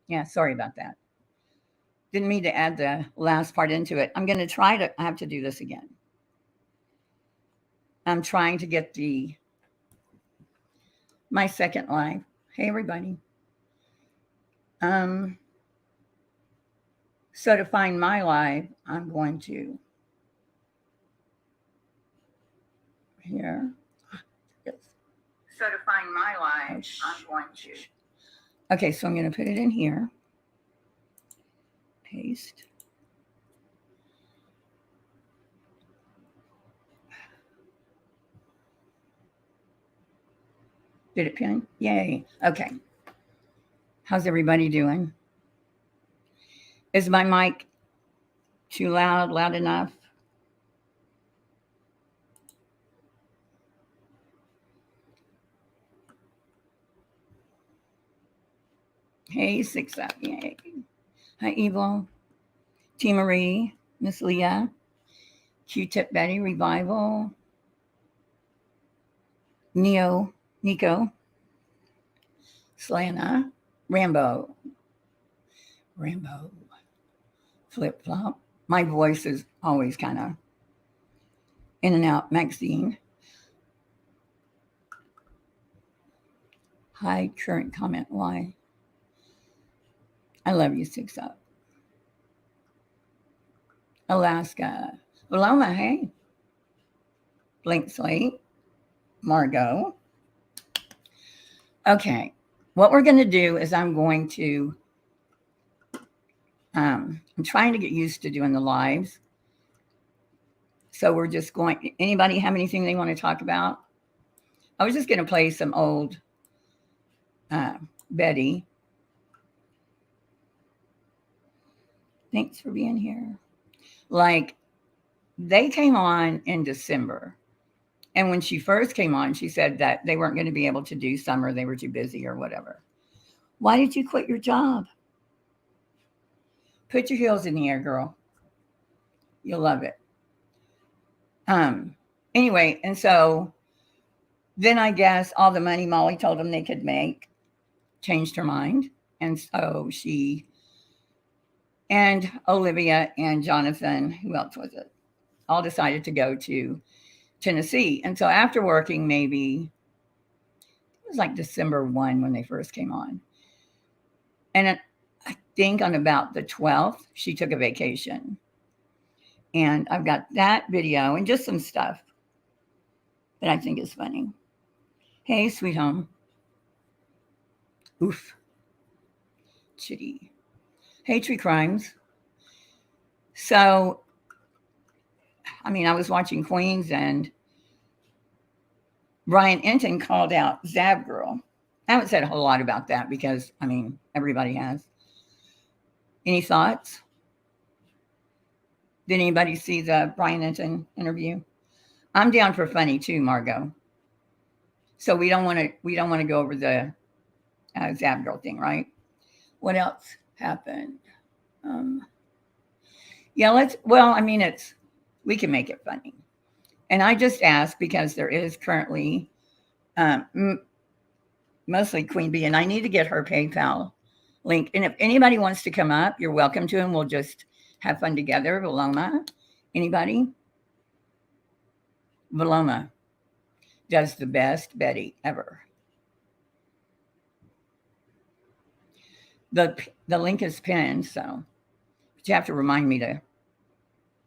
Yeah, sorry about that. Didn't mean to add the last part into it. I'm going to try to, I have to do this again. I'm trying to get my second live. Hey, everybody. Um, so to find my live, I'm going to here. Yes. So to find my live, I'm going to. Okay, so I'm going to put it in here. Paste. Did it pin? Yay. Okay. How's everybody doing? Is my mic too loud? Loud enough? Hey, 6 up. Yay. Hi, Evil. T. Marie. Miss Leah. Q-Tip Betty. Revival. Nico. Slana. Rambo. Flip Flop. My voice is always kind of in and out. Maxine. Hi, current comment. Why? I love you, 6 up. Alaska. Paloma, hey. Blink Slate. Margot. Okay. What we're going to do is I'm trying to get used to doing the lives. So we're just going, anybody have anything they want to talk about? I was just going to play some old Betty. Thanks for being here. Like, they came on in December. And when she first came on, she said that they weren't going to be able to do summer. They were too busy or whatever. Why did you quit your job? Put your heels in the air, girl. You'll love it. Anyway, and so then I guess all the money Molly told them they could make changed her mind. And so she and Olivia and Jonathan, who else was it? All decided to go to Tennessee. And so after working maybe, it was like December 1 when they first came on. And I think on about the 12th, she took a vacation. And I've got that video and just some stuff that I think is funny. Hey, sweet home. Oof. Chitty. Hey, Tree Crimes. So, I mean, I was watching Queens and Brian Enton called out Zab Girl. I haven't said a whole lot about that because, I mean, everybody has. Any thoughts? Did anybody see the Brian Enton interview? I'm down for funny too, Margot. So we don't want to go over the Zab Girl thing, right? What else happened? Yeah, we can make it funny. And I just asked because there is currently mostly Queen Bee, and I need to get her PayPal link. And if anybody wants to come up, you're welcome to, and we'll just have fun together. Valoma, anybody? Valoma does the best Betty ever. The link is pinned, so but you have to remind me to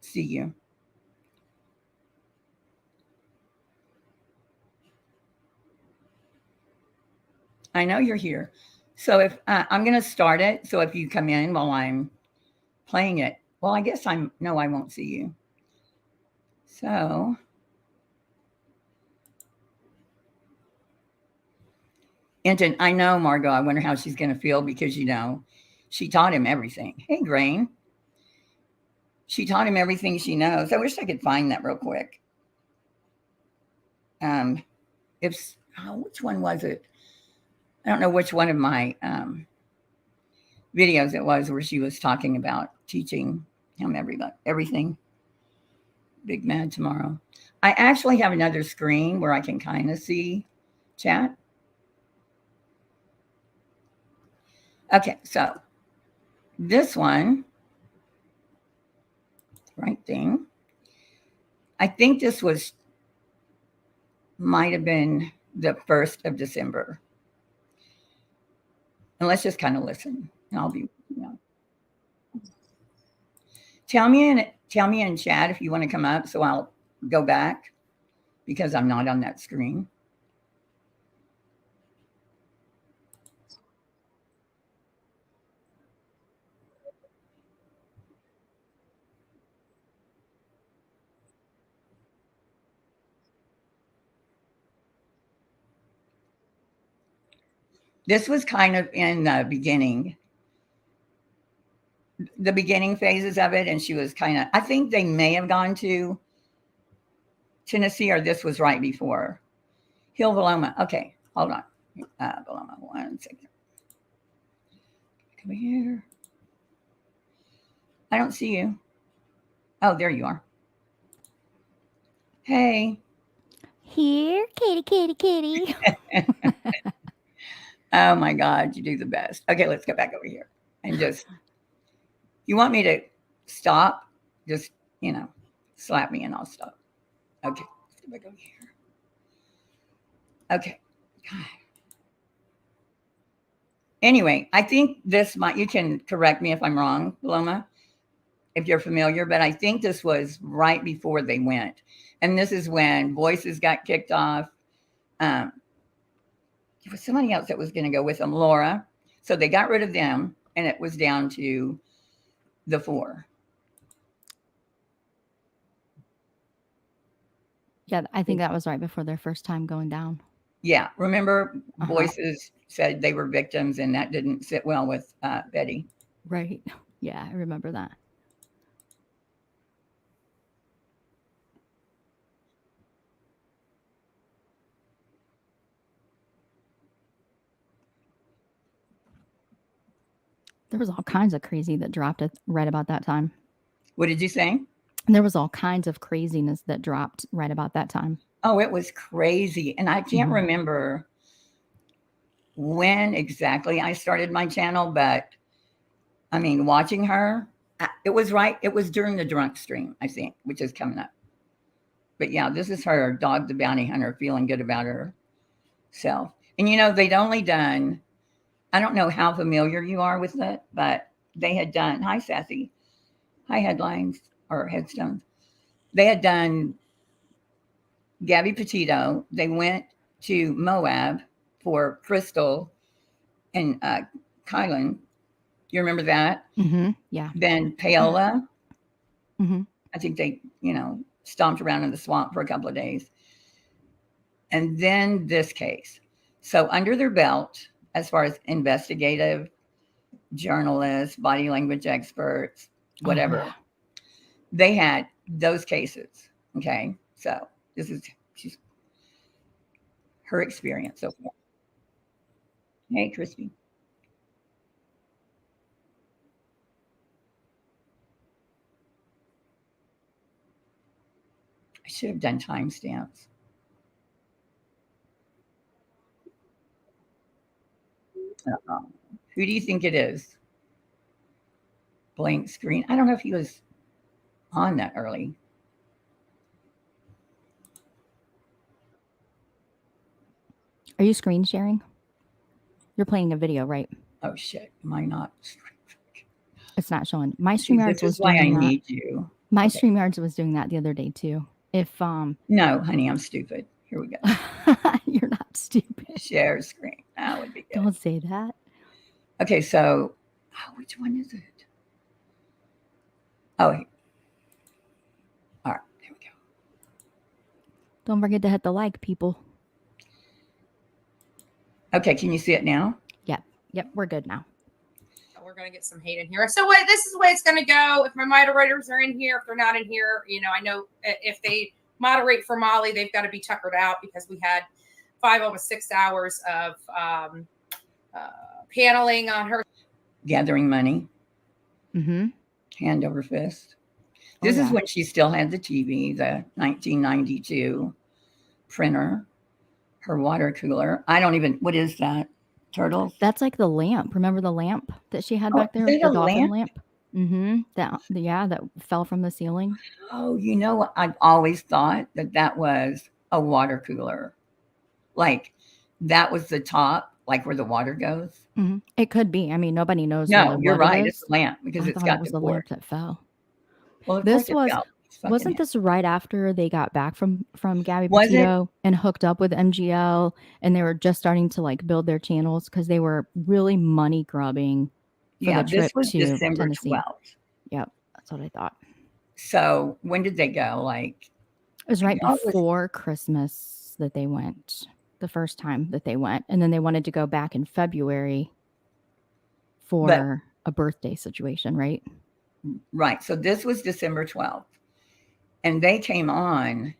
see you. I know you're here. So if I'm going to start it, so if you come in while I'm playing it, well, I guess I won't see you. So Enton, I know, Margot, I wonder how she's going to feel because, she taught him everything. Hey, Grain. She taught him everything she knows. I wish I could find that real quick. Which one was it? I don't know which one of my videos it was where she was talking about teaching him everything. Big Mad tomorrow. I actually have another screen where I can kind of see chat. Okay, so This one, right thing. I think this might have been the 1st of December. And let's just kind of listen. And I'll be, tell me in chat if you want to come up, so I'll go back because I'm not on that screen. This was kind of in the beginning phases of it, and she was kind of, I think they may have gone to Tennessee, or this was right before. Hill Valoma. Okay, hold on. Valoma, 1 second. Come here. I don't see you. Oh, there you are. Hey. Here, kitty. Oh my God, you do the best. Okay, let's go back over here and just, you want me to stop? Just, slap me and I'll stop. Okay, let's go back over here. Okay. Anyway, I think you can correct me if I'm wrong, Paloma, if you're familiar, but I think this was right before they went. And this is when Voices got kicked off. There was somebody else that was going to go with them, Laura. So they got rid of them, and it was down to the 4. Yeah, I think that was right before their first time going down. Yeah. Remember, Voices said they were victims, and that didn't sit well with Betty. Right. Yeah, I remember that. There was all kinds of crazy that dropped it right about that time. What did you say? There was all kinds of craziness that dropped right about that time. Oh, it was crazy. And I can't remember when exactly I started my channel, but I mean, watching her, it was during the drunk stream, I think, which is coming up. But yeah, this is her, Dog the Bounty Hunter, feeling good about herself. And they'd only done, I don't know how familiar you are with it, but they had done, hi Sassy, hi Headlines or Headstones. They had done Gabby Petito. They went to Moab for Crystal and Kylan. You remember that? Mm-hmm. Yeah. Then Paola. Mm-hmm. I think they, stomped around in the swamp for a couple of days. And then this case. So under their belt, as far as investigative journalists, body language experts, whatever, they had those cases. Okay. So this is her experience so far. Hey, Christy. I should have done timestamps. Who do you think it is? Blank screen. I don't know if he was on that early. Are you screen sharing? You're playing a video, right? Oh shit! Am I not? It's not showing. My StreamYards was why doing I that. need you. My StreamYards was doing that the other day too. If No, honey, I'm stupid. Here we go. You're not stupid. Share screen. That would be good. Don't say that. Okay, so which one is it? Oh, all right, there we go. Don't forget to hit the like, people. Okay, can you see it now? Yep, we're good now. We're going to get some hate in here. So this is the way it's going to go. If my moderators are in here, if they're not in here, I know if they moderate for Molly, they've got to be tuckered out because we had 5 almost 6 hours of paneling on her. Gathering money. Mm-hmm. Hand over fist. This is when she still had the TV, the 1992 printer, her water cooler. What is that? Turtles. That's like the lamp. Remember the lamp that she had Oh, back is there? that The a dolphin lamp? lamp. That fell from the ceiling. Oh, you know what? I've always thought that was a water cooler. Like that was the top, like where the water goes. It could be. I mean, nobody knows No, really you're what it right. It's is. a lamp because I it's thought it got was the the cord. lamp that fell. Well, of This course it was fell. It's fucking wasn't it. this right after they got back from Gabby Was it? Petito and hooked up with MGL, and they were just starting to like build their channels because they were really money grubbing for Yeah, the this trip was to December Tennessee. 12th. Yep, that's what I thought. So when did they go? Like It was right I know it was- before Christmas that they went, the first time that they went, and then they wanted to go back in February for a birthday situation, right? right. So this was December 12th. And they came on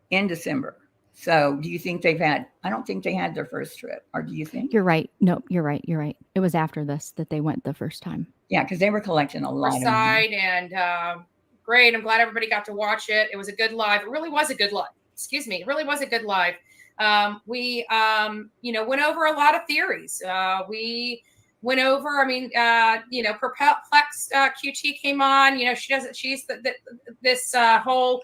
in December. So do you think they've had, I don't think they had their first trip, or do you think? You're right. No, you're right. You're right. It was after this that they went the first time. Yeah, because they were collecting a lot of money. And great. I'm glad everybody got to watch it. It was a good live. It really was a good live. Excuse me. It really was a good live. We went over a lot of theories. We went over, perplexed QT came on. She's this whole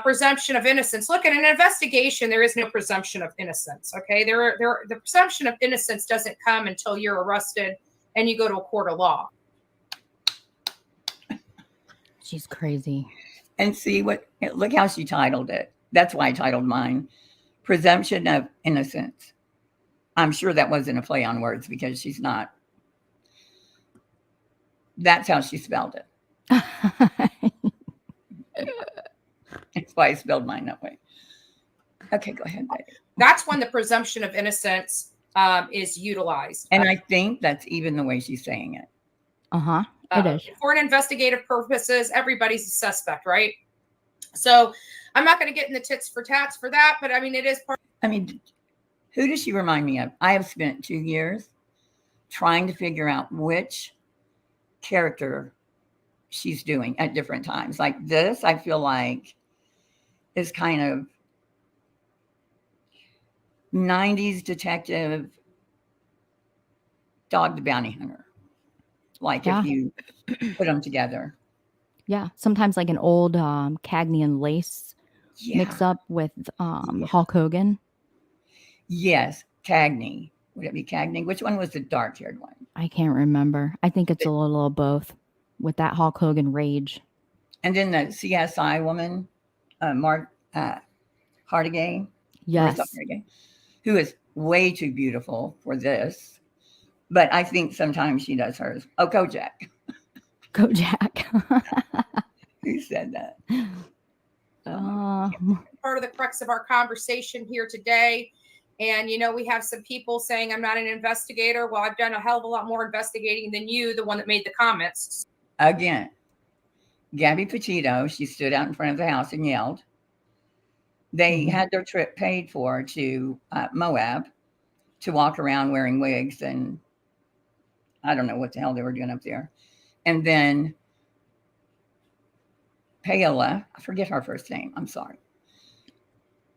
presumption of innocence. Look, in an investigation, there is no presumption of innocence. Okay, the presumption of innocence doesn't come until you're arrested and you go to a court of law. She's crazy. And see look how she titled it. That's why I titled mine, Presumption of Innocence. I'm sure that wasn't a play on words because she's not. That's how she spelled it. That's why I spelled mine that way. Okay, go ahead, baby. That's when the presumption of innocence is utilized. And I think that's even the way she's saying it. It is. For an investigative purposes, everybody's a suspect, right? So I'm not going to get in the tits for tats for that, but I mean, it is part. I mean, who does she remind me of? I have spent 2 years trying to figure out which character she's doing at different times. Like this, I feel like is kind of 90s detective Dog the Bounty Hunter. Like if you put them together. Yeah, sometimes like an old Cagney and Lace mix up with Hulk Hogan. Yes, Cagney. Would it be Cagney? Which one was the dark-haired one? I can't remember. I think it's a little of both with that Hulk Hogan rage. And then the CSI woman, Mark Hardigay. Yes. Hardigay, who is way too beautiful for this. But I think sometimes she does hers. Oh, Kojak. Who said that? Part of the crux of our conversation here today. And, we have some people saying I'm not an investigator. Well, I've done a hell of a lot more investigating than you, the one that made the comments. Again, Gabby Petito, she stood out in front of the house and yelled. They had their trip paid for to Moab to walk around wearing wigs and I don't know what the hell they were doing up there. And then Paola, I forget her first name. I'm sorry.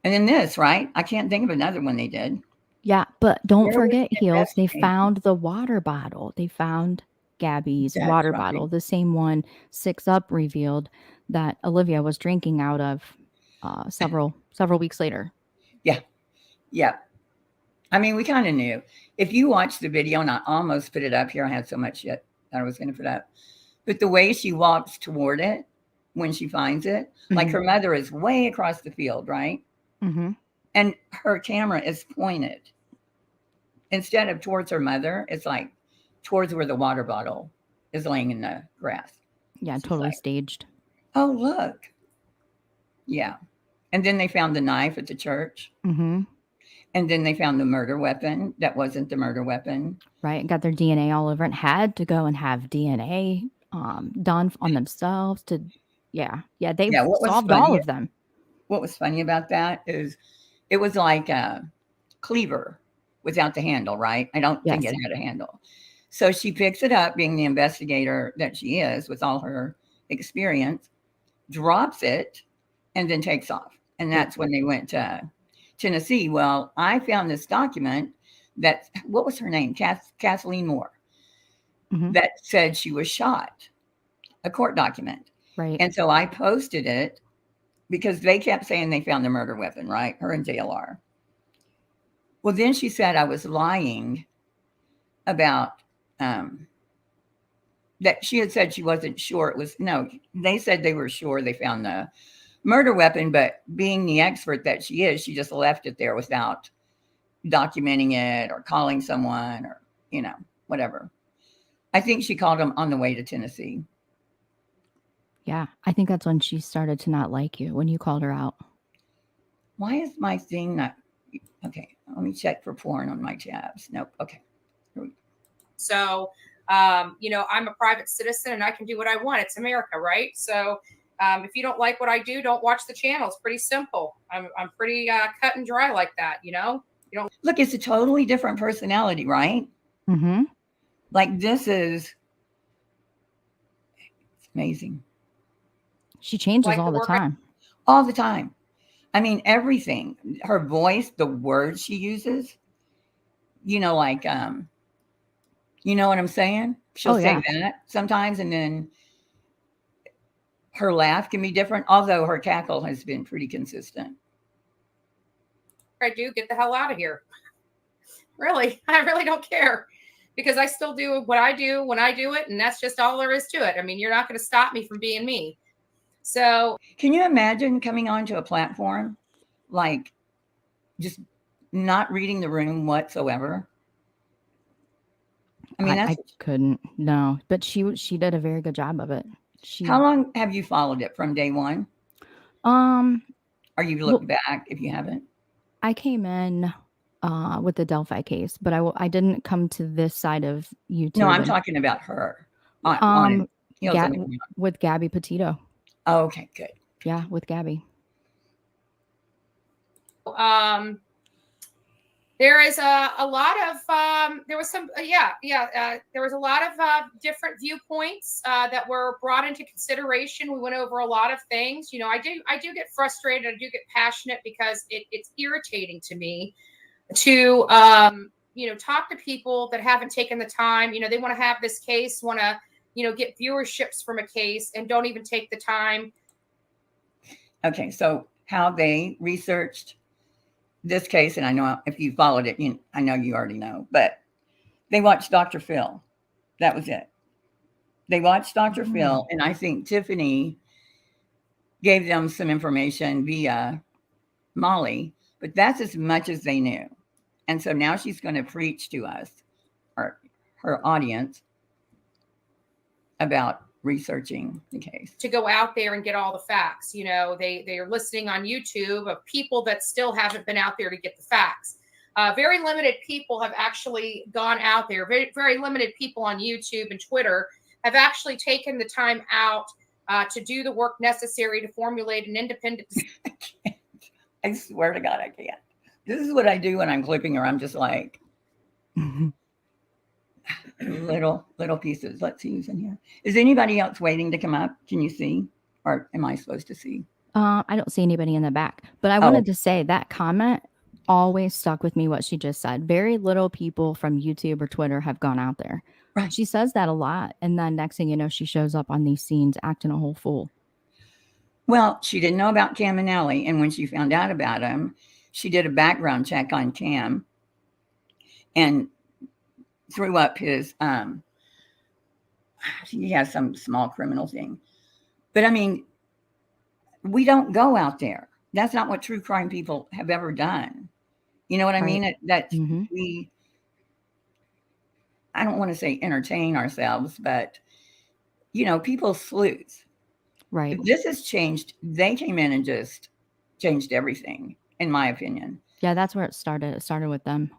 And then this, right? I can't think of another one they did. Yeah, but don't forget, Heels, they found the water bottle. They found Gabby's water bottle, the same one 6 Up revealed that Olivia was drinking out of several weeks later. Yeah. I mean, we kind of knew. If you watch the video, and I almost put it up here, I had so much shit that I was going to put up. But the way she walks toward it when she finds it, like her mother is way across the field, right? And her camera is pointed. Instead of towards her mother, it's like towards where the water bottle is laying in the grass. Yeah, totally staged. Oh, look. Yeah. And then they found the knife at the church. And then they found the murder weapon that wasn't the murder weapon. Right. Got their DNA all over it. Had to go and have DNA done on themselves to, they solved all of them. What was funny about that is it was like a cleaver without the handle, right? I don't think it had a handle. So she picks it up, being the investigator that she is with all her experience, drops it, and then takes off. And that's when they went to Tennessee. Well, I found this document that, what was her name? Kathleen Moore, Mhm. that said she was shot, a court document. Right. And so I posted it because they kept saying they found the murder weapon, right? Her and JLR. Well, then she said I was lying about that she had said she wasn't sure it was, no, they said they were sure they found the murder weapon, but being the expert that she is, she just left it there without documenting it or calling someone or, whatever. I think she called them on the way to Tennessee. Yeah. I think that's when she started to not like you, when you called her out. Why is my thing not, okay, let me check for porn on my tabs. Nope. Okay. So, I'm a private citizen and I can do what I want. It's America, right? So if you don't like what I do, don't watch the channel. It's pretty simple. I'm pretty cut and dry like that, You don't look, it's a totally different personality, right? Mm-hmm. Like this is amazing. She changes Like all the time. All the time. I mean, everything. Her voice, the words she uses, like, you know what I'm saying? She'll say that sometimes, and then her laugh can be different, although her cackle has been pretty consistent. I do, get the hell out of here. Really, I really don't care, because I still do what I do when I do it, and that's just all there is to it. I mean, you're not going to stop me from being me. So, can you imagine coming onto a platform like just not reading the room whatsoever? I mean, I couldn't. No, but she did a very good job of it. How long have you followed it from day one? Or you look back if you haven't? I came in with the Delphi case, but I didn't come to this side of YouTube. No, I'm talking about her. With Gabby Petito. Oh, okay, good. Yeah, with Gabby. There is a lot of there was a lot of different viewpoints that were brought into consideration. We went over a lot of things. I do get frustrated. I do get passionate because it's irritating to me to talk to people that haven't taken the time. They want to have this case, want to get viewerships from a case, and don't even take the time. Okay, so how they researched this case, and I know if you followed it, I know you already know, but they watched Dr. Phil. That was it. They watched Dr. Phil, and I think Tiffany gave them some information via Molly, but that's as much as they knew. And so now she's going to preach to us, or her audience, about researching the case, to go out there and get all the facts. They are listening on YouTube of people that still haven't been out there to get the facts. Very limited people have actually gone out there. Very, very limited people on YouTube and Twitter have actually taken the time out to do the work necessary to formulate an independent. I swear to God, I can't. This is what I do when I'm clipping her. I'm just like, little pieces. Let's see who's in here. Is anybody else waiting to come up? Can you see, or am I supposed to see? I don't see anybody in the back, but I wanted to say that comment always stuck with me, what she just said. Very little people from YouTube or Twitter have gone out there. Right. She says that a lot, and then next thing you know, she shows up on these scenes acting a whole fool. Well, she didn't know about Cam and Ellie, and when she found out about him, she did a background check on Cam and threw up his he has some small criminal thing. But I mean, we don't go out there. That's not what true crime people have ever done. You know what I mean? That's I don't want to say entertain ourselves, but people sleuth. Right. If this has changed. They came in and just changed everything, in my opinion. Yeah, that's where it started. It started with them.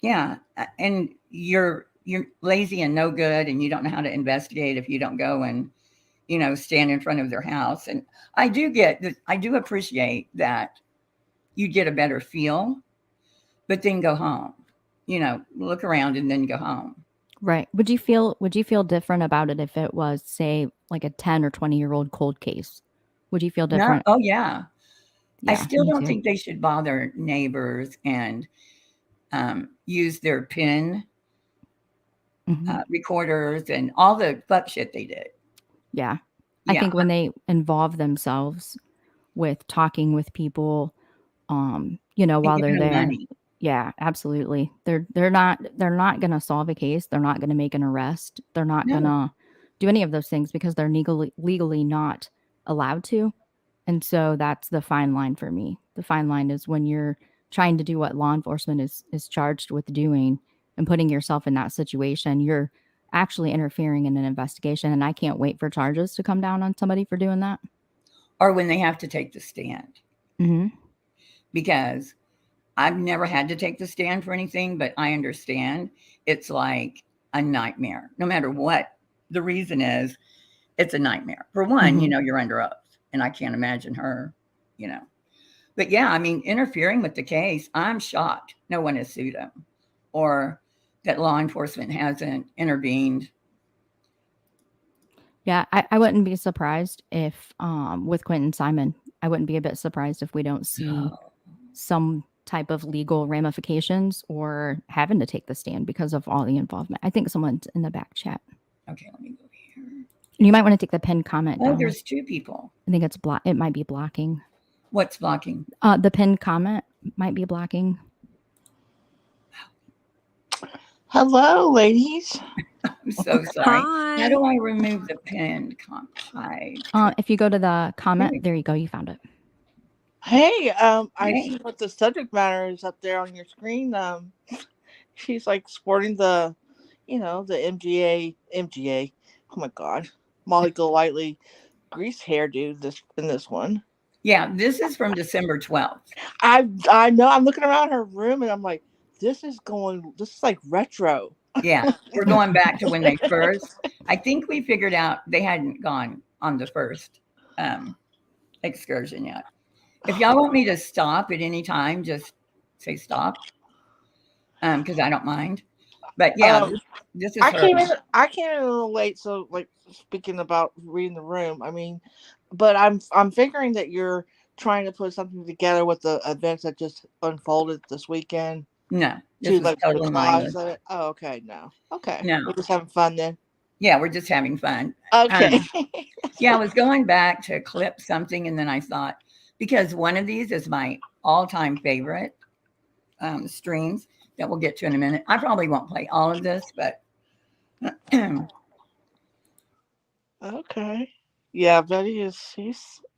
Yeah, and you're lazy and no good, and you don't know how to investigate if you don't go and stand in front of their house. And I do appreciate that you get a better feel, but then go home. Look around and then go home. Right. Would you feel different about it if it was, say, like a 10 or 20-year-old cold case? Would you feel different? No, oh yeah. I still don't think they should bother neighbors and used their PIN Mhm. recorders and all the fuck shit they did. Yeah. I Yeah. think when they involve themselves with talking with people, while they're there. Money. Yeah, absolutely. They're not going to solve a case. They're not going to make an arrest. They're not No. going to do any of those things because they're legally not allowed to. And so that's the fine line for me. The fine line is when you're trying to do what law enforcement is charged with doing and putting yourself in that situation, you're actually interfering in an investigation. And I can't wait for charges to come down on somebody for doing that. Or when they have to take the stand. Mm-hmm. Because I've never had to take the stand for anything, but I understand it's like a nightmare. No matter what the reason is, it's a nightmare. For one, Mm-hmm. you're under oath, and I can't imagine her, But yeah, I mean, interfering with the case, I'm shocked no one has sued him or that law enforcement hasn't intervened. Yeah, I wouldn't be surprised if, with Quentin Simon, I wouldn't be a bit surprised if we don't see some type of legal ramifications or having to take the stand because of all the involvement. I think someone's in the back chat. Okay, let me go here. You might want to take the pinned comment down. Oh, there's two people. I think it might be blocking. What's blocking? The pinned comment might be blocking. Hello, ladies. I'm so sorry. Hi. How do I remove the pinned comment? Hi. If you go to the comment, there you go. You found it. Hey, I Hey. see what the subject matter is up there on your screen. She's like sporting the MGA. Oh my God, Molly Golightly grease hairdo in this one. Yeah, this is from December 12th. I know. I'm looking around her room and I'm like, this is like retro. Yeah, we're going back to when they first. I think we figured out they hadn't gone on the first excursion yet. If y'all want me to stop at any time, just say stop, because I don't mind. But yeah, this is. I came in a little late, so like speaking about reading the room. I mean, but I'm figuring that you're trying to put something together with the events that just unfolded this weekend. No, this is totally mindless. Oh, okay, no, okay, no, we're just having fun then. Yeah, we're just having fun. Okay. Yeah, I was going back to clip something, and then I thought, because one of these is my all-time favorite streams that we'll get to in a minute. I probably won't play all of this, but okay. Yeah, Betty is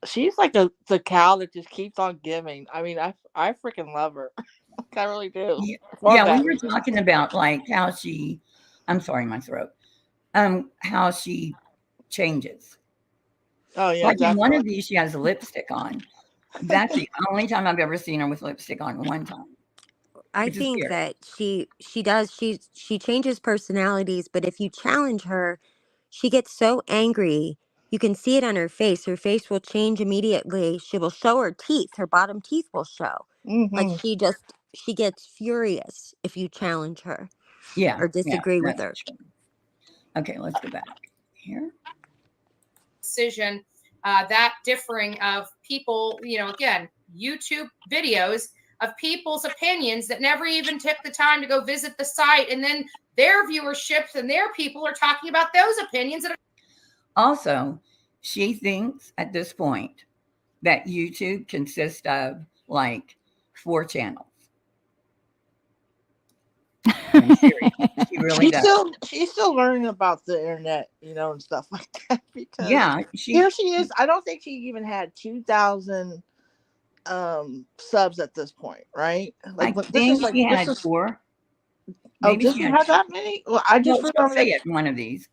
she's like the cow that just keeps on giving. I mean, I freaking love her. I really do. Yeah, we were talking about like how she, I'm sorry, my throat. How she changes. Oh yeah. Like in one of these, she has lipstick on. That's the only time I've ever seen her with lipstick on. One time. I think that she changes personalities, but if you challenge her, she gets so angry. You can see it on her face. Her face will change immediately. She will show her teeth. Her bottom teeth will show. Mm-hmm. Like she gets furious if you challenge her. Yeah. Or disagree with her. True. Okay, let's go back here. Decision that differing of people, again, YouTube videos of people's opinions that never even took the time to go visit the site, and then their viewerships and their people are talking about those opinions. Also, she thinks at this point that YouTube consists of like 4 channels. She really does. She's still learning about the internet, and stuff like that. Because here she is. I don't think she even had 2,000 subs at this point, right? Like I think she had 4. Maybe she had that many. Well, I just remember say it one of these.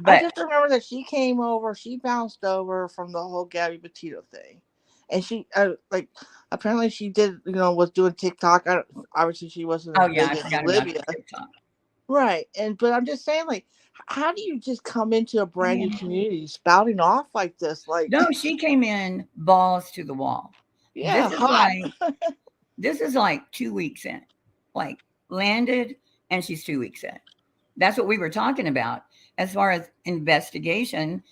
But I just remember that she came over. She bounced over from the whole Gabby Petito thing, and she apparently she did was doing TikTok. Obviously she wasn't. Oh yeah, I forgot about TikTok. Right, but I'm just saying, like, how do you just come into a brand new community spouting off like this? Like, no, she came in balls to the wall. Yeah, this is like 2 weeks in, like landed, and she's 2 weeks in. That's what we were talking about. As far as investigation,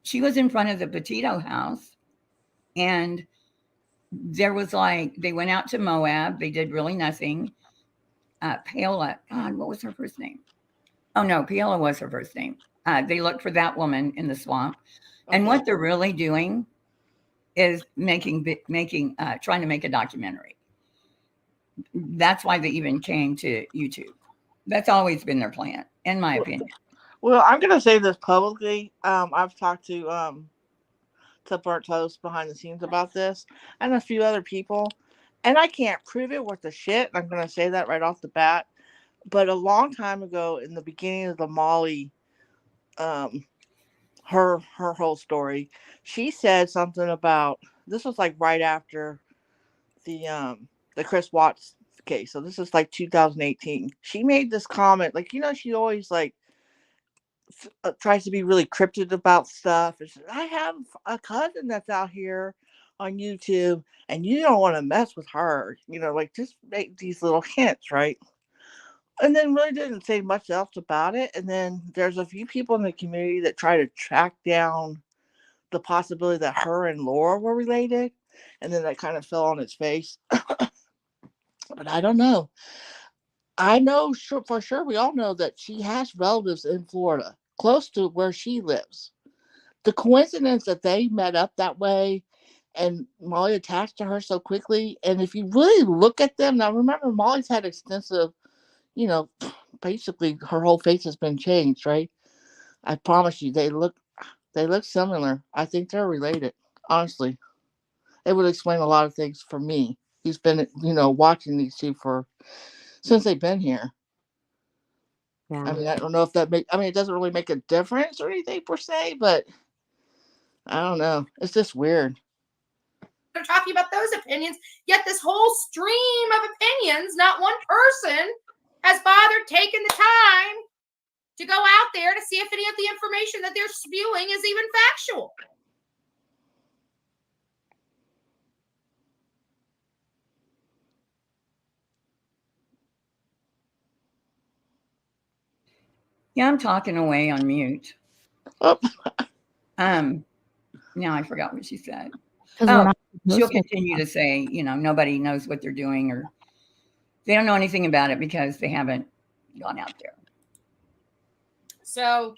she was in front of the Petito house, and there was like, they went out to Moab. They did really nothing. Paola. God, what was her first name? Oh no, Paola was her first name. They looked for that woman in the swamp, and what they're really doing is trying to make a documentary. That's why they even came to YouTube. That's always been their plan, in my opinion. Well, I'm gonna say this publicly. I've talked to Burnt Toast behind the scenes about this, and a few other people, and I can't prove it worth a shit. I'm gonna say that right off the bat. But a long time ago, in the beginning of the Molly, her whole story, she said something about, this was like right after the Chris Watts case. So this is like 2018. She made this comment, like, she always like tries to be really cryptic about stuff. And she said, I have a cousin that's out here on YouTube, and you don't want to mess with her. Like, just make these little hints, right? And then really didn't say much else about it. And then there's a few people in the community that try to track down the possibility that her and Laura were related. And then that kind of fell on its face. But I don't know. I know for sure, we all know that she has relatives in Florida, close to where she lives. The coincidence that they met up that way and Molly attached to her so quickly. And if you really look at them, now remember, Molly's had extensive, basically her whole face has been changed, right? I promise you, they look similar. I think they're related. Honestly, it would explain a lot of things for me. He's been, watching these two since they've been here. Yeah. I mean, I don't know if it doesn't really make a difference or anything per se, but I don't know. It's just weird. They're talking about those opinions, yet this whole stream of opinions, not one person has bothered taking the time to go out there to see if any of the information that they're spewing is even factual. Yeah, I'm talking away on mute. Oh. Now I forgot what she said. She'll continue to say, nobody knows what they're doing, or they don't know anything about it because they haven't gone out there. So,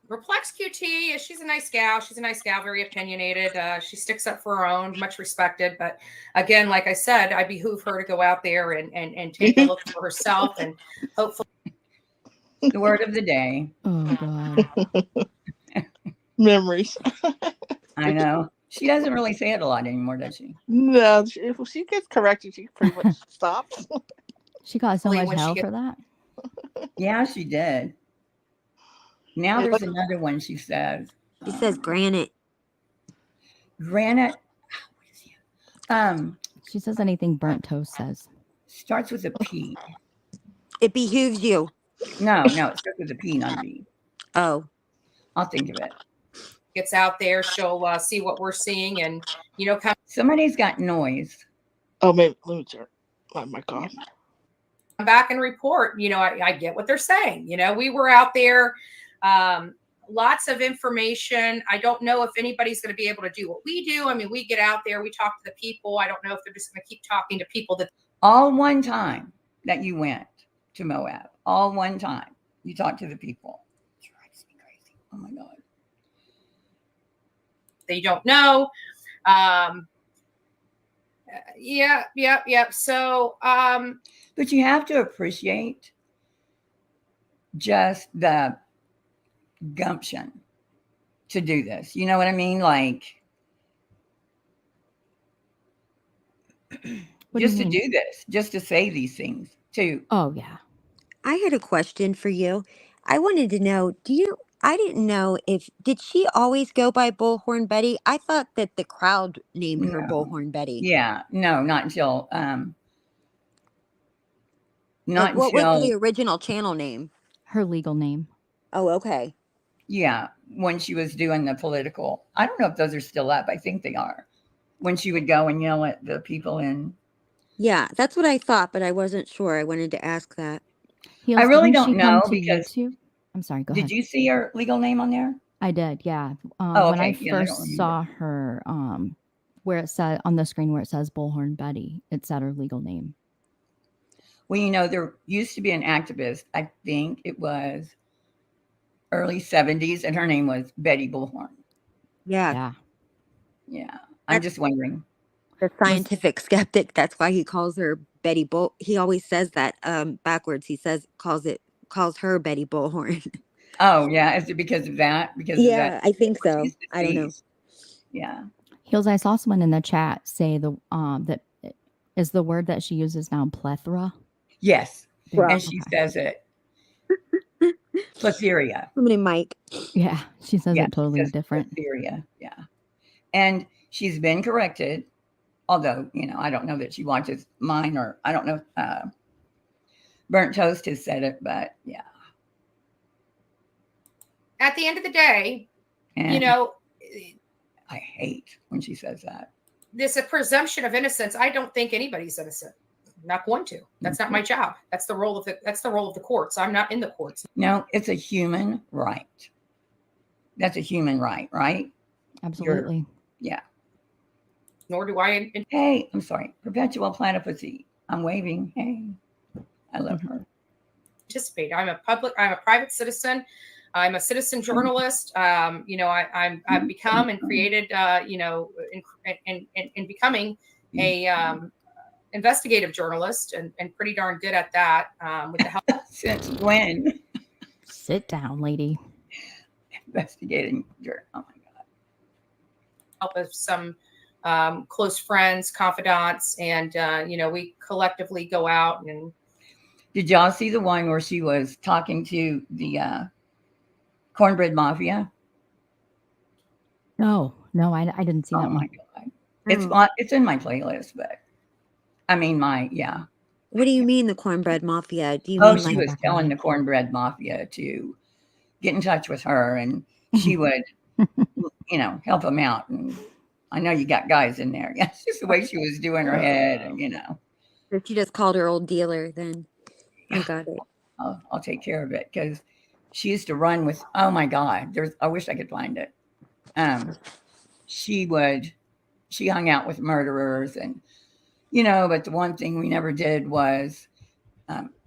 Perplex QT, she's a nice gal. She's a nice gal, very opinionated. She sticks up for her own, much respected. But again, like I said, I behoove her to go out there and take a look for herself, and hopefully. The word of the day. Oh, God. Memories. I know. She doesn't really say it a lot anymore, does she? No, if she gets corrected, she pretty much stops. She got so much hell for that. Yeah, she did. Now there's another one she says. She says granite. Granite. She says anything Burnt Toast says. Starts with a P. It behooves you. No, it starts with a P, not a B. Oh. I'll think of it. Gets out there, she'll see what we're seeing, and somebody's got noise. Oh, maybe let me turn. Oh my God. Come back and report. I get what they're saying. We were out there. Lots of information. I don't know if anybody's going to be able to do what we do. I mean, we get out there, we talk to the people. I don't know if they're just going to keep talking to people that. All one time that you went to Moab, all one time you talked to the people. It drives me crazy. Oh my God. They don't know. Yeah. So, but you have to appreciate just the gumption to do this. You know what I mean? Like, just to do this, just to say these things too. Oh, yeah. I had a question for you. I wanted to know, I didn't know did she always go by Bullhorn Betty? I thought that the crowd named her Bullhorn Betty. Yeah, no, not until, what was the original channel name? Her legal name. Oh, okay. Yeah, when she was doing the political, I don't know if those are still up. I think they are. When she would go and yell at the people in. Yeah, that's what I thought, but I wasn't sure. I wanted to ask that. I really don't know because. YouTube? I'm sorry, go ahead. Did you see her legal name on there? I did, yeah. Okay. When I first saw her, where it said on the screen where it says Bullhorn Betty, it said her legal name. Well, you know, there used to be an activist, I think it was early 70s, and her name was Betty Bullhorn. Yeah. Yeah. Yeah. I'm just wondering. The scientific skeptic. That's why he calls her Betty Bull. He always says that backwards. He calls her Betty Bullhorn. Oh, yeah. Is it because of that? Because of that? Yeah, I think so. She's I don't know. deceased. Yeah. Heels, I saw someone in the chat say that is the word that she uses now plethora. Yes. There- And she says it. Plethora. Somebody, Mike. Yeah, she says Yeah, it totally says different. Plethora. Yeah. And she's been corrected, although, you know, I don't know that she watches mine, or I don't know. Burnt Toast has said it, but yeah. At the end of the day, And you know, I hate when she says that. there's a presumption of innocence. I don't think anybody's innocent. I'm not going to. That's not my job. That's the role of the courts. I'm not in the courts. No, it's a human right. That's a human right, right? Absolutely. Yeah. Nor do I. Hey, I'm sorry. Perpetual platypusy. I'm waving. Hey, I love her. Participate. I'm a private citizen. I'm a citizen journalist. You know, I've become and created, you know, in becoming a investigative journalist, and pretty darn good at that. With the help Since when? Sit down, lady. Investigating. Oh my God. of some close friends, confidants, and you know, we collectively go out and. Did y'all see the one where she was talking to the cornbread mafia? No, I didn't see that Oh my one. God. It's in my playlist, but I mean yeah. What do you mean the cornbread mafia? Do you Oh, mean she like was telling the cornbread mafia to get in touch with her, and she would, you know, help them out. And I know you got guys in there. Yeah, it's just the way she was doing her head, and you know. if she just called her old dealer? Then I got it. I'll take care of it, because she used to run with. Oh my God, I wish I could find it. She hung out with murderers, and you know, but the one thing we never did was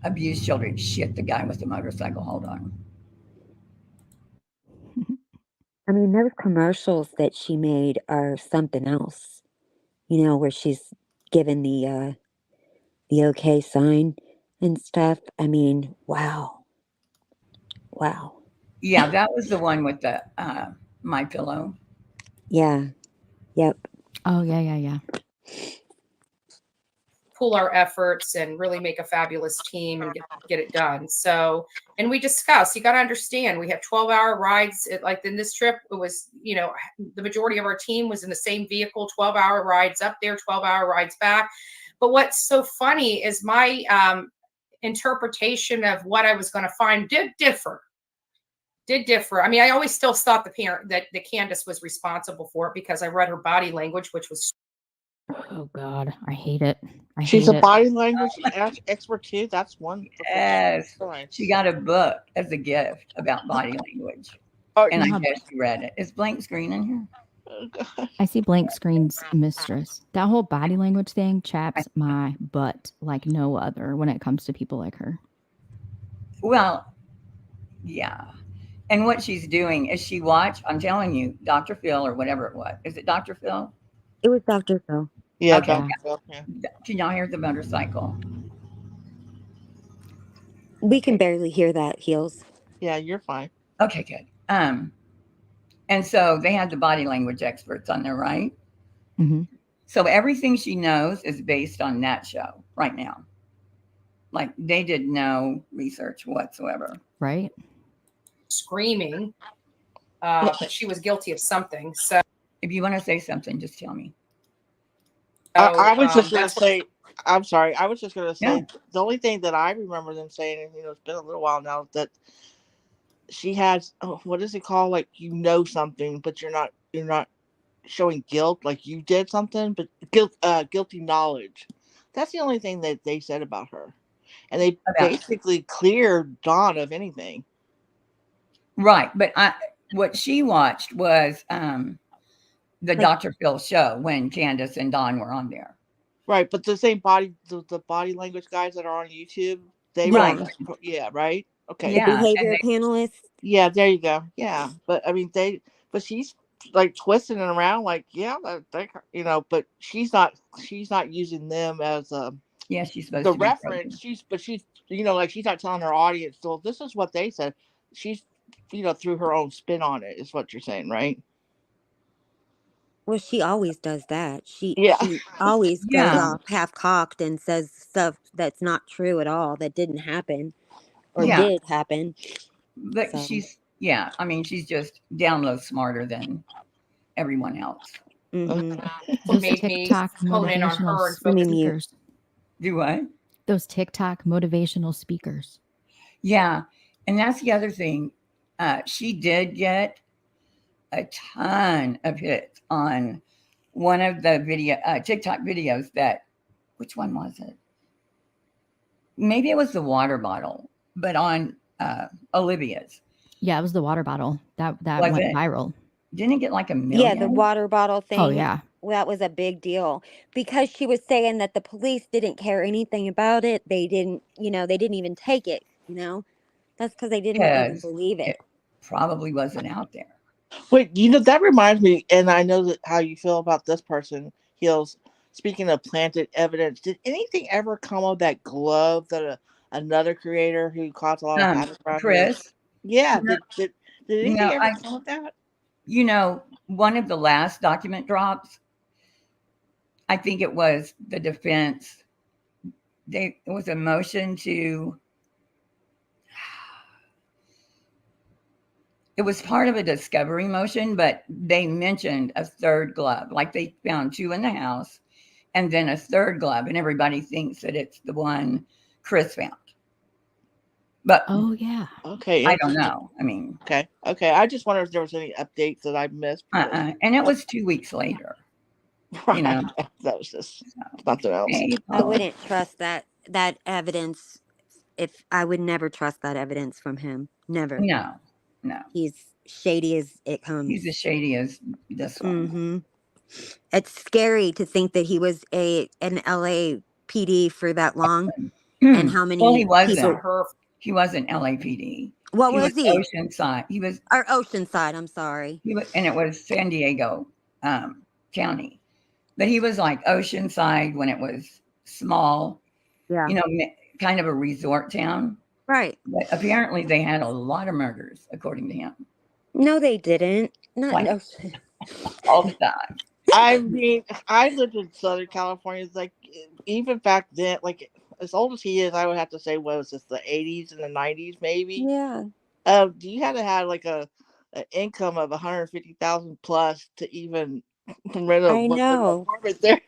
abuse children. Shit, the guy with the motorcycle. Hold on. I mean, those commercials that she made are something else. You know, where she's given the okay sign and stuff. I mean, wow. Yeah, that was the one with the My Pillow. Yeah. Yep. Oh yeah. Pool our efforts and really make a fabulous team and get it done. So, and we discuss, you got to understand, we have 12-hour rides. Like in this trip, it was, you know, the majority of our team was in the same vehicle, 12-hour rides up there, 12-hour rides back. But what's so funny is my interpretation of what I was going to find did differ. I mean, I always still thought that Candace was responsible for it, because I read her body language, which was. Oh God, I hate it. She's a body language expert too. That's one. Yes, she got a book as a gift about body language, and I guess she read it. Is blank screen in here? Oh, God. I see blank screen's mistress. That whole body language thing chaps my butt like no other when it comes to people like her. Well, yeah. And what she's doing is I'm telling you, Dr. Phil, or whatever it was. Is it Dr. Phil? It was Dr. Phil. Yeah, Okay. Dr. Phil, yeah. Can y'all hear the motorcycle? We can barely hear that, Heels. Yeah, you're fine. Okay, good. And so they had the body language experts on there, right? Mm-hmm. So everything she knows is based on that show right now. Like, they did no research whatsoever. Right? Screaming, but she was guilty of something. So if you want to say something, just tell me. I was just going to say, I'm sorry. I was just going to say, Yeah. The only thing that I remember them saying, and you know, it's been a little while now, that she has, what is it called? Like, you know something, but you're not showing guilt, like you did something, but guilty knowledge. That's the only thing that they said about her. And they basically cleared Dawn of anything. Right. But what she watched was the Dr. Phil show when Candace and Dawn were on there. Right, but the same the body language guys that are on YouTube, they Right. run. Yeah, right. Okay. The Yeah. And behavior panelists. Yeah, there you go. Yeah, but I mean, but she's like twisting it around, like, yeah, but she's not using them as yeah, she's supposed the to be reference. present. She's like she's not telling her audience. So this is what they said. She's threw her own spin on it. Is what you're saying, right? Well, she always does that. Yeah. She always goes Yeah. off half cocked and says stuff that's not true at all, that didn't happen or Yeah. did happen. But So yeah, I mean, she's just download smarter than everyone else. hmm Those Made me TikTok hone in on her and motivational Let me focus. mute. speakers. Do what? Those TikTok motivational speakers. Yeah. And that's the other thing. She did get a ton of hits on one of the TikTok videos which one was it? Maybe it was the water bottle, but on Olivia's. Yeah, it was the water bottle that Was went it? viral. Didn't it get like 1 Yeah, the million? water bottle thing. Oh yeah. That was a big deal because she was saying that the police didn't care anything about it. They didn't, they didn't even take it, That's because they didn't even Because believe it. it probably wasn't out there. Wait, that reminds me, and I know that how you feel about this person, Heels. Speaking of planted evidence, did anything ever come of that glove that another creator who caused a lot of havoc around here? Chris, Yeah, no, did anything ever I come of that? one of the last document drops, I think it was the defense. It was a motion to. It was part of a discovery motion, but they mentioned a third glove. Like they found 2 in the house and then a third glove, and everybody thinks that it's the one Chris found. But Oh yeah. Okay, I don't know. I mean, Okay. I just wonder if there was any updates that I missed. and it was 2 weeks later. Right. That was just something else. Hey, I Paul. wouldn't trust that evidence. If I would never trust that evidence from him, never. No. He's shady as it comes. He's as shady as this one. Mm-hmm. It's scary to think that he was an LAPD for that long, and how many Well, he wasn't. people. He wasn't LAPD. What He was he? Oceanside. He was. Or Oceanside. I'm sorry. And it was San Diego County, but he was like Oceanside when it was small. Yeah. Kind of a resort town. Right. But apparently, they had a lot of murders, according to him. No, they didn't. Not All the time. I mean, I lived in Southern California. It's like, even back then, like as old as he is, I would have to say, what was this, the 80s and the 90s, maybe? Yeah. You had to have like an income of 150,000 plus to even rent I know. apartment there.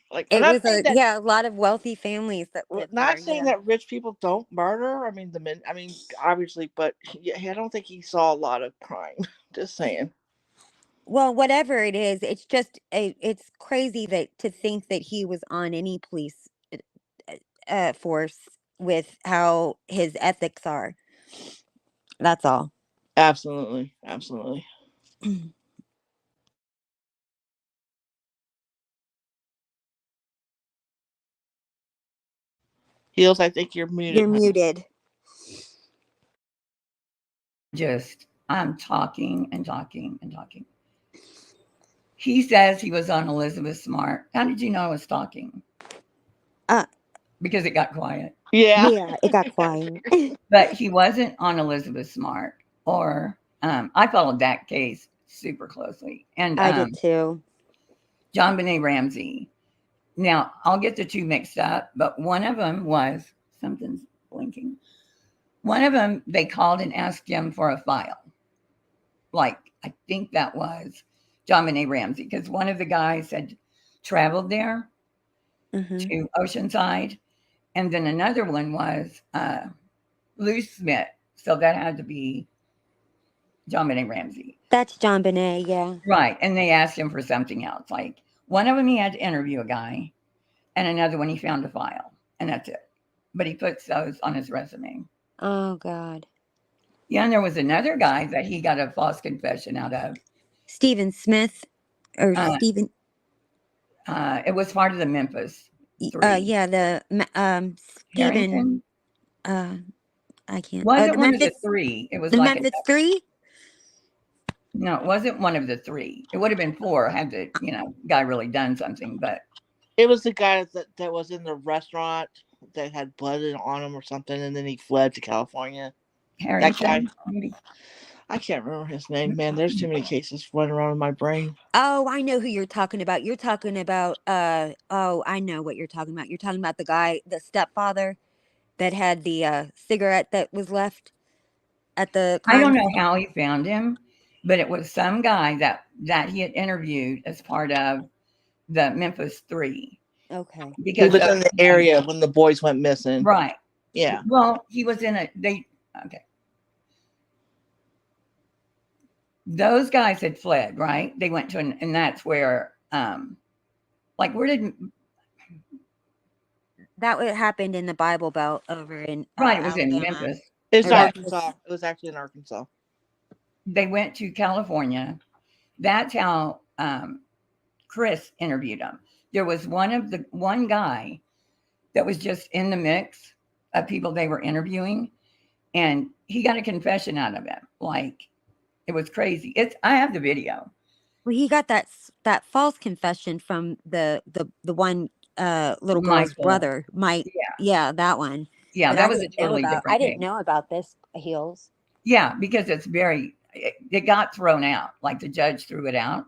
Like, it was a lot of wealthy families that lived not there. saying that rich people don't murder. I mean, obviously, but I don't think he saw a lot of crime. Just saying. Well, whatever it is, it's just it's crazy to think that he was on any police force with how his ethics are. That's all. Absolutely. Heels, I think you're muted. You're muted. I'm talking and talking and talking. He says he was on Elizabeth Smart. How did you know I was talking? Because it got quiet. Yeah, it got quiet. But he wasn't on Elizabeth Smart, or I followed that case super closely. And I did too. John Benet Ramsey. Now, I'll get the two mixed up, but one of them was, something's blinking. One of them, they called and asked him for a file. Like, I think that was John Benet Ramsey, because one of the guys had traveled there to Oceanside. And then another one was Lou Smith. So that had to be John Benet Ramsey. That's John Benet, yeah. Right. And they asked him for something else. Like, one of them, he had to interview a guy, and another one, he found a file, and that's it. But he puts those on his resume. Oh, God. Yeah, and there was another guy that he got a false confession out of. Stephen Smith, or Stephen. It was part of the Memphis 3? Yeah, the Stephen. Harrington? I can't. Wasn't The one of the Memphis. 3. It was The like Memphis 3. no, it wasn't one of the 3. It would have been 4 had the guy really done something. But It was the guy that was in the restaurant that had blood on him or something, and then he fled to California. Harrington, That guy. maybe. I can't remember his name, man. There's too many cases running around in my brain. Oh, I know who you're talking about. You're talking about oh, I know what you're talking about. You're talking about the guy, the stepfather that had the cigarette that was left at the I don't crime know scene. how he found him, but it was some guy that he had interviewed as part of the Memphis 3. Okay. He Because was in the area when the boys went missing. right. Yeah. Well, he was in okay. Those guys had fled, right? They went to and that's where like where did That what happened in the Bible Belt over in right, it was in Alabama. Memphis. It's Or Arkansas. It was actually in Arkansas. They went to California. That's how Chris interviewed him. There was one guy that was just in the mix of people they were interviewing, and he got a confession out of it. Like it was crazy. I have the video. Well, he got that false confession from the one little girl's Michael. brother, Mike. Yeah, that one. Yeah, But that was a totally different I didn't thing. know about this, Heels. Yeah, because it got thrown out. Like the judge threw it out.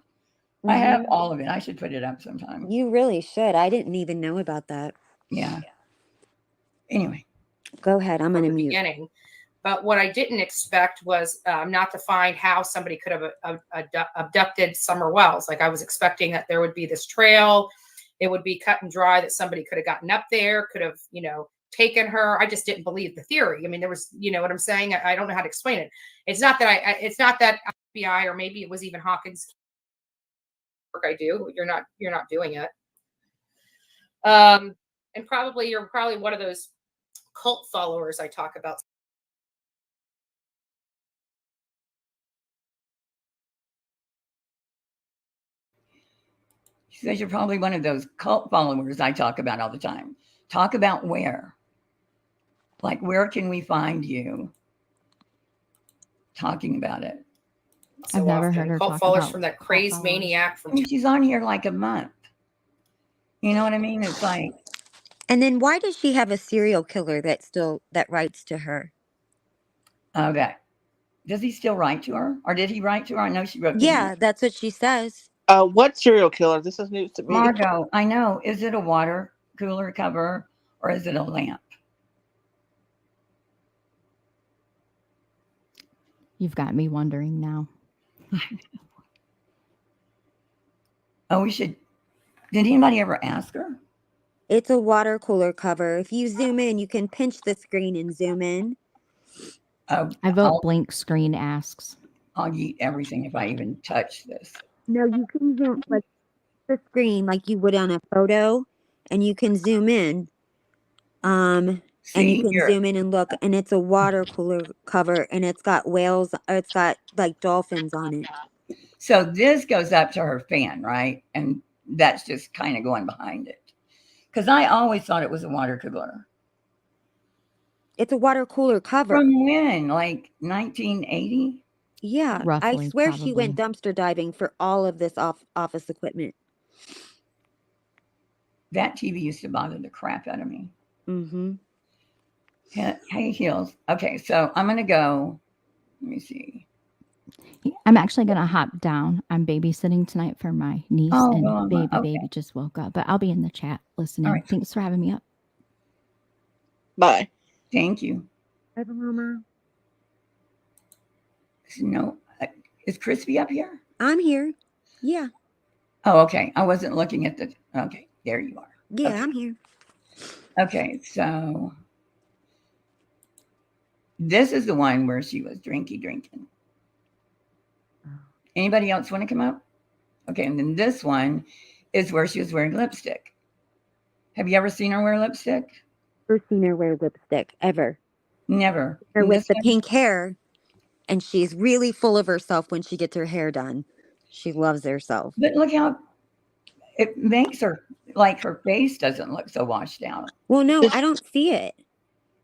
I have all of it. I should put it up sometime. You really should. I didn't even know about that. Yeah. Anyway. Go ahead. I'm going to mute. Beginning. But what I didn't expect was not to find how somebody could have abducted Summer Wells. Like I was expecting that there would be this trail. It would be cut and dry, that somebody could have gotten up there, could have, taken her. I just didn't believe the theory. I mean, there was, what I'm saying? I don't know how to explain it. It's not that FBI, or maybe it was even Hawkins work I do. You're not doing it. And you're probably one of those cult followers I talk about. She says you're probably one of those cult followers I talk about all the time. Talk about where. Like, where can we find you talking about it? I've never heard her cult talk followers about from that crazed maniac from. I mean, she's on here like a month. You know what I mean? It's like. And then why does she have a serial killer that writes to her? Okay. Does he still write to her? Or did he write to her? I know she wrote to Yeah, him. that's what she says. What serial killer? This is news to me. Margot, I know. Is it a water cooler cover or is it a lamp? You've got me wondering now. Oh, we should. Did anybody ever ask her? It's a water cooler cover. If you zoom in, you can pinch the screen and zoom in. I vote blank screen asks. I'll eat everything if I even touch this. No, you can zoom like the screen like you would on a photo, and you can zoom in. See, and you can here. zoom in and look, and it's a water cooler cover, and it's got whales, or it's got like dolphins on it. So this goes up to her fan, right? And that's just kind of going behind it. Because I always thought it was a water cooler. It's a water cooler cover. From when? Like 1980? Yeah. Roughly, I swear probably. she went dumpster diving for all of this office equipment. That TV used to bother the crap out of me. Mm-hmm. Hey, Heels. Okay, so I'm going to go. Let me see. I'm actually going to hop down. I'm babysitting tonight for my niece, and baby just woke up. But I'll be in the chat listening. All right. Thanks for having me up. Bye. Thank you. Bye, Mama. No, is Crispy up here? I'm here. Yeah. Oh, okay. I wasn't looking at the. Okay, there you are. Yeah, okay. I'm here. Okay, so this is the one where she was drinking. Anybody else want to come up? Okay, and then this one is where she was wearing lipstick. Have you ever seen her wear lipstick? Never seen her wear lipstick, ever. Never. Her with the pink hair, and she's really full of herself when she gets her hair done. She loves herself. But look how it makes her. like her face doesn't look so washed out. Well, no, Did, I don't see it.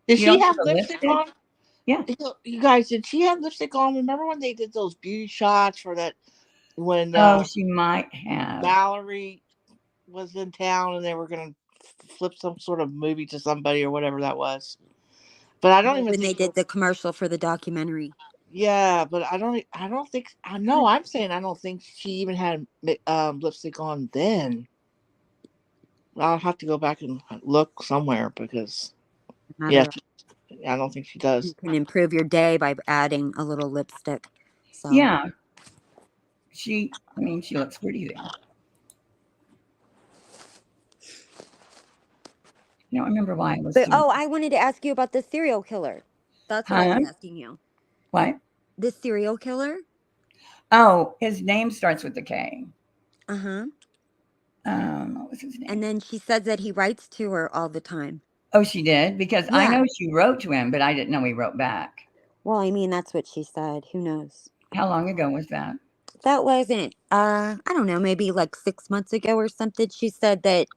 did You she don't see have the lipstick lipstick? on? Yeah. You guys, did she have lipstick on? Remember when they did those beauty shots for that when Oh, she might have. Valerie was in town and they were going to flip some sort of movie to somebody or whatever that was. But I don't even When they think did the commercial for the documentary. yeah, but I don't think I know. I'm saying I don't think she even had lipstick on then. I'll have to go back and look somewhere because yeah, I don't think she You does. can improve your day by adding a little lipstick. So Yeah. She looks pretty there. I don't remember why I was But doing I wanted to ask you about the serial killer. That's what I Huh? was asking you. What? The serial killer? Oh, his name starts with a K. Uh-huh. What was his name? And then she says that he writes to her all the time. Oh, she did? Because I Yeah. know she wrote to him, but I didn't know he wrote back. Well, I mean, that's what she said. Who knows? How long ago was that? That wasn't I don't know, maybe like 6 months ago or something. She said that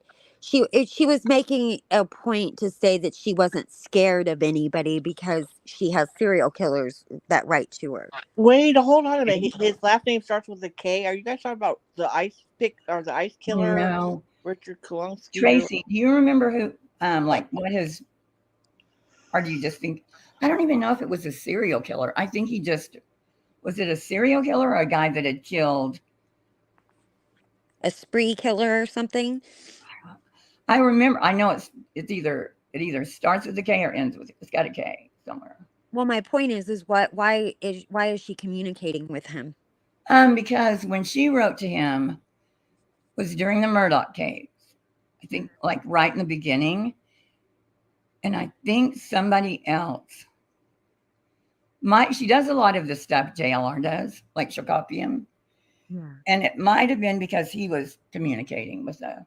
she was making a point to say that she wasn't scared of anybody because she has serial killers that write to her. Wait, hold on a minute. His last name starts with a K. Are you guys talking about the ice pick or the ice killer? No. Richard Kulonsky? Tracy, do you remember who, like what his, or do you just think, I don't even know if it was a serial killer. I think he just, was it a serial killer or a guy that had killed? A spree killer or something? I remember, I know it either starts with a K or ends with, it's got a K somewhere. Well, my point is why is she communicating with him? Because when she wrote to him was during the Murdoch case. I think like right in the beginning. And I think somebody else she does a lot of the stuff JLR does, like she'll copy him. Yeah. And it might have been because he was communicating with a,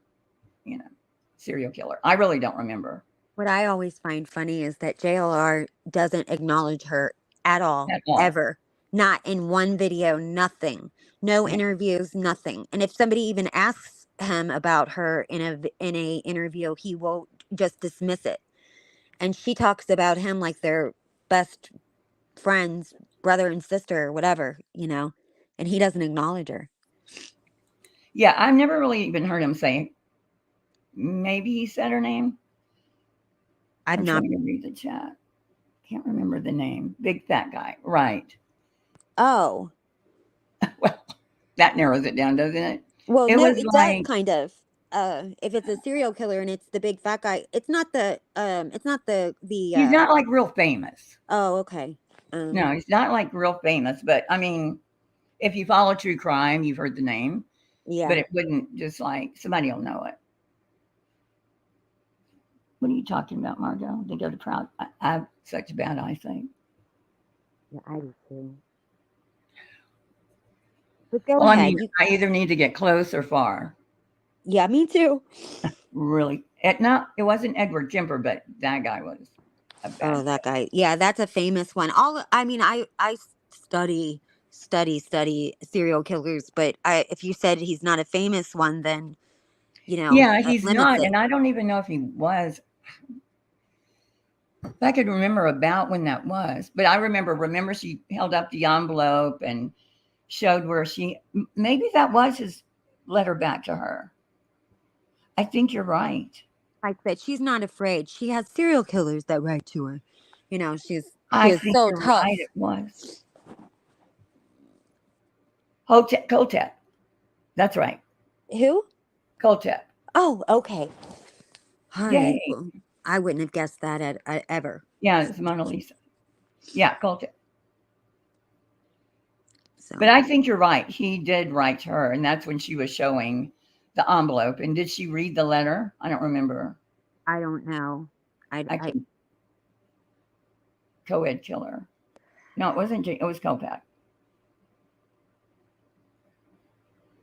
serial killer. I really don't remember. What I always find funny is that JLR doesn't acknowledge her at all, ever. Not in one video, nothing. No interviews, nothing. And if somebody even asks him about her in a interview, he will just dismiss it. And she talks about him like they're best friends, brother and sister, or whatever, and he doesn't acknowledge her. Yeah, I've never really even heard him say, maybe he said her name. I'm trying to read the chat. Can't remember the name. Big fat guy. Right. Oh. Well, that narrows it down, doesn't it? Well, no, it does kind of. If it's a serial killer and it's the big fat guy, it's not the he's not like real famous. Oh, okay. No, he's not like real famous, but I mean, if you follow true crime, you've heard the name. Yeah. But it wouldn't just like somebody will know it. What are you talking about, Margot? They go to Proud. I have such bad eyesight. Yeah, I do too. But go ahead. I either need to get close or far. Yeah, me too. Really? It wasn't Edward Kemper, but that guy was. That guy. Yeah, that's a famous one. I study serial killers, but if you said he's not a famous one, then yeah, he's not, and I don't even know if he was. If I could remember about when that was, but I remember she held up the envelope and showed where maybe that was his letter back to her. I think you're right. Like that, she's not afraid. She has serial killers that write to her. She's so tough. Right, it was. Koltep. That's right. Who? Koltep. Oh, okay. All right. Yay. Well, I wouldn't have guessed that ever. Yeah, it's Mona Lisa. Yeah, Koltep. So. But I think you're right. He did write to her, and that's when she was showing the envelope. And did she read the letter? I don't remember. I don't know. I co-ed killer. No, it wasn't. It was Kopak.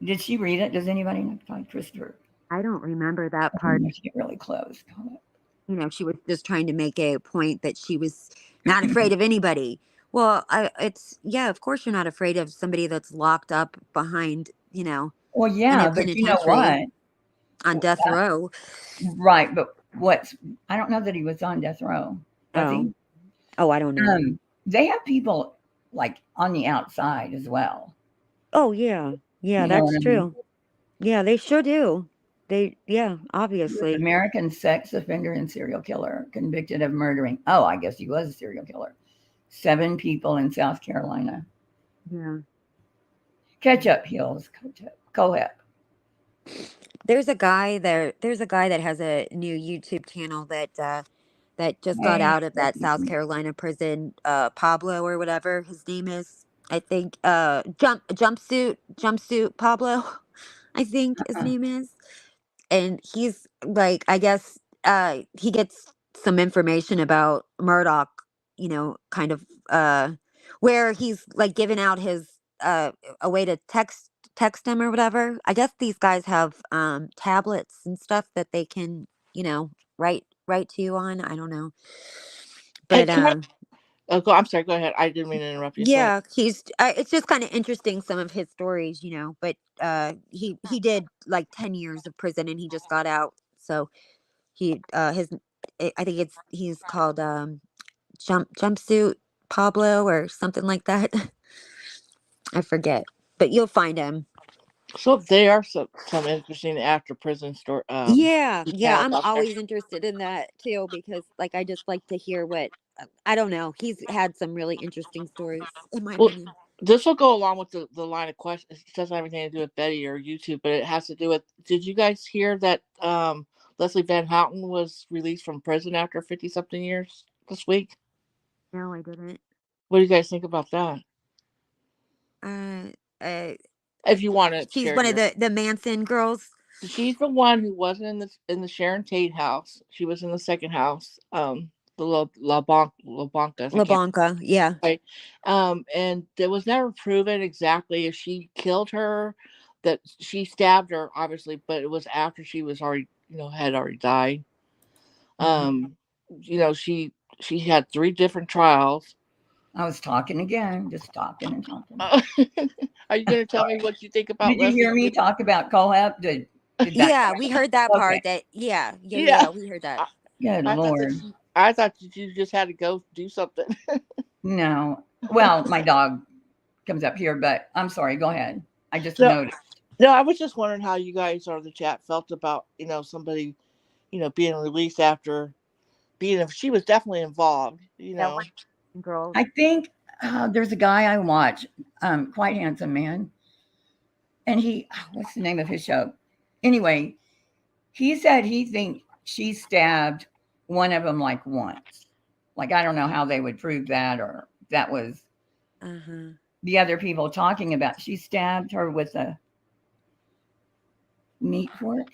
Did she read it? Does anybody know? Christopher. I don't remember that part. To get really close. She was just trying to make a point that she was not afraid of anybody. Well, of course you're not afraid of somebody that's locked up behind, Well, yeah, but you know what? on death row. Right, but I don't know that he was on death row. Was he? Oh, I don't know. They have people like on the outside as well. Oh yeah, You know that's what I mean? true. Yeah, they sure do. Obviously. American sex offender and serial killer convicted of murdering. Oh, I guess he was a serial killer. 7 people in South Carolina. Yeah. Catch up, Hills. Cohep. There's a guy there. There's a guy that has a new YouTube channel that just got out of that South Carolina prison. Pablo or whatever his name is. I think jumpsuit Pablo. I think his name is. And he's like, I guess he gets some information about Murdoch, kind of where he's like giving out his a way to text him or whatever. I guess these guys have tablets and stuff that they can, write to you on. I don't know. But I'm sorry, go ahead. I didn't mean to interrupt you. yeah, he's it's just kind of interesting, some of his stories, but he did like 10 years of prison and he just got out. So he I think he's called jumpsuit Pablo or something like that. I forget, but you'll find him. So there are some interesting after prison story. Yeah, I'm always interested in that too, because like I just like to hear what I don't know. He's had some really interesting stories, in my opinion. This will go along with the line of questions. It doesn't have anything to do with Betty or YouTube, but it has to do with. Did you guys hear that Leslie Van Houten was released from prison after 50-something years this week? No, I didn't. What do you guys think about that? If you want to, she's one of the Manson girls. She's the one who wasn't in the Sharon Tate house. She was in the second house, the La Banca, yeah. Right. And it was never proven exactly if she killed her, that she stabbed her, obviously, but it was after she was already, had already died. She had 3 different trials. I was talking again, just talking and talking. Are you going to tell me what you think about? Did you hear me talk about Cohep? Yeah, we heard that part. That yeah, we heard that. Good Lord. I thought you just had to go do something. No. Well, my dog comes up here, but I'm sorry. Go ahead. I just noticed. No, I was just wondering how you guys or the chat felt about, somebody, being released after she was definitely involved, Girl. I think there's a guy I watch, quite handsome man. And what's the name of his show? Anyway, he said he thinks she stabbed one of them like once. Like, I don't know how they would prove that, or that was the other people talking about. She stabbed her with a meat fork.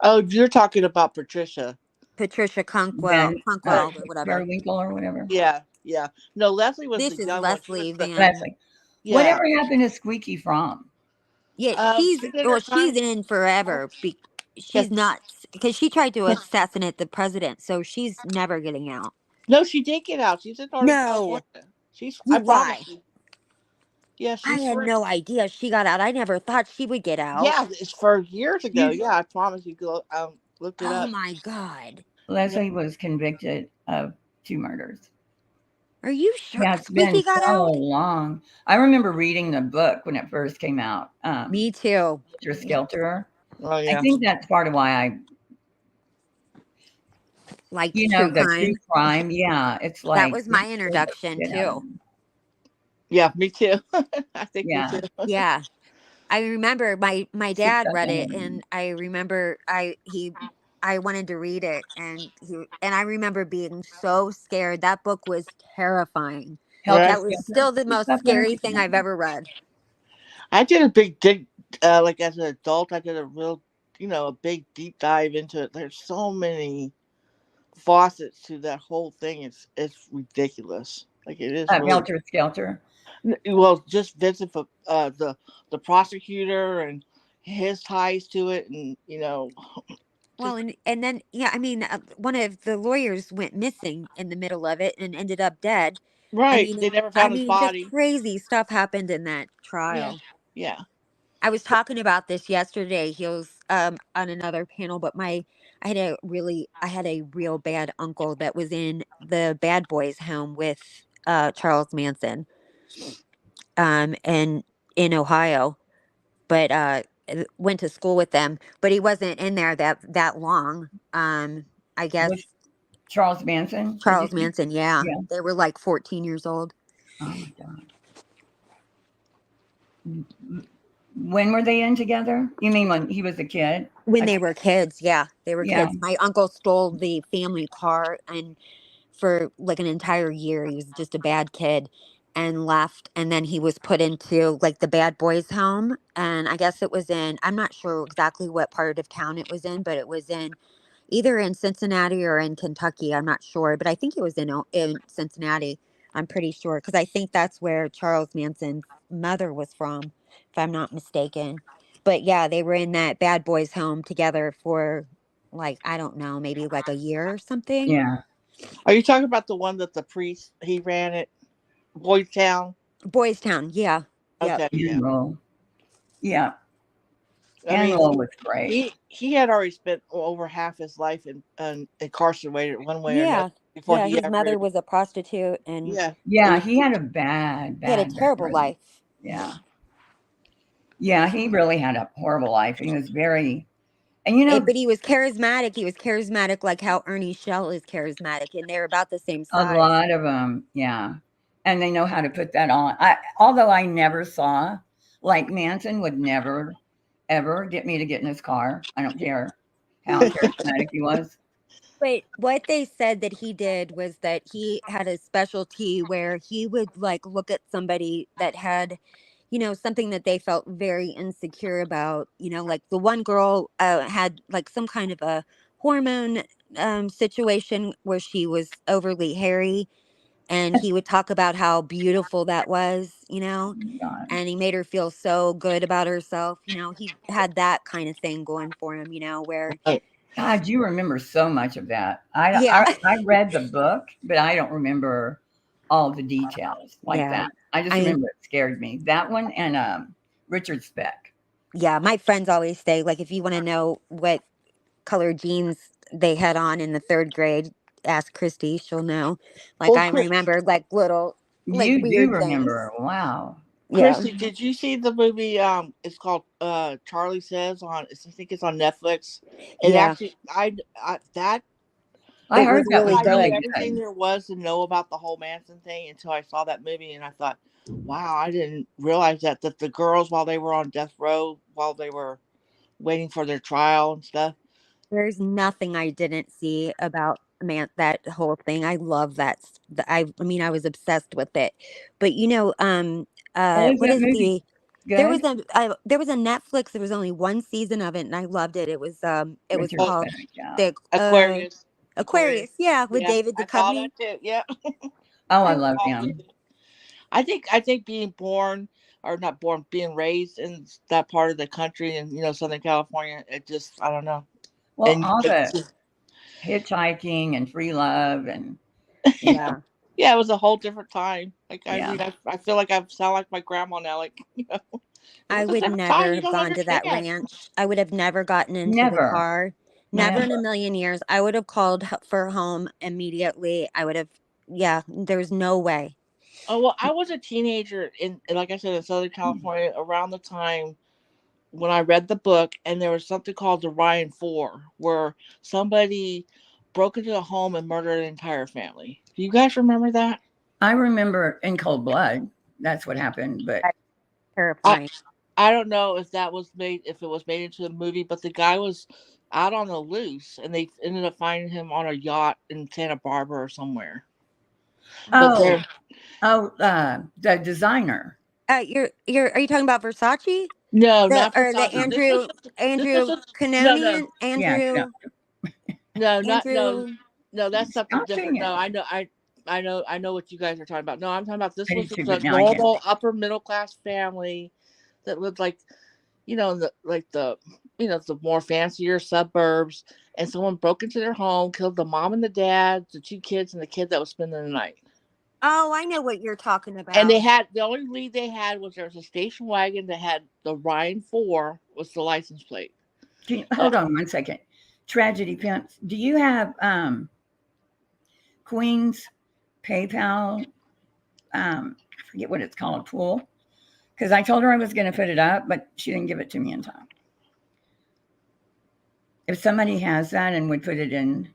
Oh, you're talking about Patricia Conkwell, or whatever. Winkle or whatever. Yeah. No, Leslie was. This is Leslie Van. Leslie. Yeah. Whatever happened to Squeaky Fromm? Yeah, she's in forever. She's nuts because she tried to assassinate the president, so she's never getting out. No, she did get out. She's in Northern California. I promise you. Yeah, I had no idea she got out. I never thought she would get out. Yeah, it's for years ago. Yeah, I promise you. Go look it up. Oh my God! Leslie was convicted of 2 murders. Are you sure? Yeah, it's been so long. I remember reading the book when it first came out. Me too. Helter Skelter. Oh yeah. I think that's part of why I like the true crime. Yeah, it's like that was my introduction too. Yeah, me too. I think me too. Yeah. I remember my dad read it, and I remember I wanted to read it, and I remember being so scared. That book was terrifying. That was still the most scary thing I've ever read. I did a big dig, like as an adult, I did a real, a big deep dive into it. There's so many faucets to that whole thing. It's ridiculous. Like it is. Really, Helter Skelter. Well, just Vincent, the prosecutor and his ties to it, and Well, and then I mean, one of the lawyers went missing in the middle of it and ended up dead. Right, they never found his body. Just crazy stuff happened in that trial. Yeah. I was talking about this yesterday. He was on another panel, but I had a real bad uncle that was in the bad boys home with Charles Manson, and in Ohio, but went to school with them, but he wasn't in there that long. I guess Which Charles Manson? Did you Charles say? Manson, yeah, Yeah. they were like 14 years old. Oh my God. When were they in together? You mean when he was a kid? When I they can't- were kids, yeah, they were Yeah. kids. My uncle stole the family car, and for like an entire year, he was just a bad kid and left. And then he was put into like the bad boys home. And I guess it was I'm not sure exactly what part of town it was in, but it was either in Cincinnati or in Kentucky. I'm not sure, but I think it was in Cincinnati. I'm pretty sure, because I think that's where Charles Manson's mother was from, if I'm not mistaken. But yeah, they were in that bad boys home together for like, I don't know, maybe like a year or something. Yeah. Are you talking about the one that the priest he ran at Boys Town? Boys Town, yeah. Yep. Okay, yeah. Enroll. Yeah. I mean, Enroll was great. he had already spent over half his life in incarcerated one way or another Yeah. before Yeah, he his mother ever. was a prostitute, and Yeah, Yeah, and he had a bad, he had a bad, bad terrible run. life. Yeah. Yeah, he really had a horrible life. He was very, and you know, But he was charismatic. He was charismatic like how Ernie Shell is charismatic, and they're about the same a size. lot of them, yeah. And they know how to put that on. Although I never saw, like Manson would never, ever get me to get in his car. I don't care how charismatic he was. But what they said that he did was that he had a specialty where he would like look at somebody that had, something that they felt very insecure about. Like the one girl had like some kind of a hormone situation where she was overly hairy, and he would talk about how beautiful that was, Oh my God. and he made her feel so good about herself. He had that kind of thing going for him, where, God, you remember so much of that. yeah, I read the book, but I don't remember all the details like yeah. that. I just I remember it scared me. That one and Richard Speck. Yeah, my friends always say, like, if you want to know what color jeans they had on in the third grade, ask Christy. She'll know. Like, well, I remember, like, little, like, You do weird things. remember. Wow. Yeah. Christy, did you see the movie? It's called Charlie Says on. I think it's on Netflix. It Yeah. actually, that I It heard was that really was I knew really good. everything good. there was to know about the whole Manson thing until I saw that movie, and I thought, wow, I didn't realize that the girls, while they were on death row, while they were waiting for their trial and stuff. There's nothing I didn't see about that whole thing. I love that. I mean, I was obsessed with it. But Oh, is what that is movie there was good? a Netflix. There was only one season of it, and I loved it. It was Richard Oh, called Speck, yeah. the Aquarius. Aquarius. Yeah, with Yeah, David I saw Duchovny. that too. Yeah. Oh, I I love saw him. it. I think being born or not born, being raised in that part of the country in Southern California, it just I don't know. Well, And all the hitchhiking and free love and Yeah. yeah, it was a whole different time. Like I yeah, mean, I feel like I sound like my grandma now. Like it I was a would different time. never You have don't gone to that understand. ranch. I would have never gotten into the never, car. Never in never. a million years. I would have called for home immediately. I would have, yeah, there's no way. Oh well, I was a teenager like I said, in Southern California around the time when I read the book, and there was something called the Ryan Four, where somebody broke into a home and murdered an entire family. Do you guys remember that? I remember in cold blood. That's what happened. But That's I terrifying. I don't know if it was made into a movie, but the guy was out on the loose, and they ended up finding him on a yacht in Santa Barbara or somewhere. But oh, there, the designer. Are you talking about Versace? no, The not or the Versace. This was Andrew no, no, Canonian Yeah, no, no, not no. Andrew No, that's something stop different. saying it. No, I know what you guys are talking about. No, I'm talking about this I was did too, just but a now I can't. normal upper middle class family that lived like, the more fancier suburbs, and someone broke into their home, killed the mom and the dad, the two kids, and the kid that was spending the night. Oh, I know what you're talking And about. the only lead they had was there was a station wagon that had the Ryan 4 was the license plate. Hold on 1 second. Tragedy Pimps. Do you have Queen's PayPal? I forget what it's called, pool. Because I told her I was going to put it up, but she didn't give it to me in time. If somebody has that and would put it in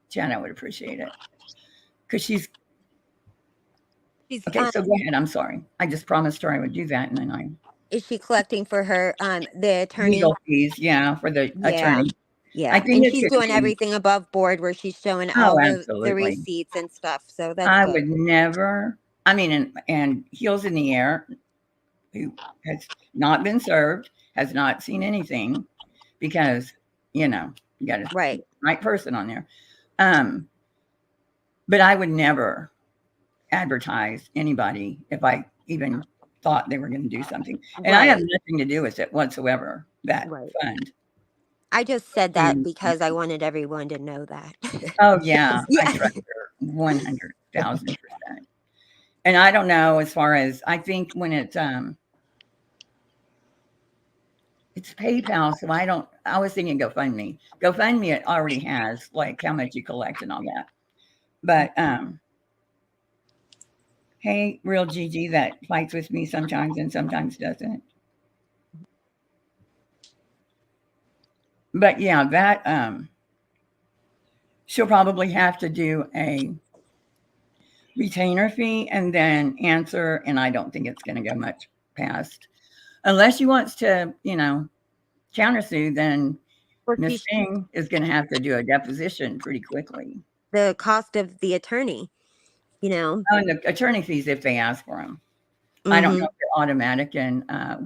chat, I would appreciate it. Because she's okay. So go ahead. I'm sorry. I just promised her I would do that, and then Is she collecting for her the attorney? Legal fees, yeah, for the attorney. Yeah, I think and she's doing everything above board where she's showing all the receipts and stuff. So that's I good. would never. I mean, and Heels in the Air, who has not been served, has not seen anything, because you got a right person on there. But I would never advertise anybody if I even thought they were going to do something, and I have nothing to do with it whatsoever. That fund. I just said that because I wanted everyone to know that. Oh yeah, I trust her 100,000%. And I don't know, as far as I think when it's PayPal, so I was thinking GoFundMe. GoFundMe, it already has like how much you collect and all that. But hey, real Gigi that fights with me sometimes and sometimes doesn't. But yeah, that she'll probably have to do a retainer fee and then answer, and I don't think it's going to go much past, unless she wants to, countersue. Then Miss Singh is going to have to do a deposition pretty quickly. The cost of the attorney, and the attorney fees if they ask for them. I don't know if they're automatic, and I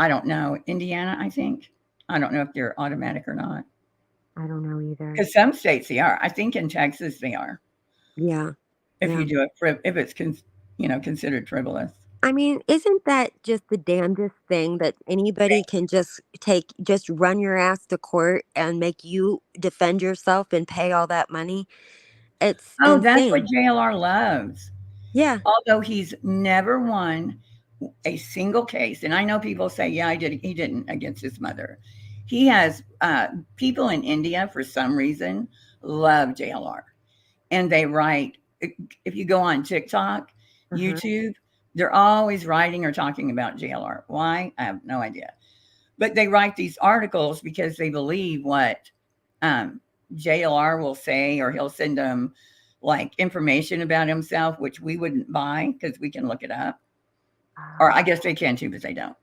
don't know, Indiana, I think. I don't know if they're automatic or not. I don't know either. Because some states they are. I think in Texas they are. Yeah. If you do it, if it's considered frivolous. I mean, isn't that just the damnedest thing that anybody can just run your ass to court and make you defend yourself and pay all that money? It's insane. That's what JLR loves. Yeah. Although he's never won a single case, and I know people say, yeah, he didn't against his mother. He has people in India for some reason love JLR, and they write. If you go on TikTok, YouTube, they're always writing or talking about JLR. Why? I have no idea. But they write these articles because they believe what JLR will say, or he'll send them like information about himself, which we wouldn't buy because we can look it up. Or I guess they can too, but they don't.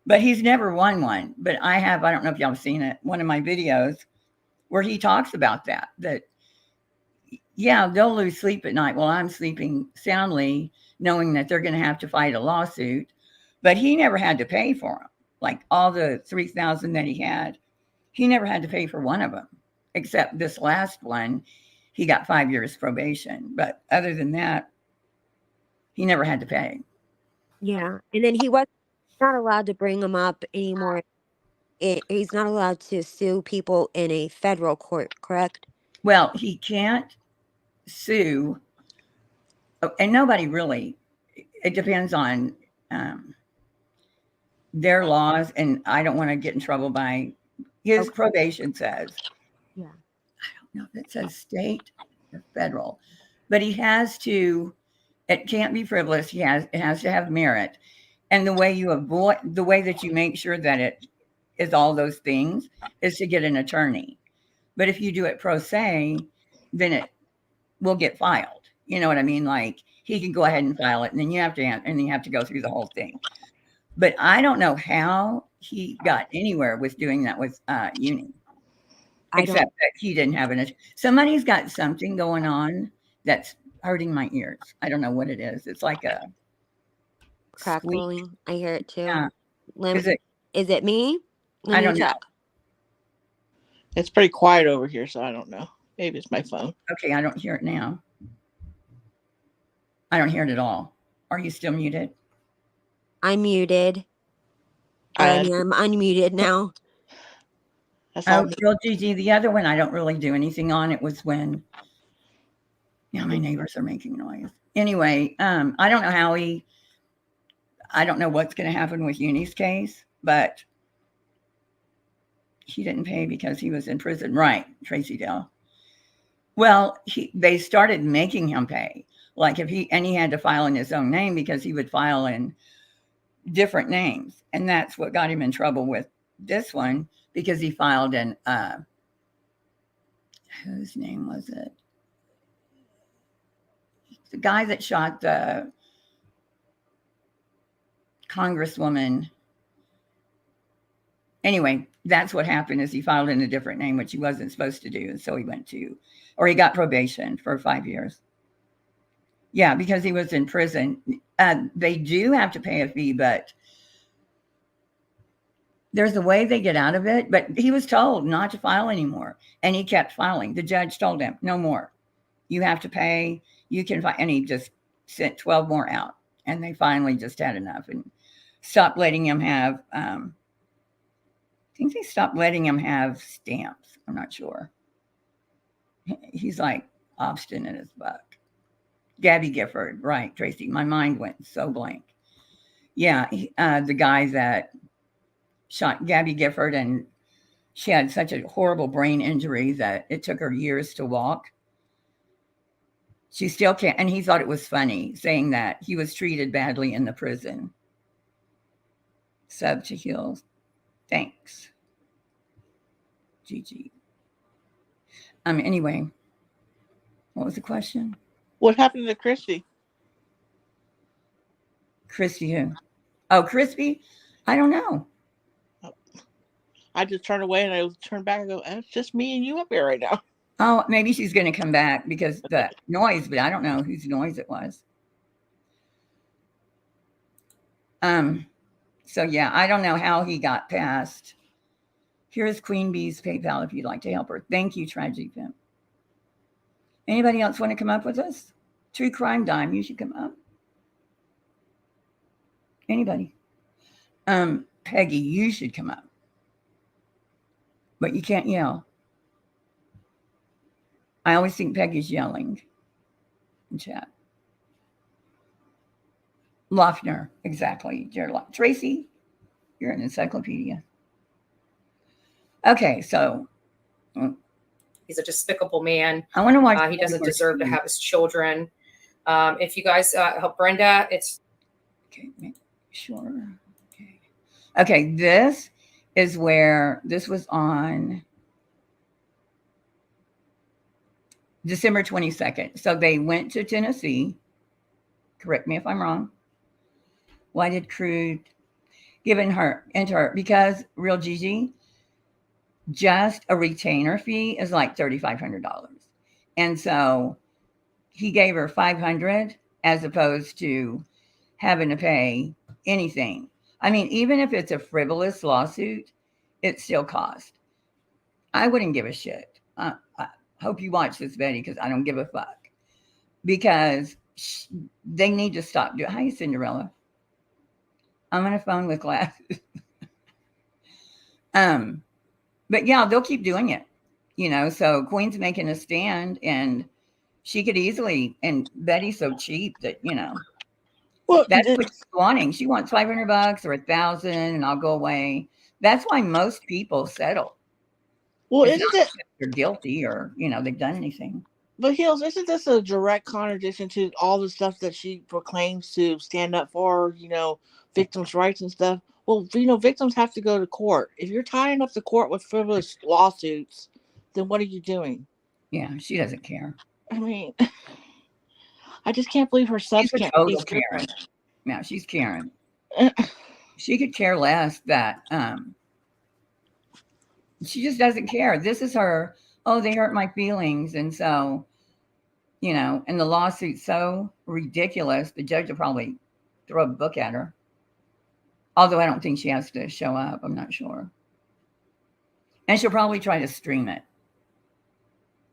But he's never won one. But I don't know if y'all have seen it, one of my videos where he talks about that, yeah, they'll lose sleep at night. Well, I'm sleeping soundly knowing that they're going to have to fight a lawsuit. But he never had to pay for them. Like all the 3,000 that he had, he never had to pay for one of them, except this last one. He got 5 years probation. But other than that, he never had to pay. Yeah. And then he was not allowed to bring them up anymore. He's not allowed to sue people in a federal court, correct? Well, he can't sue, and nobody really, it depends on their laws, and I don't want to get in trouble by his probation says. Yeah. I don't know if it says state or federal, but he has to, it can't be frivolous. It has to have merit. And the way that you make sure that it is all those things is to get an attorney. But if you do it pro se, then it will get filed. You know what I mean? Like he can go ahead and file it, and then you have to go through the whole thing. But I don't know how he got anywhere with doing that with Uni, except that he didn't have somebody's got something going on that's hurting my ears. I don't know what it is. It's like a crackling. Squeak. I hear it too. Yeah. Is it me? I don't know. It's pretty quiet over here, so I don't know. Maybe it's my phone. Okay, I don't hear it now. I don't hear it at all. Are you still muted? I'm muted. I'm unmuted now. Real Gigi, the other one I don't really do anything on. It was when my neighbors are making noise. Anyway, I don't know I don't know what's going to happen with Uni's case. but he didn't pay because he was in prison. Right, Tracy Dale. Well, they started making him pay. Like he had to file in his own name because he would file in different names. And that's what got him in trouble with this one, because he filed in, whose name was it? The guy that shot the Congresswoman. Anyway, that's what happened, is he filed in a different name, which he wasn't supposed to do. And so he he got probation for 5 years. Yeah, because he was in prison. They do have to pay a fee, but there's a way they get out of it. But he was told not to file anymore, and he kept filing. The judge told him, no more. You have to pay. You can file. And he just sent 12 more out. And they finally just had enough and stopped letting him have, I think they stopped letting him have stamps. I'm not sure. He's like obstinate as fuck. Gabby Gifford, right, Tracy. My mind went so blank. Yeah, the guy that shot Gabby Gifford, and she had such a horrible brain injury that it took her years to walk. She still can't, and he thought it was funny, saying that he was treated badly in the prison. Sub to heels. Thanks. GG. Anyway, what was the question? What happened to Christy? Christy who? Oh, Crispy? I don't know. I just turned away and I turned back and go, it's just me and you up here right now. Oh, maybe she's going to come back because the noise, but I don't know whose noise it was. So yeah, I don't know how he got past. Here's Queen Bee's PayPal if you'd like to help her. Thank you, Tragic Pimp. Anybody else want to come up with us? True Crime Dime, you should come up. Anybody? Peggy, you should come up. But you can't yell. I always think Peggy's yelling in chat. Loeffner, exactly. Jared Tracy, you're an encyclopedia. Okay, so he's a despicable man. I want to watch. He doesn't deserve to have his children. If you guys help Brenda, it's okay. Sure. Okay. This is where this was on December 22nd. So they went to Tennessee. Correct me if I'm wrong. Why did Crude enter her? Because Real Gigi, just a retainer fee is like $3,500. And so he gave her $500 as opposed to having to pay anything. I mean, even if it's a frivolous lawsuit, it still costs. I wouldn't give a shit. I hope you watch this, Betty, because I don't give a fuck. Because they need to stop doing. Hi, Cinderella. I'm on a phone with glasses. But yeah, they'll keep doing it. So Queen's making a stand, and she could easily, and Betty's so cheap that, well, that's what she's wanting. She wants $500 or $1,000 and I'll go away. That's why most people settle. Well, isn't it they're guilty or, they've done anything. But Hills, isn't this a direct contradiction to all the stuff that she proclaims to stand up for, victims' rights and stuff? Well, victims have to go to court. If you're tying up the court with frivolous lawsuits, then what are you doing? Yeah, she doesn't care. I mean, I just can't believe her subs can't be Karen. Yeah, she's Karen. She could care less that she just doesn't care. This is her, they hurt my feelings. And so, and the lawsuit's so ridiculous, the judge will probably throw a book at her. Although I don't think she has to show up. I'm not sure. And she'll probably try to stream it,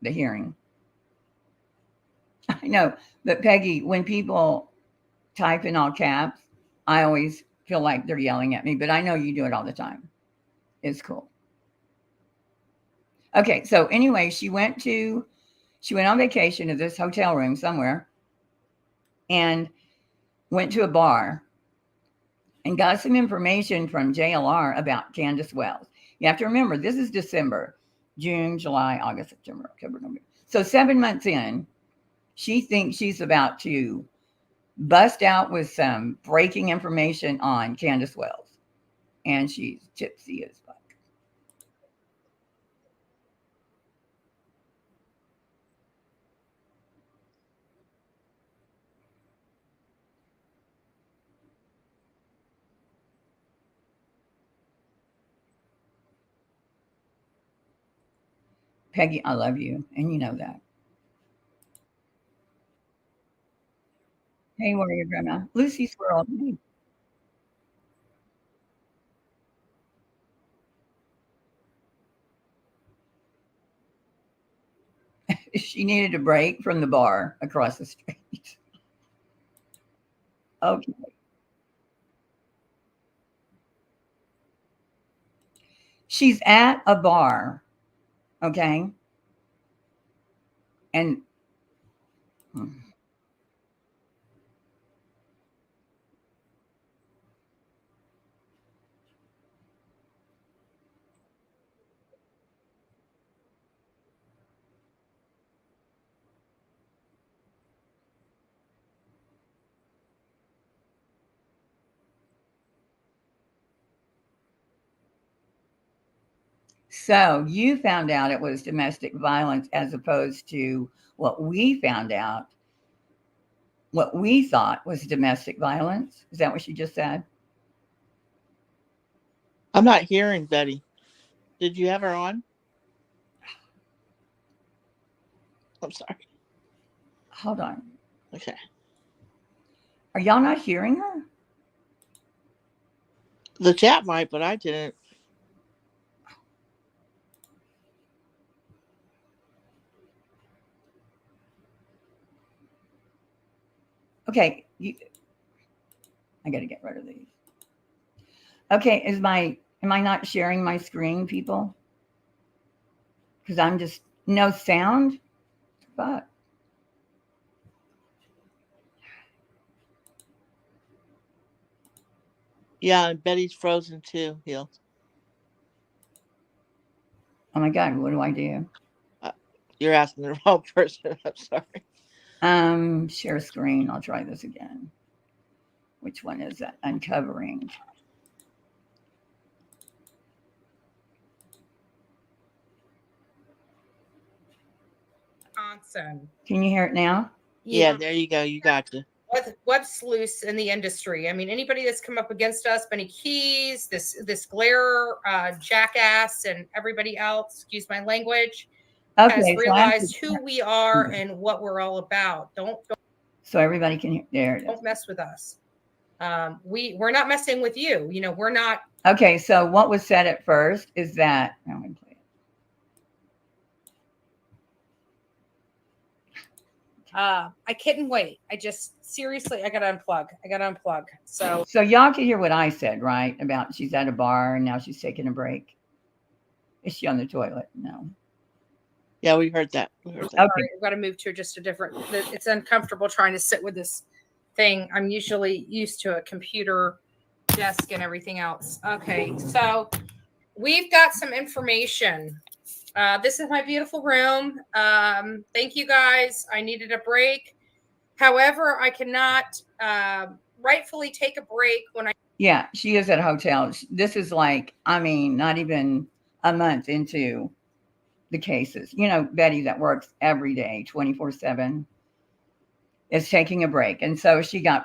the hearing. I know, but Peggy, when people type in all caps, I always feel like they're yelling at me, but I know you do it all the time. It's cool. Okay, so anyway, she went on vacation to this hotel room somewhere and went to a bar. and got some information from JLR about Candace Wells. You have to remember, this is December, June, July, August, September, October, November. So 7 months in, she thinks she's about to bust out with some breaking information on Candace Wells. And she's tipsy as fuck. Peggy, I love you, and you know that. Hey, Warrior Grandma. Lucy Squirrel. She needed a break from the bar across the street. Okay. She's at a bar, okay? And so you found out it was domestic violence as opposed to what we found out, what we thought was domestic violence. Is that what she just said? I'm not hearing Betty. Did you have her on? I'm sorry. Hold on. Okay. Are y'all not hearing her? The chat might, but I didn't. Okay. I got to get rid of these. Okay. Am I not sharing my screen, people? Because I'm just, no sound? Fuck. Yeah, and Betty's frozen too, Heal. Oh my God, what do I do? You're asking the wrong person. I'm sorry. Share screen. I'll try this again. Which one is that? Uncovering. Wisconsin. Can you hear it now? Yeah, there you go. You got to. Web sleuths in the industry. I mean, anybody that's come up against us, Benny Keys, this Glare jackass, and everybody else, excuse my language, has realized who we are and what we're all about. Don't so everybody can hear. There it is. Don't mess with us. We're not messing with you. You know, we're not. Okay, so what was said at first is that. I'm going to play it. I couldn't wait. I just seriously, I got to unplug. So y'all can hear what I said, right? About she's at a bar and now she's taking a break. Is she on the toilet? No. Yeah, we heard that. Okay. We've got to move to just a different. It's uncomfortable trying to sit with this thing. I'm usually used to a computer desk and everything else. Okay, so we've got some information. This is my beautiful room. Thank you guys. I needed a break. However, I cannot rightfully take a break when I. Yeah, she is at a hotel. This is like, I mean, not even a month into the cases. You know, Betty that works every day, 24/7, is taking a break. And so she got,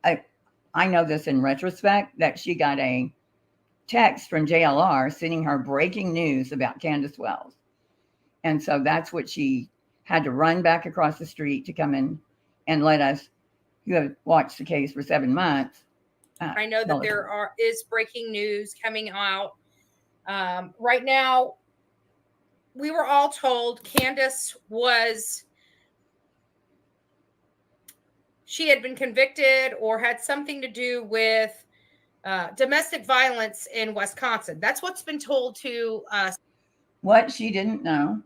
I know this in retrospect, that she got a text from JLR sending her breaking news about Candace Wells. And so that's what she had to run back across the street to come in and let us, who have watched the case for 7 months. I know that there is breaking news coming out. Right now, we were all told Candace she had been convicted or had something to do with domestic violence in Wisconsin. That's what's been told to us. What she didn't know,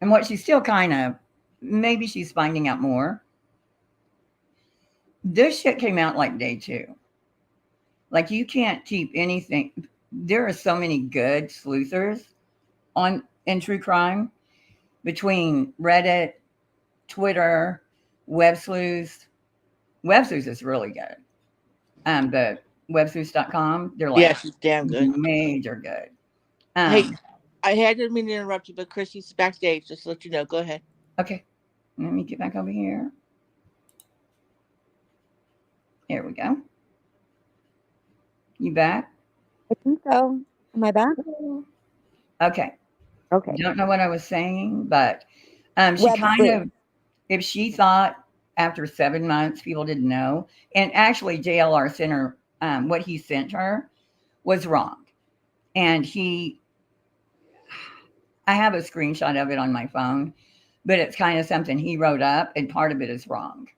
and what she's still kind of, maybe she's finding out more. This shit came out like day 2. Like you can't keep anything. There are so many good sleuthers in true crime between Reddit, Twitter, Web Sleuth. Web Sleuth is really good. The websleuth.com, they're Yeah, like she's damn good. major good. Hey, I didn't mean to interrupt you, but Chrissy's backstage. Just to let you know. Go ahead. Okay, let me get back over here. Here we go. You back? I think so. Am I back? Okay. Okay. Don't know what I was saying, but she Web kind sleuth. of, if she thought after 7 months people didn't know, and actually JLR sent her, what he sent her was wrong. And I have a screenshot of it on my phone, but it's kind of something he wrote up, and part of it is wrong.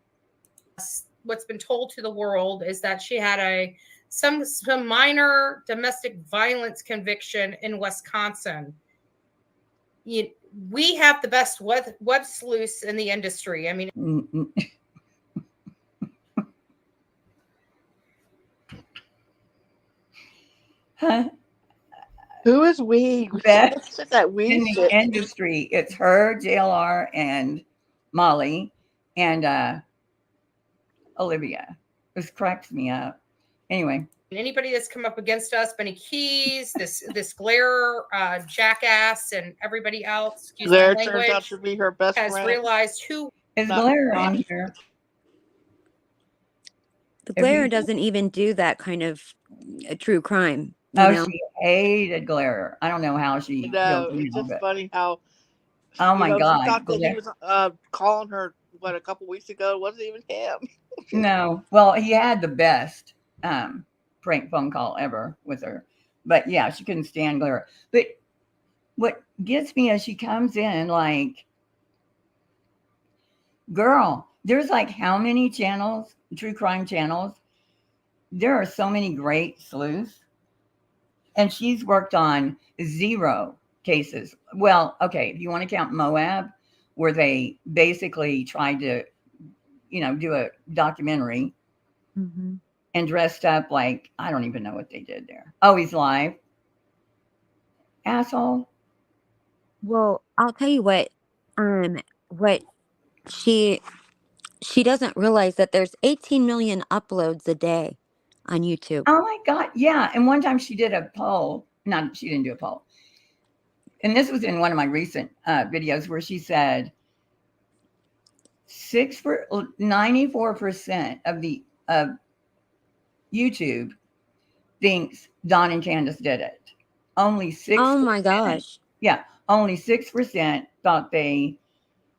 What's been told to the world is that she had some minor domestic violence conviction in Wisconsin. We have the best web sleuths in the industry. I mean, Who is we? Best That we in the industry. It's her, JLR, and Molly, and Olivia. This cracks me up. Anyway, anybody that's come up against us, Benny Keys, this Glare jackass, and everybody else, Glare turns out to be her best has friend. realized who is Glare in here. The Glare doesn't even do that kind of true crime. You know? She hated Glare. I don't know how she. No, it's just funny how. Oh my God! She thought that he was calling her a couple weeks ago. It wasn't even him. No, well, he had the best prank phone call ever with her, but yeah, she couldn't stand Glare. But what gets me is she comes in like, girl, there's like how many channels, true crime channels? There are so many great sleuths, and she's worked on 0 cases. Well, okay, if you want to count Moab, where they basically tried to, do a documentary and dressed up like, I don't even know what they did there. Oh, he's live. Asshole. Well, I'll tell you what she doesn't realize that there's 18 million uploads a day on YouTube. Oh my God. Yeah. And one time she did a poll. No, she didn't do a poll. And this was in one of my recent videos where she said 94% of YouTube thinks Don and Candace did it. Only 6%. Oh my gosh. Yeah. Only 6% thought they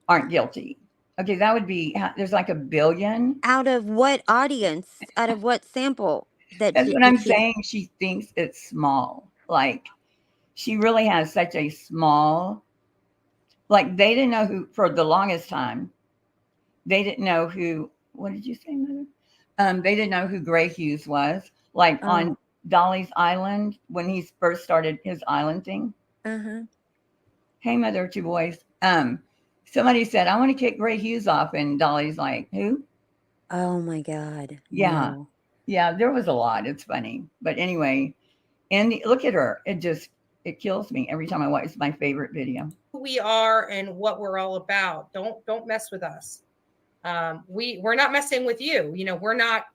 aren't guilty. Okay, that would be, there's like 1 billion. Out of what audience? Out of what sample? That's what I'm saying. She thinks it's small. Like, she really has such a small, like, they didn't know who, for the longest time, they didn't know who, what did you say, Mother? They didn't know who Gray Hughes was. Like, on Dolly's Island, when he first started his island thing. Hey, Mother, 2 boys. Somebody said, I want to kick Gray Hughes off. And Dolly's like, who? Oh my God. Yeah. No. Yeah, there was a lot. It's funny. But anyway, and look at her. It kills me every time I watch. It's my favorite video. Who we are and what we're all about. Don't mess with us. We're not messing with you. We're not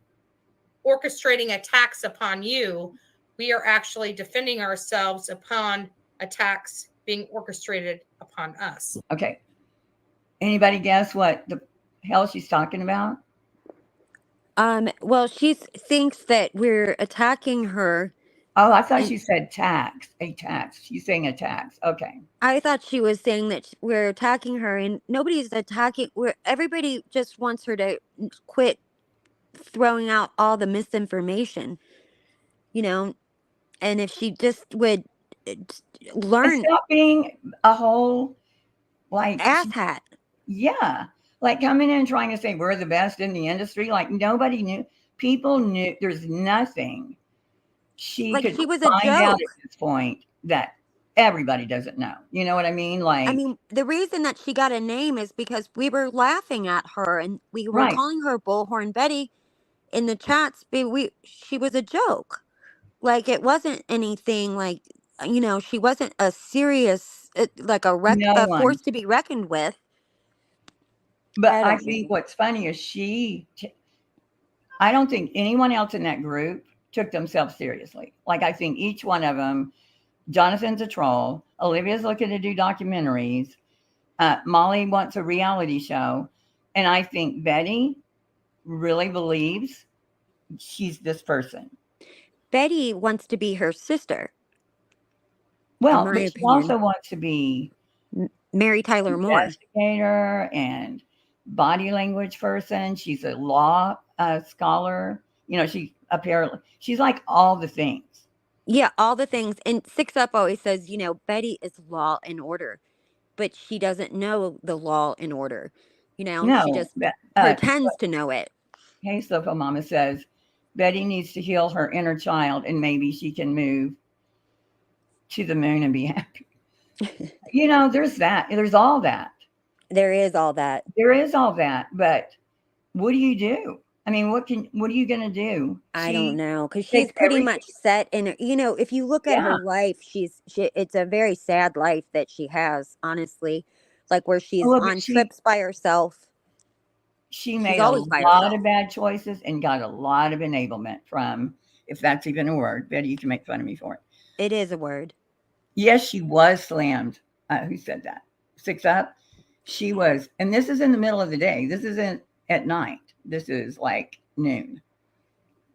orchestrating attacks upon you. We are actually defending ourselves upon attacks being orchestrated upon us. Okay. Anybody guess what the hell she's talking about? Well, she thinks that we're attacking her. Oh, I thought she said tax. A tax. She's saying a tax. Okay. I thought she was saying that we're attacking her, and nobody's attacking. Everybody just wants her to quit throwing out all the misinformation, and if she just would learn, stop being a whole asshat. Yeah, like coming in and trying to say we're the best in the industry. Like nobody knew. People knew. There's nothing she could was find a joke out at this point that everybody doesn't know. You know what I mean? Like, I mean, the reason that she got a name is because we were laughing at her and we were calling her Bullhorn Betty, in the chats, she was a joke. Like, it wasn't anything like, she wasn't a serious, like No a one. force to be reckoned with. But I think what's funny is I don't think anyone else in that group took themselves seriously. Like, I think each one of them, Jonathan's a troll, Olivia's looking to do documentaries, Molly wants a reality show, and I think Betty really believes she's this person. Betty wants to be her sister. Well, but she also wants to be Mary Tyler Moore, investigator and body language person. She's a law scholar. She's like all the things. Yeah, all the things. And 6 Up always says, Betty is law and order, but she doesn't know the law and order. No, she just pretends to know it. Hey, Sofa Mama says Betty needs to heal her inner child, and maybe she can move to the moon and be happy. There's that. There's all that. There is all that. There is all that. But what do you do? I mean, what are you going to do? I don't know, because she's pretty much set in, if you look at her life, it's a very sad life that she has, honestly, like where she's on trips by herself. She made a lot of bad choices and got a lot of enablement from, if that's even a word. Betty, you can make fun of me for it. It is a word. Yes, she was slammed. Who said that? 6 Up. She was, and this is in the middle of the day. This isn't at night. This is like noon.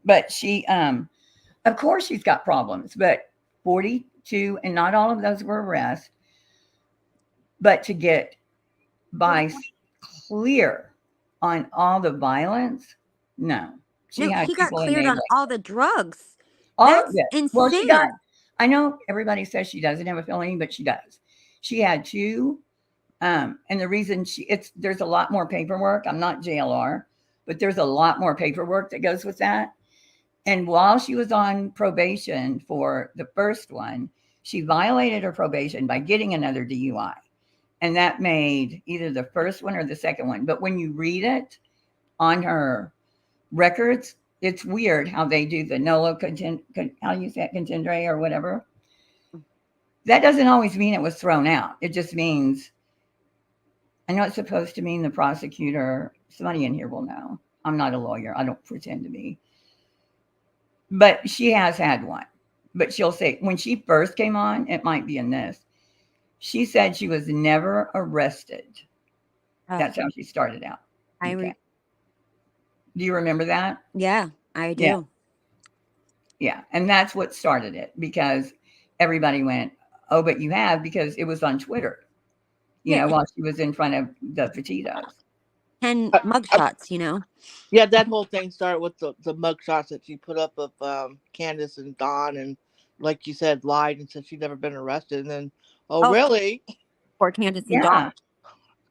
But she, of course, she's got problems. But 42, and not all of those were arrests. But to get by clear on all the violence, no. She got cleared on all the drugs. That's insane. Well, I know everybody says she doesn't have a felony, but she does. She had 2. And the reason there's a lot more paperwork. I'm not JLR, but there's a lot more paperwork that goes with that. And while she was on probation for the first one, she violated her probation by getting another DUI. And that made either the first one or the second one. But when you read it on her records, it's weird how they do the nolo how do you say it, contendere or whatever. That doesn't always mean it was thrown out. It just means, I know it's supposed to mean the prosecutor, somebody in here will know. I'm not a lawyer. I don't pretend to be. But she has had one. But she'll say, when she first came on, it might be in this, she said she was never arrested. That's how she started out. Okay. Do you remember that? Yeah, I do. Yeah. And that's what started it, because everybody went, oh, but you have, because it was on Twitter, while she was in front of the Petitos. And mugshots, Yeah, that whole thing started with the mugshots that she put up of Candace and Dawn, and like you said, lied and said she'd never been arrested. And then, really? For Candace and Dawn.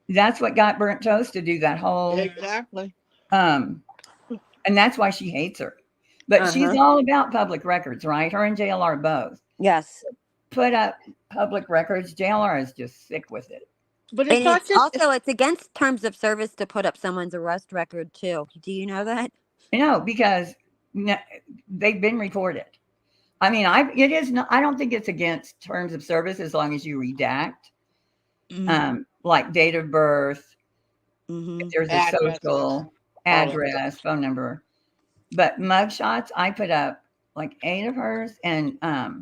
That's what got Burnt Toast to do that whole. Exactly. And that's why she hates her. But she's all about public records, right? Her and JLR both. Yes. Put up public records. JLR is just sick with it. But it's against terms of service to put up someone's arrest record too. Do you know that? No, because they've been recorded. I mean, it is not. I don't think it's against terms of service as long as you redact, like date of birth. If there's a social address, phone number. But mugshots, I put up like 8 of hers, and I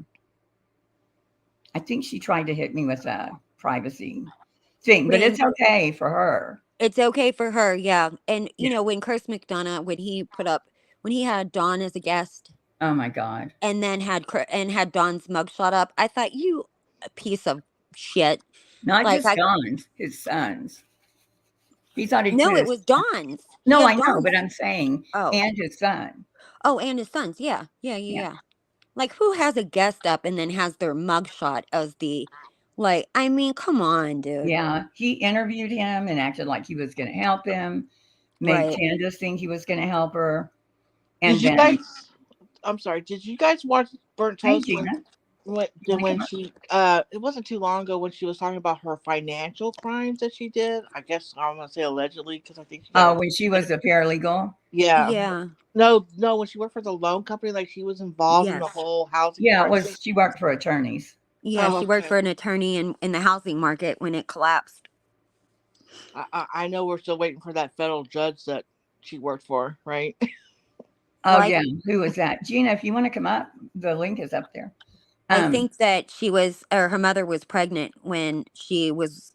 think she tried to hit me with a privacy thing, but it's okay for her. It's okay for her, yeah. And when Chris McDonough, when he had Dawn as a guest, oh my God, and then had Dawn's mugshot up, I thought, you a piece of shit. Not like, just Dawn's, his son's. He thought it was Dawn's. No, I know, but I'm saying, and his son. Oh, and his sons, yeah. Like, who has a guest up and then has their mugshot as the, I mean, come on, dude. Yeah, he interviewed him and acted like he was going to help him, made Candace think he was going to help her. And I'm sorry, did you guys watch Burnt Toast? When she it wasn't too long ago when she was talking about her financial crimes that she did. I guess I'm gonna say allegedly, because I think when she was a paralegal. Yeah. Yeah. No, when she worked for the loan company, like she was involved in the Yes. whole housing Yeah, it crisis. was. She worked for attorneys. Yeah, Oh, she worked okay. for an attorney in the housing market when it collapsed. I know we're still waiting for that federal judge that she worked for, right? Oh Well, yeah, who was that? Gina, if you want to come up, the link is up there. I think that she was, or her mother was pregnant when she was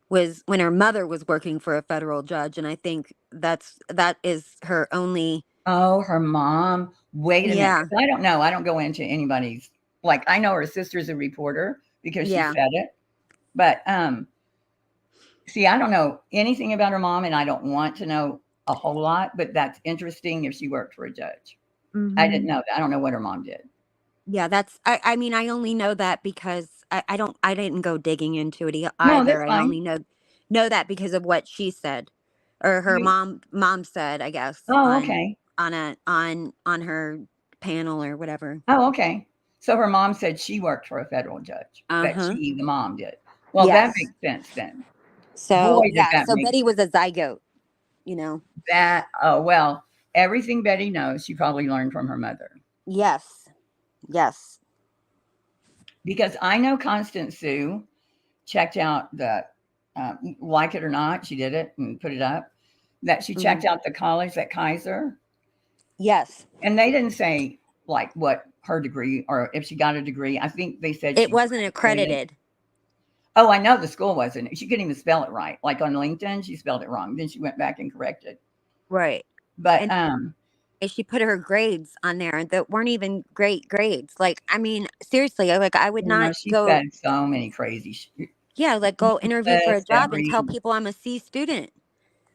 when her mother was working for a federal judge, and I think that is her only. Oh, her mom. Wait a minute. Yeah, 'Cause I don't know. I don't go into anybody's, like, I know her sister's a reporter because she yeah. said it. But see, I don't know anything about her mom and I don't want to know a whole lot, but that's interesting if she worked for a judge. I didn't Hmm. know that. I don't know what her mom did. Yeah, I mean, I only know that because I didn't go digging into it No, either. that's I only fine. know that because of what she said, or her You, mom said, I guess, oh, okay. on her panel or whatever. Oh, okay. So her mom said she worked for a federal judge, that Uh-huh. she, the mom, did. Well, that Yes. makes sense then. So, Boy, does yeah, that so make Betty was a zygote, you know. that. Oh, well, everything Betty knows, she probably learned from her mother. Yes. Yes. Because I know Constance Sue checked out the, like it or not, she did it and put it up, that she checked Hmm. out the college at Kaiser. Yes. And they didn't say like what her degree or if she got a degree. I think they said It she wasn't graduated. accredited. Oh, I know the school wasn't. She couldn't even spell it right. Like on LinkedIn, she spelled it wrong. Then she went back and corrected. Right. But And she put her grades on there that weren't even great grades. Like, I mean, seriously, I would you know, not she go, said so many crazy yeah, like go interview for a lists job and tell people I'm a C student.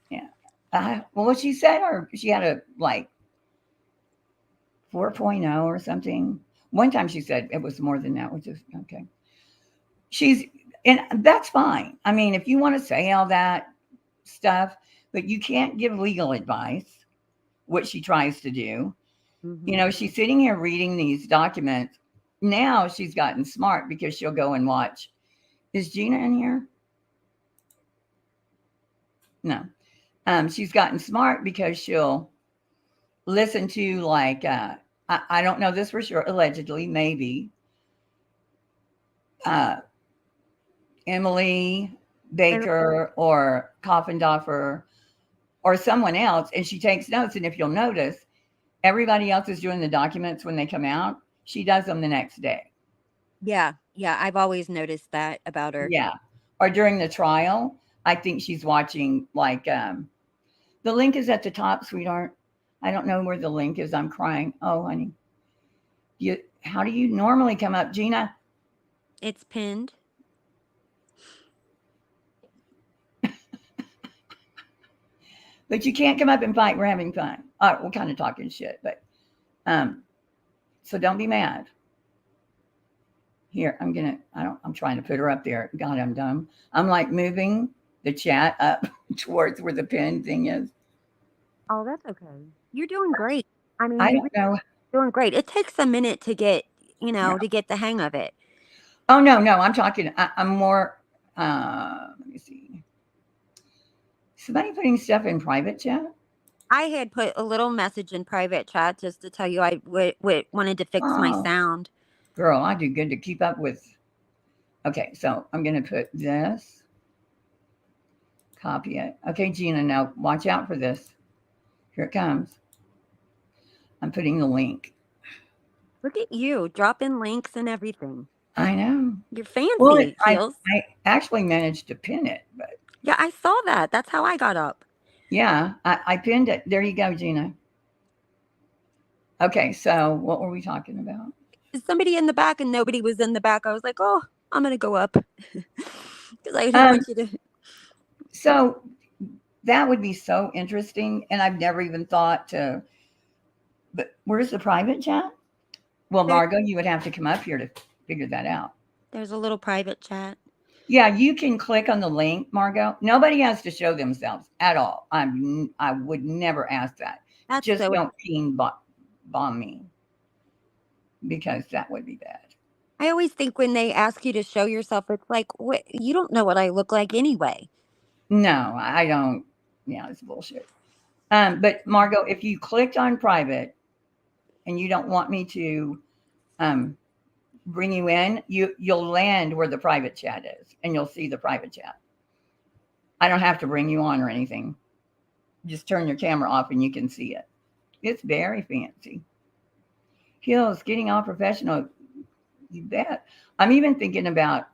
yeah. Well, she said her she had a like 4.0 or something. One time she said it was more than that, which is okay. She's and that's fine. I mean, if you want to say all that stuff, but you can't give legal advice, which she tries to do. You Hmm. know, she's sitting here reading these documents. Now she's gotten smart because she'll go and watch. Is Gina in here? No. She's gotten smart because she'll listen to like I don't know this for sure, allegedly, maybe uh, Emily And Baker or Coffindoffer or someone else, and she takes notes. And if you'll notice, everybody else is doing the documents when they come out. She does them the next day. yeah, yeah, I've always noticed that about her. Yeah. Or during the trial, I think she's watching like the link is at the top, sweetheart. I don't know where the link is. I'm crying. Oh, honey. How do you normally come up, Gina? It's pinned. But you can't come up and fight. We're having fun. We're kind of talking shit, but um, so don't be mad. Here, I'm trying to put her up there. God, I'm dumb. I'm like moving the chat up towards where the pin thing is. Oh, that's okay. You're doing great. I mean, I you're don't know. doing great. It takes a minute to get, Yeah. to get the hang of it. Oh, no. I'm talking, I'm more, let me see. Somebody putting stuff in private chat? I had put a little message in private chat just to tell you I wanted to fix my Oh, sound. girl, I do good to keep up with. Okay, so I'm going to put this, copy it. Okay, Gina, now watch out for this. Here it comes. I'm putting the link. Look at you dropping links and everything. I know. You're Well, fancy, Heels. I actually managed to pin it, but Yeah, I saw that. That's how I got up. yeah, I pinned it. There you go, Gina. Okay, so what were we talking about? Somebody in the back and nobody was in the back. I was like, oh, I'm going to go up because I didn't Um, want you to. so that would be so interesting, and I've never even thought to. But where's the private chat? Well, There, Margot, you would have to come up here to figure that out. there's a little private chat. Yeah, you can click on the link, Margot. Nobody has to show themselves at all. I would never ask that. That's Just so. don't bomb me because that would be bad. I always think when they ask you to show yourself, it's like, what? You don't know what I look like anyway. No, I don't. Yeah, it's bullshit. But Margot, if you clicked on private and you don't want me to bring you in, you'll land where the private chat is, and you'll see the private chat. I don't have to bring you on or anything. Just turn your camera off and you can see it. It's very fancy. Hills, getting all professional. You bet. I'm even thinking about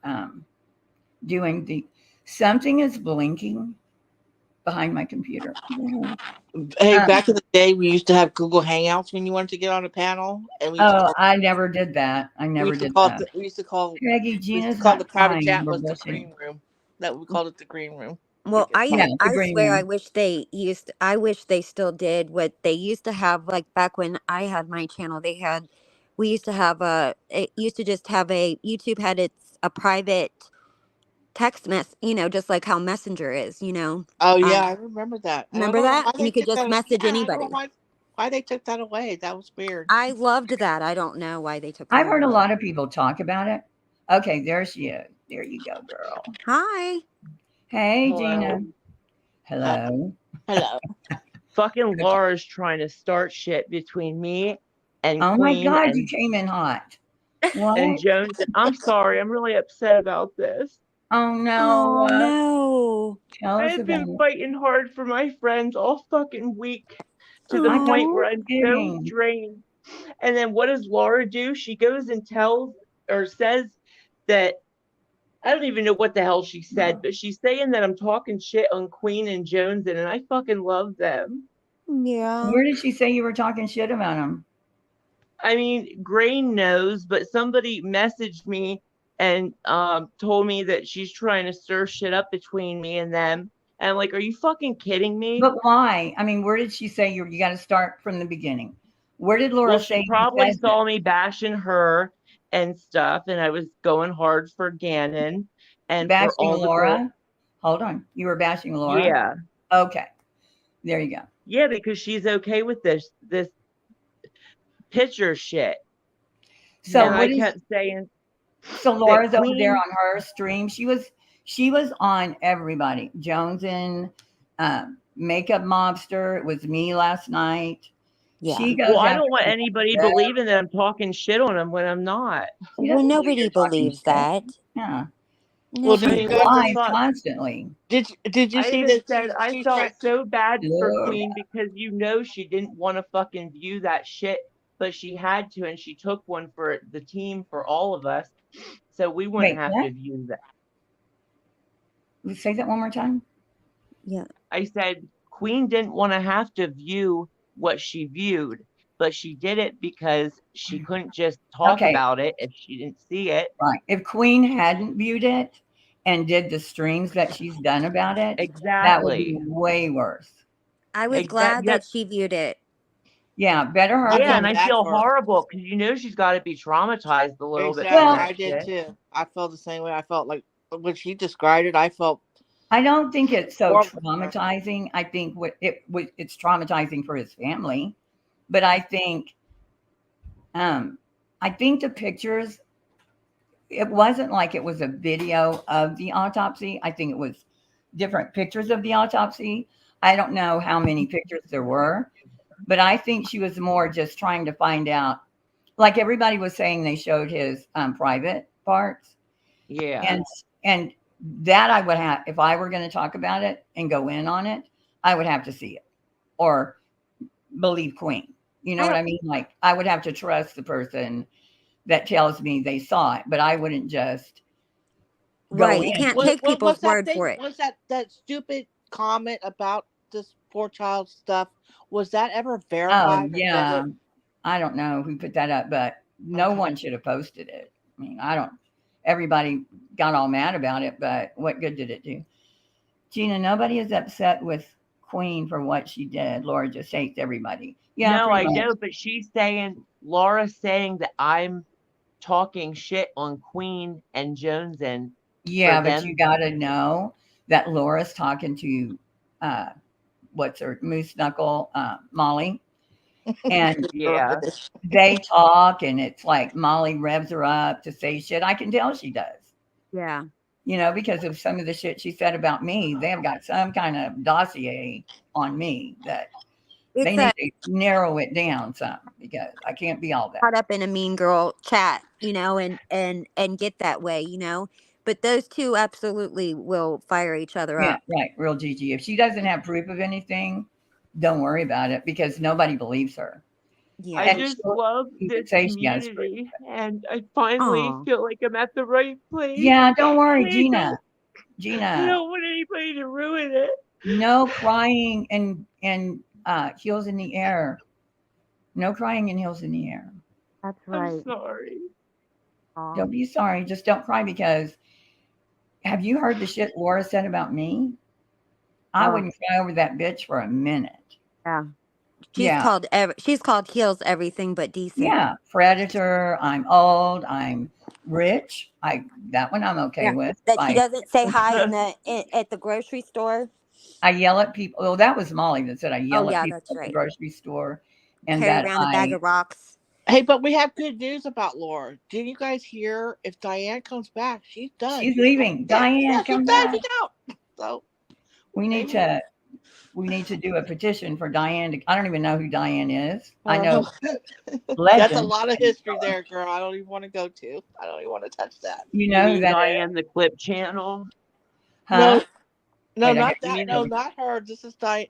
doing something is blinking behind my computer. Hey, back in the day, we used to have Google Hangouts when you wanted to get on a panel, and I never did that. we used to call Peggy, Gina's the not private crying. chat We're was the listening. green room. That we called it the green room. Well, I the green swear I room. wish they used. I wish they still did what they used to have. Like back when I had my channel, we used to have it used to just have YouTube had a private text mess. Just like how Messenger is. Oh yeah, I remember that. And I Remember don't know that? why And they you could took just that. message Yeah, I don't anybody. know why they took that away. That was weird. I loved that. I don't know why they took that I've heard a away. lot of people talk about it. Okay, there she is. There you go, girl. Hi. Hey, Hello. Gina. Hello. Hello. Fucking Laura's trying to start shit between me and Oh Queen my God, you came in hot. What? and Jones. I'm sorry. I'm really upset about this. Oh no. Oh no. Tell us I've about been it. fighting hard for my friends all fucking week to the I thought point you where were I'm so kidding. drained. And then what does Laura do? She goes and tells or says that I don't even know what the hell she said, but she's saying that I'm talking shit on Queen and Jones, and I fucking love them. Yeah. Where did she say you were talking shit about him? I mean, Grain knows, but somebody messaged me and told me that she's trying to stir shit up between me and them. And I'm like, are you fucking kidding me? But why? I mean, where did she say you got to start from the beginning? Where did Laura Well, say she you probably said saw me bashing her and stuff, and I was going hard for Gannon and for bashing all the girls. Laura? Hold on. You were bashing Laura? Yeah. Okay. There you go. Yeah, because she's okay with this picture shit. So And what I is kept saying so Laura's over there Queen, on her stream. She was on everybody. Jones and Makeup Mobster. It was me last night. Yeah. She goes well, I after don't want anybody believing that I'm talking shit on them when I'm not. She Well, doesn't believe nobody you're talking believes shit. that. Yeah. Well, Nobody I did mean, you what guys the Lies fuck? constantly. did you I see even that said I she felt so bad for Lord. Queen because she didn't want to fucking view that shit, but she had to, and she took one for the team for all of us, so we wouldn't Wait, have what? to view that. Say that one more time. Yeah. I said Queen didn't want to have to view what she viewed, but she did it because she couldn't just talk Okay, about it if she didn't see it. right. If Queen hadn't viewed it and did the streams that she's done about it, that would be Exactly. way worse. I was glad that she viewed it. Yeah, better her. I Yeah, felt and I bad feel for her. horrible because she's got to be traumatized a little bit. Exactly. Well, I did too. I felt the same way. I felt like when she described it, I felt I don't think it's so horrible. traumatizing. I think it's traumatizing for his family, but I think the pictures. It wasn't like it was a video of the autopsy. I think it was different pictures of the autopsy. I don't know how many pictures there were, but I think she was more just trying to find out. Like everybody was saying, they showed his private parts. Yeah. And that I would have, if I were going to talk about it and go in on it, I would have to see it or believe Queen. You know what I mean? Like I would have to trust the person that tells me they saw it, but I wouldn't just go Right. in. You can't take people's word thing, for it. Was that stupid comment about this poor child stuff? Was that ever verified? Oh, yeah. I don't know who put that up, but no one should have posted it. I mean, everybody got all mad about it, but what good did it do? Gina, nobody is upset with Queen for what she did. Laura just hates everybody. Yeah, no, I much. know, but Laura's saying that I'm talking shit on Queen and Jones and yeah, but you got to know that Laura's talking to what's her moose knuckle Molly, and yeah, they talk, and it's like Molly revs her up to say shit. I can tell she does. Yeah. You know, because of some of the shit she said about me. They have got some kind of dossier on me that They It's need to narrow it down some because I can't be all that. caught up in a mean girl chat, and get that way. But those two absolutely will fire each other Yeah, up. right. Real Gigi. If she doesn't have proof of anything, don't worry about it because nobody believes her. Yeah. I And just she'll love even this say she has proof. community, and I finally Aw. feel like I'm at the right place. Yeah, don't worry, I Gina. don't, I Gina, don't want anybody to ruin it. no crying and heels in the air. No crying and heels in the air. That's I'm right. sorry. Aw. Don't be sorry. Just don't cry because have you heard the shit Laura said about me? I Oh. wouldn't cry over that bitch for a minute. Yeah. Yeah. She's called heels everything but decent. Yeah. Predator. I'm old. I'm rich. That one I'm okay Yeah. with. That she doesn't say hi at the grocery store. I yell at people. Oh, that was Molly that said I yell Oh, at yeah, people that's at the right. grocery store, and Carry that around a bag of rocks. Hey, but we have good news about Laura. Did you guys hear? If Diane comes back, she's done. she's leaving. Diane, Yeah, come she's back. done. She's out. So We need to do a petition for Diane. I don't even know who Diane is. I know that's a legend. lot of history there, girl. I don't even want to go to. I don't even want to touch that. You You know who mean that is? Diane the Clip Channel? Huh? No, Wait, I not got- that. mean No, the- not her. This is Diane.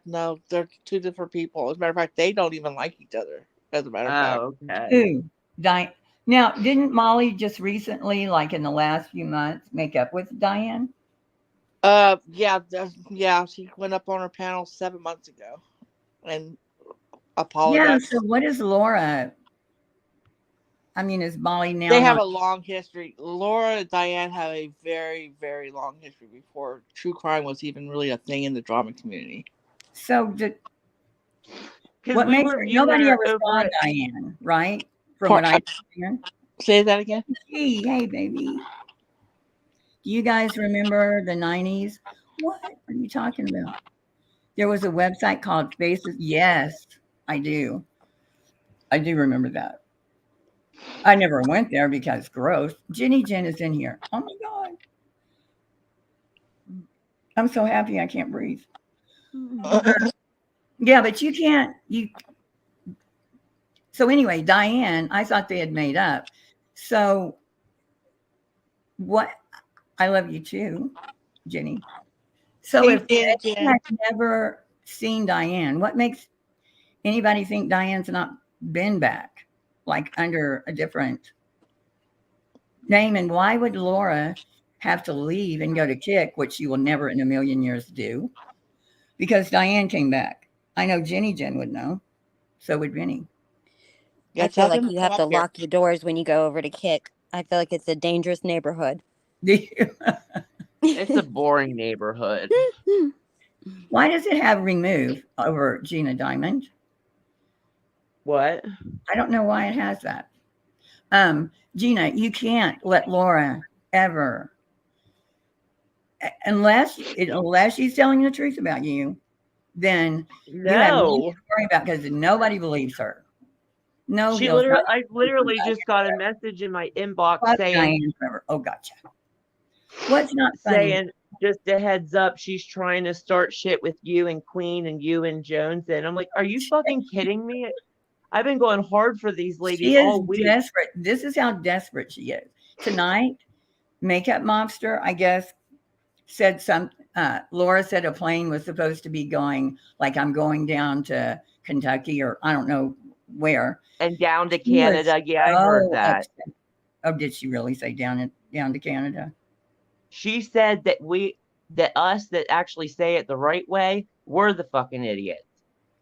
No, they're two different people. As a matter of fact, they don't even like each other. As a matter of fact. Oh, okay. Who? Diane. Now, didn't Molly just recently, like in the last few months, make up with Diane? Yeah. She went up on her panel 7 months ago, and Yeah. apologized. So what is Laura? I mean, is Molly now? They have a long history. Laura and Diane have a very, very long history before true crime was even really a thing in the drama community. So what we makes were her, viewing nobody her ever saw over at- Diane, right? From what I understand. Say that again. Hey, baby. Do you guys remember the 90s? What are you talking about? There was a website called Faces. Yes, I do. I do remember that. I never went there because gross. Jenny Jen is in here. Oh my God. I'm so happy I can't breathe. Yeah, but you can't. So anyway, Diane, I thought they had made up. So what? I love you too, Jenny. So Hey, if Janet, they Jen. had never seen Diane, what makes anybody think Diane's not been back, like under a different name? And why would Laura have to leave and go to Kick, which she will never in a million years do? Because Diane came back. I know Jenny Jen would know. So would Vinny. Yeah, I feel tell like them you to have come to up here. lock the doors when you go over to Kick. I feel like it's a dangerous neighborhood. Do you? It's a boring neighborhood. Why does it have remove over Gina Diamond? What? I don't know why it has that. Gina, you can't let Laura ever, unless she's telling the truth about you, then you have nothing No. to worry about because nobody believes her. No, She he'll literally, not I literally just got a message in my inbox fuck saying, Diane forever. Oh, gotcha. What's not funny? just a heads up, she's trying to start shit with you and Queen and you and Jones. And I'm like, are you fucking kidding me? I've been going hard for these ladies She is all week. desperate. This is how desperate she is. Tonight, Makeup Mobster, I guess, said Laura said a plane was supposed to be going, like I'm going down to Kentucky or I don't know where. And down to She was Canada. Yeah, I heard so that. upset. Oh, did she really say down to Canada? She said that us that actually say it the right way, we're the fucking idiots.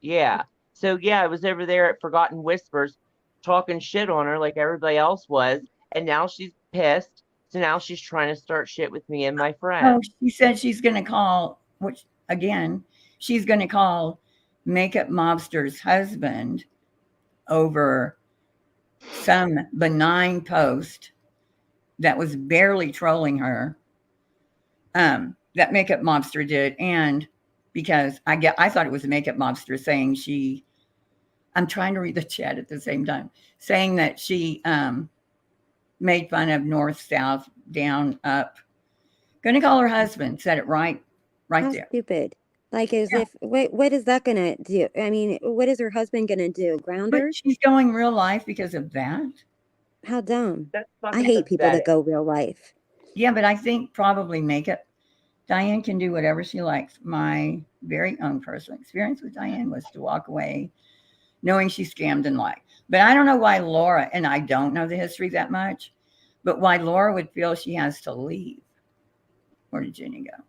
Yeah. So yeah, I was over there at Forgotten Whispers talking shit on her like everybody else was, and now she's pissed. So now she's trying to start shit with me and my friend. Oh, she said she's going to call, which again, she's going to call Makeup Mobster's husband over some benign post that was barely trolling her. That Makeup Mobster did, and because I thought it was a Makeup Mobster saying I'm trying to read the chat at the same time, saying that she made fun of north, south, down, up. Going to call her husband. Said it right How there. stupid. Like, as Yeah. if, what is that gonna do? I mean, what is her husband gonna do? Ground But her? she's going real life because of that. How dumb. That's I fucking hate people that pathetic. go real life. Yeah, but I think probably makeup. Diane can do whatever she likes. My very own personal experience with Diane was to walk away knowing she scammed and lied. But I don't know why Laura, and I don't know the history that much, but why Laura would feel she has to leave. Where did Jenny go?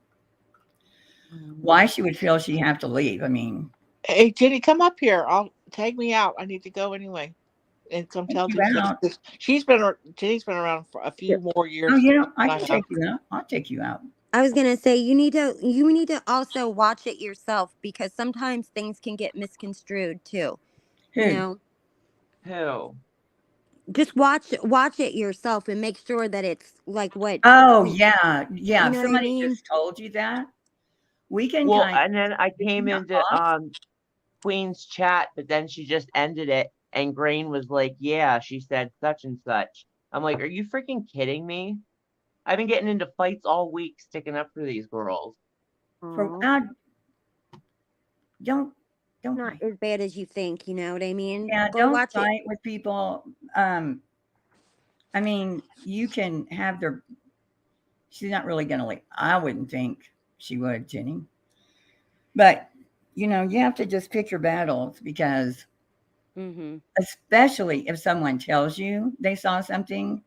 Why she would feel she have to leave. I mean, Hey, Jenny, come up here. I'll tag me out. I need to go anyway. And come take tell you Jenny's out. Jenny's been around for a few more Oh, years you than know, I I can have. take you out. I'll take you out. I was gonna say you need to also watch it yourself, because sometimes things can get misconstrued too. You Who? know, Who? just watch it yourself and make sure that it's like what Oh, you yeah. Yeah. If know what I somebody mean. just told you that, we can Well, kind and then I of came into Queen's chat, but then she just ended it, and Grain was like, "Yeah, she said such and such." I'm like, "Are you freaking kidding me? I've been getting into fights all week, sticking up for these girls." for Aw, don't not fight. as bad as you think. You know what I mean? Yeah, Go don't watch it. fight with people. I mean, you can have their. She's not really going to leave. I wouldn't think she would, Jenny. But you have to just pick your battles because, Mm-hmm. especially if someone tells you they saw something,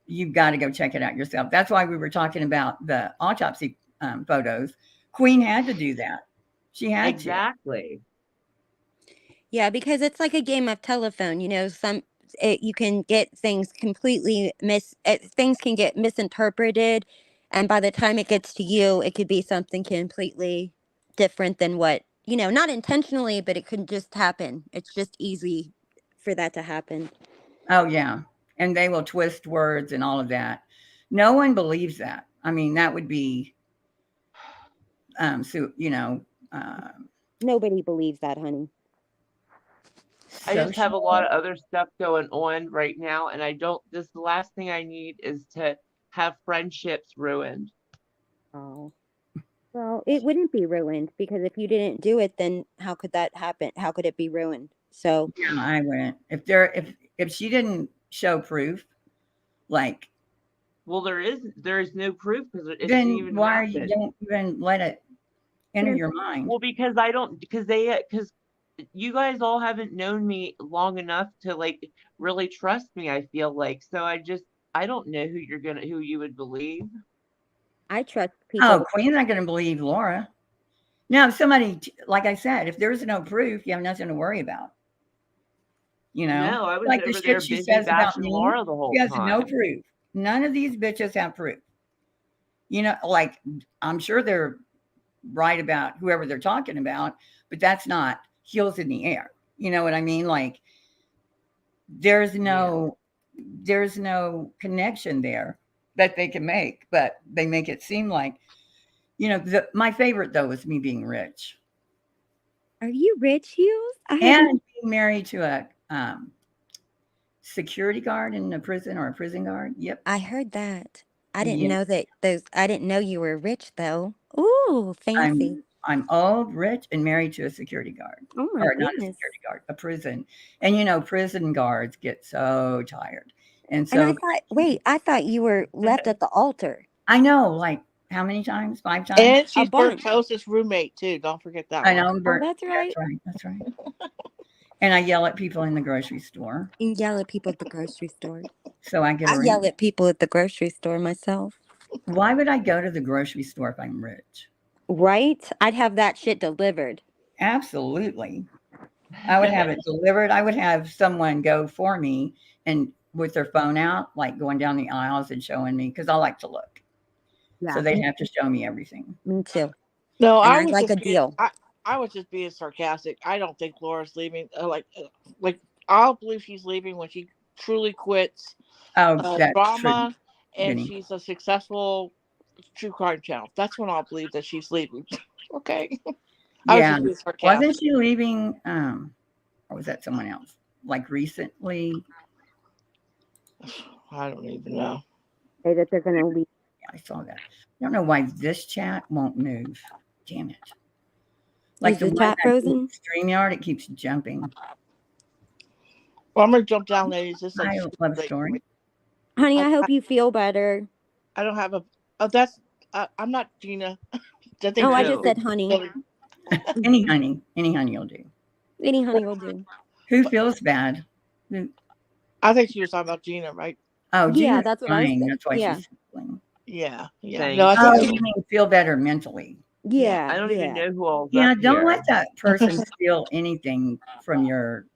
you've got to go check it out yourself. That's why we were talking about the autopsy photos. Queen had to do that. She had to. Exactly. Yeah, because it's like a game of telephone. You know, you can get things completely things can get misinterpreted, and by the time it gets to you, it could be something completely different than what, not intentionally, but it could just happen. It's just easy for that to happen. Oh, yeah. And they will twist words and all of that. No one believes that. I mean, that would be, so, Nobody believes that, honey. I just have a social. lot of other stuff going on right now, and I don't. This the last thing I need is to have friendships ruined. Oh. Well, it wouldn't be ruined, because if you didn't do it, then how could that happen? How could it be ruined? So, Yeah, I wouldn't. If she didn't show proof, like, Well, there is no proof because it didn't then even why are you happen. don't even let it enter your mind? Well, because I don't because you guys all haven't known me long enough to like really trust me. I feel like so I don't know who you would believe. I trust Oh, people. Queen's not going to believe Laura. Now, if somebody, like I said, if there's no proof, you have nothing to worry about. No, I was Like the over shit there she busy says about bashing me, Laura the she whole has no time. proof. None of these bitches have proof. Like I'm sure they're right about whoever they're talking about, but that's not heels in the air. You know what I mean? Like there's no there's no connection there that they can make, but they make it seem like my favorite though is me being rich Are you rich, Hughes? I haven't. and being married to a security guard in a prison or a prison guard. Yep. I heard that. I didn't Yeah. know that those. I didn't know you were rich, though. Ooh, fancy. I'm old, rich, and married to a security guard, Oh my or not a goodness. security guard, a prison. And prison guards get so tired, and And I so thought, wait, I thought you were left at the altar. I know, like how many times? 5 times. And A she's Bert bunch. Toast's roommate too. Don't forget that I one. know I'm Oh, burnt. that's right. That's right. That's right. And I yell at people in the grocery store, You yell at people at the grocery store. so I get I yell around. at people at the grocery store myself. Why would I go to the grocery store if I'm rich? Right? I'd have that shit delivered. Absolutely. I would have it delivered. I would have someone go for me and with their phone out, like going down the aisles and showing me because I like to look. So Yeah, they'd have to show me everything. me too. No, And I I'd was like a just being deal. I was just being sarcastic. I don't think Laura's leaving. Like I'll believe she's leaving when she truly quits Oh, that's true, drama and Vinny. she's a successful true crime channel. That's when I'll believe that she's leaving. Okay. I was Yeah. just being Wasn't sarcastic. she leaving? Or was that someone else? Like recently? I don't even know. Say that they're gonna leave. Yeah, I saw that. I don't know why this chat won't move. Damn it. Like Is the the one chat that's in frozen? StreamYard, it keeps jumping. Well, I'm gonna jump down, ladies. It's like I super love late. story. Honey, I, I hope I, you feel better. I don't have a. Oh, that's. I'm not Gina. I think Oh, I Gina just Who? said honey. really. Any honey will do. Any honey will do. Who feels bad? Who- I think she was talking about Gina, right? Oh, Yeah, Gina's that's what I was crying. saying. That's why Yeah. she's feeling. Yeah. No, Thank I Oh, think you mean feel better mentally? Yeah. I don't even know who all's Yeah, up don't here. let that person steal anything from your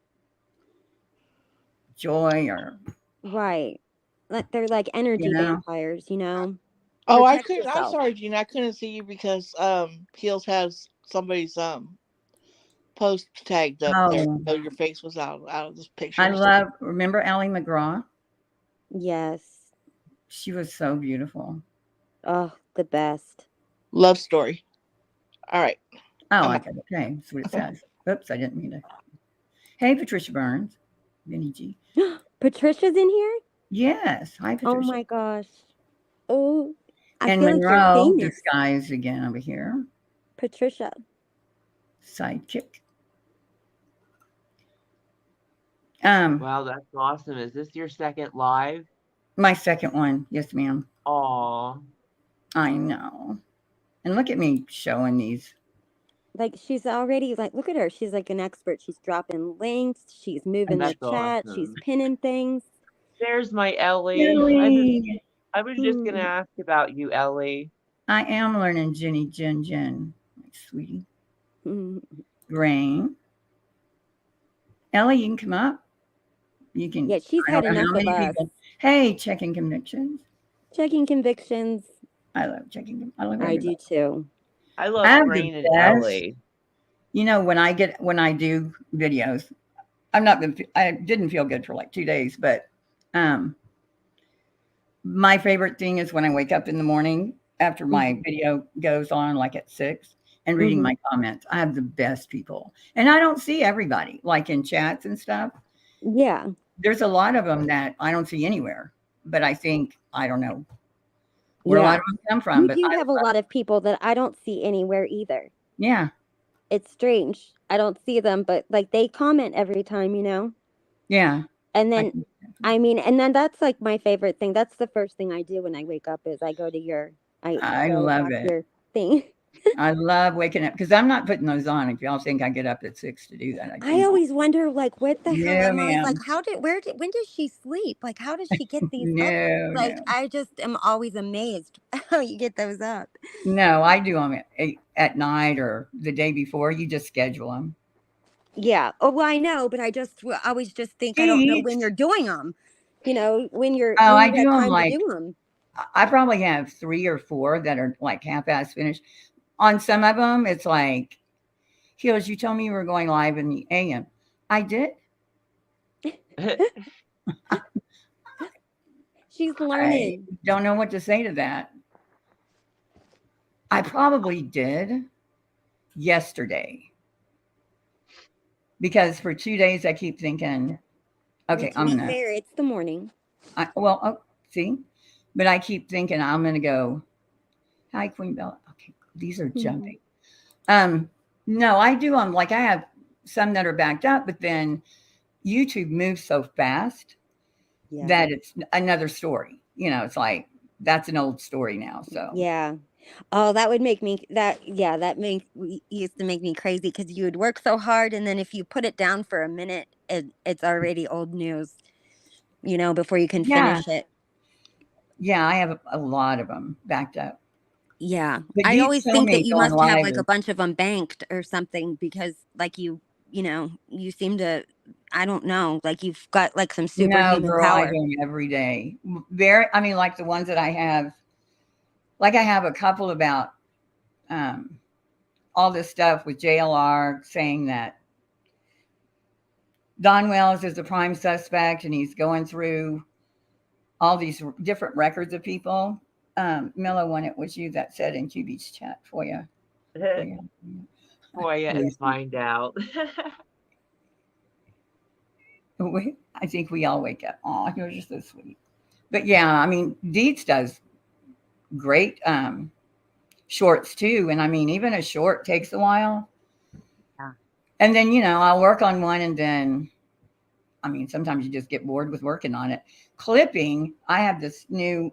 joy or, Right. Like they're like energy you know. vampires, you know? Oh, I Protect couldn't. I'm yourself. sorry, Gina. I couldn't see you because Heels has somebody's post tagged up there, Oh, so your face was out of this picture. I remember Allie McGraw? Yes. She was so beautiful. Oh, the best. Love story. All right. Oh, I'm okay. That's what it says. Oops, I didn't mean to. Hey, Patricia Burns. Vinny G. Patricia's in here? Yes. Hi, Patricia. Oh my gosh. Oh, I And feel like you're Monroe, famous. disguised again over here. Patricia. Sidekick. Wow, that's awesome. Is this your second live? My second one. Yes, ma'am. Aw. I know. And look at me showing these. Like she's already like, look at her. She's like an expert. She's dropping links. She's moving the That's chat. She's awesome. pinning things. There's my Ellie. Ellie. I was just gonna ask about you, Ellie. I am learning Jenny Jen. My sweetie. Mm. Rain. Ellie, you can come up. You can. Yeah, she's I had don't know enough how of many us. people. Hey, checking convictions. Checking convictions. I love checking. I love I everybody. do too. I I love have the Rain and best. Ellie. You know, when I do videos, I didn't feel good for like 2 days, but my favorite thing is when I wake up in the morning after my video goes on, like at 6, and reading my comments. I have the best people, and I don't see everybody like in chats and stuff. Yeah. There's a lot of them that I don't see anywhere, but I think I don't know where a lot of them come from. You But do have a lot of people that I don't see anywhere either. yeah, It's strange. I don't see them, but like they comment every time, you know? yeah. And then, and then that's like my favorite thing. That's the first thing I do when I wake up is I go to I love it. your thing. I love waking up because I'm not putting those on. If y'all think I get up at 6 to do that, I always wonder, like, what the hell? No, I'm always like, ma'am. when does she sleep? Like, how does she get these up? No, Like, no. I just am always amazed how you get those up. No, I do them at night or the day before. You just schedule them. Yeah. Oh, well, I know, but I always just think I don't know when Jeez. you're doing them. You know, when Oh, when I you do have them time like to do them. I probably have 3 or 4 that are like half-ass finished. On some of them, it's like, Heels, you told me you were going live in the AM. I did. She's I learning. don't know what to say to that. I probably did yesterday because for 2 days I keep thinking, okay, To be fair, it's the morning. See, but I keep thinking I'm gonna go. Hi, Queen Bella. Okay, these are jumping. No, I do them like I have some that are backed up, but then YouTube moves so fast that it's another story. You know, it's like that's an old story now. So yeah. Oh, that would make me used to make me crazy because you would work so hard and then if you put it down for a minute, it's already old news, you know, before you can finish it. Yeah, I have a lot of them backed up. Yeah. But I always think that you must have like is, a bunch of them banked or something because like you know, you seem to, I don't know, like you've got like some superhuman girl, power. I do them every day. Like the ones that I have, like I have a couple about all this stuff with JLR saying that Don Wells is the prime suspect and he's going through all these different records of people. Milla, when it was you that said in QB's chat for you. Boy, and find out. I think we all wake up. Oh, you're just so sweet. But yeah, I mean, Deets does great shorts too. And I mean, even a short takes a while. And then, I'll work on one and then, sometimes you just get bored with working on it. Clipping, I have this new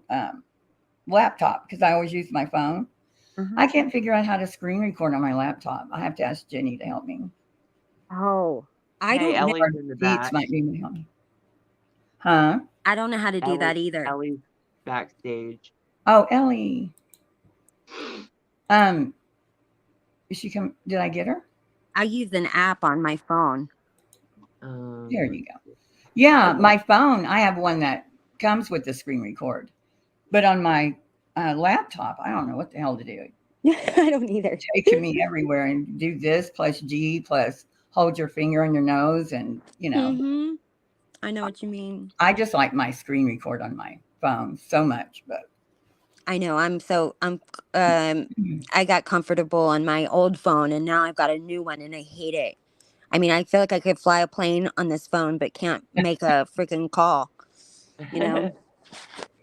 laptop because I always use my phone. Mhm. I can't figure out how to screen record on my laptop. I have to ask Jenny to help me. Oh, I Hey, don't know. Ellie's in the Deets back. might be able to help me. Huh? I don't know how to do that either. Ellie's backstage. Oh, Ellie. Is she come? Did I get her? I use an app on my phone. There you go. Yeah, my phone, I have one that comes with the screen record. But on my laptop, I don't know what the hell to do. I don't either. It's taking me everywhere and do this plus G plus hold your finger on your nose and, Mm-hmm. I know what you mean. I just like my screen record on my phone so much, but I know. I got comfortable on my old phone and now I've got a new one and I hate it. I mean, I feel like I could fly a plane on this phone, but can't make a freaking call,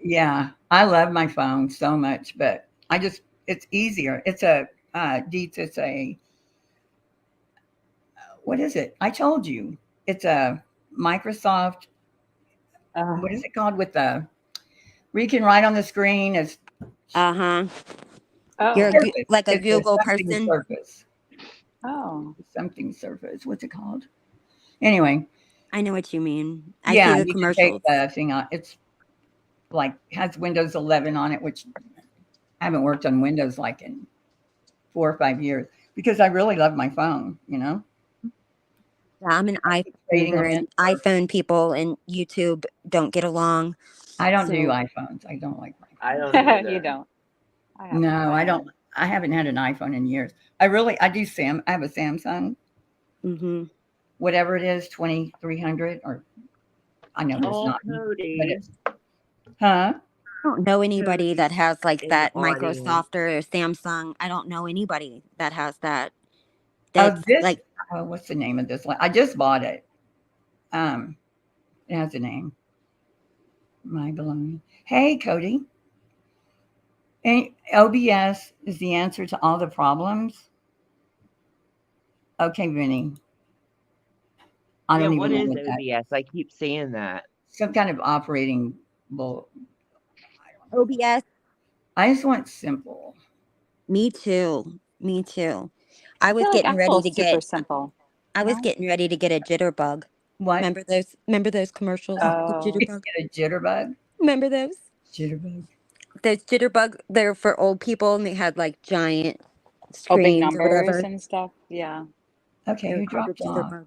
yeah, I love my phone so much, but it's easier. It's Deets, it's a, what is it? I told you, it's a Microsoft, what is it called with the, where you can write on the screen as Uh-huh. Oh. You're Surface. like a It's Google something person. Surface. Oh. Something Surface. What's it called? Anyway. I know what you mean. I Yeah, see the you can commercials. take the thing on. It's like has Windows 11 on it, which I haven't worked on Windows like in 4 or 5 years because I really love my phone, Yeah, I'm an iPhone Trading user, them in. and iPhone people and YouTube don't get along. I don't do So- iPhones. I don't like my phone. I don't either. You don't. No, I don't. I haven't had an iPhone in years. I do I have a Samsung, Mhm. whatever it is, 2300 or I know it's not. But Cody. it's, huh? I don't know anybody that has like in that the audience. Microsoft or Samsung. I don't know anybody that has that. Oh, That's this. like What's the name of this one? I just bought it. It has a name. My baloney. Hey, Cody. And OBS is the answer to all the problems. Okay, Vinny. I don't what even is know what that. OBS? I keep saying that. Some kind of operating bull. OBS. I just want simple. Me too. Me too. I was feel like getting ready Apple's to super get. simple. I was getting ready to get a jitterbug. What? Remember those? Remember those commercials? The Oh. jitterbug. Get a jitterbug. Remember those? Jitterbug. Those jitterbug. They're for old people, and they had like giant Oh, big screens or numbers whatever. and stuff. Yeah. Okay, They who were called dropped the off? jitterbug.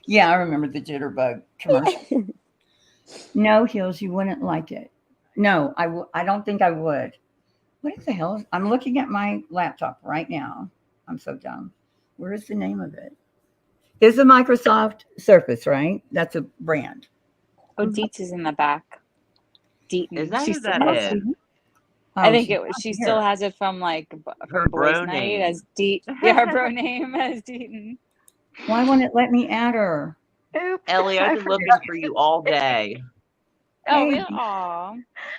Yeah, I remember the jitterbug commercial. No, Hills, you wouldn't like it. No, I don't think I would. What the hell? I'm looking at my laptop right now. I'm so dumb. Where is the name of it? It's a Microsoft Surface, right? That's a brand. Oh, Deets is in the back. Deaton. Is that She who still that has is? it. Oh, I think she's it was. not She here. still has it from like Her from Boys bro Night name. as Deet. Yeah, her bro name as Deaton. Why won't it let me add her? Oops. Ellie, I've been looking for you all day. Oh, Hey, really? Aw.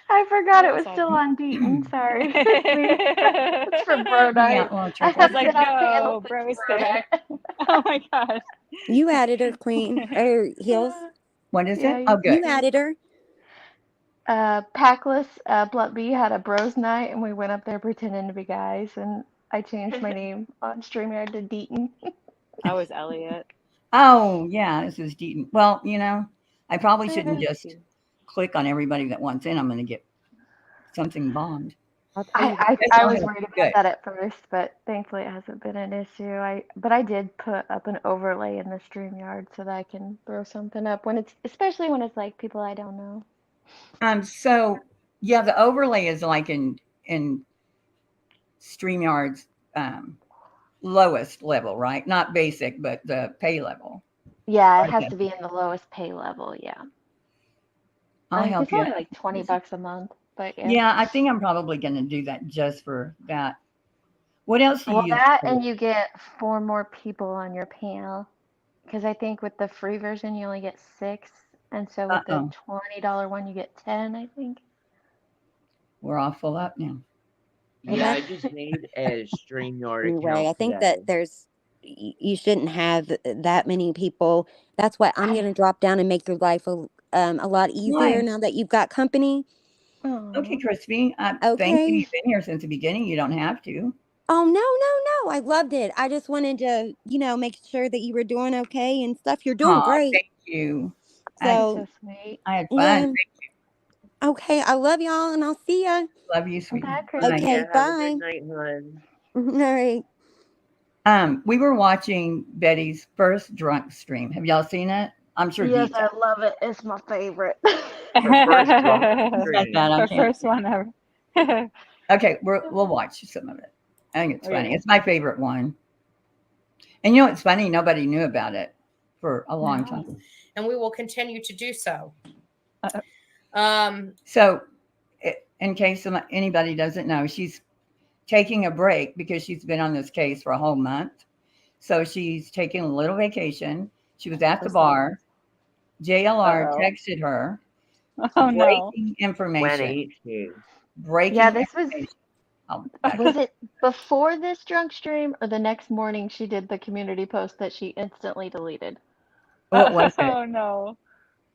I forgot it That's was still awesome. on Deaton. Sorry. It's for bro yeah, night. well, I I have was like, been on panel no, since bro, bro stay. night. Oh my gosh. You added her, Queen. Or Heels. what is Yeah, it? Oh, good. You added her. Packless, Blunt B had a bros night, and we went up there pretending to be guys, and I changed my name on StreamYard to Deaton. I was Elliot. Oh, yeah, this is Deaton. Well, I probably shouldn't Thank just you. click on everybody that wants in. I'm going to get something bombed. I'll tell you. I was okay, worried about good. that at first, but thankfully it hasn't been an issue. But I did put up an overlay in the StreamYard so that I can throw something up especially when it's like people I don't know. So yeah, the overlay is like in StreamYard's lowest level, right? Not basic, but the pay level. Yeah, it Right, has yeah. to be in the lowest pay level. Yeah, I'll help it's you. only like $20 a month, but yeah. Yeah, I think I'm probably going to do that just for that. What else do you Well, use? that and you get 4 more people on your panel, because I think with the free version you only get 6, and so with the $20 one you get 10, I think. We're all full up now. Yeah, I just made a StreamYard Anyway, account I think today. that there's you shouldn't have that many people. That's why I'm going to drop down and make your life a lot easier Why? now that you've got company. Okay, Crispy. Thank you. Okay. You've been here since the beginning. You don't have to. Oh, no. I loved it. I just wanted to, make sure that you were doing okay and stuff. You're doing Aw, great. thank you. So, So sweet. I had fun. yeah. Okay, I love y'all, and I'll see ya. Love you, sweetie. Bye, Good night. Okay, Have a bye. good night, hon. All right. We were watching Betty's first drunk stream. Have y'all seen it? I'm sure Yes, Deep I love it. It's my favorite. Her first drunk like stream. that. I Her can't. first one ever. Okay, we'll watch some of it. I think it's funny. Okay. It's my favorite one. And you know what's funny? Nobody knew about it for a long time. And we will continue to do so. So, in case anybody doesn't know, she's taking a break because she's been on this case for a whole month. So she's taking a little vacation. She was at the bar. JLR texted her. Oh no. Breaking information. Breaking Yeah, this was. information. Was it before this drunk stream or the next morning she did the community post that she instantly deleted? What was it? Oh no.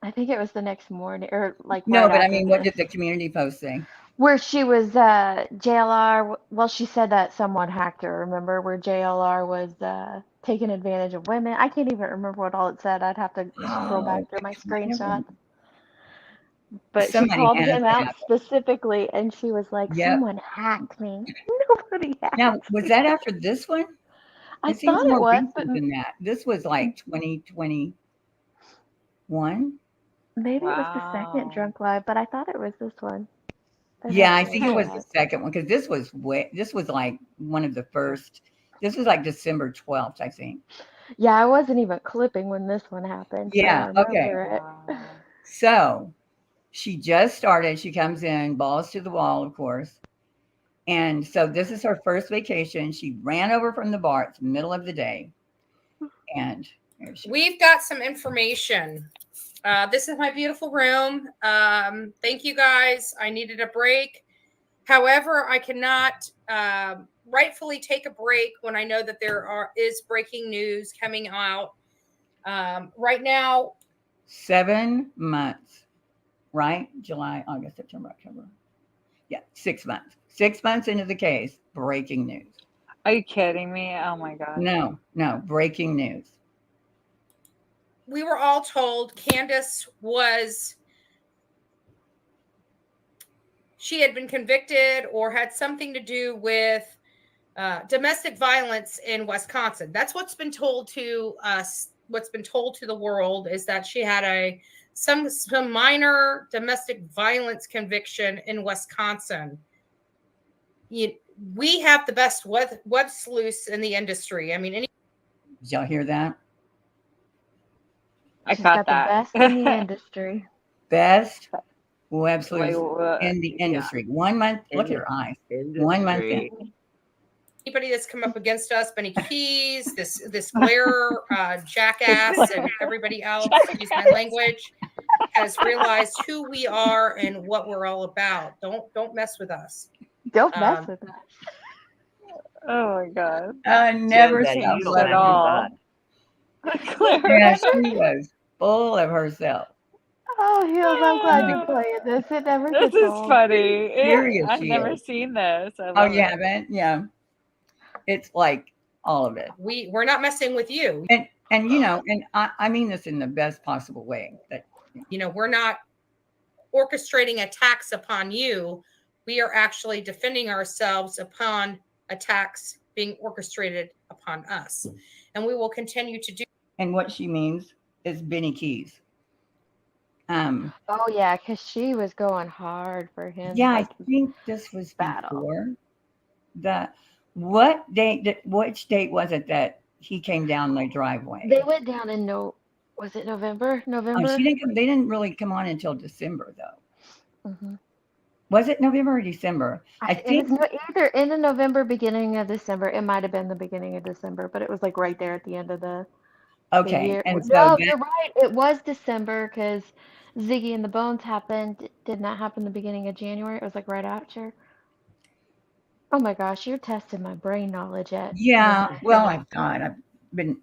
I think it was the next morning or like No, right but I after mean, what this. did the community post say? Where she was JLR, well, she said that someone hacked her, remember? Where JLR was taking advantage of women. I can't even remember what all it said. I'd have to scroll back through my screenshots. But she Somebody called has him out that. specifically and she was like, Yep. someone hacked me. Nobody hacked Now, was that after this one? I It seems thought it more was, recent but than that. This was like 2021. maybe it was the second Wow. drunk live, but I thought it was this one. Yeah, I think it was the second one because this was like one of the first. This was like December 12th, I think. Yeah, I wasn't even clipping when this one happened. So Yeah, I okay. remember it. Wow. So she just started. She comes in, balls to the wall, of course. And so this is her first vacation. She ran over from the bar. It's the middle of the day. And we've got some information. This is my beautiful room. Thank you guys. I needed a break. However, I cannot rightfully take a break when I know that there is breaking news coming out right now. 7 months, right? July, August, September, October. Yeah, 6 months. 6 months into the case, breaking news. Are you kidding me? Oh my God. No, breaking news. We were all told Candace she had been convicted or had something to do with domestic violence in Wisconsin. That's what's been told to us. What's been told to the world is that she had some minor domestic violence conviction in Wisconsin. We have the best web sleuths in the industry. I mean, did y'all hear that? I She's caught got that. the best in the industry. Best web sleuth Wait, in the industry. 1 month. Look at her eyes. 1 month in. Anybody that's come up against us, Benny Keys, this Blair jackass, and everybody else, excuse my language, has realized who we are and what we're all about. Don't mess with us. Don't mess with us. Oh my God. I never That stopped you don't loving mess with her. us. Yeah, she was full of herself. Oh, Heels, I'm glad you're playing this. It never This gets is old. funny. Serious I've she never is. seen this. I Oh, love you it. haven't? Yeah. It's like all of it. We're not messing with you. And you know, and I mean this in the best possible way. That we're not orchestrating attacks upon you. We are actually defending ourselves upon attacks being orchestrated upon us. And we will continue to do. And what she means is Benny Keys. Oh yeah, because she was going hard for him. Yeah, like, I think this was battle. before that. Which date was it that he came down the driveway? They went down in was it November? November? Oh, they didn't really come on until December though. Mm-hmm. Was it November or December? I think it was either end of November, beginning of December. It might have been the beginning of December, but it was like right there at the end of the year. And No, you're right. It was December because Ziggy and the Bones happened. Did not happen the beginning of January. It was like right after. Oh my gosh, you're testing my brain knowledge at. Yeah. Well, God, been,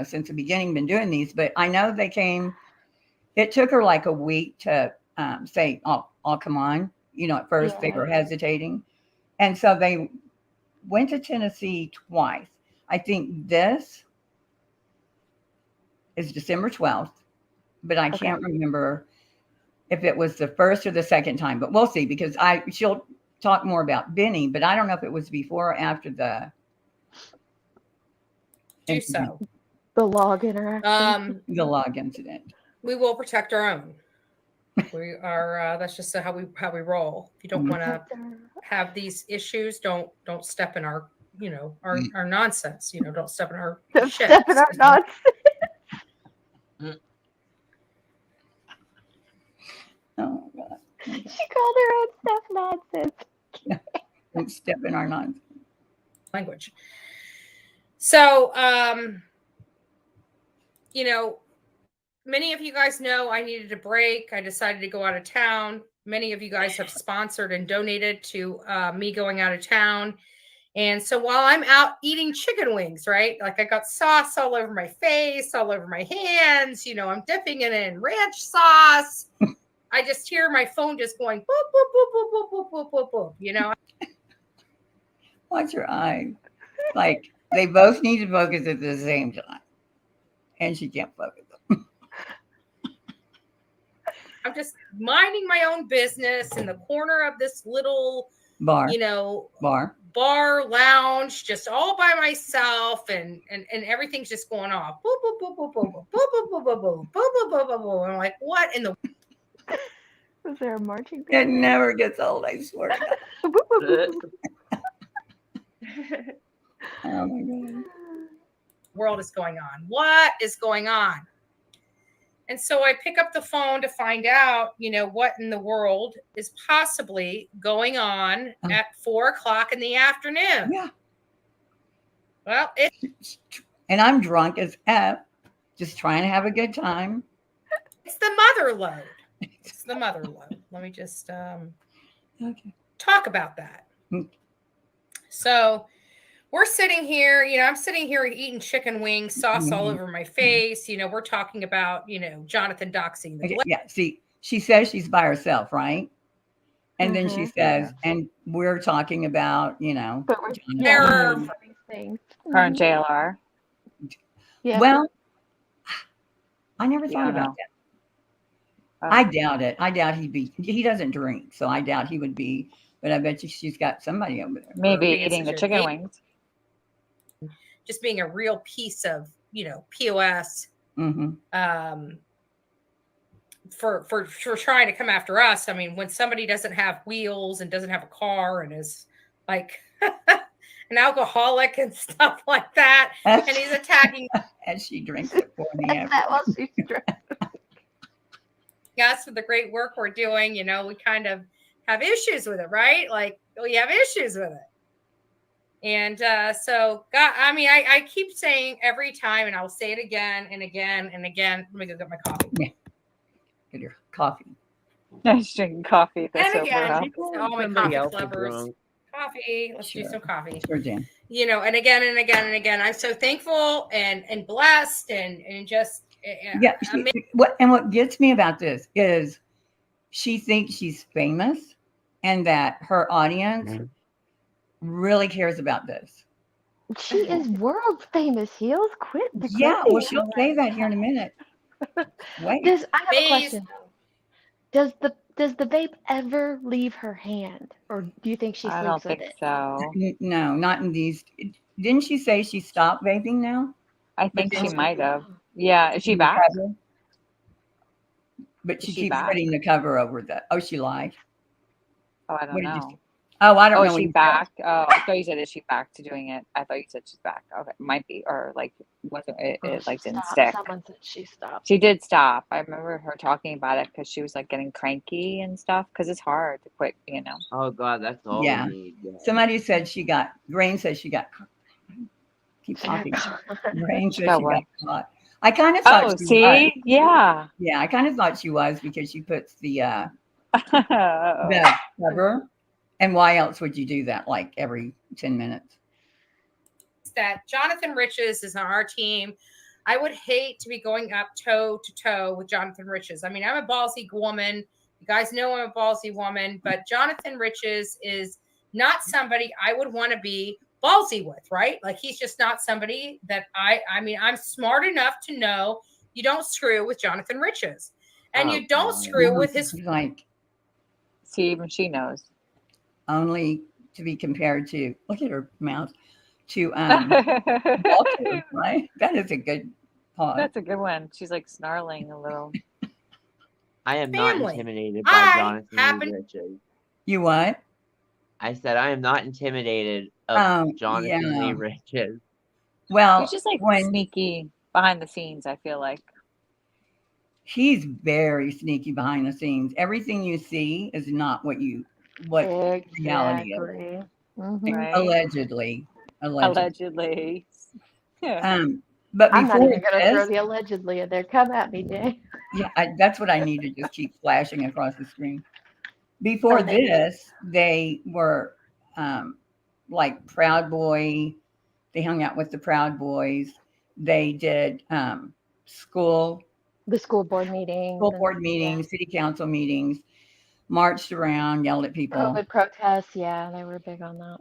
since the beginning, been doing these, but I know they came. It took her like a week to say, I'll come on. At first they were hesitating. And so they went to Tennessee twice. I think this is December 12th, but I can't remember if it was the first or the second time, but we'll see, because she'll talk more about Benny, but I don't know if it was before or after the Do so. The log interaction. The log incident. We will protect our own. We are. That's just how we roll. If you don't want to have these issues, don't step in our our nonsense. Don't step in our shit. Step in our nonsense. Oh my God. She called her own stuff nonsense. Don't step in our nonsense. Language. So, many of you guys know I needed a break. I decided to go out of town. Many of you guys have sponsored and donated to me going out of town. And so while I'm out eating chicken wings, right? Like I got sauce all over my face, all over my hands. I'm dipping it in ranch sauce. I just hear my phone just going boop, boop, boop, boop, boop, boop, boop, boop, Watch your eyes. Like they both need to focus at the same time. And she can't focus. I'm just minding my own business in the corner of this little bar, bar lounge, just all by myself, and everything's just going off. Boop, boop, boop, boop, boop, boop, boop, boop, boop, boop, boop, boop, boop, boop, boop. I'm like, what in the? Was there a marching band? It never gets old, I swear to God. Oh my God. World is going on. What is going on? And so I pick up the phone to find out, what in the world is possibly going on at 4:00 in the afternoon. Yeah. Well, and I'm drunk as F, just trying to have a good time. It's the mother load. It's the mother load. Let me just talk about that. So we're sitting here, I'm sitting here eating chicken wings, sauce all over my face. We're talking about, Jonathan doxing the Yeah. See, she says she's by herself, right? And then she says, and we're talking about, but we're things. Her and JLR. Yeah. Well, I never thought about that. I doubt it. I doubt he doesn't drink, so I doubt he would be, but I bet you she's got somebody over there. Maybe eating the chicken wings. Just being a real piece of, POS for trying to come after us. I mean, when somebody doesn't have wheels and doesn't have a car and is like an alcoholic and stuff like that, and he's attacking. And she drinks it for me. That while she's drinking. Yes, for the great work we're doing, we kind of have issues with it, right? Like we have issues with it. And so, God, I mean, I keep saying every time, and I'll say it again and again and again. Let me go get my coffee. Yeah. Get your coffee. I was drinking coffee. And again, all my coffee lovers. Coffee. Let's do some coffee. Sure, Jan. And again and again and again. I'm so thankful and blessed and just. Yeah. What gets me about this is she thinks she's famous and that her audience really cares about this. She is world famous, Heels. Quit. Yeah, well, she'll say that here in a minute. Wait. I have a question. Does the vape ever leave her hand, or do you think she sleeps I don't with think it? so. No, not in these. Didn't she say she stopped vaping now? I think she might have. Yeah, is she back? But she keeps putting the cover over the. Oh, she lied. Oh, I don't know. Oh, I don't know. Is she back? Oh, I thought you said, is she back to doing it? I thought you said she's back. Okay, might be, or like wasn't it? It like didn't stick. Someone said she stopped. She did stop. I remember her talking about it because she was like getting cranky and stuff. Because it's hard to quit, Oh God, that's all. Yeah. We need. Yeah. Somebody said she got. Rain says she got. Keep talking. Rain says she got caught. I kind of thought. Oh, see, yeah. Yeah, I kind of thought she was because she puts the cover. And why else would you do that? Like every 10 minutes? that Jonathan Riches is on our team. I would hate to be going up toe to toe with Jonathan Riches. I mean, I'm a ballsy woman. You guys know I'm a ballsy woman, but Jonathan Riches is not somebody I would want to be ballsy with, right? Like, he's just not somebody that I mean, I'm smart enough to know you don't screw with Jonathan Riches, and you don't screw with his. Like, See, even she knows. only to be compared to, look at her mouth, to Walter, right? That is a good pause. That's a good one. She's like snarling a little. I am Family. not intimidated by Jonathan Riches. You what? I said I am not intimidated of Jonathan Lee Riches. Well, He's just like when sneaky behind the scenes, I feel like. he's very sneaky behind the scenes. Everything you see is not what reality is. Mhm. Right? Allegedly. Allegedly. Yeah. But I'm not before even going to throw this, the allegedly in there. Come at me, Jay. yeah, that's what I need to just keep flashing across the screen. Before Oh, thank you. this, they were like Proud Boy. They hung out with the Proud Boys. They did school The school board meetings. board meetings, city council meetings, marched around, yelled at people. COVID protests. Yeah, they were big on that.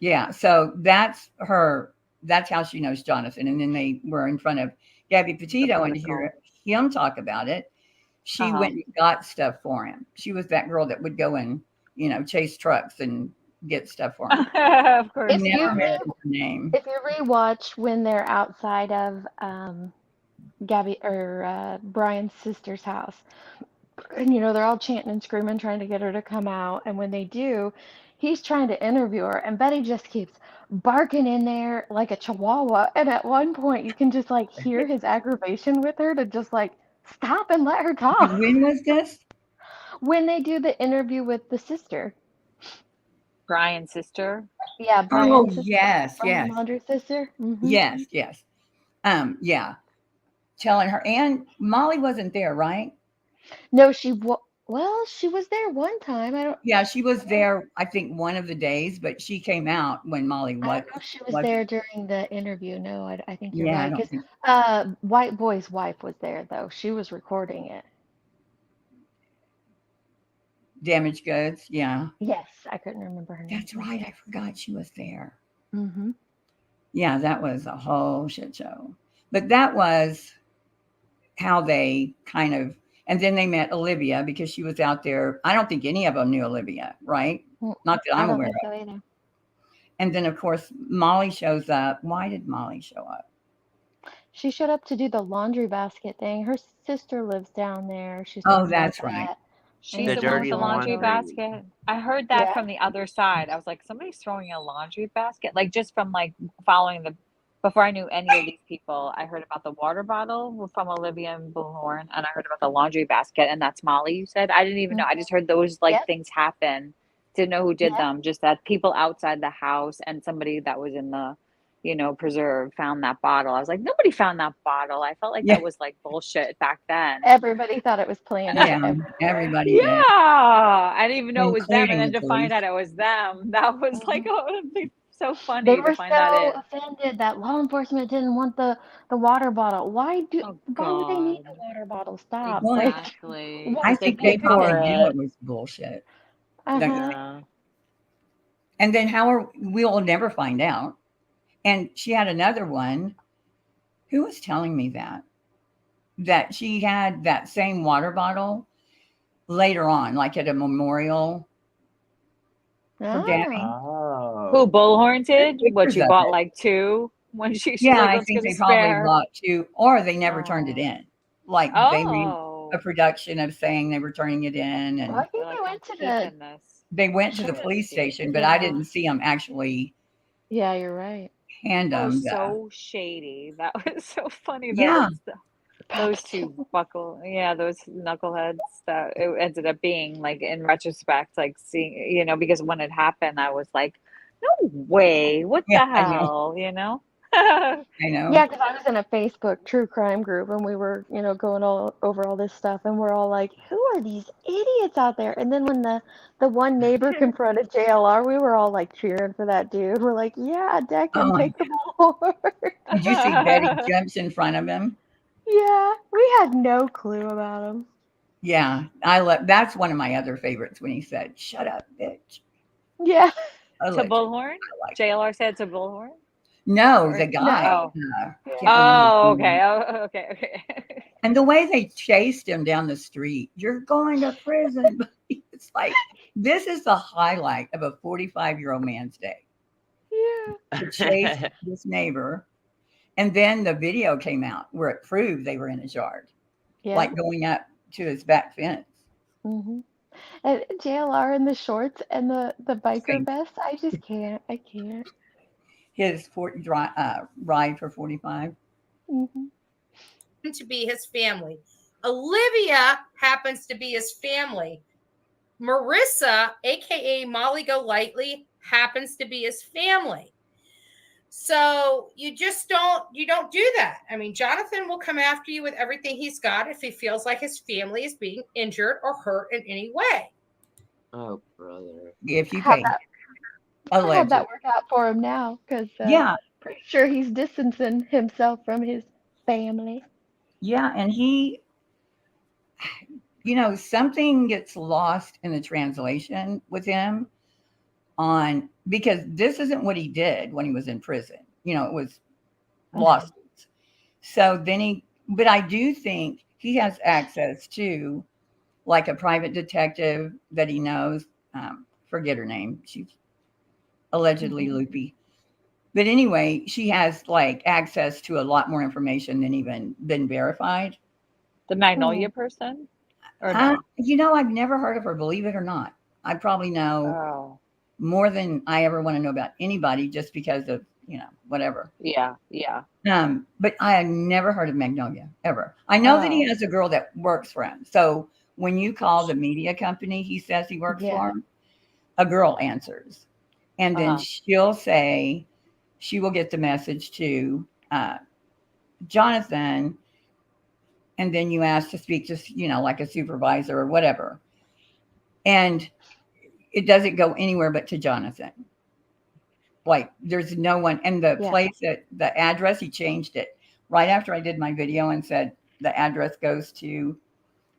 Yeah, so that's her. That's how she knows Jonathan. And then they were in front of Gabby Petito, and to hear him talk about it, she went and got stuff for him. She was that girl that would go and, chase trucks and get stuff for him. Of course. If Never you mentioned her name. If you rewatch when they're outside of Gabby or Brian's sister's house, and they're all chanting and screaming, trying to get her to come out, and when they do, he's trying to interview her, and Betty just keeps barking in there like a chihuahua, and at one point you can just like hear his aggravation with her to just like stop and let her talk. When was this? When they do the interview with the sister. Brian's sister. Yeah, Brian's sister. Yes, Brian yes. Laundrie's sister. Mm-hmm. Yes, yes. Yeah. Telling her, and Molly wasn't there, right? No, she was there one time. Yeah, she was there, I think, one of the days, but she came out when Molly was. I don't know if she was there during the interview. No, I think you're Yeah, I right. don't Because White Boy's wife was there, though. She was recording it. Damaged goods, yeah. Yes, I couldn't remember her name. That's right. I forgot she was there. Mm-hmm. Yeah, that was a whole shit show. But that was how they kind of, and then they met Olivia because she was out there. I don't think any of them knew Olivia, right? Not that I'm aware of. So either. And then, of course, Molly shows up. Why did Molly show up? She showed up to do the laundry basket thing. Her sister lives down there. She's That's right. She's The the one with dirty the laundry laundry. basket. I heard that Yeah. from the other side. I was like, somebody's throwing a laundry basket. Like, just from like following before I knew any of these people, I heard about the water bottle from Olivia and Bullhorn, and I heard about the laundry basket, and that's Molly, you said? I didn't even know. I just heard those Yep. things happen. Didn't know who did Yep. them. Just that people outside the house and somebody that was in the preserve found that bottle. I was like, nobody found that bottle. I felt like that was like bullshit back then. Everybody thought it was planned. Yeah, everybody did. Yeah, I didn't even know it was them, Including and then the to find police. out it was them, that was like, oh, it'd be so funny They to were find that so in. offended that law enforcement didn't want the water bottle. Why would they need the God. water bottle? Stop. Exactly. I They think they paid for probably knew it. it was bullshit. Yeah. And then we'll never find out. And she had another one. Who was telling me that she had that same water bottle later on, like at a memorial for Gabby. Oh. Who, Bullhorn did? What, Pictures you of bought it. like two when she's Yeah, like, I let's think get a they probably spare. bought two, or they never turned it in. Like they made Oh. a production of saying they were turning it in, and Well, I think They're they like, went I'm to the. keeping this. they went to the Sure. police station, but I Yeah. didn't see them actually Yeah, you're right. hand That them. was so shady. That was so funny though. Yeah. Those two those knuckleheads that it ended up being, like, in retrospect, like, seeing, because when it happened, I was like, no way, what Yeah, the I know. hell, I know. Yeah, because I was in a Facebook true crime group and we were, going all over all this stuff, and we're all like, "Who are these idiots out there?" And then when the one neighbor confronted JLR, we were all like cheering for that dude. We're like, "Yeah, deck Oh him, my, take the board." did you see Betty jumps in front of him? Yeah, we had no clue about him. Yeah, I love. That's one of my other favorites when he said, "Shut up, bitch." Yeah. To Bullhorn? I like it. JLR said to Bullhorn? No, Or the guy. oh. Can't remember Oh, his name. okay. Oh, okay, okay. And the way they chased him down the street, you're going to prison. It's like, this is the highlight of a 45-year-old man's day. Yeah. To chase this neighbor. And then the video came out where it proved they were in his yard, Yeah. like going up to his back fence. Mm-hmm. And JLR in the shorts and the biker Same. vest, I just can't. I can't. His ride for 45. Mm-hmm. To be his family. Olivia happens to be his family. Marissa, aka Molly Golightly, happens to be his family. So you don't do that. I mean, Jonathan will come after you with everything he's got if he feels like his family is being injured or hurt in any way. Oh, brother. If you pay. I hope that work out for him now, because yeah, pretty sure he's distancing himself from his family. Yeah, and he, something gets lost in the translation with him because this isn't what he did when he was in prison. It was lawsuits. So then but I do think he has access to like a private detective that he knows. Forget her name. She's allegedly loopy. But anyway, she has like access to a lot more information than even been verified. The Magnolia person? Or no? I've never heard of her, believe it or not. I probably know more than I ever want to know about anybody just because of, whatever. Yeah, yeah. But I had never heard of Magnolia, ever. I know that he has a girl that works for him. So when you call the media company he says he works for, a girl answers. And then she'll say, she will get the message to Jonathan, and then you ask to speak to, like a supervisor or whatever. And it doesn't go anywhere but to Jonathan. Like there's no one. And the place the address, he changed it right after I did my video and said the address goes to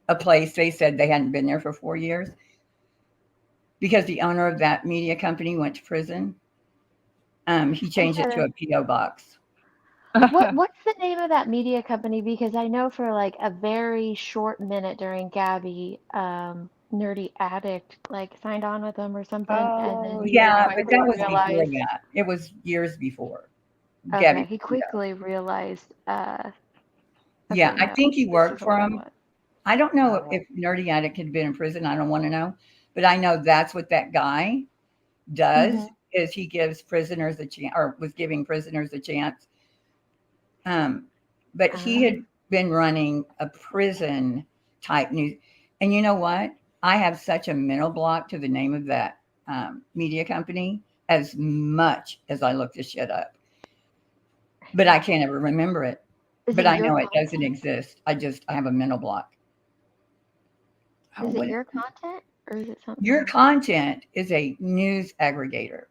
a place. They said they hadn't been there for 4 years because the owner of that media company went to prison. He changed it to a P.O. box. What's the name of that media company? Because I know for like a very short minute during Gabby, Nerdy Addict like signed on with them or something. And then but that was before that. It was years before. Okay, Gabby, he quickly realized. I think he worked for him. I don't know if Nerdy Addict had been in prison. I don't want to know, but I know that's what that guy does. Is he gives prisoners a chance, or was giving prisoners a chance. But he had been running a prison type news. And you know what? I have such a mental block to the name of that media company as much as I look this shit up. But I can't ever remember it. But I know it doesn't exist. I have a mental block. Is it your content or is it something? Your content is a news aggregator.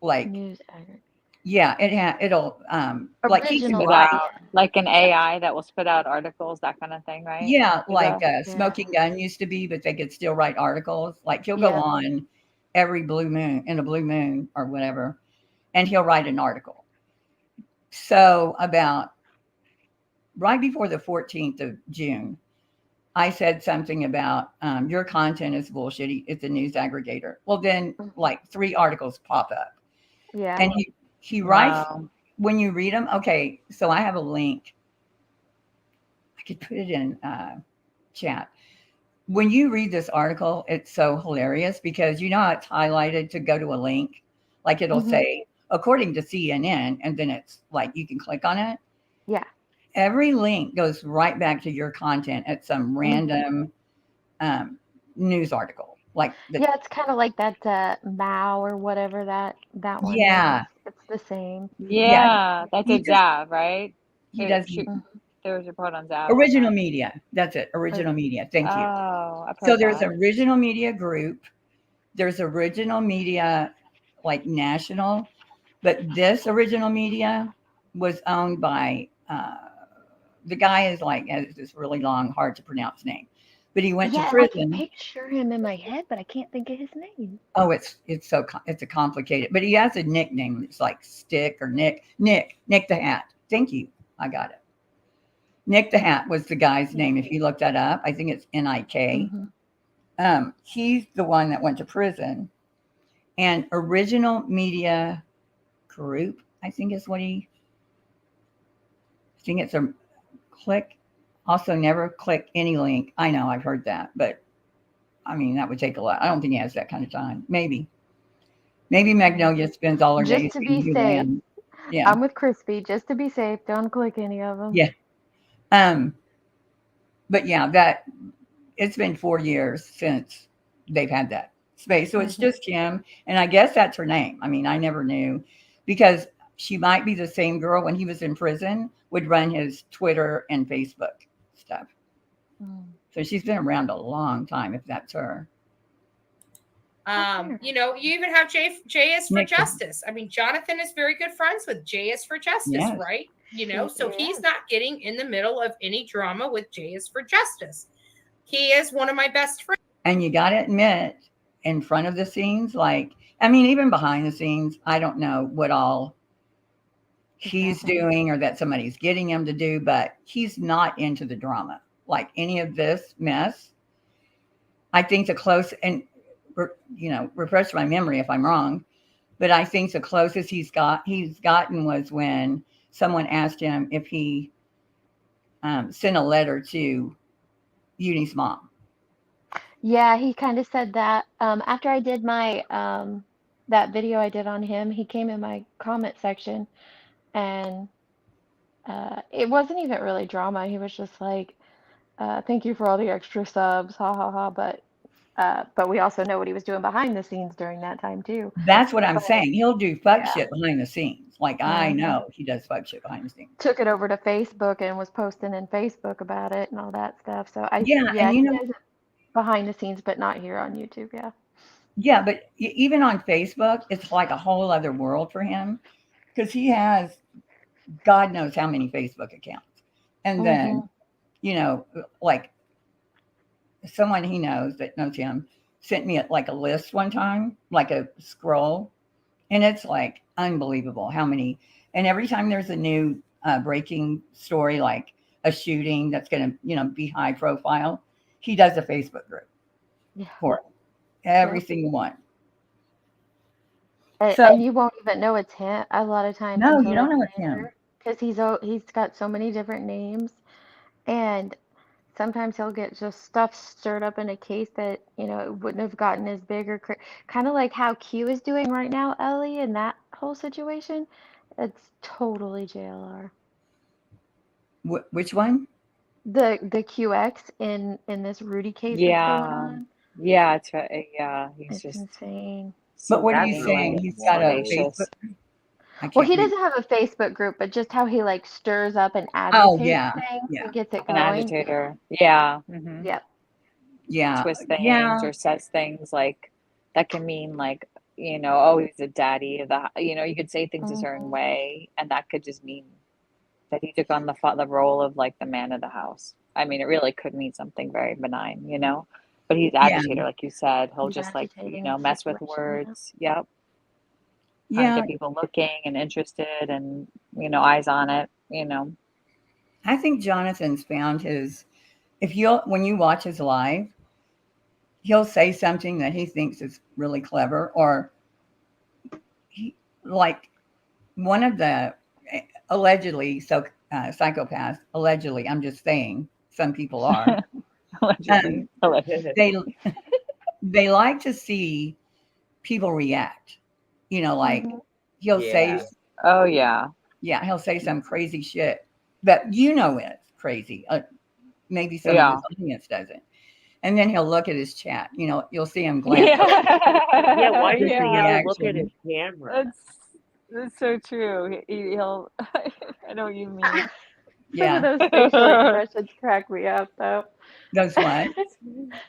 Like news aggregator. Yeah, it'll like keep spit out, like an AI that will spit out articles, that kind of thing, right? Yeah, like Smoking Gun used to be, but they could still write articles. Like he'll go on every blue moon or whatever, and he'll write an article. So about right before the 14th of June, I said something about your content is bullshit. It's a news aggregator. Well, then like 3 articles pop up. Yeah. And he writes when you read them. Okay, so I have a link. I could put it in chat. When you read this article, it's so hilarious because you know how it's highlighted to go to a link. Like it'll say, according to CNN, and then it's like you can click on it. Yeah. Every link goes right back to your content at some random news article. Like Yeah, it's kind of like that Mao or whatever that one yeah, is. It's the same. yeah. Yeah, that's a He just Zav, right? he does Mhm. There was a report on Zav on original that. media. That's it. Original media. Thank you. Oh, I've So heard there's that. original media group. There's original media, like national, but this original media was owned by the guy is like has this really long, hard to pronounce name, but he went to Yeah, I can prison. picture him in my head, but I can't think of his name. Oh, it's a complicated, but he has a nickname. It's like Stick or Nick the Hat. Thank you, I got it. Nick the Hat was the guy's name. If you look that up, I think it's Nik. Hmm. He's the one that went to prison, and original media group, I think is what I think it's a click. Also, never click any link. I know I've heard that, but I mean that would take a lot. I don't think he has that kind of time. Maybe Magnolia spends all her Just days to being be safe, UN. Yeah, I'm with Crispy. Just to be safe, don't click any of them. yeah. Um, but yeah, that it's been 4 years since they've had that space. So it's Mhm. just Kim. And I guess that's her name. I mean, I never knew because she might be the same girl when he was in prison, would run his Twitter and Facebook stuff. Mm. So she's been around a long time, if that's her. You know, you even have J is for Nick- Justice. I mean, Jonathan is very good friends with J is for Justice, Yes. right? You know, She so he's is. not getting in the middle of any drama with J is for Justice. He is one of my best friends. And you got to admit, in front of the scenes, like, I mean, even behind the scenes, I don't know what all he's Exactly. doing or that somebody's getting him to do, but he's not into the drama. Like any of this mess, I think the close, and, refresh my memory if I'm wrong, but I think the closest he's gotten was when someone asked him if he sent a letter to Uni's mom. Yeah, he kind of said that. After I did my that video I did on him, he came in my comment section and it wasn't even really drama. He was just like, "Thank you for all the extra subs, ha ha ha." But we also know what he was doing behind the scenes during that time too. That's what I'm But saying. He'll do fuck yeah, shit behind the scenes. Like I hmm know he does fuck shit behind the scenes. took it over to Facebook and was posting in Facebook about it and all that stuff. So Yeah, yeah, and he does it behind the scenes, but not here on YouTube. Yeah. yeah, but even on Facebook, it's like a whole other world for him because he has God knows how many Facebook accounts. And Hmm. then, like someone he knows that knows him sent me like a list one time, like a scroll, and it's like unbelievable how many. And every time there's a new breaking story, like a shooting that's going to, be high profile, he does a Facebook group Yeah. for it. Every Yep. single one. And, So and you won't even know it's him a lot of times no, you until don't know it's him. later because he's got so many different names, and sometimes he'll get just stuff stirred up in a case that it wouldn't have gotten as big or kind of like how Q is doing right now, Ellie, in that whole situation. It's totally JLR. Which one? The QX in this Rudy case that's going Yeah. on. Yeah, it's right. Yeah, he's It's just insane. But what are being you saying? like He's got a salacious. Facebook? I Well, can't he read. doesn't have a Facebook group, but just how he like stirs up and Oh agitates yeah, things yeah, and gets it An going. Yeah. agitator. Yeah. Hmm. Yep. yeah, Twist things yeah, or says things like that can mean like, oh, he's a daddy of the, you could say things a certain Hmm. way, and that could just mean that he took on the role of like the man of the house. I mean, it really could mean something very benign, but he's yeah, agitator, like you said. He'll He's just like, agitating the mess with situation. Yeah. words. Yep. Trying to yeah. get people looking and interested and, eyes on it, I think Jonathan's found his. When you watch his live, he'll say something that he thinks is really clever, or he like one of the allegedly psychopaths. Allegedly, I'm just saying some people are. allegedly. They they like to see people react. Like Hmm. he'll say, Yeah. Oh, yeah. yeah, he'll say some crazy shit that it's crazy. Maybe some of Yeah. his audience doesn't. And then he'll look at his chat. You know, you'll see him glance. Yeah, why does he Yeah. ever look at his camera? That's so true. He'll I know what you mean. Some of Yeah. those facial expressions crack me up, though. Those what?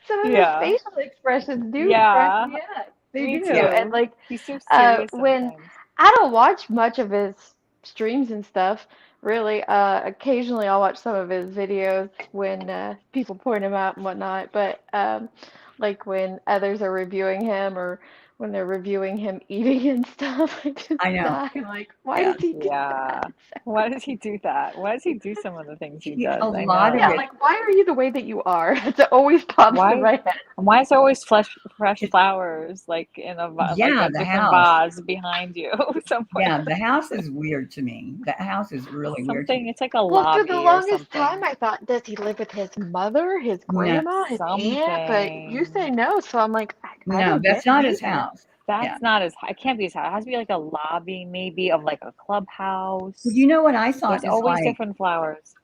Some of those Yeah. facial expressions do crack Yeah. me up. They Me do. too. And like, He's so serious when sometimes. I don't watch much of his streams and stuff, really. Occasionally I'll watch some of his videos when people point him out and whatnot. But like when others are reviewing him or when they're reviewing him eating and stuff, I just I know. die. I'm like, why Yeah. does he do Yeah. that? Why does he do that? Why does he do some of the things he does? A I lot of Yeah, know. it. like why are you the way that you are? It always pops in Why? my head. And why is there always fresh It- flowers like in a like Yeah, a the different house. vase behind you somewhere? Yeah, the house is weird to me. The house is really weird to Something. me. It's like a Well, for the lobby or longest something. time, I thought, does he live with his mother, his No, grandma, his aunt? But you say Something. no, so I'm like, I no, don't get that's it not his either. house. Yeah. That's not as. It can't be as high. It has to be like a lobby, maybe of like a clubhouse. Well, you know what I thought There's is always like, different flowers.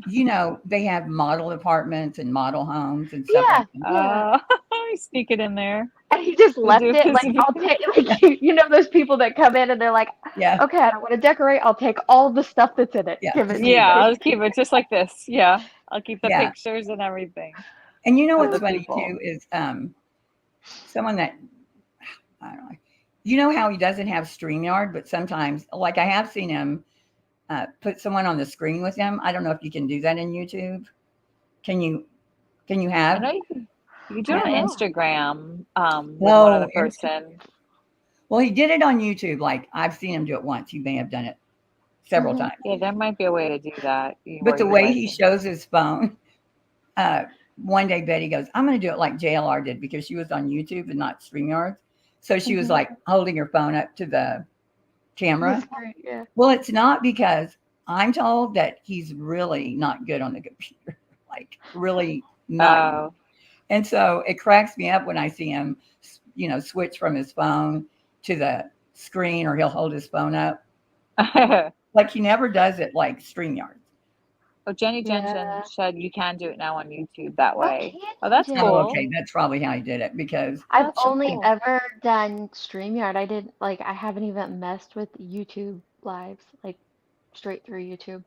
you know, they have model apartments and model homes and stuff Yeah, like that. yeah. I sneak it in there. And he just The left it. Like, duplicity. I'll take, like, you know, those people that come in and they're like, Yeah, okay, I don't want to decorate. I'll take all the stuff that's in it. yeah, Give it just to leave Yeah, it. me. I'll just keep it just like this. Yeah, I'll keep the Yeah. pictures and everything And you know of what's the funny people. too is someone that I don't know. You know how he doesn't have StreamYard, but sometimes, like I have seen him put someone on the screen with him. I don't know if you can do that in YouTube. Can you? Can you I have? know you can do I it don't on know. Instagram with one other Oh, person. well, he did it on YouTube. Like I've seen him do it once. He may have done it several Mhm. times. Yeah, there might be a way to do that. But Where the you way like he shows his phone, one day Betty goes, "I'm going to do it like JLR did because she was on YouTube and not StreamYard." So she was Mhm. like holding her phone up to the camera. That's great. Yeah. Well, it's not because I'm told that he's really not good on the computer, like really not. Oh, And so it cracks me up when I see him, you know, switch from his phone to the screen or he'll hold his phone up. oh, Like he never does it like StreamYard. Jenny Yeah. Jensen said you can do it now on YouTube that Oh, way. can Oh, you, that's Jenny? Oh, cool. okay. That's probably how he did it because I've That's so only cool. ever done StreamYard. I didn't like I haven't even messed with YouTube lives, like straight through YouTube.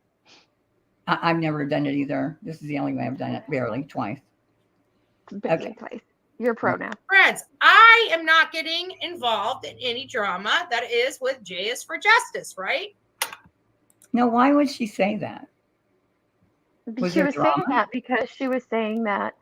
I've never done it either. This is the only way I've done it, barely twice. Barely Okay. twice. You're pro now. Friends, I am not getting involved in any drama that is with J is for Justice, right? No, why would she say that? Was She there was saying drama? that because she was saying that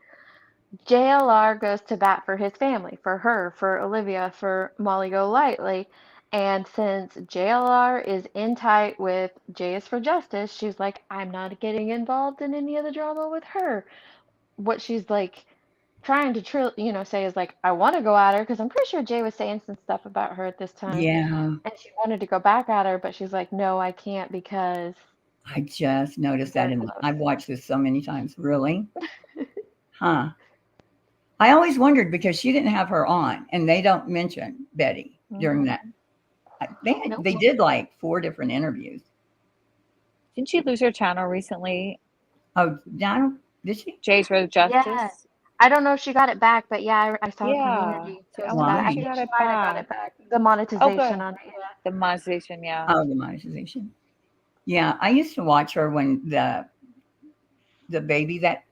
JLR goes to bat for his family, for her, for Olivia, for Molly Golightly. And since JLR is in tight with J is for Justice, she's like, I'm not getting involved in any of the drama with her. What she's like trying to say is like, I want to go at her because I'm pretty sure Jay was saying some stuff about her at this time. Yeah, And she wanted to go back at her, but she's like, no, I can't because I just noticed that, they're and close. I've watched this so many times. Really? Huh. I always wondered because she didn't have her on, and they don't mention Betty during that. Nope. They did like 4 different interviews. Didn't she lose her channel recently? Oh, Donald, did she? Jay's for Justice? Yeah. I don't know if she got it back, but yeah, I saw Yeah. a community See, I post wonder about it. if I she think got she it might have got it back. back. The monetization on it, yeah. The monetization, yeah. Oh, the monetization. Yeah, I used to watch her when the baby that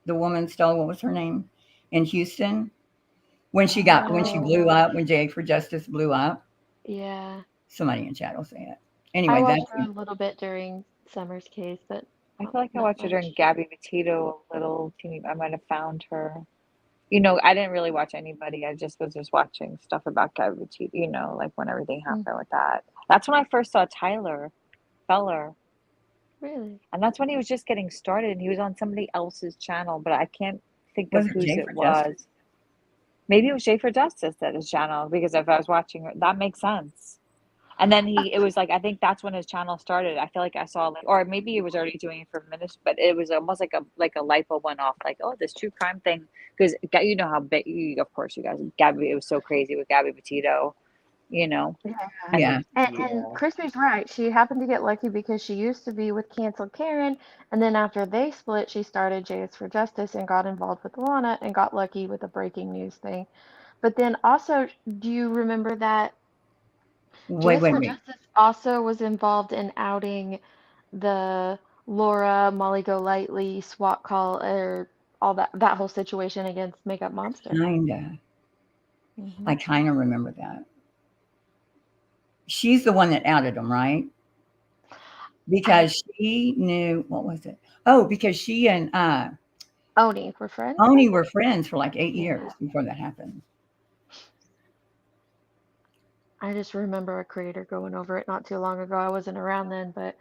the woman stole. What was her name? In Houston, when she blew up, when Jay for Justice blew up. Yeah. Somebody in chat will say it. I Anyway, watched that's her a little bit during Summer's case, but I feel like I not watched her much. during Gabby Petito a little teeny. I might have found her. You know, I didn't really watch anybody. I just was watching stuff about Gabby Petito, you know, like when everything happened with that. That's when I first saw Tyler Feller. Really? And that's when he was just getting started and he was on somebody else's channel, but I can't think Was of it whose Jay it for was. Justice? Maybe it was Jay for Justice that his channel, because if I was watching her, that makes sense. And then it was like, I think that's when his channel started. I feel like I saw like, or maybe he was already doing it for minutes, but it was almost like a light bulb went off, like, oh, this true crime thing. Because you know how big, of course, you guys, Gabby, it was so crazy with Gabby Petito. you know. Yeah. Yeah. And Crispy's right. She happened to get lucky because she used to be with Cancel Karen, and then after they split, she started JS for Justice and got involved with Lana and got lucky with the breaking news thing. But then also, do you remember that Wait, JS wait, for wait. Justice also was involved in outing the Laura, Molly Golightly, SWAT call, or all that whole situation against Makeup Monster? Kinda. Hmm. I kind of remember that. She's the one that outed him, right? Because she knew, what was it? Oh, because she and Oni were friends, I Oni think? were friends for like 8 Yeah. years before that happened. I just remember a creator going over it not too long ago. I wasn't around then, but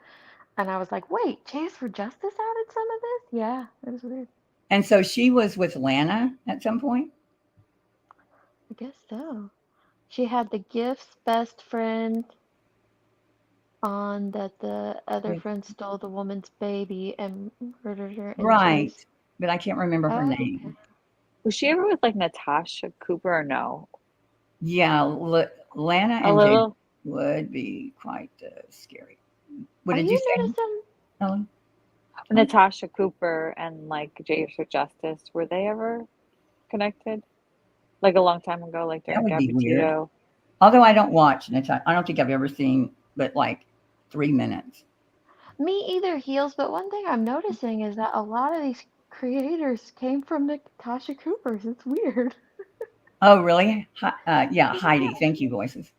and I was like, wait, Chase for Justice outed some of this? Yeah, it was weird. And so she was with Lana at some point. I guess so. She had the Gift's best friend on that the other With, friend stole the woman's baby and murdered her, and right. Chase. But I can't remember her Oh, okay. name. Was she ever with like Natasha Cooper or no? Yeah, Lana A and Jade little. would be quite scary. What Are did you you say, noticing? Ellen? Natasha Cooper and like James for Justice, were they ever connected? Like a long time ago, like That during would be Gabby weird. Tito. Although I don't watch Natasha. I don't think I've ever seen but like 3 minutes. Me either, Heels, but one thing I'm noticing is that a lot of these creators came from Natasha Cooper's. It's weird. Oh, really? Yeah, Yeah. Heidi. Thank you, voices.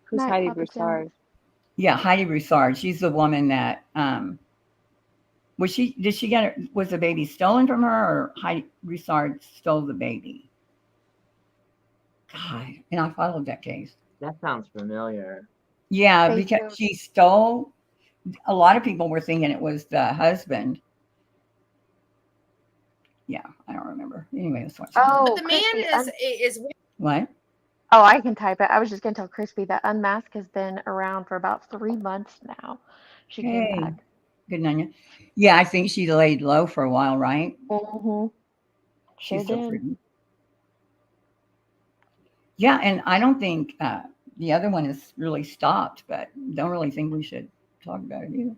Who's Night Heidi Papa Jones. Broussard? Yeah, Heidi Broussard. She's the woman that was she? Did she get her? Was the baby stolen from her, or Heidi Broussard stole the baby? God, and I followed that case. That sounds familiar. Yeah, They because do. she stole. A lot of people were thinking it was the husband. Yeah, I don't remember. Anyway, that's what she did. But Oh, the man Crispy. is What? Oh, I can type it. I was just gonna tell Crispy that Unmask has been around for about 3 months now. She came Hey, back. good on you. Yeah, I think she laid low for a while, right? Mm-hmm. Sure She's so did. pretty. Yeah, and I don't think the other one is really stopped, but don't really think we should talk about it either.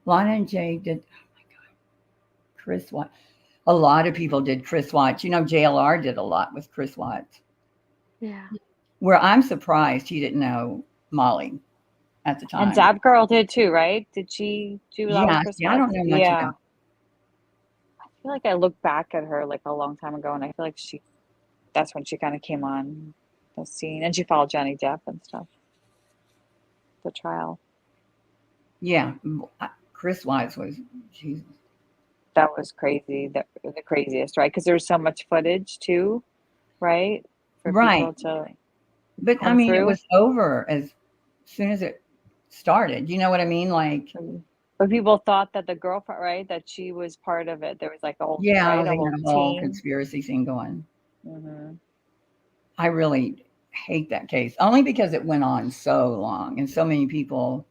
Lana and Jay did. Oh my God, Chris Watts. A lot of people did Chris Watts. You know, JLR did a lot with Chris Watts. Yeah. Where I'm surprised he didn't know Molly at the And time. Zap Girl did too, right? Did she do a lot with Yeah, Chris see, I don't Watts? know much Yeah. about. I feel like I look back at her like a long time ago, and I feel like that's when she kind of came on the scene, and she followed Johnny Depp and stuff, the trial. Yeah, Chris Watts was. Jesus. That was crazy, the craziest, right? Because there was so much footage too, right? For Right, people to but I come mean, it through. was over as soon as it started. You know what I mean? Like, But people thought that the girlfriend, right, that she was part of it. There was like a whole, yeah, right, a they whole had a whole team. conspiracy thing going. Hmm. I really hate that case only because it went on so long and so many people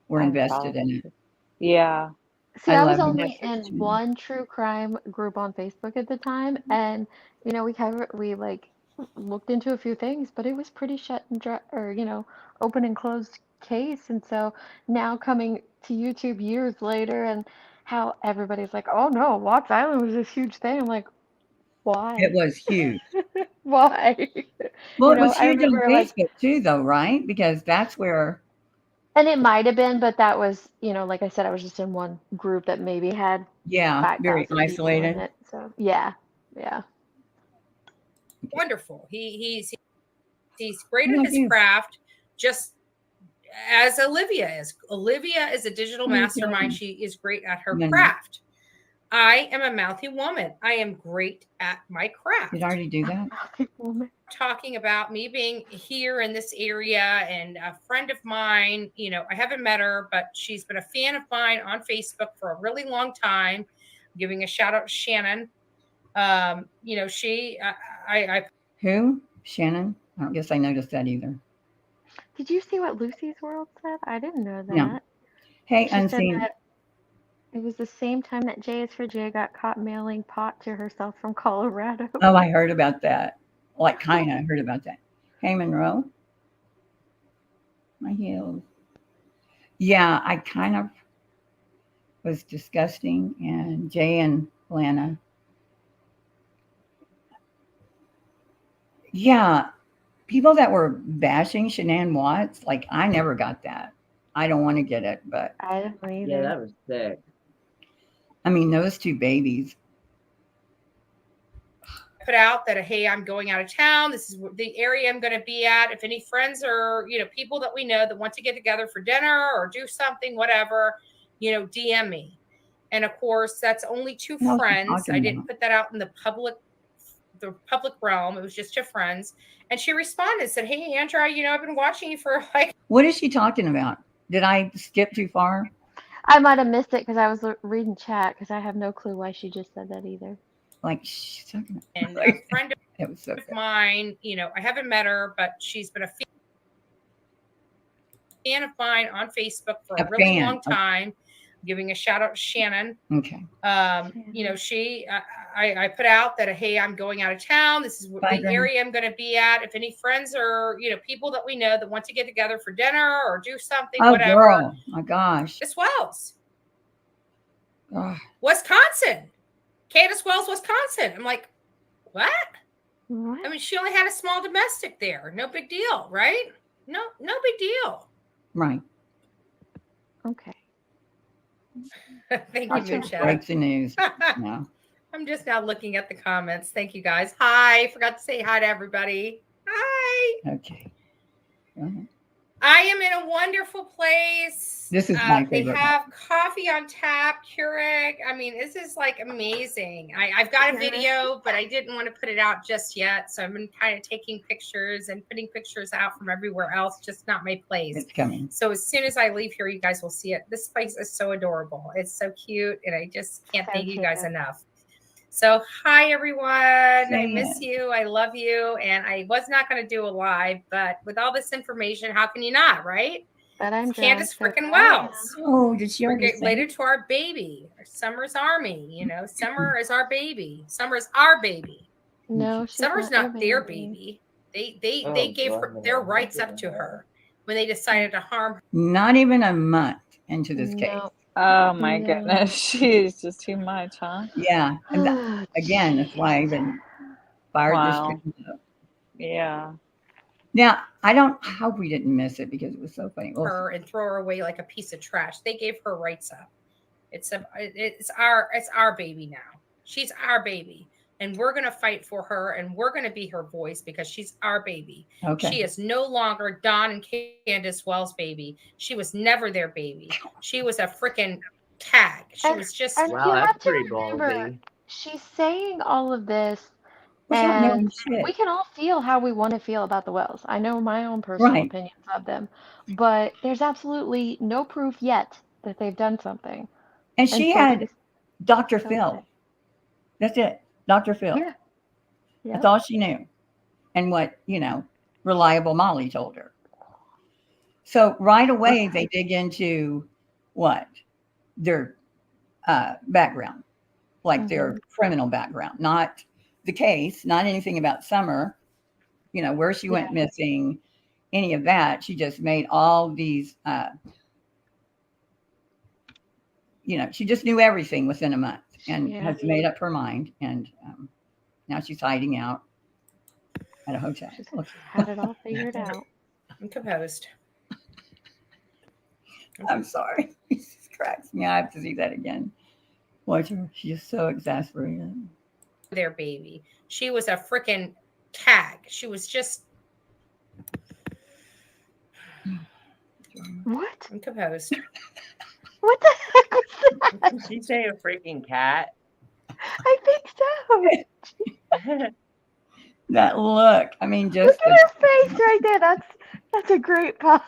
were I invested followed in it it. too. Yeah. See, I I was love only Investigative in too. one true crime group on Facebook at the time, and we like looked into a few things, but it was pretty shut and dry, or open and closed case. And so now coming to YouTube years later, and how everybody's like, "Oh no, Watts Island was this huge thing." I'm like, It why? was huge. Why? Well, it was I huge on remember like, Facebook too, though, right? Because that's where, and it might have been, but that was, like I said, I was just in one group that maybe had yeah, very 5,000 people in isolated. it. So yeah, yeah. wonderful. He's great I at like his you. craft, just as Olivia is. Olivia is a digital Me mastermind. too. She is great at her No, no. craft. I am a mouthy woman. I am great at my craft. Did I already do that? Talking about me being here in this area and a friend of mine, I haven't met her, but she's been a fan of mine on Facebook for a really long time. I'm giving a shout out to Shannon. I Who? Shannon? I don't guess I noticed that either. Did you see what Lucy's World said? I didn't know No. that. Hey, She said Unseen. that it was the same time that J is for J got caught mailing pot to herself from Colorado. Oh, I heard about that. Like, kind of heard about that. Hey, Monroe. My heels. Yeah, I kind of was disgusting. And Jay and Lana. Yeah, people that were bashing Shanann Watts, like, I never got that. I don't want to get it, but I don't either. Yeah, that was sick. I mean, those two babies. Put out that, hey, I'm going out of town. This is the area I'm going to be at. If any friends or, people that we know that want to get together for dinner or do something, whatever, DM me. And of course, that's only two What else you friends. talking I didn't about? put that out in the public realm. It was just two friends. And she responded, said, hey, Andrea, I've been watching you for like. What is she talking about? Did I skip too far? I might have missed it because I was reading chat because I have no clue why she just said that either. Like, she's talking about. And a friend It was so of good. mine, I haven't met her, but she's been a fan of mine on Facebook for a really long time. Giving a shout out to Shannon. Okay. She, I put out that, hey, I'm going out of town. This is the area I'm going to be at. If any friends or, people that we know that want to get together for dinner or do something, whatever. Girl. My gosh. Candace Wells. Oh. Wisconsin. Candace Wells, Wisconsin. I'm like, what? What? I mean, she only had a small domestic there. No big deal, right? No big deal. Right. Okay. Thank you, Moonshine. Breaks the news. No. I'm just now looking at the comments. Thank you, guys. Hi. Forgot to say hi to everybody. Hi. Okay. Uh-huh. I am in a wonderful place. This is my They favorite. have coffee on tap, Keurig. I mean, this is like amazing. I've got a video, but I didn't want to put it out just yet. So I've been kind of taking pictures and putting pictures out from everywhere else, just not my place. It's coming. So as soon as I leave here, you guys will see it. This place is so adorable. It's so cute. And I just can't thank you guys enough. So hi, everyone. I miss you. I love you. And I was not going to do a live, but with all this information, how can you not, right? But I'm Candace freaking Wells. Oh, did she already say? Related to our baby, Summer's Army. Summer is our baby. Summer is our baby. No, Summer's not their baby. They gave their rights up to her when they decided to harm her. Not even a month into this case. Oh my goodness, she's just too much, huh? Yeah. And again, that's why I've been fired this trip. Yeah. Now, I hope we didn't miss it because it was so funny. Her and throw her away like a piece of trash. They gave her rights up. It's our baby now. She's our baby. And we're going to fight for her and we're going to be her voice because she's our baby. Okay. She is no longer Don and Candace Wells' baby. She was never their baby. She was a freaking tag. She was just. Wow, that's pretty ballsy. She's saying all of this, and we can all feel how we want to feel about the Wells. I know my own personal opinions of them, but there's absolutely no proof yet that they've done something. And she had Dr. Phil. That's it. Dr. Phil. Yeah. That's all she knew. And what, reliable Molly told her. So right away, they dig into what? Their background, like their criminal background, not the case, not anything about Summer, where she went missing, any of that. She just made all these, she just knew everything within a month. And has made up her mind, and now she's hiding out at a hotel. She's had it all figured out. I'm composed. I'm sorry. It just cracks me. I have to see that again. Watch her. She's so exasperated. Their baby. She was a freaking tag. She was just. What? I'm composed. What the heck was that? Did she say a freaking cat? I think so. That look. I mean, just look at her face right there. That's a great pause.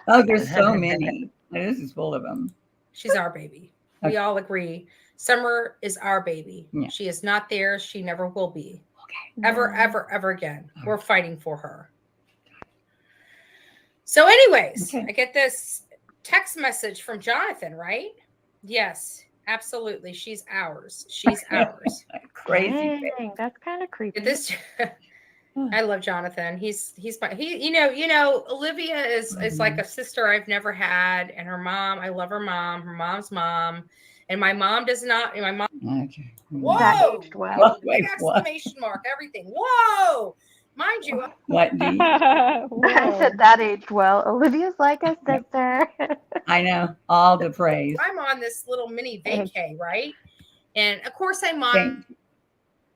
Oh, there's so many. This is full of them. She's our baby. We all agree. Summer is our baby. Yeah. She is not theirs. She never will be. Okay. Ever again. We're fighting for her. So, anyways, I get this text message from Jonathan, right? Yes, absolutely. She's ours. She's ours. Crazy. Dang, that's kind of creepy. I love Jonathan. He's Olivia is like a sister I've never had, and her mom. I love her mom's mom, and my mom does not. My mom. Okay. Whoa! That aged well. Big exclamation mark! Everything. Whoa! Mind you. What do you? I said that aged well. Olivia's like a sister. I know all the praise. I'm on this little mini vacay, right? And of course, I'm on. Thank-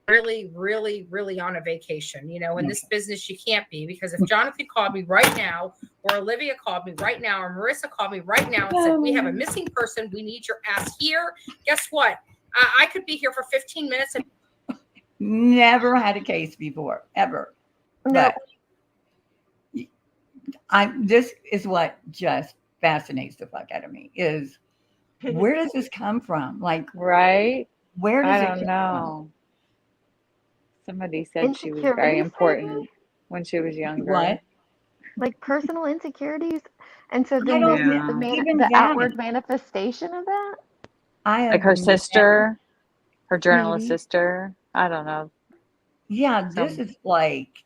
really, really, really on a vacation. In this business, you can't be, because if Jonathan called me right now, or Olivia called me right now, or Marissa called me right now and said, we have a missing person, we need your ass here. Guess what? I could be here for 15 minutes. And Never had a case before, ever. No. But this is what just fascinates the fuck out of me is where does this come from? Like, right? where does I it don't come know. Somebody said she was very Insecurities, important maybe? when she was younger. What? Like personal insecurities, and so I then don't this is know. Even the that. outward manifestation of that. I have Like her never- sister, her journalist Maybe. sister. I don't know. Yeah, this Some- is like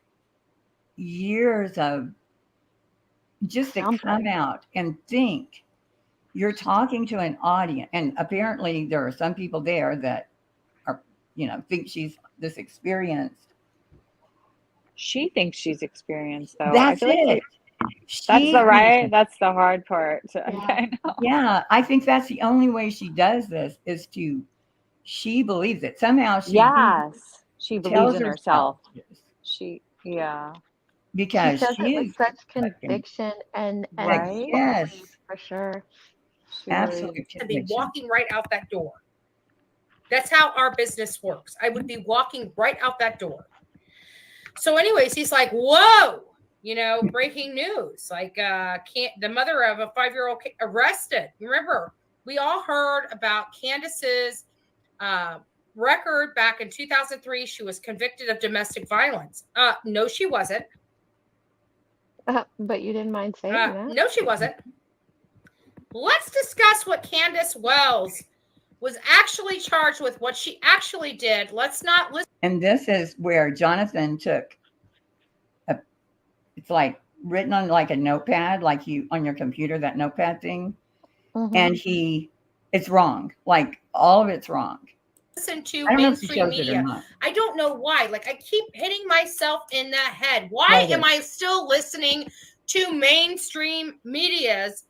years of just to come Something. out and think you're talking to an audience, and apparently there are some people there that are, think she's this experienced. She thinks she's experienced, though. I That's feel like it. that's She the right. thinks- That's the hard part. Yeah. I know. Yeah, I think that's the only way she does this is she believes it. Somehow she Yes, she believes tells in herself herself. this Yeah. because She says she it with is such fucking- conviction and like, Right? yes, for sure. She really- absolute to be conviction. walking right out that door. That's how our business works. I would be walking right out that door. So anyways, he's like, whoa, breaking news. Like, the mother of a 5-year-old arrested. Remember, we all heard about Candace's record back in 2003. She was convicted of domestic violence. No, she wasn't. But you didn't mind saying that. No, she wasn't. Let's discuss what Candace Wells was actually charged with, what she actually did. Let's not listen. And this is where Jonathan took it's like written on like a notepad, like you on your computer, that notepad thing. Mhm. And it's wrong. Like all of it's wrong. Listen to I don't know if she mainstream shows it or media. not. I don't know why. Like, I keep hitting myself in the head. Why Right. am I still listening to mainstream media's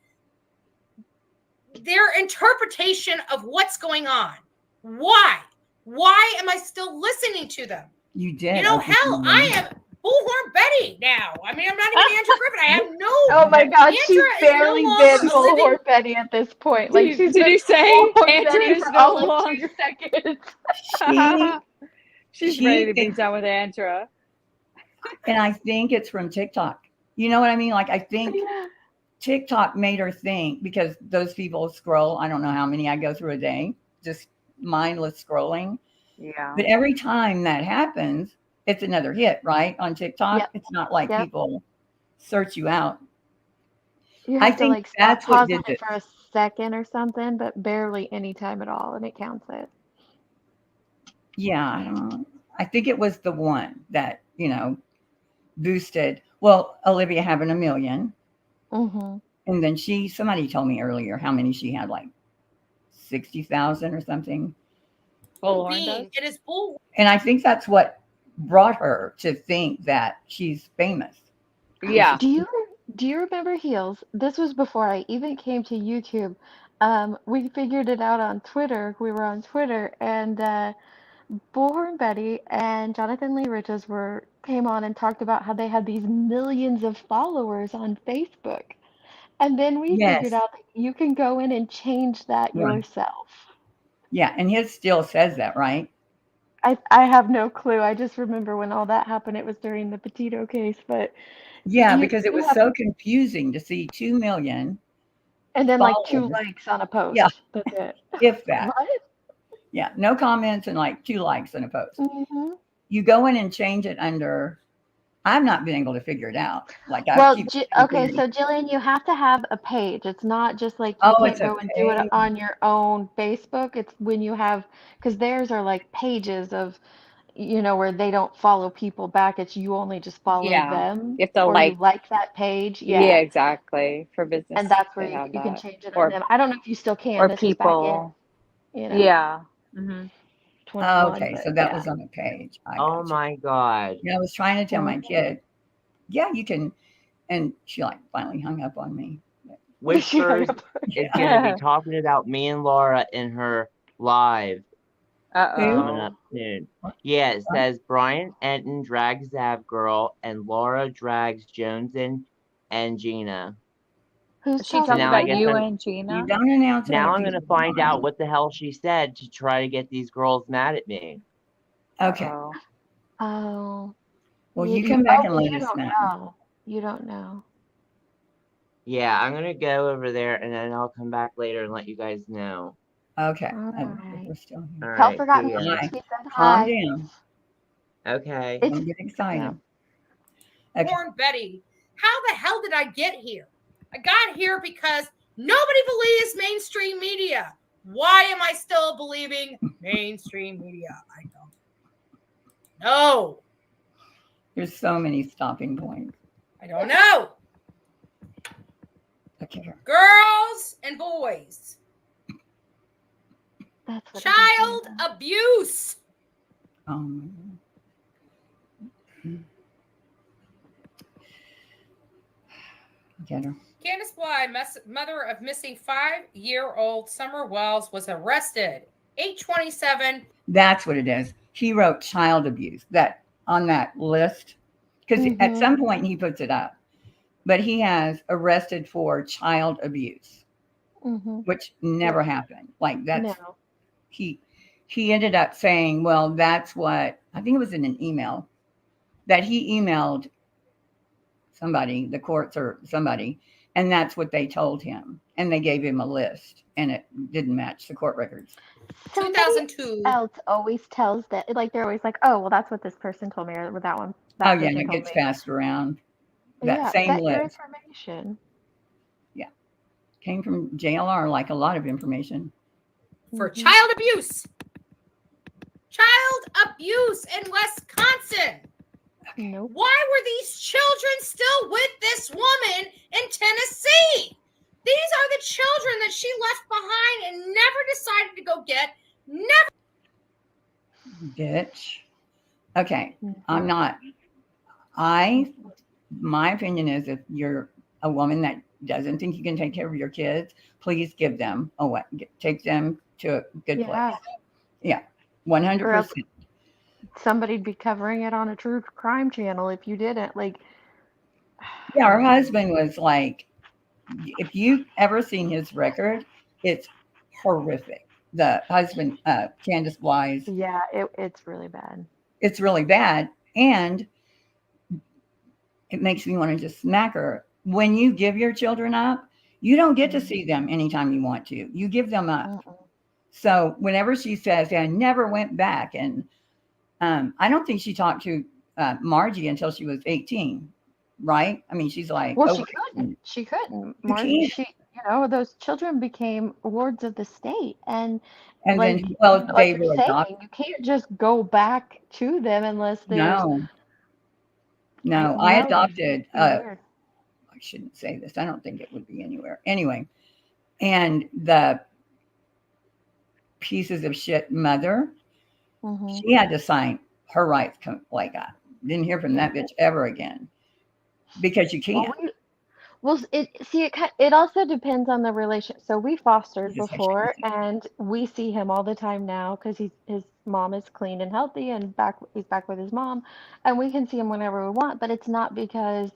their interpretation of what's going on? Why? Why am I still listening to them? You did. Hell, I am Bullhorn Betty now. I mean, I'm not even Andrew Griffin. I have no. Oh my God, she Andrea is barely no did longer living- Bullhorn Betty at this point. Like she's Did been you say Bullhorn Andrew Betty is for no all of longer? 2 seconds. She's she ready to be thinks- done with Andra. And I think it's from TikTok. You know what I mean? Like I think TikTok made her think, because those people scroll. I don't know how many I go through a day, just mindless scrolling. Yeah. But every time that happens, it's another hit, right? On TikTok. Yep. It's not like Yep. people search you out. You I have to think like stop that's what pausing did it it. for a second or something, but barely any time at all, and it counts it. Yeah, I don't know. I think it was the one that, boosted. Well, Olivia having 1 million. Mm-hmm. And then somebody told me earlier how many she had, like 60,000 or something. Bullhorn does? It is bull. And I think that's what brought her to think that she's famous. Yeah. Do you remember Heels? This was before I even came to YouTube. We figured it out on Twitter. We were on Twitter, and Bullhorn Betty and Jonathan Lee Riches came on and talked about how they had these millions of followers on Facebook. And then we figured Yes. out that you can go in and change that Right. yourself. Yeah, and his still says that, right? I have no clue. I just remember when all that happened, it was during the Petito case, but Yeah, you because it was have, so confusing to see 2 million, and then like 2 followers. likes on a post. Yeah. That's it. if that. What? Yeah, no comments and like 2 likes in a post. Mm-hmm. You go in and change it under. I've not been able to figure it out. Like I Well, keep okay, so Jillian, you have to have a page. It's not just like you Oh, can't it's a go and do it page. on your own Facebook. It's when you have, because theirs are like pages of, where they don't follow people back. It's you only just follow Yeah. them, You have to or you like, like that page. yeah, Yeah. exactly. For business, And that's where they have you can that. change it on Or them. I don't know if you still can. or This was back in, people. Yeah. hmm 21, Okay, but so that yeah. was on a page. I Oh got you. my God. Yeah, I was trying to tell my Mhm. kid, yeah, you can, and she like finally hung up on me. She hung Whispers up. is Yeah. going to be talking about me and Laura in her live coming up Uh-oh. soon. Yeah, it says Brian Enton drags Zav Girl and Laura drags Joneson and Gina. Who's Is she So talking talking now I about about guess you you? and You Gina? don't announce now other I'm going to people's find out lives. what the hell she said to try to get these girls mad at me. Okay. Uh-oh. Oh. Well, you come back and well, let you us don't know. know. You don't know. Yeah, I'm going to go over there and then I'll come back later and let you guys know. Okay. All If right. we're still All here. Tell right, Forgotten see ya. Mysteries Hi. we said Calm hi. down. Okay. It's Don't get excited. yeah. Okay. Warn Betty, how the hell did I get here? I got here because nobody believes mainstream media. Why am I still believing mainstream media? I don't know. There's so many stopping points. I don't know. Okay. Girls and boys. That's what Child abuse. Get her. Candace Bly, mother of missing 5-year-old Summer Wells, was arrested. 8/27. That's what it is. He wrote child abuse that on that list because at some point he puts it up, but he has arrested for child abuse, which never happened. Like that's No. he ended up saying, well, that's what I think it was in an email that he emailed somebody, the courts or somebody, and that's what they told him. And they gave him a list and it didn't match the court records. Somebody 2002. else always tells that, like they're always like, oh, well, that's what this person told me, or that one. That Oh, yeah, person it told gets me. passed around. That Yeah, same vet your list. information. Yeah. Came from JLR, like a lot of information. For child abuse. Child abuse in Wisconsin. Nope. Why were these children still with this woman in Tennessee? These are the children that she left behind and never decided to go get. Never. Bitch. Okay. I'm not. My opinion is if you're a woman that doesn't think you can take care of your kids, please give them away. Take them to a good place. Yeah. 100%. Somebody'd be covering it on a true crime channel if you didn't. Like, yeah, her husband was like, if you've ever seen his record, it's horrific. The husband, Candace Bly's. Yeah, it's really bad. It's really bad. And it makes me want to just smack her. When you give your children up, you don't get to see them anytime you want to. You give them up. So whenever she says, I never went back. And I don't think she talked to Margie until she was 18. Right? I mean, she's like, well, she couldn't. Margie, those children became wards of the state, and like, then, well, like they you're were saying, adopted. you can't just go back to them unless there's. No, I adopted. I shouldn't say this. I don't think it would be anywhere. Anyway, and the pieces of shit mother, she had to sign her rights. Like I didn't hear from that bitch ever again because you can't. Well, it also depends on the relation. So we fostered before, and we see him all the time now because his mom is clean and healthy, and he's back with his mom, and we can see him whenever we want. But it's not because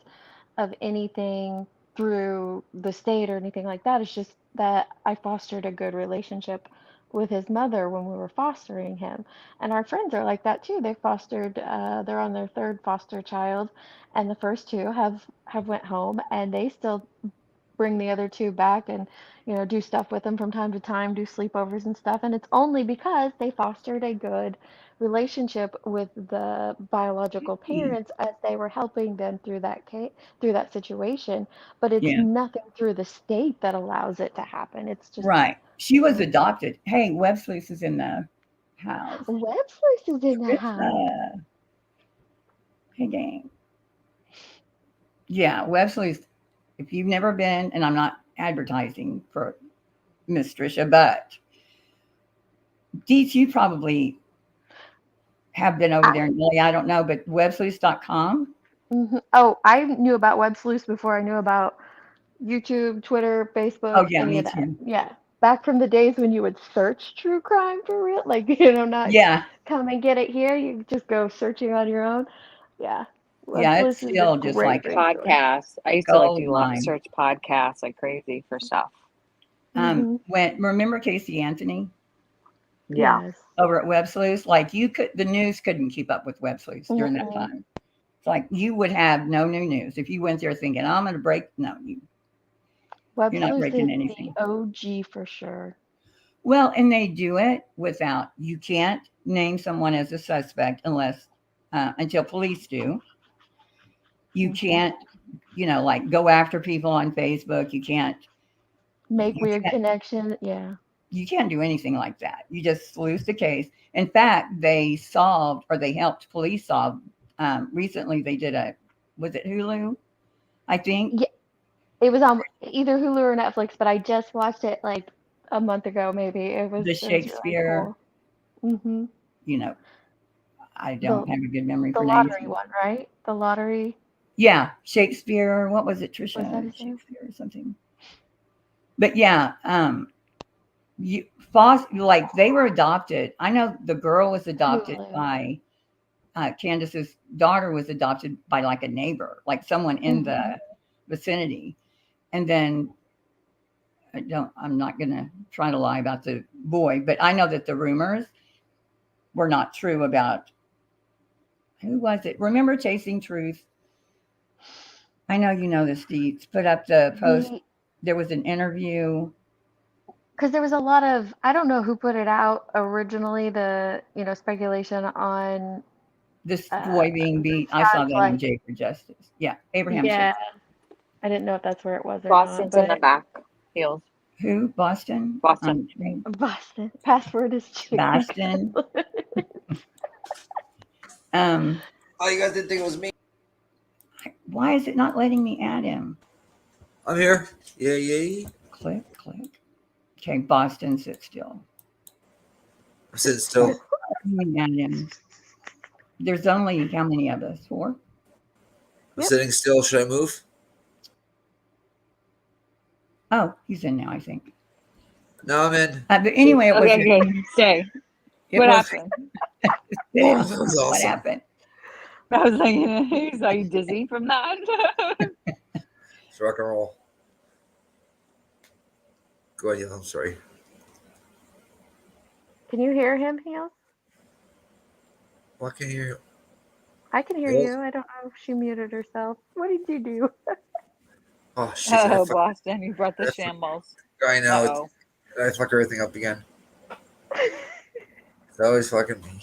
of anything through the state or anything like that. It's just that I fostered a good relationship with his mother when we were fostering him, and our friends are like that too. They fostered. They're on their third foster child, and the first two have went home, and they still bring the other two back and do stuff with them from time to time, do sleepovers and stuff. And it's only because they fostered a good relationship with the biological parents as they were helping them through that situation. But it's nothing through the state that allows it to happen. It's just right. She was adopted. Hey, Web Sleuth is in the house. Web Sleuth is in the house. Carissa. Hey, gang. Yeah, Web Sleuth. If you've never been, and I'm not advertising for Miss Tricia, but Deets, you probably have been over there in Lily. I don't know, but websleuths.com. Mm-hmm. Oh, I knew about Web Sleuth before I knew about YouTube, Twitter, Facebook, Oh, yeah, any me of that. too. Yeah. Back from the days when you would search true crime for real, like, you know, not Yeah, come and get it here. You just go searching on your own. Yeah. Web yeah, it's Sleuth is a still just great, like great source. Podcasts. I used to like gold do mine. search podcasts like crazy for stuff. Mhm. When remember Casey Anthony Yeah. Yes. over at Web Sleuths? Like the news couldn't keep up with Web Sleuths during that Mm-mm. time. It's like you would have no new news if you went there thinking I'm going to break. No, Web you're not Sleuth breaking is anything. the OG for sure. Well, and they do it without, you can't name someone as a suspect unless, until police do. You can't, like go after people on Facebook. You can't Make you weird can't, connection. Yeah. you can't do anything like that. You just sleuth the case. In fact, they helped police solve. Recently, they did was it Hulu? I think. Yeah. It was on either Hulu or Netflix, but I just watched it like a month ago, maybe. It was The really Shakespeare, cool. Mm-hmm. I don't have a good memory The for names. lottery one, right? The lottery. Yeah, Shakespeare. What was it, Trisha? Was that his name? Shakespeare or something. But yeah, like they were adopted. I know the girl was adopted Hulu. by Candace's daughter was adopted by like a neighbor, like someone in the vicinity. And then I'm not gonna try to lie about the boy, but I know that the rumors were not true about who was it? Remember Chasing Truth? I know you know this, Deets. Put up the post. There was an interview. Because there was a lot of, I don't know who put it out originally, the, speculation on This boy being beat. I saw that on Jay for Justice. Yeah, Abraham. Yeah. I didn't know if that's where it was or Boston's not. in the back. Heels. Who? Boston? Boston. Boston. Password is chicken. Boston. Oh, you guys didn't think it was me? Why is it not letting me add him? I'm here. Yeah. Click. Okay, Boston, sit still. I said still. Add him. There's only how many of us? 4? I'm sitting still. Should I move? Oh, he's in now, I think. No, I'm in. But anyway, it was. Okay, stay. What happened? What happened? I was like, are you dizzy from that? It's rock and roll. Go ahead, I'm sorry. Can you hear him, Heels? Why can't you hear you? I can hear you. I don't know if she muted herself. What did you do? Oh, shit. Oh, Boston, you brought the shambles. I know. I fuck everything up again. It's always fucking me.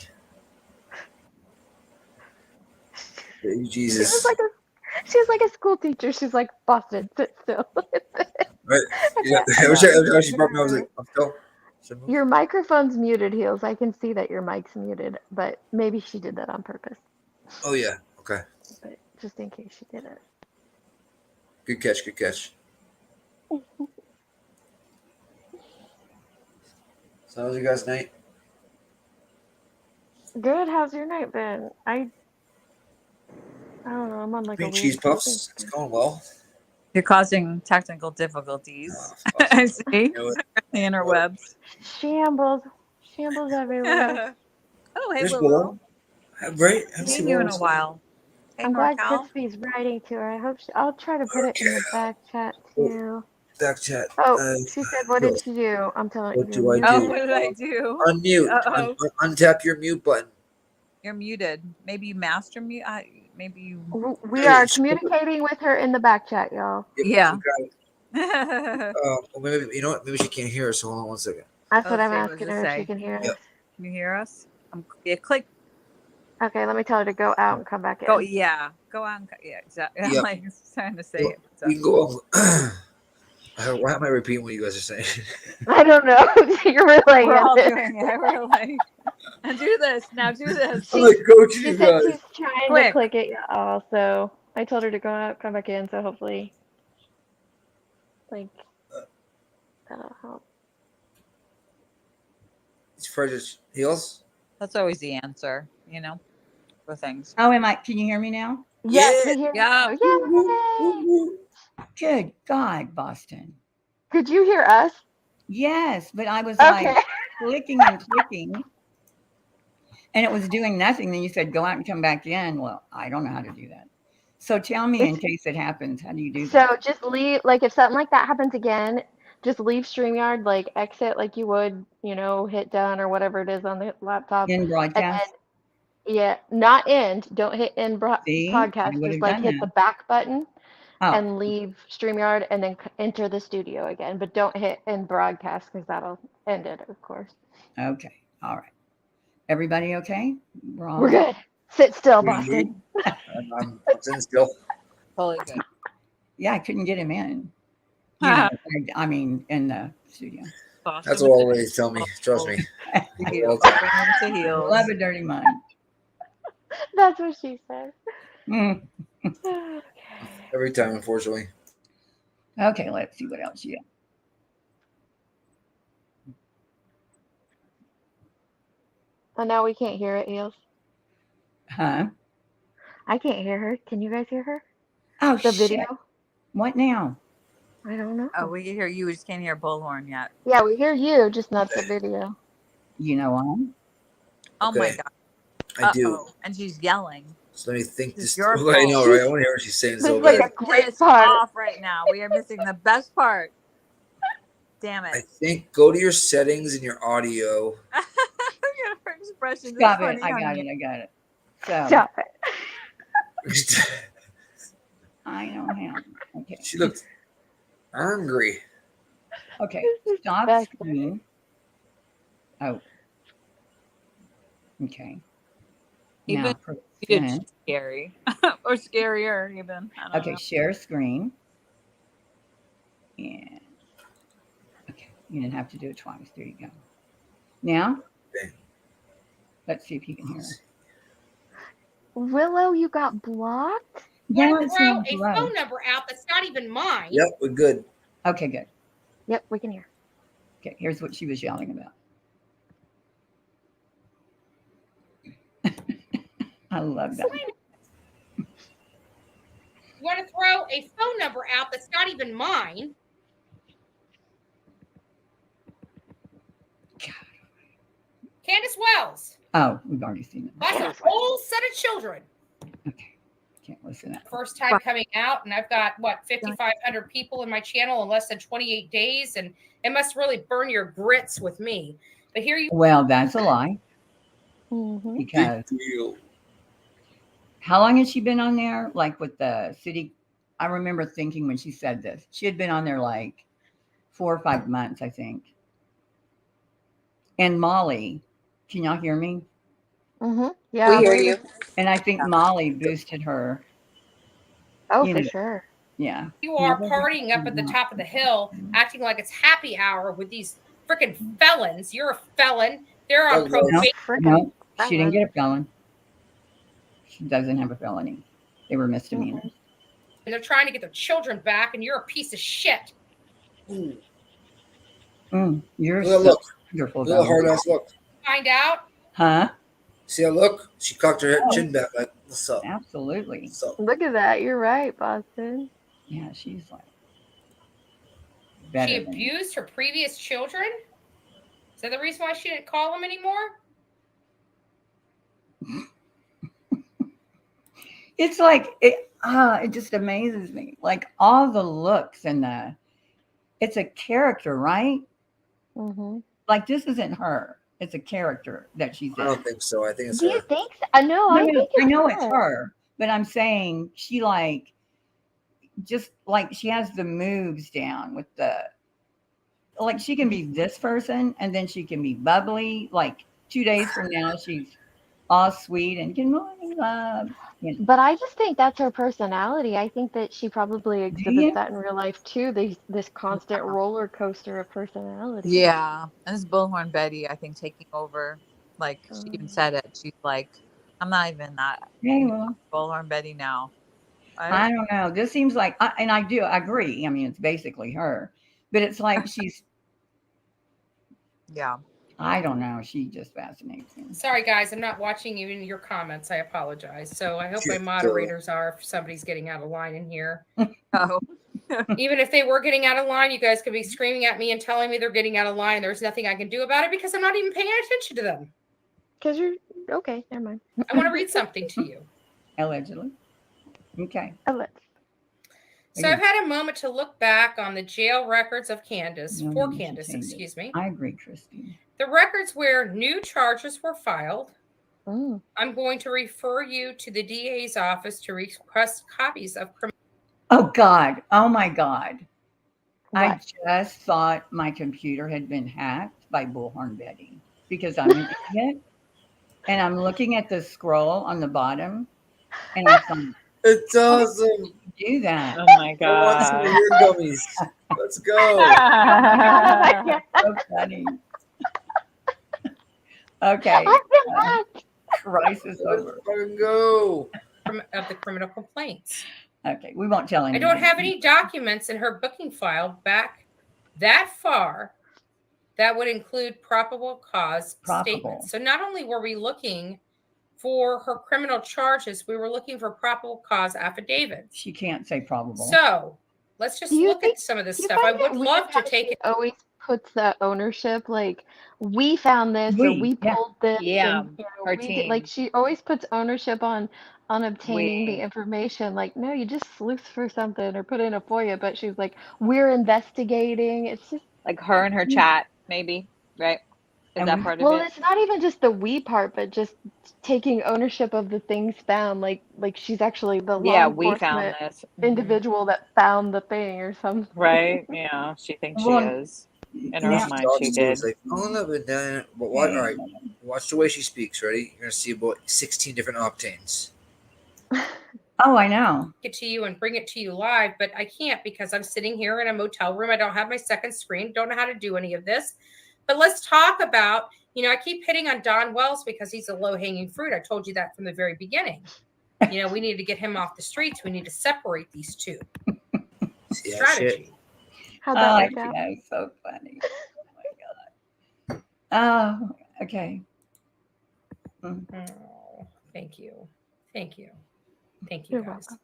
Baby Jesus. She was like a school teacher. She's like, Boston, sit still. Right. Yeah. I wish she brought me. I was like, I'm still. Your microphone's muted, Heels. I can see that your mic's muted, but maybe she did that on purpose. Oh, yeah. Okay. But just in case she did it. Good catch. So how was your guys' night? Good. How's your night been? I don't know. I'm on like Green a weird cheese puffs. It's going well. You're causing technical difficulties. I see. The interwebs. Shambles everywhere. Oh, hey, There's Willow. Right? Haven't seen you in a while. Hey, I'm glad NorCal. Crispy's writing to her. I hope I'll try to put it in the back chat too. Back chat. Oh, she said, "What did she do?" I'm telling you. What do I do? Oh, what did I do? Unmute. Untap your mute button. You're muted. Maybe you master mute. Maybe you. We are communicating with her in the back chat, y'all. Yeah. Well, maybe you know what? Maybe she can't hear us. So hold on 1 second. That's what I'm asking her if she can hear us. Can you hear us? Click. Okay, let me tell her to go out and come back in. Go out and exactly. Yep. I'm like trying to say it. So. We can go. Why am I repeating what you guys are saying? I don't know. You're relaying We're all it. doing it. We're like, And do this. Now do this. I'm like coaching She you said guys. she's trying Quick. to click it also. I told her to go out, come back in, so hopefully, like, that'll help. It's Frederick Heels. That's always the answer, you know, for things. Oh, can you hear me now? Yes, we hear Yeah. you. Yay! Good God, Boston. Could you hear us? Yes, but I was Okay. like clicking and clicking, and it was doing nothing. Then you said go out and come back in. Well, I don't know how to do that. So tell me, in case it happens, how do you do that? So just leave, like, if something like that happens again, just leave StreamYard, like, exit like you would, hit done or whatever it is on the laptop. In And broadcast? then, yeah, not end. Don't hit end See, I podcast. would Just have like done hit the that. back button Oh, and leave StreamYard and then enter the studio again. But don't hit end broadcast because that'll end it, of course. okay. All right. Everybody okay? We're good. Sit still, Boston. I'm sitting still. Totally good. Yeah, I couldn't get him in. You know, I mean, in the studio. Boston That's with what the always tell me. Trust me. heels. Well, Bring them to heels. Love a dirty mind. That's what she said. Mm. every time, unfortunately. Okay, let's see what else you got. And now we can't hear it, Eels. Huh? I can't hear her. Can you guys hear her? Oh, The shit. video? What now? I don't know. Oh, we can hear you. We just can't hear Bullhorn yet. Yeah, we hear you, just not the video. You know why? Oh my Okay. God. I do. Uh-oh. And she's yelling. So let me think This is this. your I know, fault. right? I want to hear what she's saying This so is like bad. a great Pissed part. off right now. We are missing the best part. Damn I it. think go to your settings in your audio. Look at her expression. Stop This it. is I funny, got honey. it. I got it. So, Stop it. I don't have. Okay. She looked angry. Okay. This is Stop back screen. Oh. Okay. Even Now, it's present. scary. Or scarier, even. I don't Okay, know. share screen. And okay, you didn't have to do it twice. There you go. Now, Okay. let's see if you can hear us. Willow, you got blocked? No, Want to it's throw not a blood. phone number out that's not even mine. Yep, we're good. Okay, good. Yep, we can hear. Okay, here's what she was yelling about. I love that. You want to throw a phone number out that's not even mine. Candace Wells. Oh, we've already seen it. That's a whole set of children. Okay, can't listen to that. First time coming out, and I've got 5,500 people in my channel in less than 28 days, and it must really burn your grits with me. But here you. Well, that's a lie. Mm-hmm. Because how long has she been on there? Like with the city? I remember thinking when she said this, she had been on there like 4 or 5 months, I think. And Molly, can y'all hear me? Mm-hmm. Yeah, We hear you. And I think Molly boosted her. Oh, You for know. sure. Yeah. You are partying up at the top of the hill, acting like it's happy hour with these freaking felons. You're a felon. They're on No, probation. No, she didn't get a felon. She doesn't have a felony. They were misdemeanors. And they're trying to get their children back, and you're a piece of shit. You're Look, so look. wonderful. Look at the hard ass look. Find out. Huh? See how look? She cocked her chin back like, what's up? Absolutely. What's up? Look at that. You're right, Boston. Yeah, she's like She better than abused her previous children. Is that the reason why she didn't call them anymore? it's like it just amazes me. Like all the looks and it's a character, right? Mm-hmm. Like this isn't her. It's a character that she's I in. don't think so. I think it's Do you her. think so? No, I think I know it's it's her, but I'm saying she like just like she has the moves down with like she can be this person and then she can be bubbly. Like 2 days from now, she's all sweet and good morning, love. You know. But I just think that's her personality. I think that she probably you? exhibits that in real life too. This constant roller coaster of personality. Yeah. And this Bullhorn Betty, I think, taking over Like she even said it. She's like, I'm not even that Yeah, well, Bullhorn Betty now. I Right? don't know. This seems like, and I do agree. I mean, it's basically her, but it's like she's, Yeah. I don't know. She just fascinates me. Sorry, guys, I'm not watching even your comments. I apologize. So I hope my Sure. moderators are if somebody's getting out of line in here. Oh. Even if they were getting out of line, you guys could be screaming at me and telling me they're getting out of line. There's nothing I can do about it because I'm not even paying attention to them. Because you're okay. Never mind. I want to read something to you. Allegedly. Okay. So I've had a moment to look back on the jail records of Candace, No, for no, she Candace, changed it. excuse me. I agree, Christine. The records where new charges were filed. Mm. I'm going to refer you to the DA's office to request copies of criminal. Oh, God. Oh, my God. I What? just thought my computer had been hacked by Bullhorn Betty because I'm an idiot. And I'm looking at the scroll on the bottom and I thought, It's awesome. do that. Oh my I want some of god. your gummies. Let's go. So funny. Okay. I've been hacked. Crisis Let's over. fucking go. of the criminal complaints. Okay. We won't tell I anyone. don't have any documents in her booking file back that far that would include probable cause statements. So not only were we looking for her criminal charges, we were looking for probable cause affidavits. She can't say probable. So let's just look at some of this stuff. I would love to take it. Always puts that ownership, like we found this or we pulled this. Yeah, and, you know, our we did, like team. she always puts ownership on obtaining the information. Like, no, you just sleuth for something or put in a FOIA, but she's like, we're investigating. It's just Like her and her chat, maybe, right? Is And that we- part of well, it? it's not even just the we part, but just taking ownership of the things found. Like she's actually the Yeah, law we found enforcement this. Mhm. individual that found the thing or something. Right? Yeah, she thinks Well, she is. In her now- mind, Talks she to did. us like, oh, no, but then, but what? All right, watch the way she speaks. Ready? You're gonna see about 16 different octanes. Oh, I know. It to you and bring it to you live, but I can't because I'm sitting here in a motel room. I don't have my second screen, don't know how to do any of this. But let's talk about, I keep hitting on Don Wells because he's a low-hanging fruit. I told you that from the very beginning. We need to get him off the streets. We need to separate these two. Strategy. How'd that work out? Yeah, it's so funny. Oh my God. Oh, okay. Oh, thank you. Thank you. Thank you, You're guys. welcome.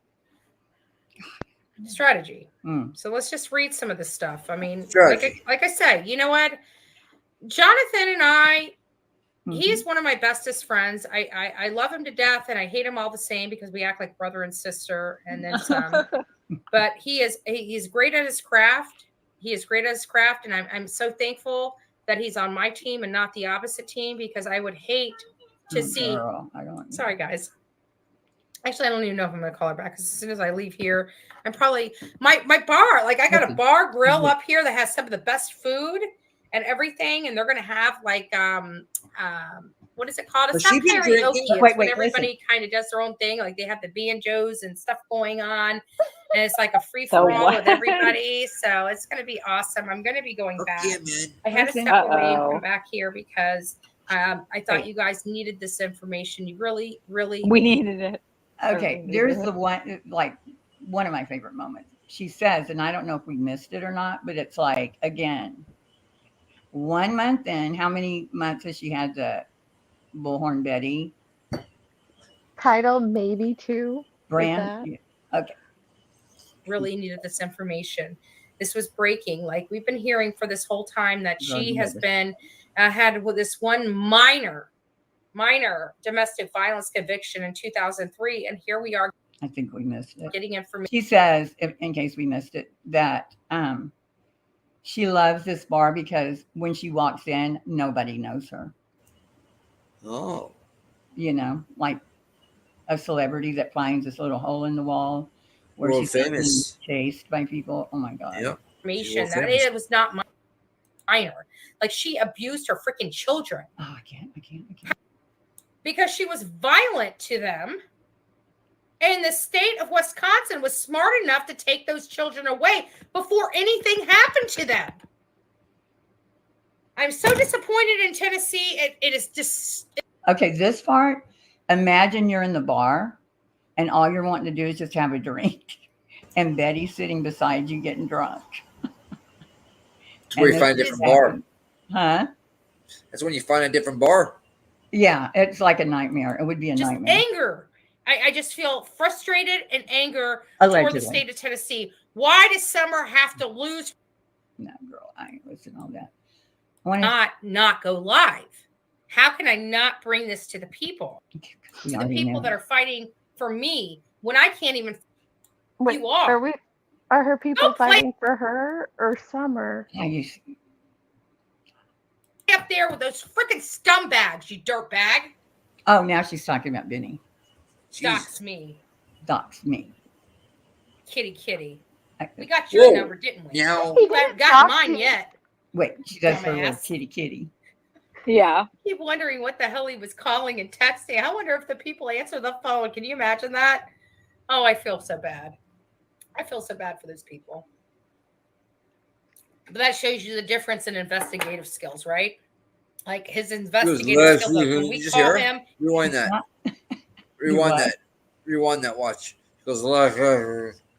Strategy. Mm. So let's just read some of this stuff. I mean, Strategy. like I said, you know what? Jonathan and I, Mhm. he is one of my bestest friends. I love him to death and I hate him all the same because we act like brother and sister and then some. But he's great at his craft. He is great at his craft. And I'm so thankful that he's on my team and not the opposite team because I would hate to see. Girl, I don't. Sorry, guys. Actually, I don't even know if I'm going to call her back because as soon as I leave here, I'm probably my bar. Like I got a bar grill up here that has some of the best food and everything, and they're going to have like what is it called? It's Has not she been karaoke. drinking? It's Wait, when listen. everybody kind of does their own thing. Like they have the B&Joes and stuff going on, and it's like a free for all with everybody. So it's going to be awesome. I'm going to be going back. Yeah, man. I had to Listen. step away and Uh-oh. come back here because I thought Wait. you guys needed this information. You really, really. We needed it. Okay, there's the one, like one of my favorite moments. She says, and I don't know if we missed it or not, but it's like, again, 1 month in, how many months has she had the Bullhorn Betty Title maybe 2. brand? Okay. Really needed this information. This was breaking. Like we've been hearing for this whole time that she has been had with this one minor domestic violence conviction in 2003, and here we are. I think we missed it. Getting information. She says, in case we missed it, that she loves this bar because when she walks in, nobody knows her. Oh. Like a celebrity that finds this little hole in the wall where World she's being famous. chased by people. Oh my God. Yep. Information that it was not minor. Like she abused her freaking children. Oh, I can't. Because she was violent to them. And the state of Wisconsin was smart enough to take those children away before anything happened to them. I'm so disappointed in Tennessee. It is just. Okay, this part, imagine you're in the bar and all you're wanting to do is just have a drink. And Betty's sitting beside you getting drunk. That's where And you find a this different bar. happened. Huh? That's when you find a different bar. Yeah, it's like a nightmare. It would be a Just nightmare. anger. I just feel frustrated and anger toward Allegedly. the state of Tennessee. Why does Summer have to lose? No, girl, I ain't listening to all that. Not go live. How can I not bring this to the people? To the people that are fighting for me when I can't even. Wait, you are. Are her people fighting for her or Summer? Up there with those freaking scumbags, you dirtbag. Oh, now she's talking about Benny. Dox me. Dox me. Kitty. We got your number, didn't we? Meow. You haven't gotten mine yet. Wait, she does her little Dumbass. kitty. Yeah. I keep wondering what the hell he was calling and texting. I wonder if the people answer the phone. Can you imagine that? Oh, I feel so bad. I feel so bad for those people. But that shows you the difference in investigative skills, right? Like his investigative skills. Like when we call him, rewind that. Rewind that. Watch. She goes live.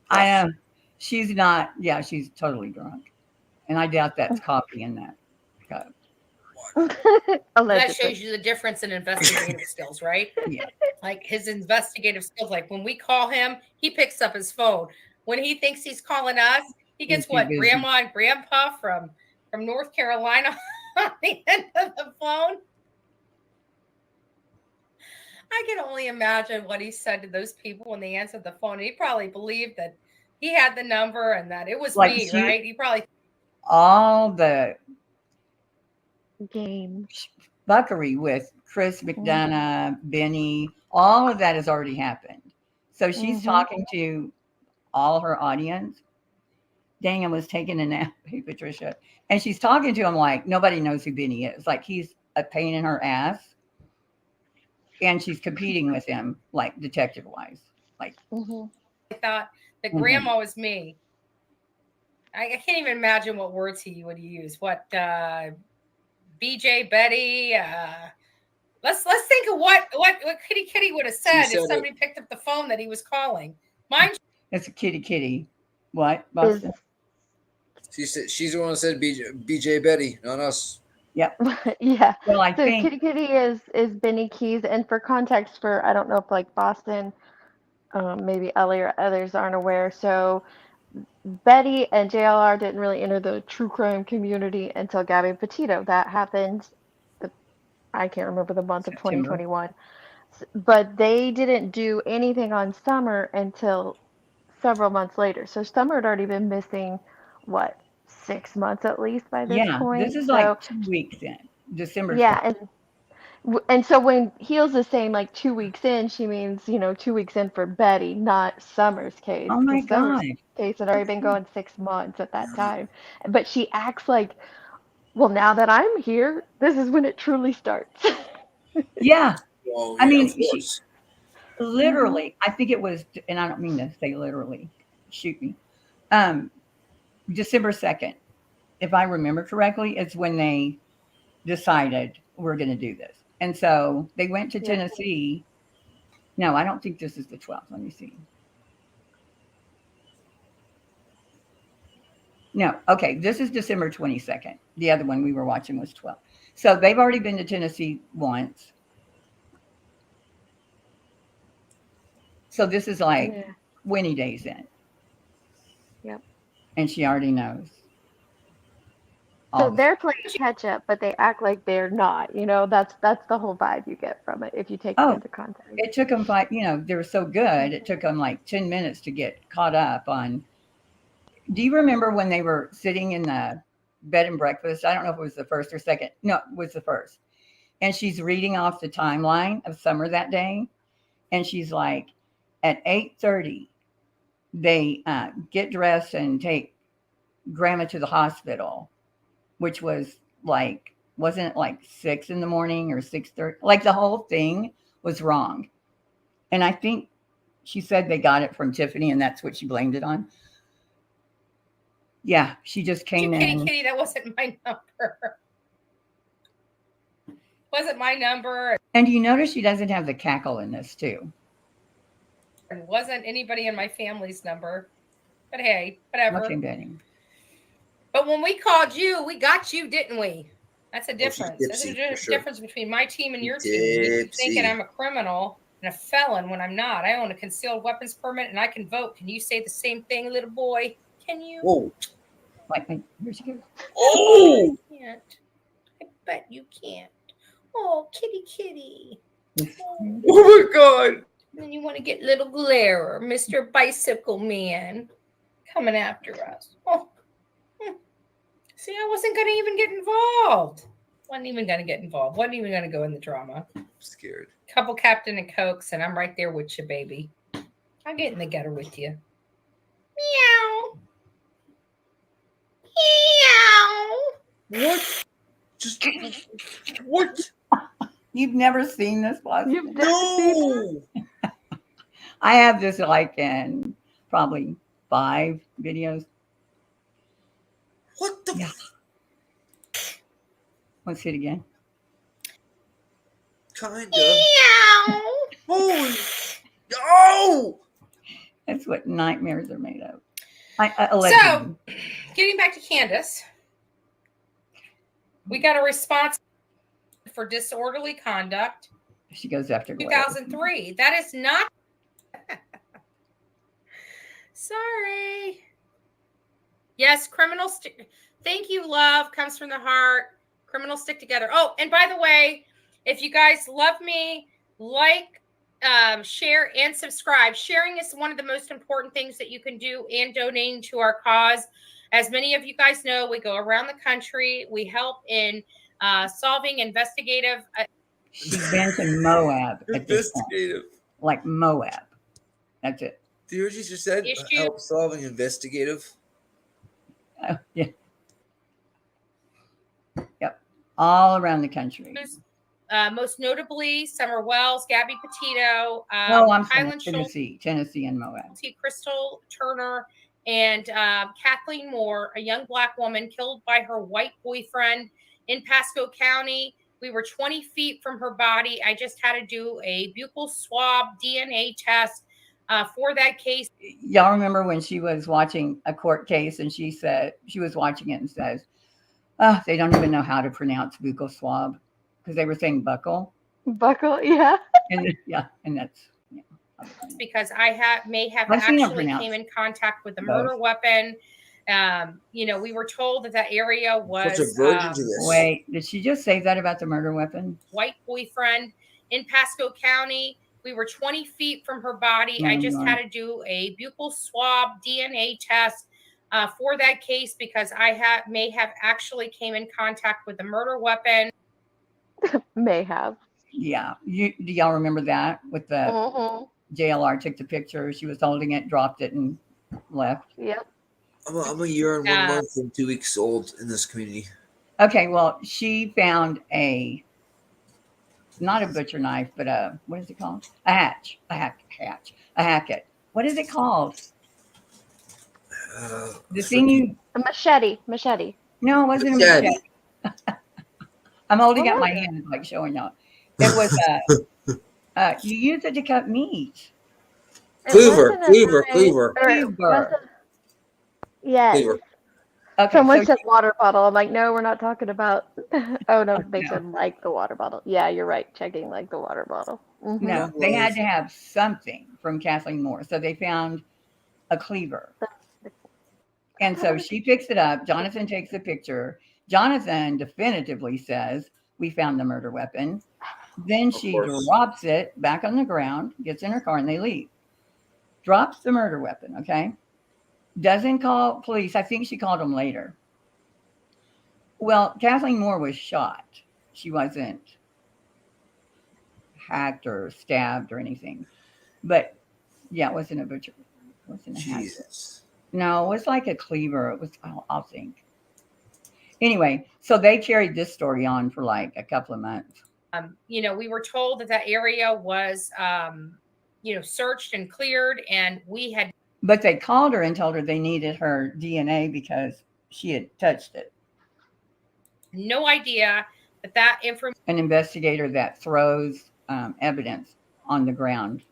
I am. She's not. Yeah, she's totally drunk, and I doubt that's coffee in that cup. That shows you the difference in investigative skills, right? Yeah. Like his investigative skills. Like when we call him, he picks up his phone. When he thinks he's calling us, he gets what? busy. Grandma and Grandpa from North Carolina on the end of the phone. I can only imagine what he said to those people when they answered the phone. He probably believed that he had the number and that it was Like me, right? He probably all the game buckery with Chris McDonough, Benny, all of that has already happened. So she's talking to all her audience. Dang, I was taking a nap, hey Patricia. And she's talking to him like nobody knows who Benny is. Like he's a pain in her ass. And she's competing with him, like detective wise. Like I thought that grandma was me. I can't even imagine what words he would use. What BJ Betty. Let's think of what Kitty would have said if somebody picked up the phone that he was calling. Mine. It's a kitty. What, Boston? She said she's the one that said BJ Betty, not us. Yep. Yeah. Well, I so think Kitty is Benny Keys, and for context, for I don't know if like Boston, maybe Ellie or others aren't aware. So Betty and JLR didn't really enter the true crime community until Gabby Petito. That happened. I can't remember the month September. of 2021, but they didn't do anything on Summer until several months later. So Summer had already been missing, what, 6 months at least by this point. This is like 2 weeks in December. Yeah, and so when Heels is saying like 2 weeks in, she means 2 weeks in for Betty, not Summer's case. Oh my Summer's God. case had already been going 6 months at that time, but she acts like, well, now that I'm here, this is when it truly starts. Yeah. Well, I mean, she, literally, I think it was, and I don't mean to say literally, shoot me. December 2nd, if I remember correctly, is when they decided we're going to do this. And so they went to Tennessee. No, I don't think this is the 12th. Let me see. No. Okay. This is December 22nd. The other one we were watching was 12. So they've already been to Tennessee once. So this is like 20 days in. Yep. And she already knows. So they're playing catch up, but they act like they're not. That's the whole vibe you get from it if you take it into context. It took them they were so good. It took them like 10 minutes to get caught up on. Do you remember when they were sitting in the bed and breakfast? I don't know if it was the first or second. No, it was the first. And she's reading off the timeline of Summer that day. And she's like, at 8:30, they get dressed and take Grandma to the hospital, which was like, wasn't it like 6 in the morning or 6:30? Like the whole thing was wrong. And I think she said they got it from Tiffany and that's what she blamed it on. Yeah, she just came in. Kitty, that wasn't my number. Wasn't my number. And you notice she doesn't have the cackle in this too. And wasn't anybody in my family's number. But hey, whatever. Okay, Betty. But when we called you, we got you, didn't we? That's a difference. There's Dipsy, a for sure. difference between my team and your team. You keep thinking I'm a criminal and a felon when I'm not. I own a concealed weapons permit and I can vote. Can you say the same thing, little boy? Can you? Whoa. Like, here she goes. Oh! I can't. I bet you can't. Oh, kitty, kitty. Oh my God. And then you want to get little Glare, Mr. Bicycle Man, coming after us. Oh. See, I wasn't going to even get involved. Wasn't even going to get involved. Wasn't even going to go in the drama. I'm scared. Couple Captain and Cokes, and I'm right there with you, baby. I'll get in the gutter with you. Meow. Meow. What? Just what? You've never seen this one? You've never seen No. I have this like in probably 5 videos. What the? Yeah. Let's see it again. Kinda. Meow. Holy. Oh! That's what nightmares are made of. So, getting back to Candace, we got a response for disorderly conduct. She goes after Glare. 2003. That is not. Sorry. Yes, criminals. Thank you, love. Comes from the heart. Criminals stick together. Oh, and by the way, if you guys love me, like, share, and subscribe. Sharing is one of the most important things that you can do, and donating to our cause. As many of you guys know, we go around the country. We help in solving investigative. She's been to Moab at this point. Investigative. Like Moab. That's it. Do you hear what she just said? Issue. Help solving investigative. Yeah. Yep. All around the country. Most notably, Summer Wells, Gabby Petito, I'm sorry, Kylan Schultz, Tennessee and Moab. Crystal Turner, and Kathleen Moore, a young Black woman killed by her white boyfriend in Pasco County. We were 20 feet from her body. I just had to do a buccal swab DNA test for that case. Y'all remember when she was watching a court case and she said, she was watching it and says, oh, they don't even know how to pronounce buccal swab because they were saying buckle. Buckle, yeah. And yeah, and that's because I may have I've seen actually them came in contact with a murder weapon. We were told that area was Such a virgin to this. Wait, did she just say that about the murder weapon? White boyfriend in Pasco County. We were 20 feet from her body. Oh, I just God. had to do a buccal swab DNA test for that case because I may have actually came in contact with a murder weapon. May have. Yeah. Do y'all remember that with the JLR took the picture? She was holding it, dropped it, and left. Yep. I'm a year and 1 month and 2 weeks old in this community. Okay, well, she found not a butcher knife, but what is it called? A hacket. What is it called? The thing a machete. No, it wasn't a machete. I'm holding up my hand, like showing y'all. It was you use it to cut meat. Cleaver. Yes. Cleaver. Okay, Someone said water bottle. I'm like, no, we're not talking about. Oh no, they No. said like the water bottle. Yeah, you're right. Checking like the water bottle. Mhm. No, they had to have something from Kathleen Moore, so they found a cleaver. And so she picks it up. Jonathan takes the picture. Jonathan definitively says, we found the murder weapon. Then she drops it back on the ground, gets in her car, and they leave. Drops the murder weapon, okay? Doesn't call police. I think she called them later. Well, Kathleen Moore was shot. She wasn't hacked or stabbed or anything. But, yeah, it wasn't a butcher. It wasn't a hack. Jesus. No, it was like a cleaver. It was, I'll think. Anyway, so they carried this story on for like a couple of months. We were told that area was, searched and cleared, and we had. But they called her and told her they needed her DNA because she had touched it. No idea But that information An investigator that throws evidence on the ground.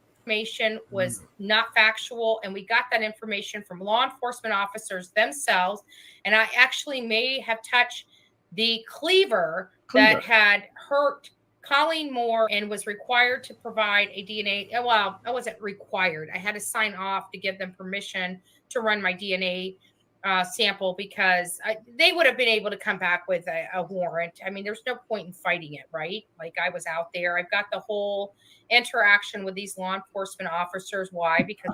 Was not factual, and we got that information from law enforcement officers themselves. And I actually may have touched the cleaver that had hurt Colleen Moore and was required to provide a DNA. Well, I wasn't required. I had to sign off to give them permission to run my DNA sample, because they would have been able to come back with a warrant. I mean, there's no point in fighting it, right? Like, I was out there. I've got the whole interaction with these law enforcement officers. Why? Because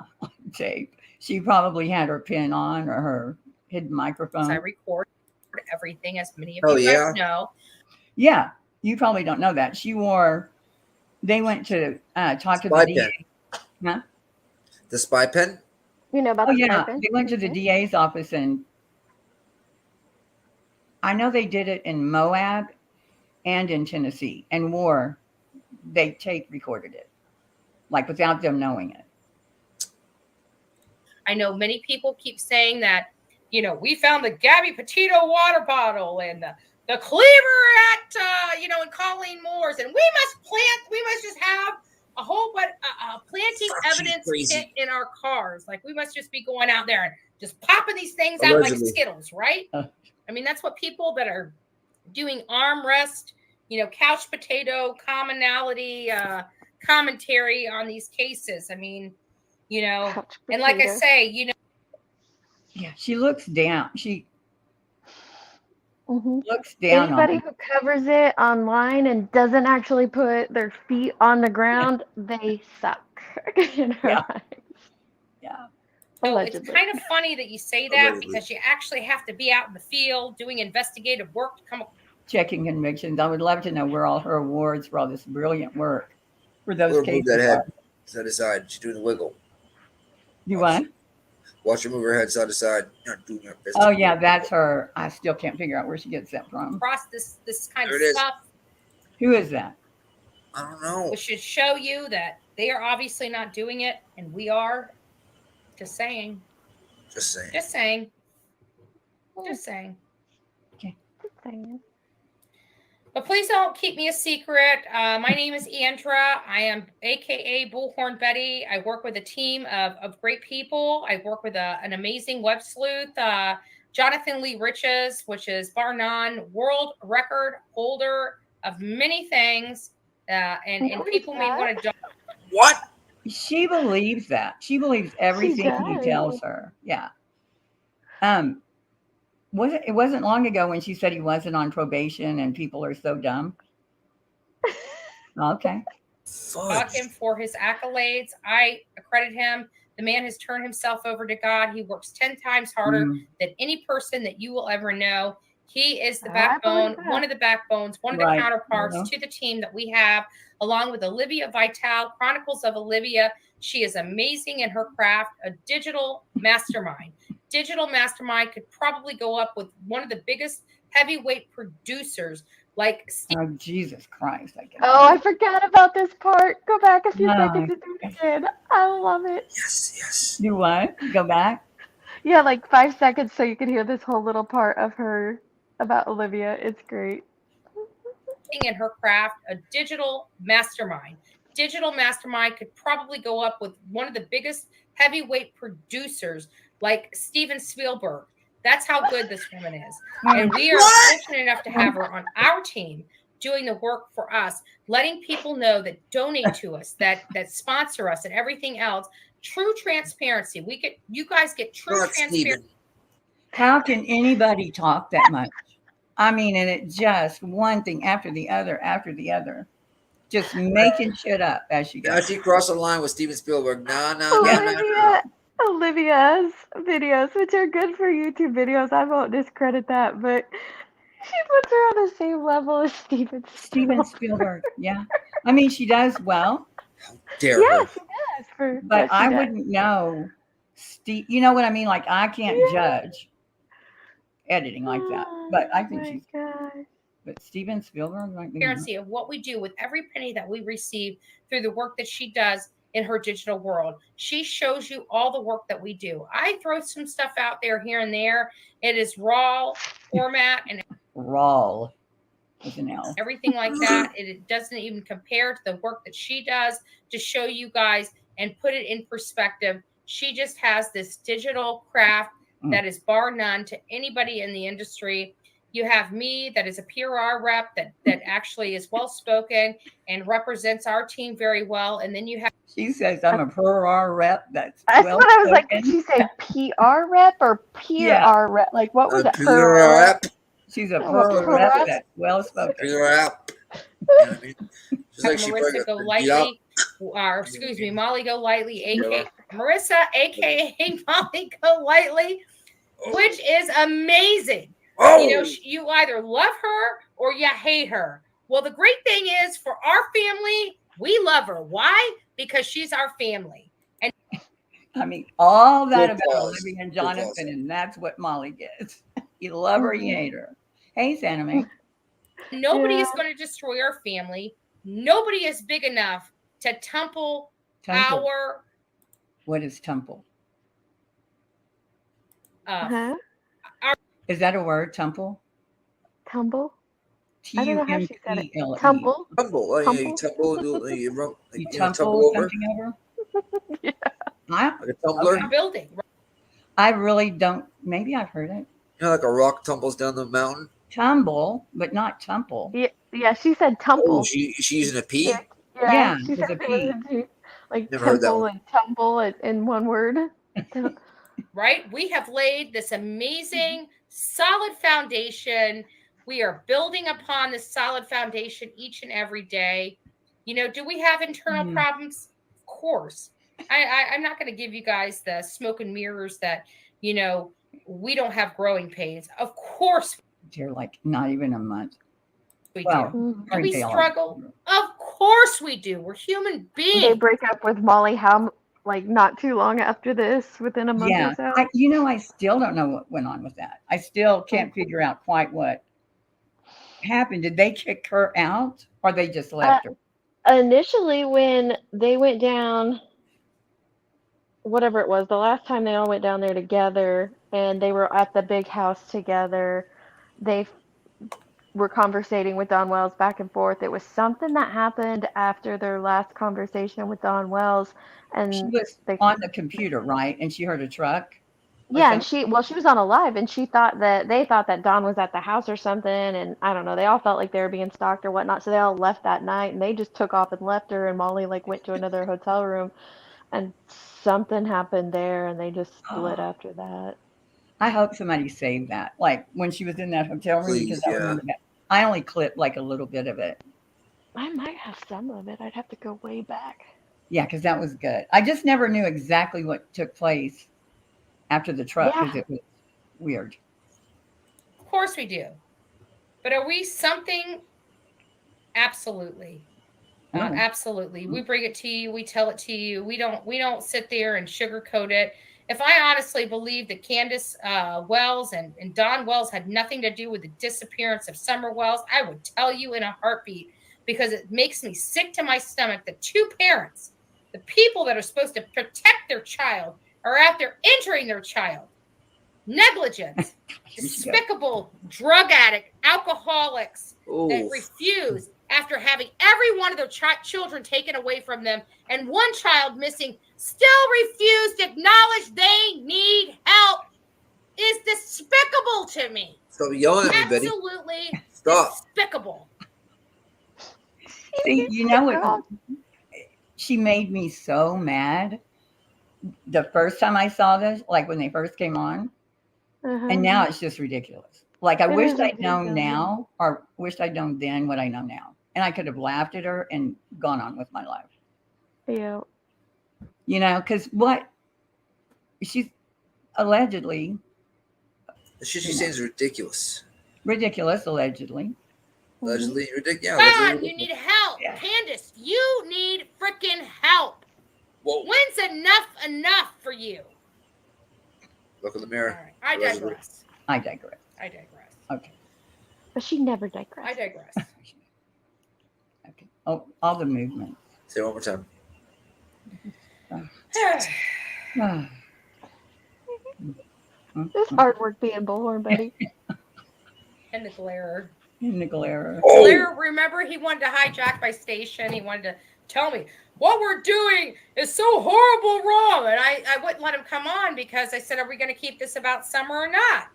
she probably had her pin on or her hidden microphone. I record everything, as many of you guys know. Yeah, you probably don't know that. They went to talk to the DA. Huh? The spy pen? You know about the spy pen? They went to the DA's office, and I know they did it in Moab and in Tennessee, and they tape recorded it, like, without them knowing it. I know many people keep saying that, we found the Gabby Petito water bottle and the cleaver at, in Colleen Moore's, and we must just have a whole planting evidence kit in our cars. Like, we must just be going out there and just popping these things out like Skittles, right? I mean, that's what people that are doing arm rest, couch potato commonality, commentary on these cases. I mean, and like I say, yeah, she looks down. She looks Mm-hmm. down. Anybody who covers it online and doesn't actually put their feet on the ground, they suck. Yeah. So it's kind of funny that you say that, because you actually have to be out in the field doing investigative work to come up. Checking convictions. I would love to know where all her awards for all this brilliant work for those cases. Move that head side to side. She's doing the wiggle. You what? Watch her move her head side to side. Not doing her best. Oh yeah, that's her. I still can't figure out where she gets that from. Across this kind of stuff. Who is that? I don't know. Which should show you that they are obviously not doing it, and we are. Just saying. Just saying. Just saying. Just saying. Okay. Just saying. But please don't keep me a secret. My name is Andra. I am AKA Bullhorn Betty. I work with a team of great people. I work with an amazing web sleuth, Jonathan Lee Riches, which is bar none world record holder of many things. And people may want to. What? She believes that. She believes everything he tells her. Yeah. It wasn't long ago when she said he wasn't on probation and people are so dumb. Okay. Fuck him for his accolades. I accredit him. The man has turned himself over to God. He works 10 times harder than any person that you will ever know. He is the backbone, one of the backbones, one of the counterparts to the team that we have, along with Olivia Vitale, Chronicles of Olivia. She is amazing in her craft, a digital mastermind. Digital mastermind could probably go up with one of the biggest heavyweight producers like Steve. Oh, Jesus Christ. I forgot about this part. Go back a few seconds and do it again. I love it. Yes. Do what? Go back? Yeah, like 5 seconds so you can hear this whole little part of her about Olivia. It's great. In her craft, a digital mastermind. Digital mastermind could probably go up with one of the biggest heavyweight producers like Steven Spielberg. That's how good this woman is. And we are fortunate enough to have her on our team doing the work for us, letting people know that donate to us, that sponsor us and everything else. True transparency. You guys get true transparency. How can anybody talk that much? I mean, and it just one thing after the other, just making shit up as she goes. Now she crossed the line with Steven Spielberg. No. Olivia's videos, which are good for YouTube videos. I won't discredit that, but she puts her on the same level as Steven Spielberg. Yeah. I mean, she does well. How dare her. Yeah, she does. But I wouldn't know. You know what I mean? Like, I can't judge editing like that. But I think she's. But Steven Spielberg, transparency of what we do with every penny that we receive through the work that she does in her digital world. She shows you all the work that we do. I throw some stuff out there here and there. It is raw format and raw. with an L. Everything like that. It doesn't even compare to the work that she does to show you guys and put it in perspective. She just has this digital craft that is bar none to anybody in the industry. You have me that is a PR rep that actually is well spoken and represents our team very well. And then you have She says I'm a PR rep. That's what I was like. well-spoken. Did she say PR rep or PR rep? Like, what was it? PR rep. She's a I'm a PR rep PR. that's well spoken. PR rep. You know what I mean? Just like she Marissa Golightly, or excuse me, Molly Golightly, aka Marissa, aka Molly Golightly, which is amazing. Oh. You know, you either love her or you hate her. Well, the great thing is for our family, we love her. Why? Because she's our family. And I mean, all that Good about cause. Olivia and Good cause. Jonathan, and that's what Molly gets. You love her, you hate her. Hey, Sanime. nobody is going to destroy our family. Nobody is big enough to tumble our. What is tumble? Uh-huh. Is that a word, tumble? Tumble? I don't know how she said it. T-U-M-P-L-E. Tumble? Tumble. Like, Tumble? you tumble, You tumble tumble over. something over? Yeah. Like a tumbler. Our building. I really don't. Maybe I've heard it. You know, like a rock tumbles down the mountain. Tumble, but not tumble. Yeah, she said tumble. Oh, she's using a P? Yeah, Yeah, she with said a P. like Never heard that temple one. and tumble in one word. Right? We have laid this amazing, solid foundation. We are building upon this solid foundation each and every day. You know, do we have internal problems? Of course. I'm not going to give you guys the smoke and mirrors that, you know, we don't have growing pains. Of course. They're like not even a month. We Well, do. or Do we they are. struggle? Of course we do. We're human beings. They break up with Molly like not too long after this, within a month Yeah, or so. I still don't know what went on with that. I still can't figure out quite what happened. Did they kick her out, or they just left her? Initially, when they went down, whatever it was, the last time they all went down there together, and they were at the big house together, they were conversating with Don Wells back and forth. It was something that happened after their last conversation with Don Wells, and She was on the computer, right? And she heard a truck. Yeah, and she was on a live, and they thought that Don was at the house or something, and I don't know. They all felt like they were being stalked or whatnot, so they all left that night, and they just took off and left her, and Molly like went to another hotel room, and something happened there, and they just split after that. I hope somebody saved that, like when she was in that hotel room, Please, because I remember that. I only clipped like a little bit of it. I might have some of it. I'd have to go way back. Yeah, because that was good. I just never knew exactly what took place after the truck, because it was weird. Of course we do. But are we something? Absolutely. Absolutely. We bring it to you. We tell it to you. We don't sit there and sugarcoat it. If I honestly believe that Candace Wells and Don Wells had nothing to do with the disappearance of Summer Wells, I would tell you in a heartbeat, because it makes me sick to my stomach that two parents, the people that are supposed to protect their child, are out there injuring their child. Negligence, despicable drug addict, alcoholics that refuse after having every one of their children taken away from them and one child missing, still refuse to acknowledge they need help, is despicable to me. Stop yelling at me, Betty. Absolutely despicable. See, you know what? She made me so mad the first time I saw this, like when they first came on. And now it's just ridiculous. Like I wish I'd known now, or wished I'd known then what I know now. And I could have laughed at her and gone on with my life. Yeah. You know, because she's allegedly. The shit she's saying is ridiculous. Ridiculous, allegedly. Allegedly ridiculous. Don, you need help. Yeah. Candace, you need freaking help. Whoa. When's enough for you? Look in the mirror. Right. I digress. Okay. But she never digressed. I digress. Okay. Oh, all the movement. Say it one more time. This hard work being Bullhorn, buddy. And the glare. Nickel error. Blair, remember he wanted to hijack my station. He wanted to tell me what we're doing is so horrible wrong. And I wouldn't let him come on because I said, are we going to keep this about Summer or not?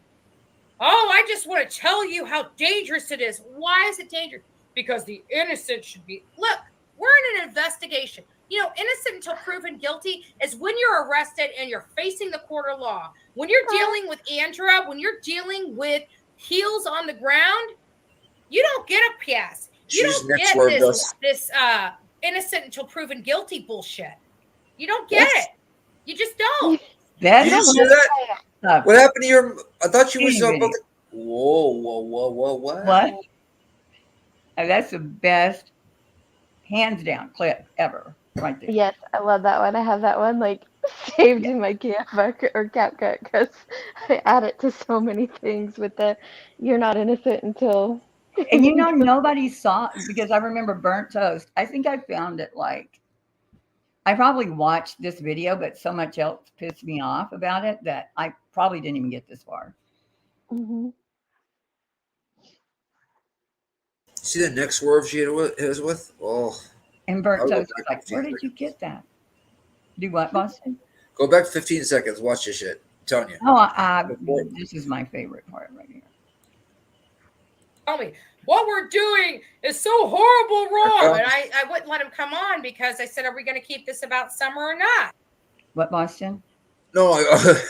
Oh, I just want to tell you how dangerous it is. Why is it dangerous? Because the innocent should be. Look, we're in an investigation. You know, innocent until proven guilty is when you're arrested and you're facing the court of law. When you're dealing with Andrea, when you're dealing with heels on the ground, you don't get a pass. You don't get this innocent until proven guilty bullshit. You don't get it. You just don't. You didn't see that? What happened to your? I thought you was about to. Whoa! What? Oh, that's the best, hands down clip ever, right there. Yes, I love that one. I have that one like saved in my CapCut or CapCut because I add it to so many things with the "you're not innocent until." And you know, nobody saw because I remember Burnt Toast. I think I found it like I probably watched this video, but so much else pissed me off about it that I probably didn't even get this far. Mm-hmm. See the next swerve she was with? Oh. And Burnt Toast was like, where did you get that? Do what, Boston? Go back 15 seconds. Watch this shit. I'm telling you. Oh, this is my favorite part right here. Tell me what we're doing is so horrible wrong. And I wouldn't let him come on because I said, are we going to keep this about Summer or not? What, Boston? No, I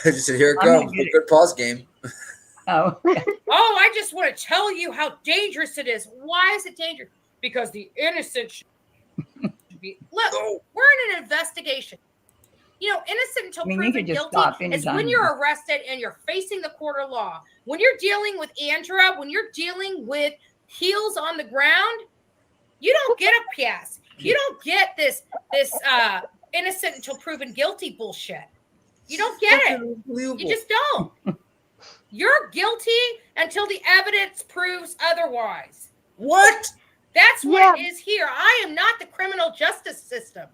just said, here it comes. A good pause game. Oh. Oh, I just want to tell you how dangerous it is. Why is it dangerous? Because the innocent should be. Look, we're in an investigation. You know, innocent until proven guilty is when you're arrested and you're facing the court of law. When you're dealing with Andrea, when you're dealing with heels on the ground, you don't get a pass. You don't get this innocent until proven guilty bullshit. You don't get it. You just don't. You're guilty until the evidence proves otherwise. What? That's what it is here. I am not the criminal justice system.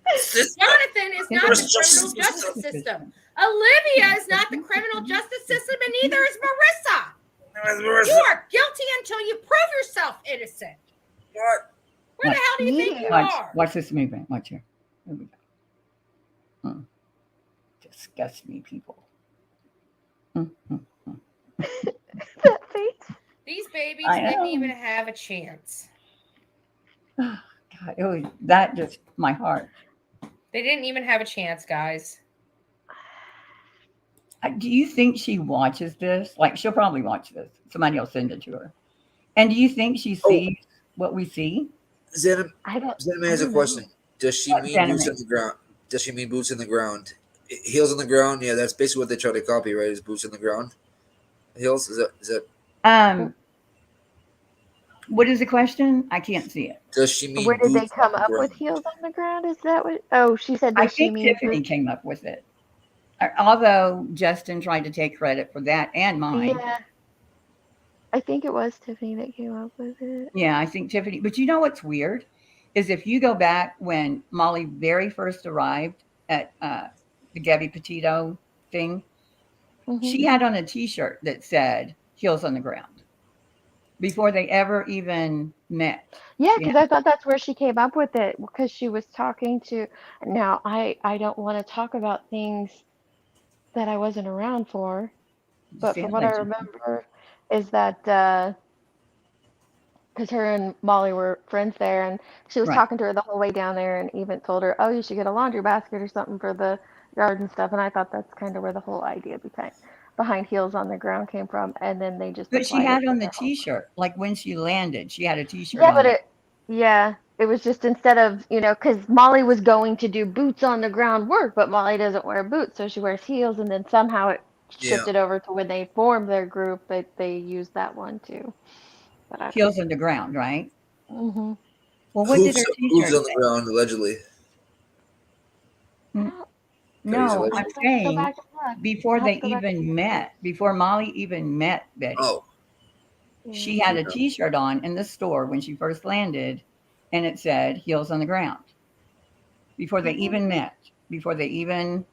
Jonathan is not the criminal justice system. Olivia is not the criminal justice system, and neither is Marissa. You are guilty until you prove yourself innocent. What? Where the hell do you think you are? Watch this movement. Watch here. Here we go. Disgust me, people. That face. These babies didn't even have a chance. Oh, God, it was that just my heart. They didn't even have a chance, guys. Do you think she watches this? Like, she'll probably watch this. Somebody will send it to her. And do you think she sees what we see? Zenim has a question. Does she mean boots on the ground? Does she mean boots in the ground? Heels on the ground? Yeah, that's basically what they try to copy, right? Is boots in the ground? Heels? Is that? What is the question? I can't see it. Does she mean? Where did they come up with heels on the ground? Is that what? Oh, she said. I think Tiffany came up with it. Although Justin tried to take credit for that and mine. Yeah. I think it was Tiffany that came up with it. Yeah, I think Tiffany. But you know what's weird is if you go back when Molly very first arrived at the Gabby Petito thing, she had on a T-shirt that said "Heels on the Ground" before they ever even met. Yeah, because I thought that's where she came up with it because she was talking to. Now I don't want to talk about things that I wasn't around for, but from what I remember is that because her and Molly were friends there, and she was talking to her the whole way down there, and even told her, "Oh, you should get a laundry basket or something for the yard and stuff." And I thought that's kind of where the whole idea behind Heels on the Ground came from, and then they just. But she had on the T-shirt, like when she landed, she had a T-shirt. Yeah, but it was just instead of because Molly was going to do boots on the ground work, but Molly doesn't wear boots, so she wears heels, and then somehow it shifted over to when they formed their group, but they used that one too. But Heels on the Ground, right? Mm-hmm. Well, what did her T-shirt say? On the ground, allegedly. No, I'm saying before they even met, before Molly even met Betty, she had a T-shirt on in the store when she first landed, and it said "Heels on the Ground." Before they even met, before they even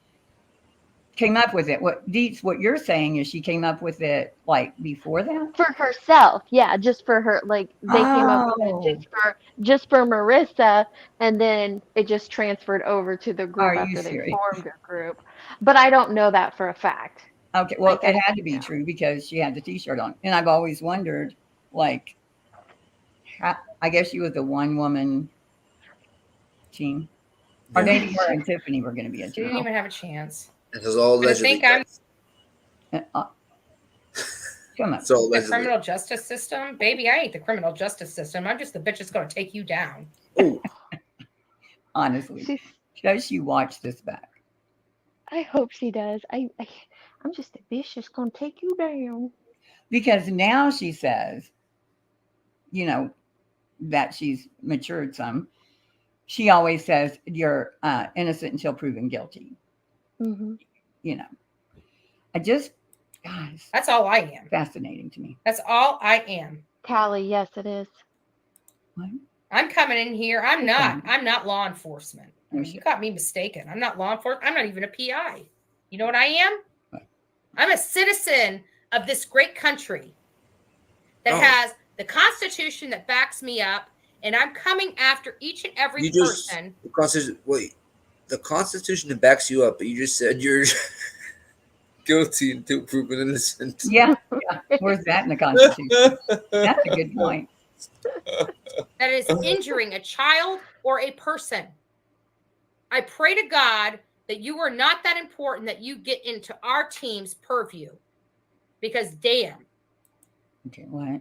came up with it. What Deets, what you're saying is she came up with it like before that? For herself, yeah, just for her. Like they came up with Oh, it just for Marissa, and then it just transferred over to the are group you after they serious? formed a group. But I don't know that for a fact. Okay, well, Like it I, had to be true because she had the T-shirt on, and I've always wondered, like, how, I guess she was a one-woman team, or Yeah. maybe her and Tiffany were going to be a She didn't team. even have a chance. This is all But I allegedly, think I'm guys. Come on. It's all the allegedly. criminal justice system. Baby, I ain't the criminal justice system. I'm just the bitch that's going to take you down. Oh, Honestly, does she watch this back? I hope she does. I'm just a bitch that's gonna take you down. Because now she says, you know, that she's matured some. She always says you're innocent until proven guilty. Mm-hmm. You know, I just, guys, That's all I am. fascinating to me. That's all I am. Callie, yes, it is. What? I'm coming in here. I'm not law enforcement. No You shit. got me mistaken. I'm not law enforcement. I'm not even a PI. You know what I am? What? I'm a citizen of this great country that Oh. has the Constitution that backs me up, and I'm coming after each and every you just person. the Constitution. Wait, the Constitution that backs you up, but you just said you're guilty until proven innocent. Yeah. Where's that in the Constitution? That's a good point. That is injuring a child or a person. I pray to God that you are not that important that you get into our team's purview. Because damn. Okay, what?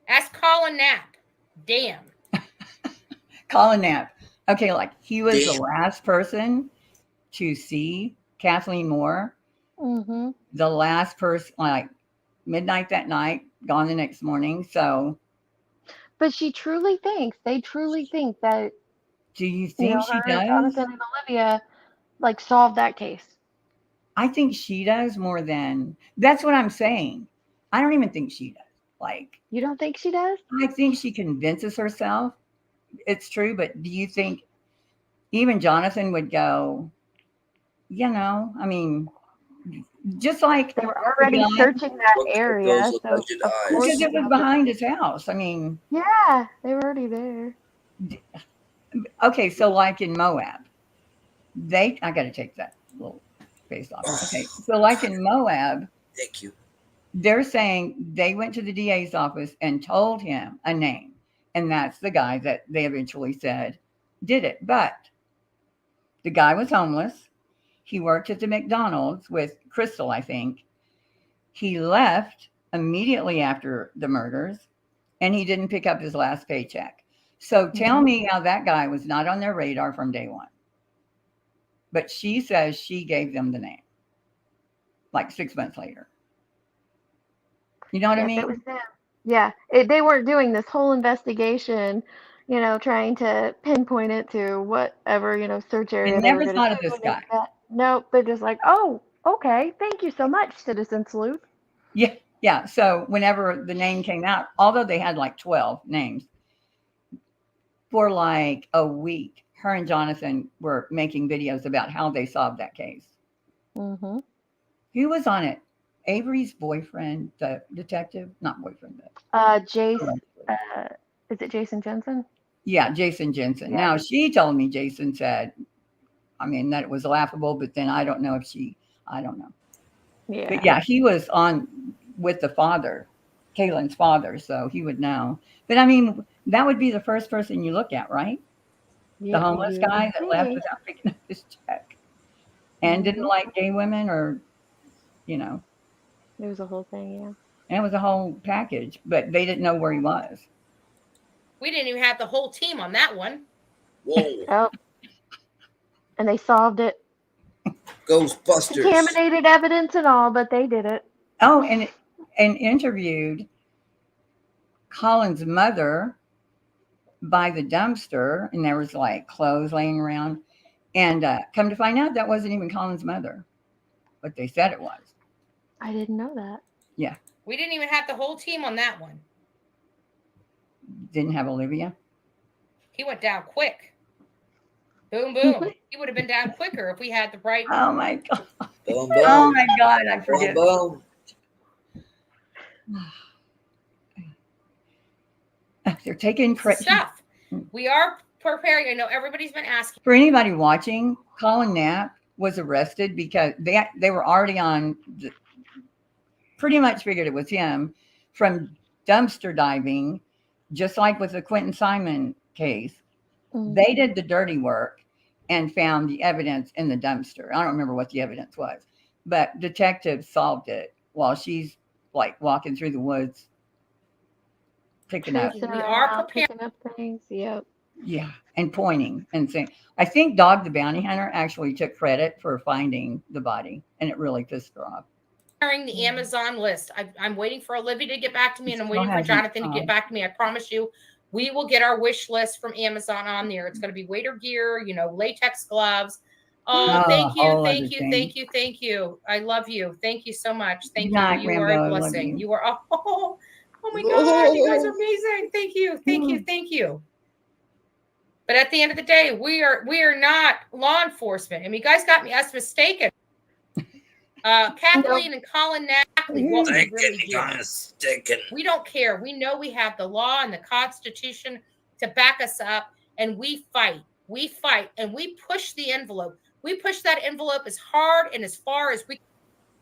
Ask Colin Knapp. Damn. Colin Knapp. Okay, like he was the Damn. last person to see Kathleen Moore. Mm-hmm. The last person, like midnight that night, gone the next morning. So, But they truly think that, do you you think know, she her and does? Jonathan and Olivia like solved that case. I think she does more than. That's what I'm saying. I don't even think she does. Like, You don't think she does? I think she convinces herself it's true, but do you think even Jonathan would go, you know, I mean, just like They were already guy, searching that Look at area, those so alleged of eyes. course because it was probably- behind his house. I mean, Yeah, they were already there. okay, so like in Moab, I got to take that little face off. Okay, so like in Moab, Thank you. they're saying they went to the DA's office and told him a name, and that's the guy that they eventually said did it. But the guy was homeless. He worked at the McDonald's with Crystal, I think. He left immediately after the murders, and he didn't pick up his last paycheck. So tell me how that guy was not on their radar from day one. But she says she gave them the name like 6 months later. You know what I Yes, mean? it was them. Yeah, they weren't doing this whole investigation, you know, trying to pinpoint it to whatever, you know, search area they never were going thought to of this guy. Nope, they're just like, oh, okay, thank you so much, Citizen Sleuth. Yeah. So whenever the name came out, although they had like 12 names, for like a week, her and Jonathan were making videos about how they solved that case. Mm-hmm. Who was on it? Avery's boyfriend, the detective, not boyfriend, but Jason, is it Jason Jensen? yeah, Jason Jensen. Yeah. Now she told me Jason said, I mean, that it was laughable, but then I don't know if I don't know. Yeah. But yeah, he was on with the father, Kaylin's father, so he would know. But I mean, that would be the first person you look at, right? The homeless guy that left without picking up his check and didn't like gay women, or, you know. It was a whole thing, yeah. And it was a whole package, but they didn't know where he was. We didn't even have the whole team on that one. Whoa. Oh. And they solved it. Ghostbusters. Contaminated evidence and all, but they did it. Oh, and interviewed Colin's mother by the dumpster, and there was like clothes laying around. And come to find out, that wasn't even Colin's mother, but they said it was. I didn't know that. Yeah. We didn't even have the whole team on that one. Didn't have Olivia. He went down quick. Boom, boom. He would have been down quicker if we had the right. Oh my God. Boom, Oh boom. my God. I Boom, forget. boom. They're taking credit. Stuff. We are preparing. I know everybody's been asking. For anybody watching, Colin Knapp was arrested because they were already on, pretty much figured it was him, from dumpster diving, just like with the Quentin Simon case. They did the dirty work and found the evidence in the dumpster. I don't remember what the evidence was, but detectives solved it while she's like walking through the woods, picking up. Tracing We are around, preparing. picking up things. Yep. Yeah, and pointing and saying, I think Dog the Bounty Hunter actually took credit for finding the body, and it really pissed her off. The Amazon list. I'm waiting for Olivia to get back to me, and I'm Still waiting for hasn't Jonathan to come. get back to me. I promise you, we will get our wish list from Amazon on there. It's going to be waiter gear, latex gloves. Oh, thank you, whole thank other you, thing. thank you, thank you. I love you. Thank you so much. Thank Good you. night, You are Rambo. I a love blessing. you. You are. Oh my God, you guys are amazing. Thank you, thank you, thank you. But at the end of the day, we are not law enforcement. I mean, you guys got us mistaken. Kathleen and Colin Nackley, what we really do. We don't care. We know we have the law and the Constitution to back us up, and we fight. We fight, and we push the envelope. We push that envelope as hard and as far as we.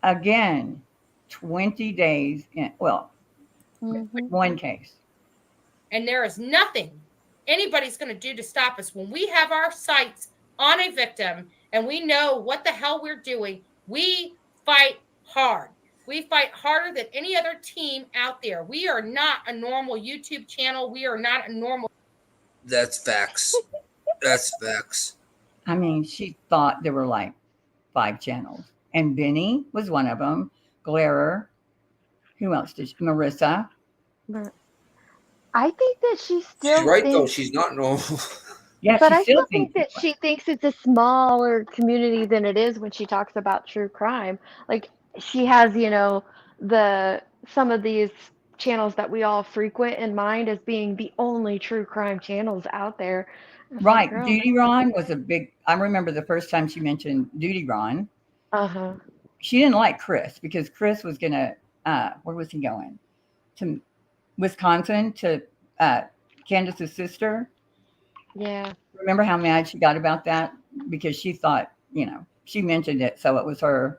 Again, 20 days in, one case. And there is nothing anybody's going to do to stop us when we have our sights on a victim and we know what the hell we're doing. We fight hard. We fight harder than any other team out there. We are not a normal YouTube channel. We are not a normal. That's facts. That's facts. I mean, she thought there were like 5 channels, and Benny was one of them. Glare. Who else did she? Marissa. I think that she still. She's right though. She's not normal. Yeah, but she I still think thinks that she thinks it's a smaller community than it is when she talks about true crime. Like she has, some of these channels that we all frequent in mind as being the only true crime channels out there. It's right. Like, girl, Duty Ron was a big. I remember the first time she mentioned Duty Ron. She didn't like Chris because Chris was gonna. Where was he going? To Wisconsin to Candace's sister. Yeah. Remember how mad she got about that? Because she thought, she mentioned it, so it was her.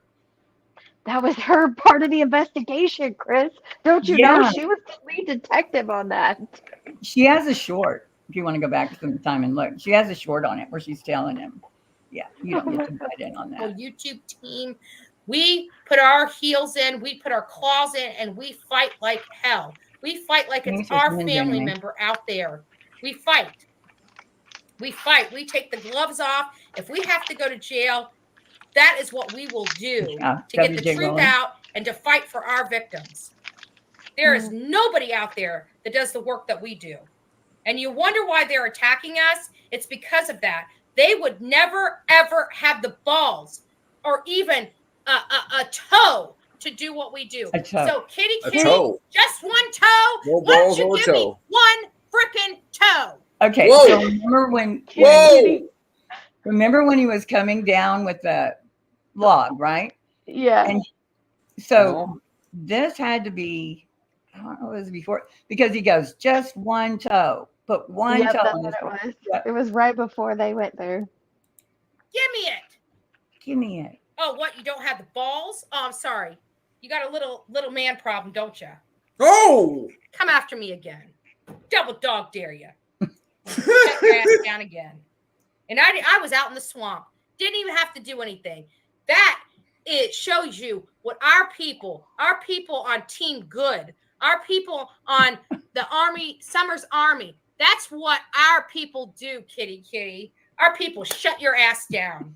That was her part of the investigation, Chris. Don't you know she was the lead detective on that? She has a short. If you want to go back some time and look, she has a short on it where she's telling him, yeah, you don't get to bite in on that. YouTube team, we put our heels in, we put our claws in, and we fight like hell. We fight like it's our family member out there. We fight. We fight. We take the gloves off. If we have to go to jail, that is what we will do to get the truth out and to fight for our victims. There is nobody out there that does the work that we do. And you wonder why they're attacking us? It's because of that. They would never, ever have the balls or even a toe to do what we do. So, Kitty, just one toe. No Why don't balls you or give toe. me one freaking toe? Okay, Whoa. so remember when he was coming down with the log, right? Yeah. And so this had to be, I don't know, it was before, because he goes, just one toe, put one toe. That's what it was. It was right before they went there. Give me it. Give me it. Oh, what? You don't have the balls? Oh, I'm sorry. You got a little man problem, don't you? Oh! Come after me again. Double dog dare you. Shut your ass down again. And I was out in the swamp. Didn't even have to do anything. That it shows you what our people on Team Good, our people on the Army, Summer's Army, that's what our people do, kitty. Our people shut your ass down.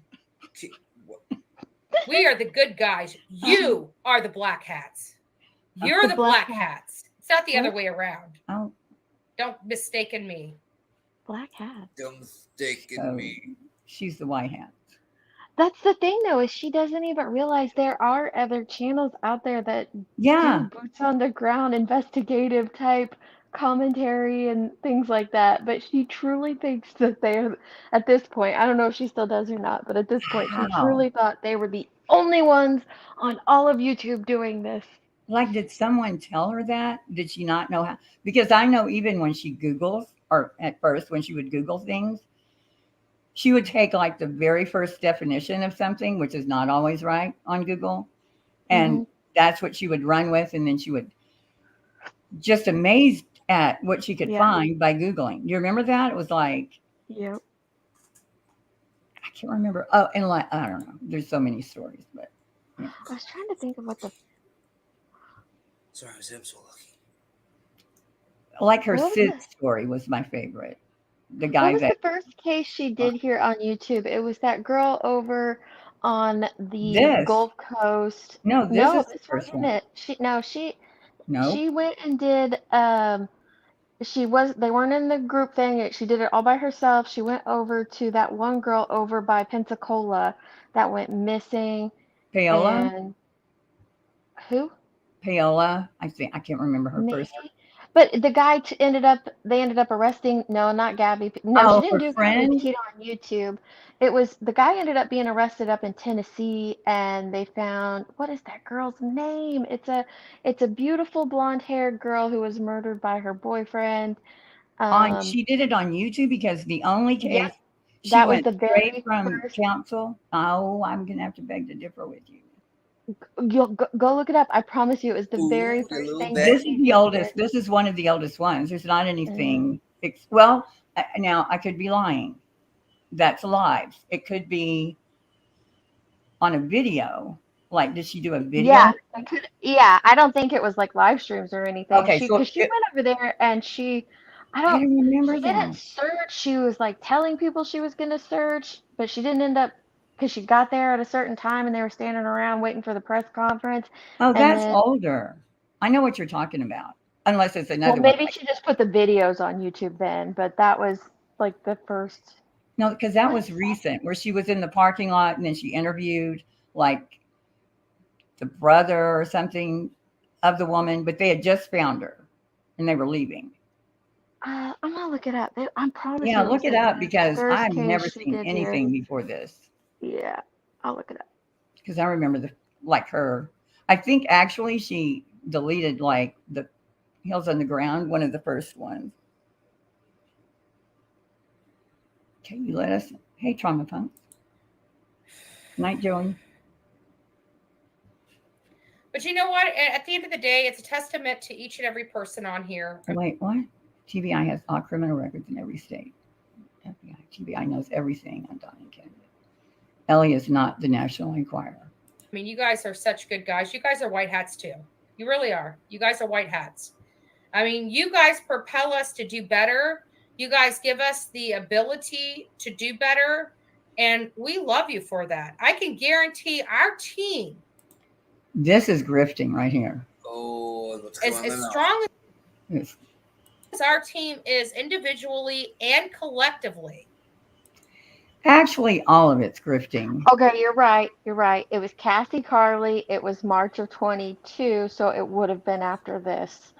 We are the good guys. You are the black hats. You're the black hats. It's not the other way around. Oh. Don't mistaken me. Black hat. Don't mistaken me. She's the white hat. That's the thing, though, is she doesn't even realize there are other channels out there that do boots on the ground, investigative type commentary and things like that, but she truly thinks that they're, at this point, I don't know if she still does or not, but at this point, she How? truly thought they were the only ones on all of YouTube doing this. Like, did someone tell her that? Did she not know how? Because I know even when she Googles, or at first when she would Google things, she would take like the very first definition of something, which is not always right on Google. And that's what she would run with. And then she would just amazed at what she could find by Googling. You remember that? It was like, Yep. I can't remember. Oh, and like, I don't know. There's so many stories, but yeah. I was trying to think of what the. Sorry, I'm so lucky. Like her What was Sid the- story was my favorite. The What guy was that the first case she did here on YouTube? It was that girl over on the this. Gulf Coast. No, this No, is the this first wasn't one. it. No. She went and did they weren't in the group thing. She did it all by herself. She went over to that one girl over by Pensacola that went missing. Paola? And who? Paola. I think I can't remember her Maybe. first. But the guy they ended up arresting, no, not Gabby. No, she Oh, didn't her do Gabby friend? Petito on YouTube. It was the guy ended up being arrested up in Tennessee, and they found, what is that girl's name? It's a beautiful blonde-haired girl who was murdered by her boyfriend. She did it on YouTube because the only Yeah, case she that was went the straight very from first. counsel. Oh, I'm gonna have to beg to differ with you. You'll go look it up. I promise you, it was the very Ooh, the first little thing bat. that This she is the did. oldest. This is one of the oldest ones. There's not anything. Well, now I could be lying. That's live. It could be on a video. Like, did she do a video? Yeah, I don't think it was like live streams or anything. Okay, so Because she went over there and I don't remember she didn't that. search. She was like telling people she was gonna search, but she didn't end up because she got there at a certain time and they were standing around waiting for the press conference. Oh, And that's then, older. I know what you're talking about. Unless it's well, another one. maybe she just put the videos on YouTube then, but that was like the first. No, because that What was is that? recent, where she was in the parking lot and then she interviewed like the brother or something of the woman, but they had just found her and they were leaving. I'm gonna look it up. I promise Yeah, you it was look it the up very because first I've case never she seen did here. anything before this. Yeah, I'll look it up. Because I remember her. I think actually she deleted like the Hills on the Ground, one of the first ones. Okay, you let us. Hey, Trauma Punk. Night, Joey. But you know what? At the end of the day, it's a testament to each and every person on here. Wait, what? TBI has all criminal records in every state. FBI, TBI knows everything on Donnie Kennedy. Ellie is not the National Enquirer. I mean, you guys are such good guys. You guys are white hats too. You really are. You guys are white hats. I mean, you guys propel us to do better. You guys give us the ability to do better. And we love you for that. I can guarantee our team This is grifting right here. Oh, as strong Yes. as our team is individually and collectively. Actually, all of it's grifting. Okay, you're right. You're right. It was Cassie Carley. It was March of 22, so it would have been after this.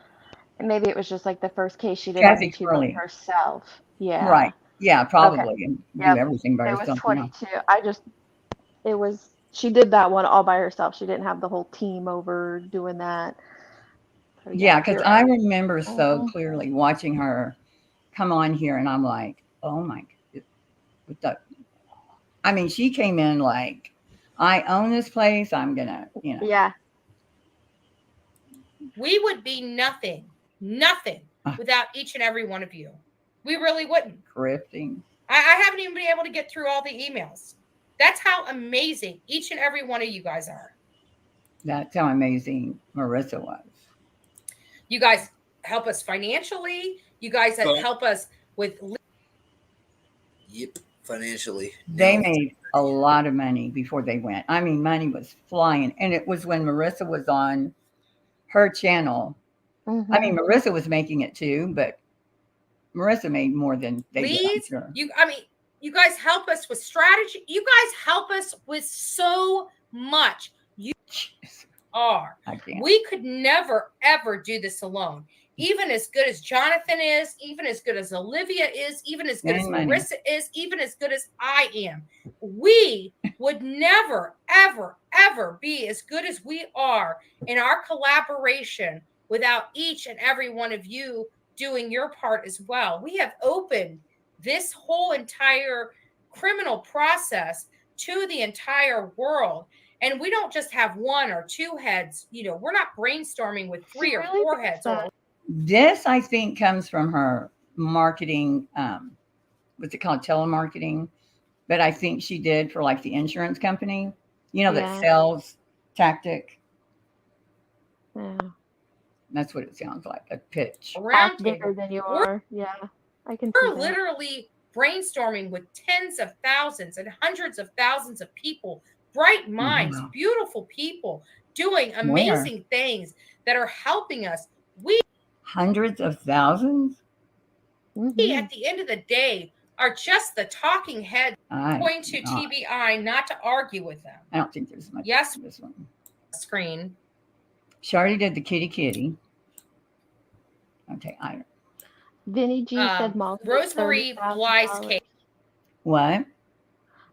And maybe it was just like the first case she did Cassie on YouTube Carley. by herself. Yeah. Right. Yeah, probably. Okay. And do Yep. everything by It was herself. Yeah. 22. She did that one all by herself. She didn't have the whole team over doing that. So, Yeah, because you're I right. remember so clearly watching her come on here, and I'm like, oh my God. I mean, she came in like, I own this place. I'm going to, Yeah. We would be nothing without each and every one of you. We really wouldn't. Grifting. I haven't even been able to get through all the emails. That's how amazing each and every one of you guys are. That's how amazing Marissa was. You guys help us financially. You guys help us with. Yep, financially. They made a lot of money before they went. I mean, money was flying. And it was when Marissa was on her channel. Mm-hmm. I mean, Marissa was making it too, but Marissa made more than they did, I'm sure. You guys help us with strategy. You guys help us with so much. You are. I can't. We could never, ever do this alone. even as good as Jonathan is, even as good as Olivia is, even as good as Marissa is, even as good as I am, we would never, ever, ever be as good as we are in our collaboration without each and every one of you doing your part as well. We have opened this whole entire criminal process to the entire world. And we don't just have one or two heads. We're not brainstorming with 3 or 4 heads. This, I think, comes from her marketing, what's it called? Telemarketing. But I think she did for like the insurance company, that sells tactic. Yeah. That's what it sounds like, a pitch. Act bigger than you are. Yeah, I can see We're that. literally brainstorming with tens of thousands and hundreds of thousands of people, bright minds, beautiful people doing amazing things that are helping us. Hundreds of thousands? We, at the end of the day, are just the talking heads going to TBI, not to argue with them. I don't think there's much. Yes, this one. Screen. She already did the kitty. Okay, Vinny G said Molly. Rosemary Bly's case. What?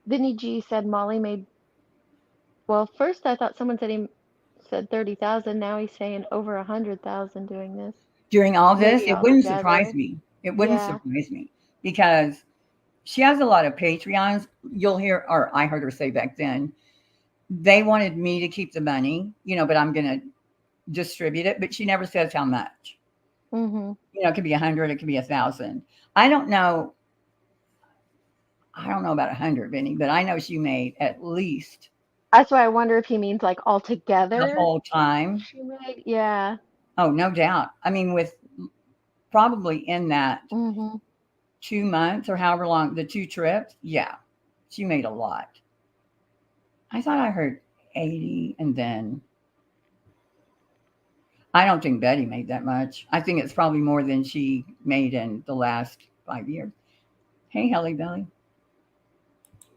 Vinny G said Molly made. Well, first I thought someone said he said 30,000. Now he's saying over 100,000 doing this. During all this, it wouldn't surprise me. It wouldn't surprise me because she has a lot of Patreons. You'll hear, or I heard her say back then, they wanted me to keep the money, but I'm going to distribute it. But she never says how much. Mm-hmm. It could be 100, it could be 1,000. I don't know about 100, Vinny, but I know she made at least. That's why I wonder if he means like all together. The whole time. She made, yeah. Oh, no doubt. I mean, with probably in that 2 months or however long, the 2 trips, she made a lot. I thought I heard 80 and then. I don't think Betty made that much. I think it's probably more than she made in the last 5 years. Hey, Helly Belly.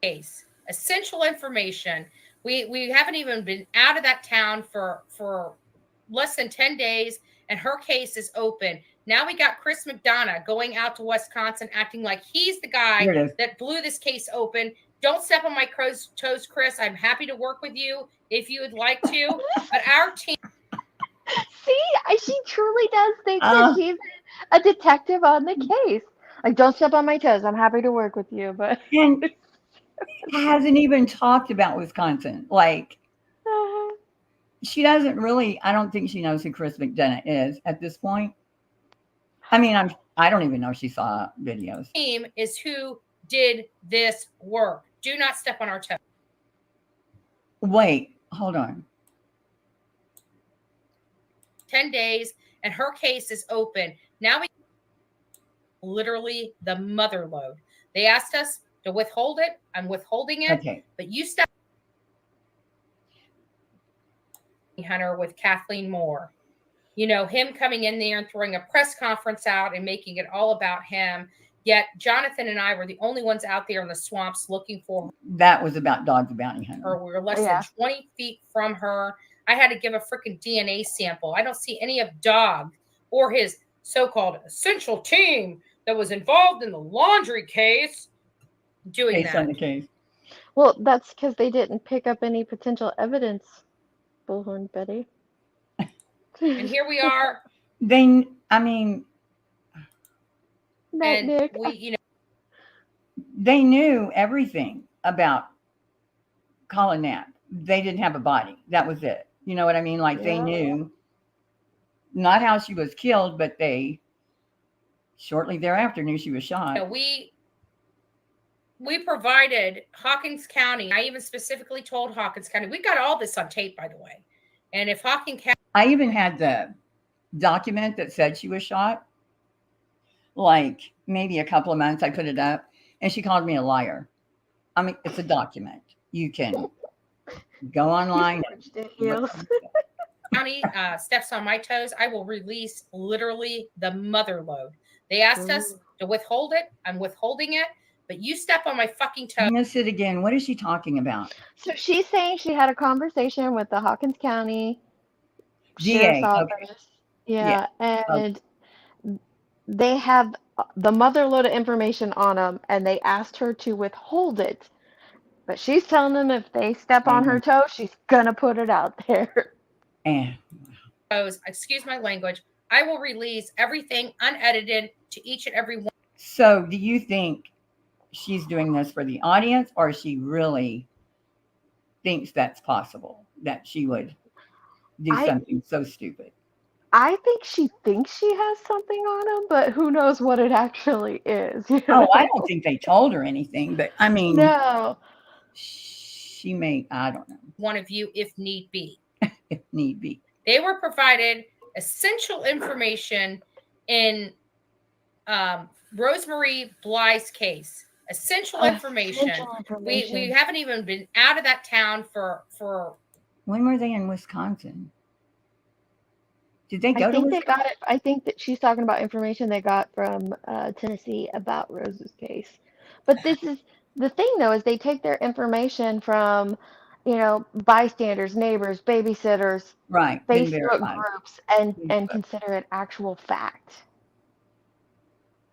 Case. Essential information. We haven't even been out of that town for less than 10 days, and her case is open. Now we got Chris McDonough going out to Wisconsin acting like he's the guy that blew this case open. Don't step on my toes, Chris. I'm happy to work with you if you would like to. But our team. See, she truly does think that she's a detective on the case. Like, don't step on my toes. I'm happy to work with you, but and hasn't even talked about Wisconsin. Like, she doesn't really. I don't think she knows who Chris McDonough is at this point. I mean, I don't even know if she saw videos. Team is who did this work. Do not step on our toes. Wait, hold on. 10 days, and her case is open. Now we literally the mother load. They asked us to withhold it. I'm withholding it. Okay. But you step Hunter with Kathleen Moore. Him coming in there and throwing a press conference out and making it all about him. Yet Jonathan and I were the only ones out there in the swamps looking for her. That was about Dog the Bounty Hunter. Or we were less than 20 feet from her. I had to give a freaking DNA sample. I don't see any of Dog or his so-called essential team that was involved in the laundry case doing that. On the case. Well, that's because they didn't pick up any potential evidence, Bullhorn Betty. And here we are. Nick. They knew everything about Colin Knapp. They didn't have a body. That was it. You know what I mean? Like they knew not how she was killed, but they shortly thereafter knew she was shot. We provided Hawkins County. I even specifically told Hawkins County. We got all this on tape, by the way. And if Hawkins County, I even had the document that said she was shot. Like maybe a couple of months, I put it up, and she called me a liar. I mean, it's a document. You can go online. County steps on my toes. I will release literally the mother load. They asked us to withhold it. I'm withholding it. But you step on my fucking toes. I missed it again. What is she talking about? So she's saying she had a conversation with the Hawkins County DA. Sheriff's Office. Yeah. And they have the mother load of information on them, and they asked her to withhold it. But she's telling them if they step on her toe, she's gonna put it out there. And excuse my language, I will release everything unedited to each and every one. so, do you think she's doing this for the audience, or she really thinks that's possible that she would do something so stupid? I think she thinks she has something on them, but who knows what it actually is. You Oh, know? I don't think they told her anything, but I mean, No. she may, I don't know, One of you if need be. if need be. They were provided essential information in Rosemary Bly's case. Essential information. We haven't even been out of that town for. When were they in Wisconsin? Did they go to Wisconsin? They got it. I think that she's talking about information they got from Tennessee about Rose's case. But this is the thing, though, is they take their information from, bystanders, neighbors, babysitters, right, Facebook groups, and consider it actual fact.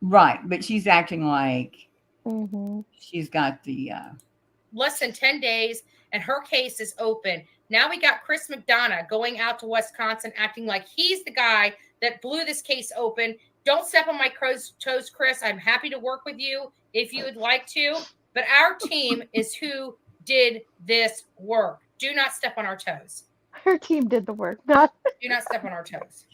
Right, but she's acting like she's got the less than 10 days, and her case is open. Now we got Chris McDonough going out to Wisconsin, acting like he's the guy that blew this case open. Don't step on my toes, Chris. I'm happy to work with you if you would like to. But our team is who did this work. Do not step on our toes. Her team did the work. Do not step on our toes.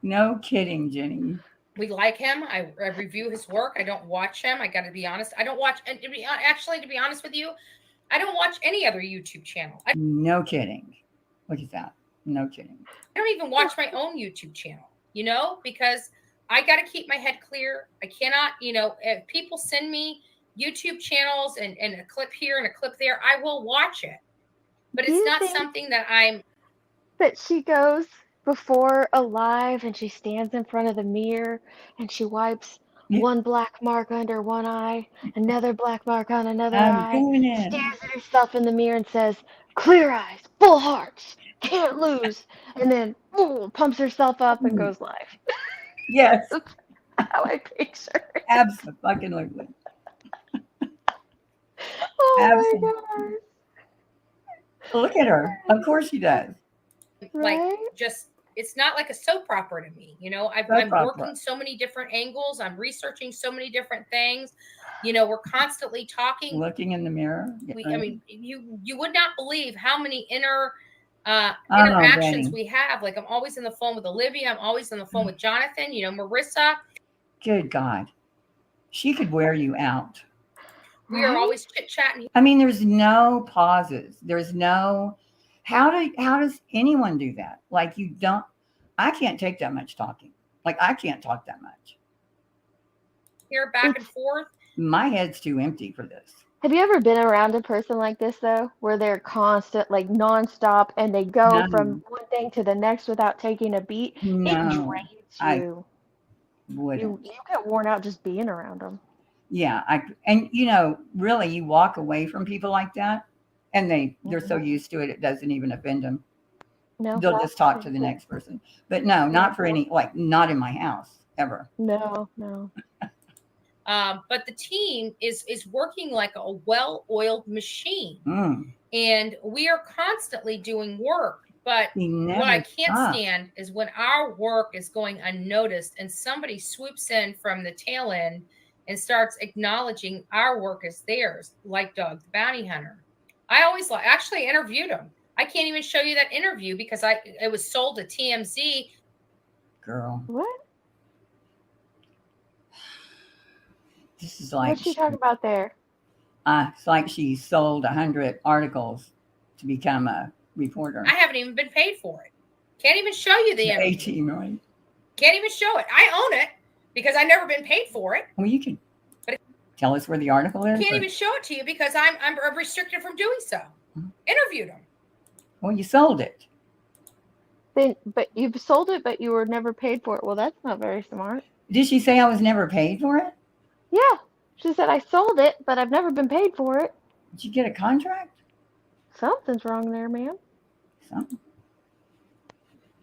No kidding, Jenny. We like him. I review his work. I don't watch him. I got to be honest. I don't watch. And to be honest with you, I don't watch any other YouTube channel. No kidding. Look at that. No kidding. I don't even watch my own YouTube channel, because I got to keep my head clear. I cannot, if people send me YouTube channels and a clip here and a clip there, I will watch it. But it's not something that I'm. But she goes before a live and she stands in front of the mirror and she wipes one black mark under one eye, another black mark on another eye, stares at herself in the mirror and says, "Clear eyes, full hearts, can't lose," and then pumps herself up and goes live. Yes. That's how I picture it. Absolutely. Oh my gosh. Look at her. Of course she does. Right? It's not like a soap opera to me. I'm working so many different angles. I'm researching so many different things. We're constantly talking. Looking in the mirror. I mean, you would not believe how many interactions we have. Like, I'm always on the phone with Olivia. I'm always on the phone with Jonathan, Marissa. Good God. She could wear you out. We are always chit-chatting. I mean, there's no pauses. There's no... How does anyone do that? Like, I can't take that much talking. Like, I can't talk that much. Here, back and forth. My head's too empty for this. Have you ever been around a person like this, though, where they're constant, like nonstop, and they go from one thing to the next without taking a beat? No, it drains you. You get worn out just being around them. Yeah. Really, you walk away from people like that, and they're so used to it, it doesn't even offend them. No, they'll just talk to the next person. But no, not for any, not in my house ever. No. But the team is working like a well-oiled machine, and we are constantly doing work. But what I can't stand is when our work is going unnoticed and somebody swoops in from the tail end and starts acknowledging our work as theirs, like Doug the Bounty Hunter. I always actually interviewed him. I can't even show you that interview because it was sold to TMZ. Girl. What? This is like... What's she talking about there? It's like she sold 100 articles to become a reporter. I haven't even been paid for it. Can't even show you the interview. 18, right? Can't even show it. I own it because I've never been paid for it. Well, you can tell us where the article is. I can't even show it to you because I'm restricted from doing so. Interviewed him. Well, you sold it. But you sold it, but you were never paid for it. Well, that's not very smart. Did she say I was never paid for it? Yeah. She said, I sold it, but I've never been paid for it. Did you get a contract? Something's wrong there, ma'am. Something.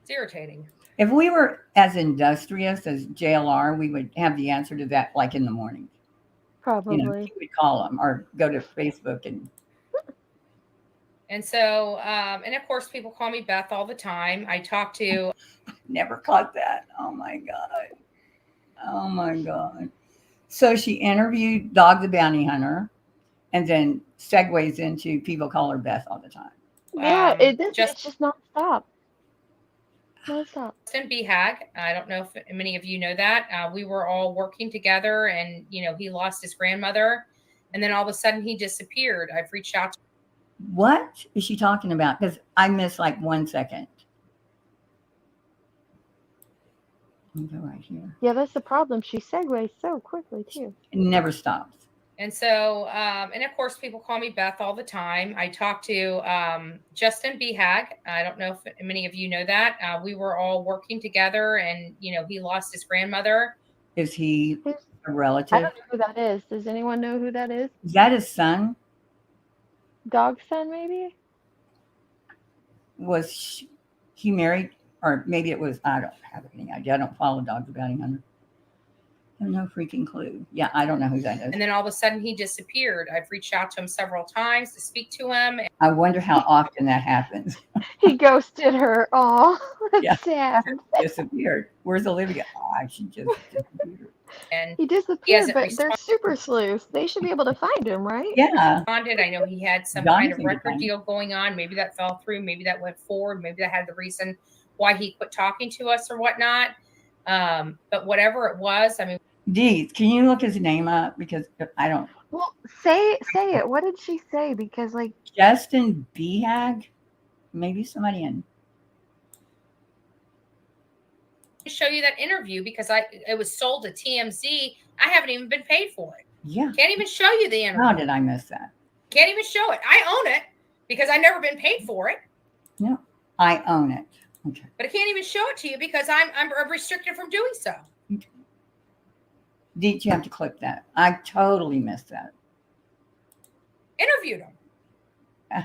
It's irritating. If we were as industrious as JLR, we would have the answer to that like in the morning. Probably. You would call them or go to Facebook and. And so, and of course, people call me Beth all the time. I talk to. Never caught that. Oh my God. Oh my God. So she interviewed Dog the Bounty Hunter and then segues into people call her Beth all the time. Yeah, it's just nonstop. Nonstop. Justin Behag. I don't know if many of you know that. We were all working together and, he lost his grandmother and then all of a sudden he disappeared. I've reached out to. What is she talking about? Because I missed like 1 second. Let me go right here. Yeah, that's the problem. She segues so quickly too. It never stops. And so, and of course, people call me Beth all the time. I talked to Justin Behag. I don't know if many of you know that. We were all working together and, he lost his grandmother. Is he a relative? I don't know who that is. Does anyone know who that is? Is that his son? Dog's son, maybe? Was he married? Or maybe it was, I don't have any idea. I don't follow Dog the Bounty Hunter. I have no freaking clue. Yeah, I don't know who that is. And then all of a sudden he disappeared. I've reached out to him several times to speak to him. I wonder how often that happens. He ghosted her. Oh, that's sad. Disappeared. Where's Olivia? She just disappeared. And he disappeared, but they're super sleuths. They should be able to find him, right? Yeah. I know he had some kind of record deal going on. Maybe that fell through. Maybe that went forward. Maybe that had the reason why he quit talking to us or whatnot. But whatever it was, Deeds, can you look his name up? Because I don't. Well, say it. What did she say? Because Justin Behag, maybe somebody in. Show you that interview because it was sold to TMZ. I haven't even been paid for it. Yeah. Can't even show you the interview. How did I miss that? Can't even show it. I own it because I never been paid for it. No, I own it. Okay. But I can't even show it to you because I'm restricted from doing so. Okay. Did you have to click that? I totally missed that. Interviewed him.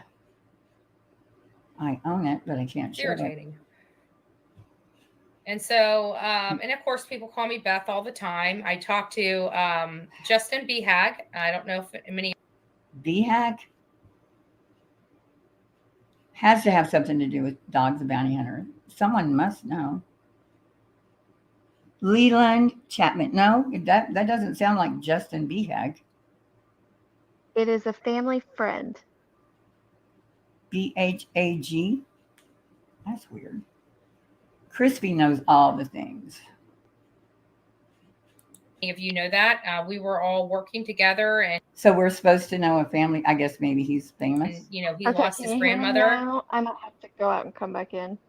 I own it, but I can't show it. Irritating. And so, and of course, people call me Beth all the time. I talk to Justin Behag. I don't know if many. Behag has to have something to do with Dog the Bounty Hunter. Someone must know. Leland Chapman. No, that doesn't sound like Justin Behag. It is a family friend. Bhag. That's weird. Crispy knows all the things. Many of you know that. We were all working together. And so we're supposed to know a family. I guess maybe he's famous. And, he lost his grandmother. I might have to go out and come back in.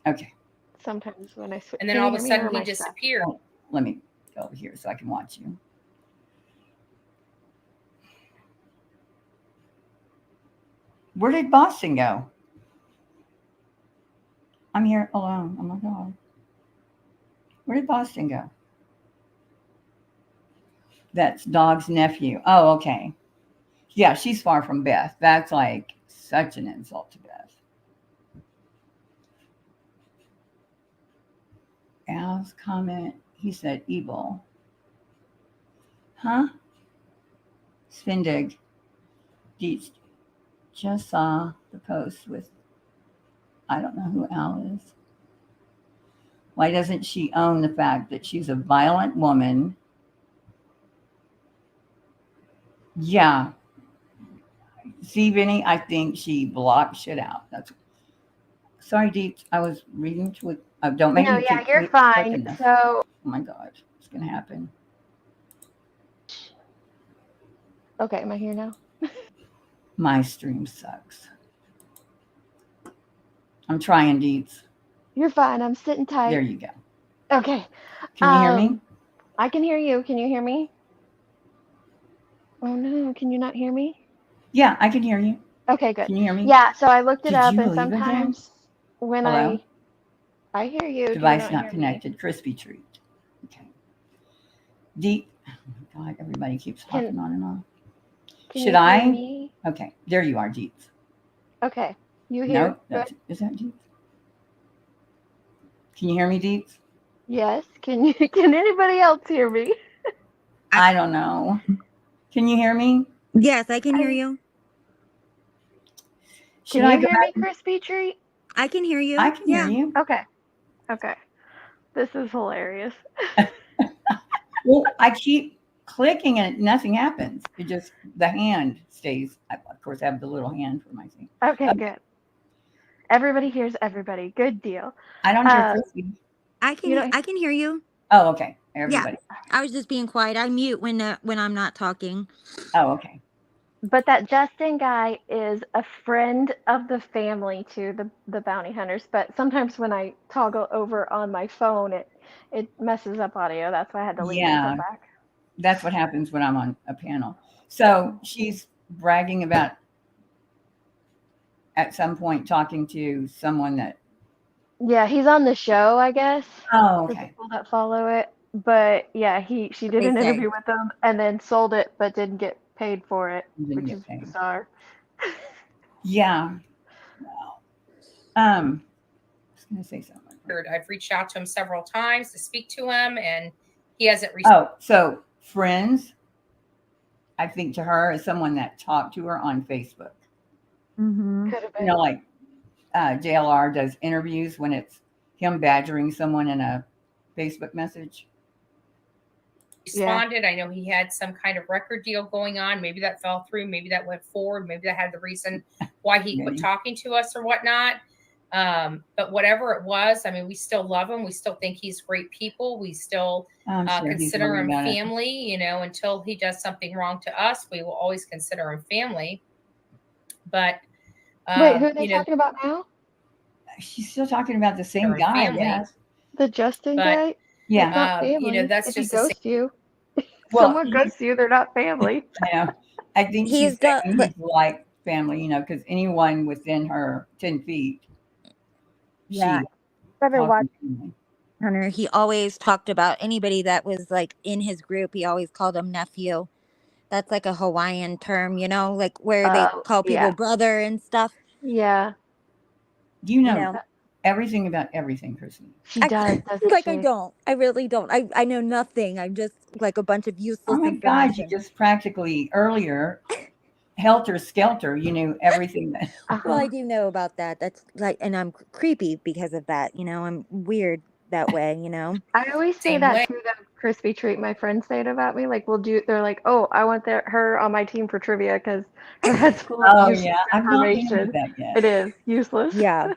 Okay. Sometimes when I switch. And then all of a sudden he disappeared. Oh, let me go over here so I can watch you. Where did Boston go? I'm here alone. Oh my God. Where did Boston go? That's Dog's nephew. Oh, okay. Yeah, she's far from Beth. That's like such an insult to Beth. Al's comment, he said evil. Huh? Svindig. Just saw the post with, I don't know who Al is. Why doesn't she own the fact that she's a violent woman? Yeah. See, Vinny, I think she blocked shit out. That's sorry, Deep. I was reading to it. Don't make me. No, yeah, you're fine. So, oh my God, it's gonna happen. Okay, am I here now? My stream sucks. I'm trying, Deets. You're fine. I'm sitting tight. There you go. Okay. Can you hear me? I can hear you. Can you hear me? Oh no, can you not hear me? Yeah, I can hear you. Okay, good. Can you hear me? Yeah, so I looked it Did up, you and leave again? sometimes when Hello? I hear you. Do you Device not not hear connected. Crispy treat. Okay. Deep. Oh my God, everybody keeps hopping on and on. Can Should you I? hear me? Okay, there you are, Deets. Okay, you hear? No, is that Deets? Can you hear me, Deeps? Yes. Can you? Can anybody else hear me? I don't know. Can you hear me? Yes, I can hear I- you. Should Can I you go hear me, back? Crispy Treat? I can hear you. I can hear Yeah. you. Okay. Okay. This is hilarious. Well, I keep clicking and nothing happens. It just, the hand stays. I, of course, I have the little hand for my thing. Okay, good. Everybody hears everybody. Good deal. I don't hear Chrissy. I You don't. can hear you. Oh, okay. Everybody. I was just being quiet. I mute when I'm not talking. Oh, okay. But that Justin guy is a friend of the family to the bounty hunters. But sometimes when I toggle over on my phone, it messes up audio. That's why I had to leave and Yeah. come back. That's what happens when I'm on a panel. So she's bragging about at some point talking to someone that. Yeah, he's on the show, I guess. Oh, For okay. people that follow it. But yeah, she did They an say. interview with him and then sold it, but didn't get paid for it, Didn't which get is paid. bizarre. Yeah. Wow. I was going to say something. I've reached out to him several times to speak to him, and he hasn't. Oh, so friends, I think to her is someone that talked to her on Facebook. Mm-hmm. Could have You been. know, like JLR does interviews when it's him badgering someone in a Facebook message. Responded. I know he had some kind of record deal going on. Maybe that fell through. Maybe that went forward. Maybe that had the reason why he quit talking to us or whatnot. But whatever it was, I mean, we still love him. We still think he's great people. We still consider him family. You know, until he does something wrong to us, we will always consider him family. But wait, who are they talking about now? She's still talking about the same guy. Yes. The Justin guy. Yeah. That's not family. You know, that's if just he ghosts you. Well, Someone ghosts you, they're not family. I know. I think he's like family, you know, because anyone within her 10 feet, Yeah. Hunter, he always talked about anybody that was like in his group. He always called them nephew. That's like a Hawaiian term, you know, like where they call people brother and stuff. Yeah. You know everything about everything, Christine. She does, doesn't like she? I don't. I really don't. I know nothing. I'm just like a bunch of useless Oh my God, you just practically earlier, helter skelter, you knew everything that. Well, I do know about that. That's like, and I'm creepy because of that. You know, I'm weird that way, you know. I always say that to the Crispy Treat my friends say it about me. Like, they're like, oh, I want her on my team for trivia because her head's full of useless information. That yet. It is useless. Yeah.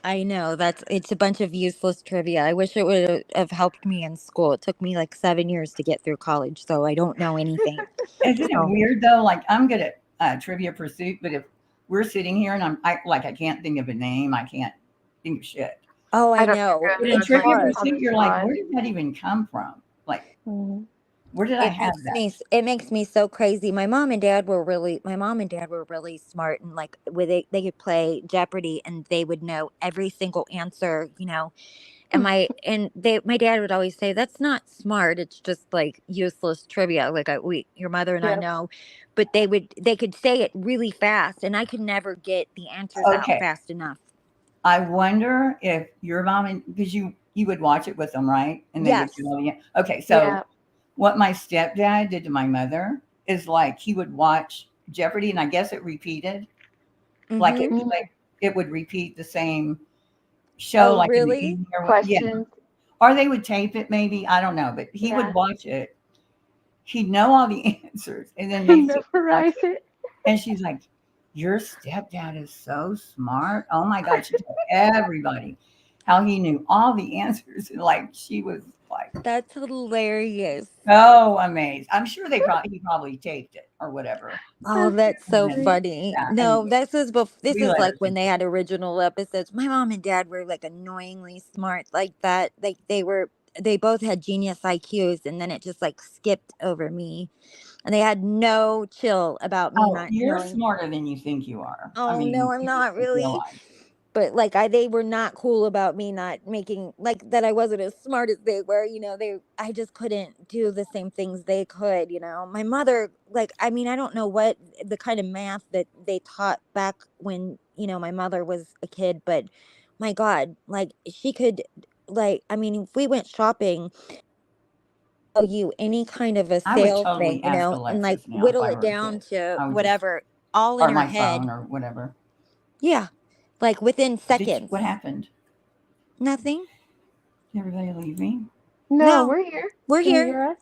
I know it's a bunch of useless trivia. I wish it would have helped me in school. It took me like 7 years to get through college, so I don't know anything. Isn't it weird though? Like I'm good at Trivia Pursuit, but if we're sitting here and I can't think of a name, I can't think of shit. Oh, I know. But in Trivia Pursuit, you're like, where did that even come from? Like, where did I have that? It makes me so crazy. My mom and dad were really smart, and like they could play Jeopardy and they would know every single answer, you know. And my dad would always say, that's not smart, it's just like useless trivia. Like your mother and I know, but they could say it really fast, and I could never get the answers out fast enough. I wonder if your mom, because you would watch it with them, right? And they would okay. So what my stepdad did to my mother is like he would watch Jeopardy, and I guess it repeated, like it would repeat the same show, like in the evening or or they would tape it, maybe, I don't know, but he would watch it. He'd know all the answers, and then they memorize it. And she's like, your stepdad is so smart. Oh my God, she told everybody how he knew all the answers. And like she was like, that's hilarious. So amazed. I'm sure he probably taped it or whatever. Oh, that's so funny. Yeah, no, this is like when they had original episodes. My mom and dad were like annoyingly smart like that. Like they both had genius IQs, and then it just like skipped over me. And they had no chill about me not you're knowing. Smarter than you think you are. Oh, I mean, no, I'm not really. But like they were not cool about me not making like that. I wasn't as smart as they were, you know. I just couldn't do the same things they could, you know. My mother, like, I mean, I don't know what the kind of math that they taught back when, you know, my mother was a kid, but my God, like she could like, I mean, if we went shopping, you any kind of a I would sales totally thing, you ask know, and like Alexis now if whittle I it were a down kid. to I would just, whatever, all in or her my head. phone or whatever. Yeah. Like within What seconds. happened? Nothing. Did everybody leave me? No, No, we're here. we're Can you here. hear us?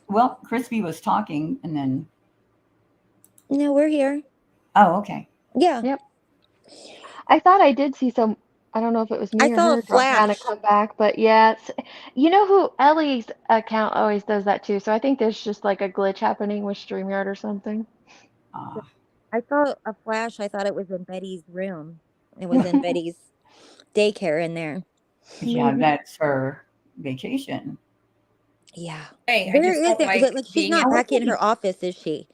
Well, Crispy was talking and then, No, we're here. oh, okay. Yeah. Yep. I thought I did see some. I don't know if it was I me or saw a her drop down and flash. come back, but yeah, you know who Ellie's account always does that too. So I think there's just like a glitch happening with StreamYard or something. I saw a flash. I thought it was in Betty's room. It was in Betty's daycare in there. Yeah, Maybe. that's her vacation. Yeah. Hey, I Where just is don't it? like Like she's being not I back in think, her office, is she?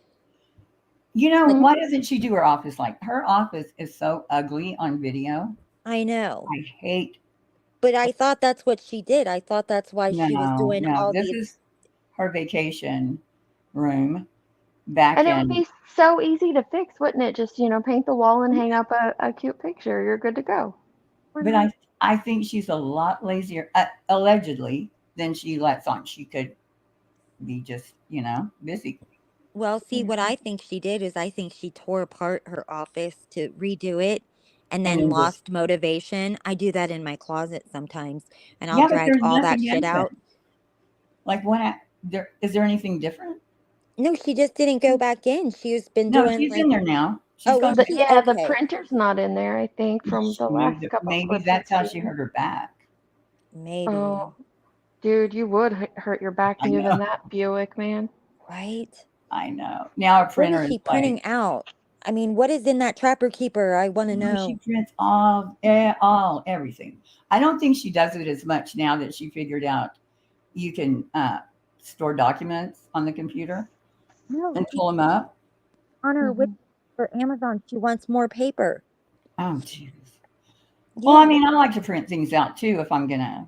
you know, Like, why doesn't she do her office? Like her office is so ugly on video. I know. I hate. But I thought that's what she did. I thought that's why she was No, doing no. all This these. is her vacation room back And it would in. be so easy to fix, wouldn't it? Just, paint the wall and hang up a cute picture. You're good to go. But I think she's a lot lazier, allegedly, than she lets on. She could be just, busy. Well, see, what Yeah. I think she did is I think she tore apart her office to redo it and And then then just, lost motivation. I do that in my closet sometimes, and I'll yeah, but drag there's all that nothing shit out. happened. Like is there anything different? No, she just didn't go back in. She's been No, doing she's like, in there now. She's oh, gone is The, back. she? yeah, the Okay. printer's not in there, I think, from the last couple Maybe clips that's I've how she seen. hurt her back. Maybe. Oh, dude, you would hurt your back I know. moving that Buick, man. Right? I know. Now a What printer is is she like, printing out? I mean, what is in that Trapper Keeper? I want to she know. prints everything. I don't think she does it as much now that she figured out you can store documents on the computer No, and she's pull them up. on her wish for Amazon. She wants more paper. Oh, jeez. Yeah. Well, I mean, I like to print things out too if I'm gonna.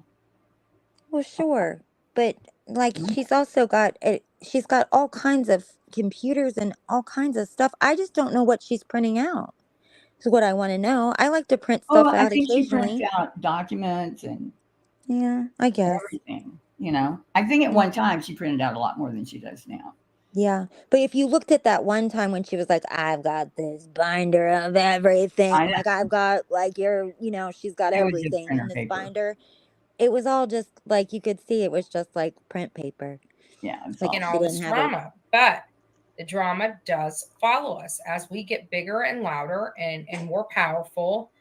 Well, sure, but like she's also got she's got all kinds of computers and all kinds of stuff. I just don't know what she's printing out. Is what I want to know. I like to print Oh, stuff I out think she prints occasionally. out documents and Yeah, I guess. everything. I think at one time she printed out a lot more than she does now. Yeah, but if you looked at that one time when she was like, "I've got this binder of everything," I know. like I've got like she's got It was just everything in printer this paper. binder. It was all just like you could see it was just like print paper. Yeah, it's Like in she all this didn't have drama, but the drama does follow us as we get bigger and louder and more powerful.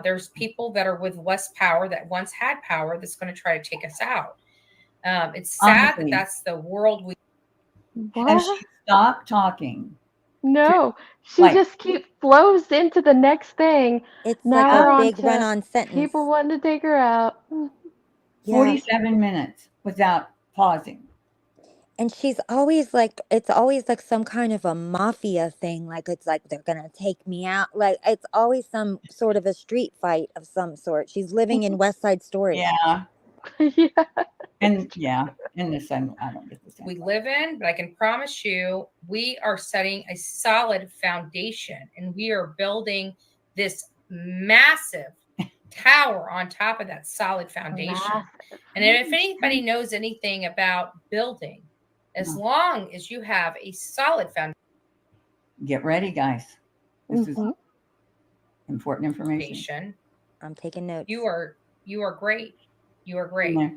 There's people that are with less power that once had power that's going to try to take us out. It's sad that that's the world we. Has What? she stopped talking? No, she Like, just flows into the next thing. It's Now like we're a on big to run-on sentence. people wanting to take her out. Yeah. 47 minutes without pausing. And she's always like, it's always like some kind of a mafia thing. Like it's like they're gonna take me out. Like it's always some sort of a street fight of some sort. She's living in West Side Story. Yeah. Yeah. And in the sun, I don't get the sun. We live in, but I can promise you, we are setting a solid foundation and we are building this massive tower on top of that solid foundation. Massive. And if anybody knows anything about building, as long as you have a solid foundation, Get ready, guys. This is important information. I'm taking notes. You are great. You are great. Yeah.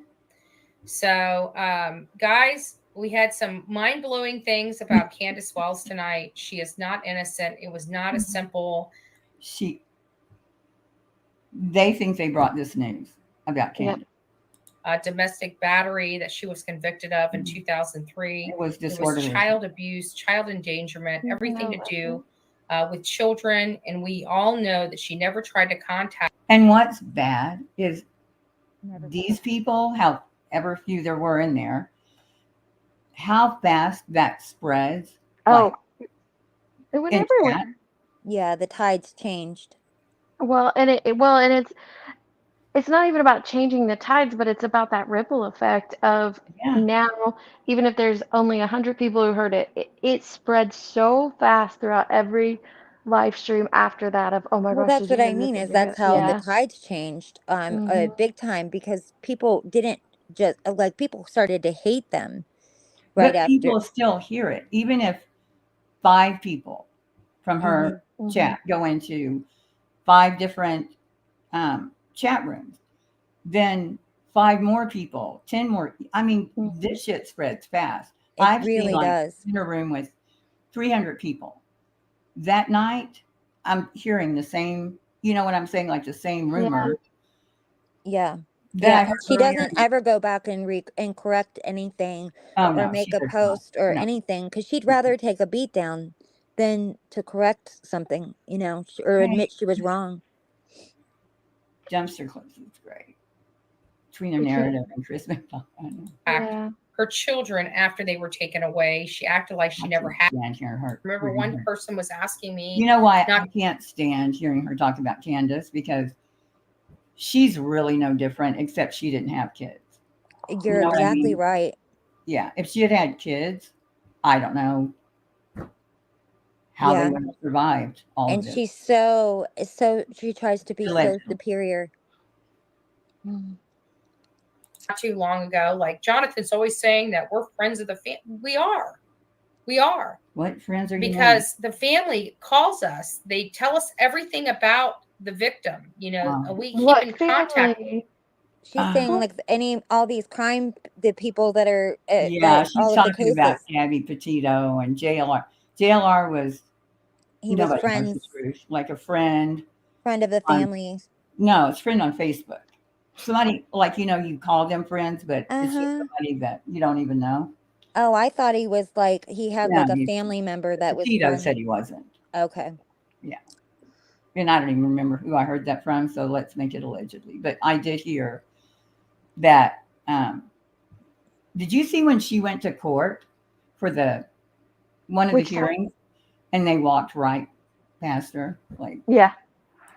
So, guys, we had some mind-blowing things about Candace Wells tonight. She is not innocent. It was not a simple. They think they brought this news about Candace. Domestic battery that she was convicted of in 2003. It was It was child abuse, child endangerment, everything to do with children. And we all know that she never tried to contact. And what's bad is these people, however few there were in there, how fast that spreads. Oh, it went everywhere. Yeah, the tides changed. Well, and it's not even about changing the tides, but it's about that ripple effect of now, even if there's only 100 people who heard it, it spread so fast throughout every live stream after that of, oh my Well, gosh, that's did you what I hear this? mean, Did is you hear that's that? how the Yeah. tides changed Mhm. big time, because people didn't just like, people started to hate them right But after. people still hear it, even if 5 people from her Mhm. chat go into 5 different chat rooms, then 5 more people, 10 more. I mean, Mhm. this shit spreads fast. It I've seen really like does. in a room with 300 people. That night, I'm hearing the same, you know what I'm saying, like the same Yeah. rumor Yeah. that I Yeah, heard and she earlier. doesn't ever go back and correct anything Oh or no, make she a does not. post or No. anything, because she'd rather take a beat down than to correct something, or Hey, admit she was wrong. dumpster clips is great. Between the It should- narrative and Chris McDonald. Yeah. her children after they were taken away. She acted like she I never can't had. stand hearing her. Remember, one person was asking me. You know why not- I can't stand hearing her talk about Candace? Because she's really no different, except she didn't have kids. You're know what I exactly mean? right. Yeah, if she had had kids, I don't know how they Yeah. would have survived all And of this. she's so she tries to be so Delightful. superior. Mhm. Not too long ago, like Jonathan's always saying that we're friends of the family. We are. What friends are you? Because the family calls us. They tell us everything about the victim. Wow. We keep What in contact. family? She's saying like all these the people that are Yeah, she's all of the talking about cases. Gabby Petito and JLR. JLR was He was nobody knows the friends, truth, like a friend. friend of the on- family. No, it's friend on Facebook. Somebody like you call them friends, but it's just Uh-huh. somebody that you don't even know. Oh, I thought he was like he had No, like a he's- family member that was Petito friends. said he wasn't. Okay. And I don't even remember who I heard that from, so let's make it allegedly. But I did hear that. Did you see when she went to court for one of Which the time? hearings, and they walked right past her? Like, Yeah.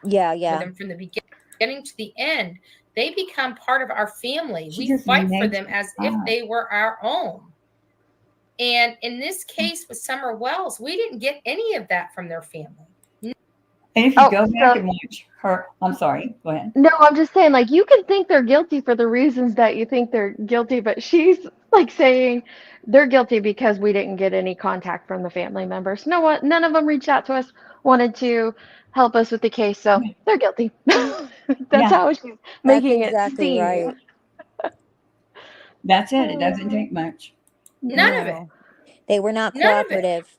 Yeah, With yeah. them from the beginning to the end. They become part of our family. She We just fight for makes them as it if up. they were our own. And in this case with Summer Wells, we didn't get any of that from their family. and if you Oh, go back so- and watch her, I'm sorry, go ahead. No, I'm just saying, like, you can think they're guilty for the reasons that you think they're guilty, but she's like saying they're guilty because we didn't get any contact from the family members. No one, none of them reached out to us, wanted to help us with the case, so they're guilty. That's Yeah. how she's That's making exactly it seem. right. That's it. It doesn't take much. None of it. No. They were not None of it. cooperative.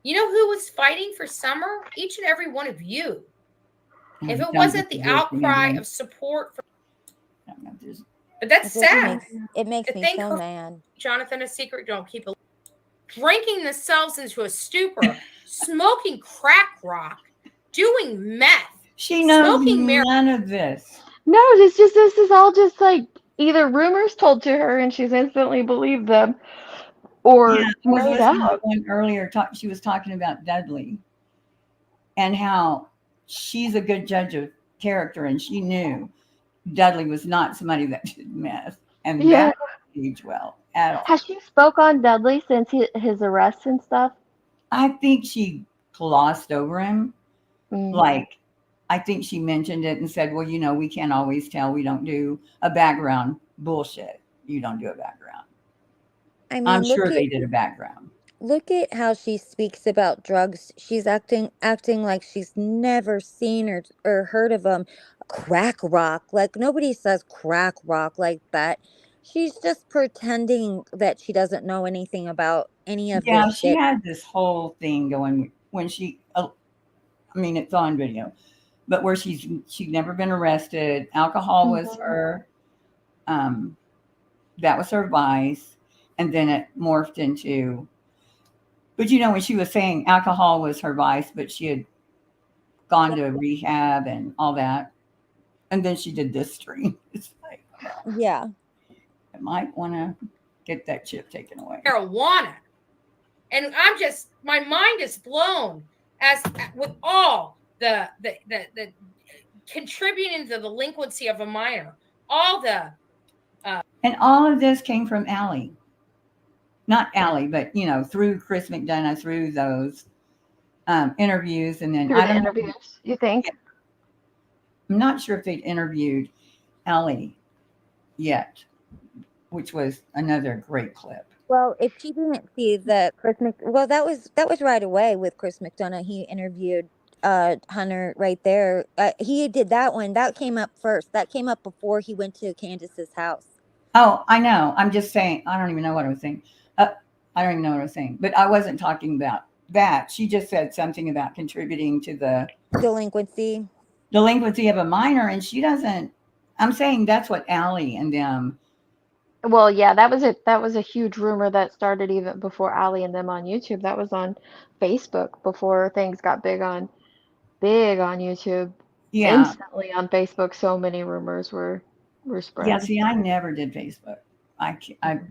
You know who was fighting for Summer? Each and every one of you. If it Don't wasn't get the the voice outcry again. of support for, I don't know if there's- but that's It just sad. makes To me think so her- mad. Jonathan, a secret, don't keep it. Drinking themselves into a stupor, smoking crack rock, doing meth. She knows Smoking none of this. No, this is all just like either rumors told to her and she's instantly believed them, or Yeah, I was made listening to up. one earlier. She was talking about Dudley and how she's a good judge of character, and she knew Dudley was not somebody that did meth, and Yeah. that didn't age well at all. Has she spoke on Dudley since his arrest and stuff? I think she glossed over him. Mm. Like, I think she mentioned it and said, well, we can't always tell. We don't do a background. Bullshit. You don't do a background. I mean, I'm sure they did a background. Look at how she speaks about drugs. She's acting like she's never seen or heard of them. Crack rock. Like, nobody says crack rock like that. She's just pretending that she doesn't know anything about any of Yeah, this she shit. had this whole thing going when she, it's on video, but where she'd never been arrested. Alcohol was her, that was her vice. And then it morphed into, but when she was saying alcohol was her vice, but she had gone to rehab and all that. And then she did this stream. It's like, Yeah. I might want to get that chip taken away. Marijuana. And my mind is blown as with all the contributing to the delinquency of a minor. All the and all of this came from Allie. Not Allie, but through Chris McDonough, through those interviews, and then Through I the don't know. interviews, you think? I'm not sure if they interviewed Ellie yet, which was another great clip. Well, if she didn't see the well, that was right away with Chris McDonough. He interviewed Hunter right there. He did that one. That came up first. That came up before he went to Candace's house. Oh, I know. I'm just saying. I don't even know what I was saying. I don't even know what I was saying. But I wasn't talking about that. She just said something about contributing to the Delinquency of a minor, and she doesn't. I'm saying that's what Allie and them. Well, yeah, that was a huge rumor that started even before Ali and them on YouTube. That was on Facebook before things got big on YouTube. Yeah. Instantly on Facebook, so many rumors were spread. Yeah. See, I never did Facebook. I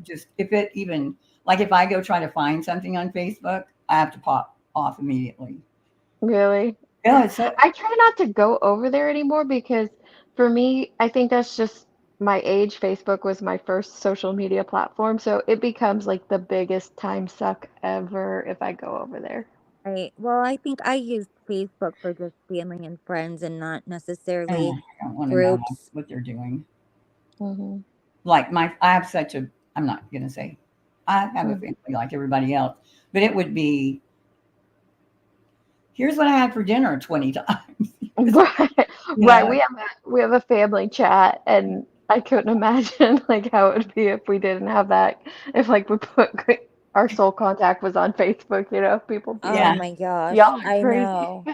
just, if it even, like if I go try to find something on Facebook, I have to pop off immediately. Really? Yeah. It's so, I try not to go over there anymore because for me, I think that's just my age. Facebook was my first social media platform, so it becomes like the biggest time suck ever if I go over there. Right. Well, I think I use Facebook for just family and friends and not necessarily I don't want to know groups. what they're doing. Mm-hmm. Like I have such a, I'm not going to say, I have a Mhm. family like everybody else, but it would be, here's what I had for dinner 20 times. Right, You right. know? We have a family chat, and I couldn't imagine like how it would be if we didn't have that. If like we put our sole contact was on Facebook, people be Yeah. Oh like, my gosh, y'all are I crazy. know.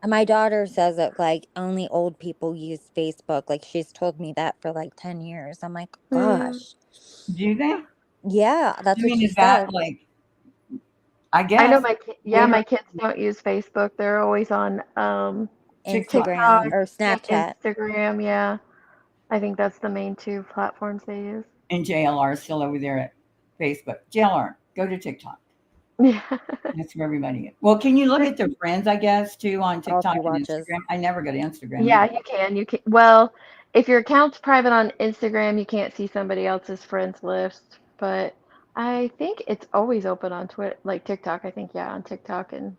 My daughter says that like only old people use Facebook. Like she's told me that for like 10 years. I'm like, gosh. Do they? Yeah, that's I what mean, she is that said. like, I I know guess, my kids don't use Facebook. They're always on TikTok Instagram TikTok or and Snapchat. Instagram. Yeah, I think that's the main two platforms they use. and JLR is still over there at Facebook. JLR, go to TikTok. Yeah. That's where everybody is. Well, can you look at their friends, I guess, too, on All TikTok she and watches. Instagram? I never go to Instagram. Yeah, either. you can. You can. Well, if your account's private on Instagram, you can't see somebody else's friends list. But I think it's always open on Twitter, like TikTok. I think on TikTok and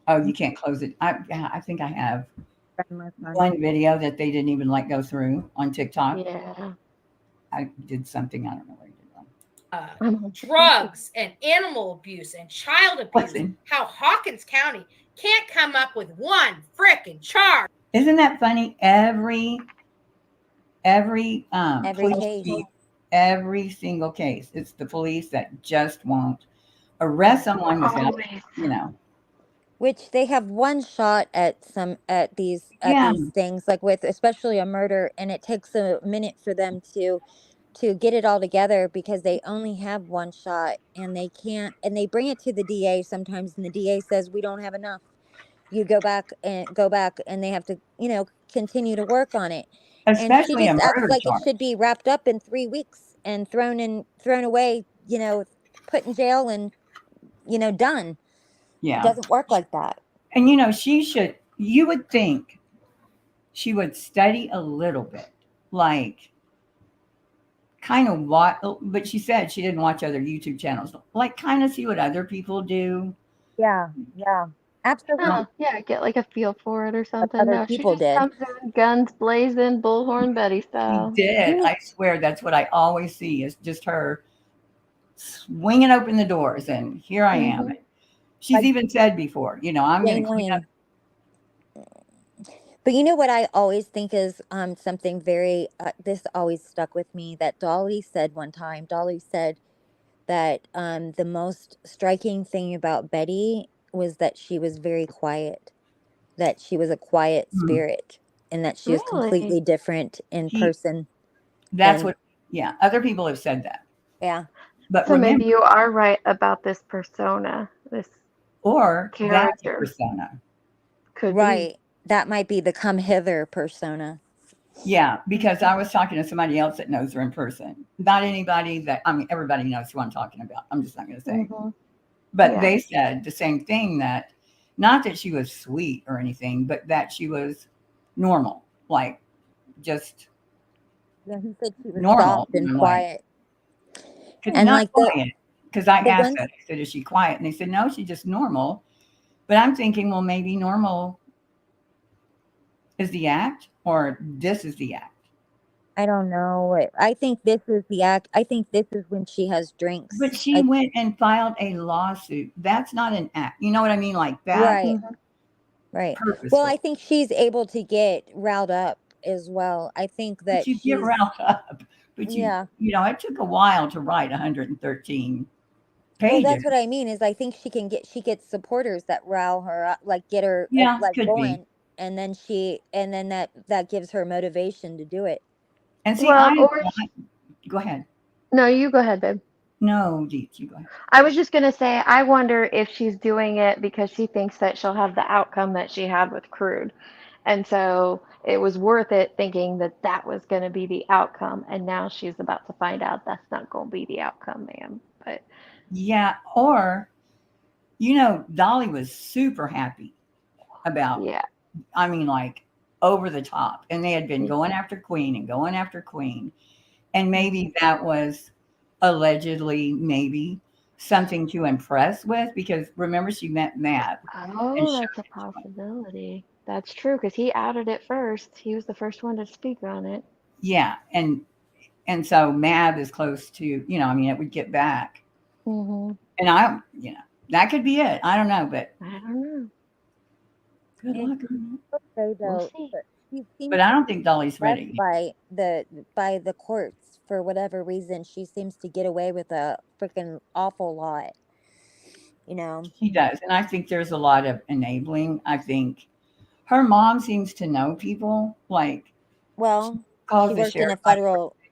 Oh, you can't close it. I think I have Friendless on one video that they didn't even go through on TikTok. yeah. I did something. I don't know what I did. I'm on Drugs and animal abuse and child abuse. Listen. How Hawkins County can't come up with one frickin' charge. Isn't that funny? Every police case. chief, every single case, it's the police that just won't arrest someone without, Always. Which they have one shot at these Yeah. things, like with especially a murder, and it takes a minute for them to get it all together because they only have one shot and they can't, and they bring it to the DA sometimes, and the DA says we don't have enough. You go back and they have to, continue to work on it. And she Especially a just acts murder like it charge. should be wrapped up in 3 weeks and thrown away, put in jail and, done. It Yeah. doesn't work like that. And you would think she would study a little bit, like kind of but she said she didn't watch other YouTube channels, like kind of see what other people do. Yeah, absolutely. Yeah, get like a feel for it or something. other No, she people just did. comes in guns blazing, bullhorn Betty She style. did. I swear that's what I always see is just her swinging open the doors, and here I am. She's Like even said before, I'm going to clean up. But you know what I always think is something very, this always stuck with me, that Dolly said one time. Dolly said that the most striking thing about Betty was that she was very quiet, that she was a quiet spirit, and that she was completely different in person. That's other people have said that. Yeah. But So remember, maybe you are right about this persona, this or that's a character. persona. Could Right. That might be the come hither persona. Yeah, because I was talking to somebody else that knows her in person. Not anybody that, everybody knows who I'm talking about. I'm just not going to say. But they said the same thing, that not that she was sweet or anything, but that she was normal, like just Yeah, he said she was normal soft and quiet. And not quiet. Because I asked that. I said, is she quiet? And they said, no, she's just normal. But I'm thinking, well, maybe normal is the act, or this is the act. I don't know. I think this is the act. I think this is when she has drinks. But she went and filed a lawsuit. That's not an act. You know what I mean? Like that. Right. Mhm. Right. Purposeful. Well, I think she's able to get riled up as well. I think that But you get riled up. But yeah. you know, it took a while to write 113 Well, pages. that's what I mean. Is I think she gets supporters that rile her up, like get her Yeah, like could going, be. and then that gives her motivation to do it. And see, Well, or go ahead. no, you go ahead, babe. No, Deets, you go ahead. I was just gonna say, I wonder if she's doing it because she thinks that she'll have the outcome that she had with Crude. And so it was worth it thinking that that was going to be the outcome. And now she's about to find out that's not going to be the outcome, ma'am. But Yeah, or, you know, Dolly was super happy about, yeah, I mean, like over the top. And they had been Yeah. going after Queen and going after Queen. And maybe that was allegedly, maybe something to impress with, because remember, she met Matt. Oh, that's a possibility. That's true, because he outed it first. He was the first one to speak on it. Yeah, and so Mab is close to, you know, I mean, it would get back. Mm-hmm. And I, you know, that could be it. I don't know, but I don't know. good luck on it. So We'll though, see. but she seems But I don't think Dolly's ready. by the courts for whatever reason. She seems to get away with a freaking awful lot. You know. She does. And I think there's a lot of enabling. I think her mom seems to know people, like, Well, calls she the worked in a sheriff for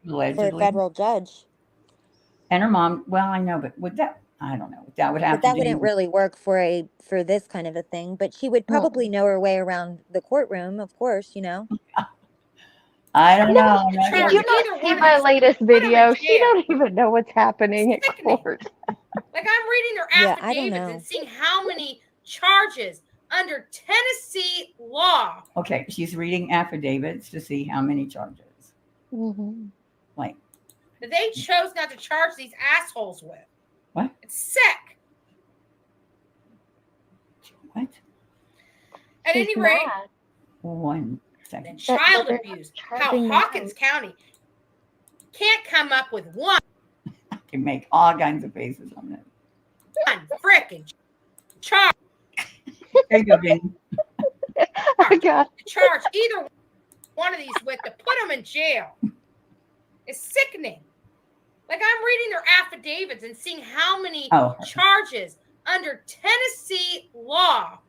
a allegedly. federal judge. And her mom, well, I know, but would that, I don't know, that would have But that to wouldn't do. really work for this kind of a thing. But she would probably know her way around the courtroom, of course, you know. I don't You know. know, I'm not did sure. you Either not one see of my these- latest put 'em in video? She jail. don't even know what's happening at Sickening. court. Like I'm reading their Yeah, I don't affidavits know. and seeing how many charges under Tennessee law. Okay, she's reading affidavits to see how many charges. Mm-hmm. Like, That they chose not to charge these assholes with. what? It's sick. What? At She's any rate, mad. 1 and second. child they're abuse. How charging Hawkins them. County can't come up with one I can make all kinds of faces on that. frickin' charge. There you go, Jenny. I got Charge either one of these with to put them in jail. It's sickening. Like I'm reading their affidavits and seeing how many charges under Tennessee law.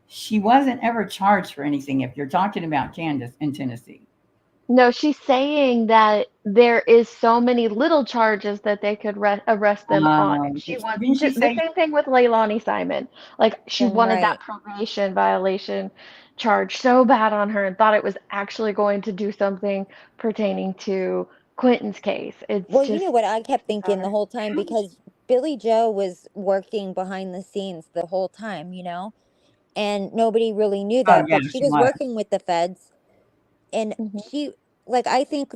She wasn't ever charged for anything if you're talking about Candace in Tennessee. No, she's saying that there is so many little charges that they could arrest them on. She wants didn't she the say? same thing with Leilani Simon. Like she wanted Right. that probation violation charge so bad on her and thought it was actually going to do something pertaining to Quentin's case. It's Well, just you know what I kept thinking the whole time, because Billy Joe was working behind the scenes the whole time, you know, and nobody really knew that, yeah, but she she was was. working with the feds, and Mhm. she, like, I think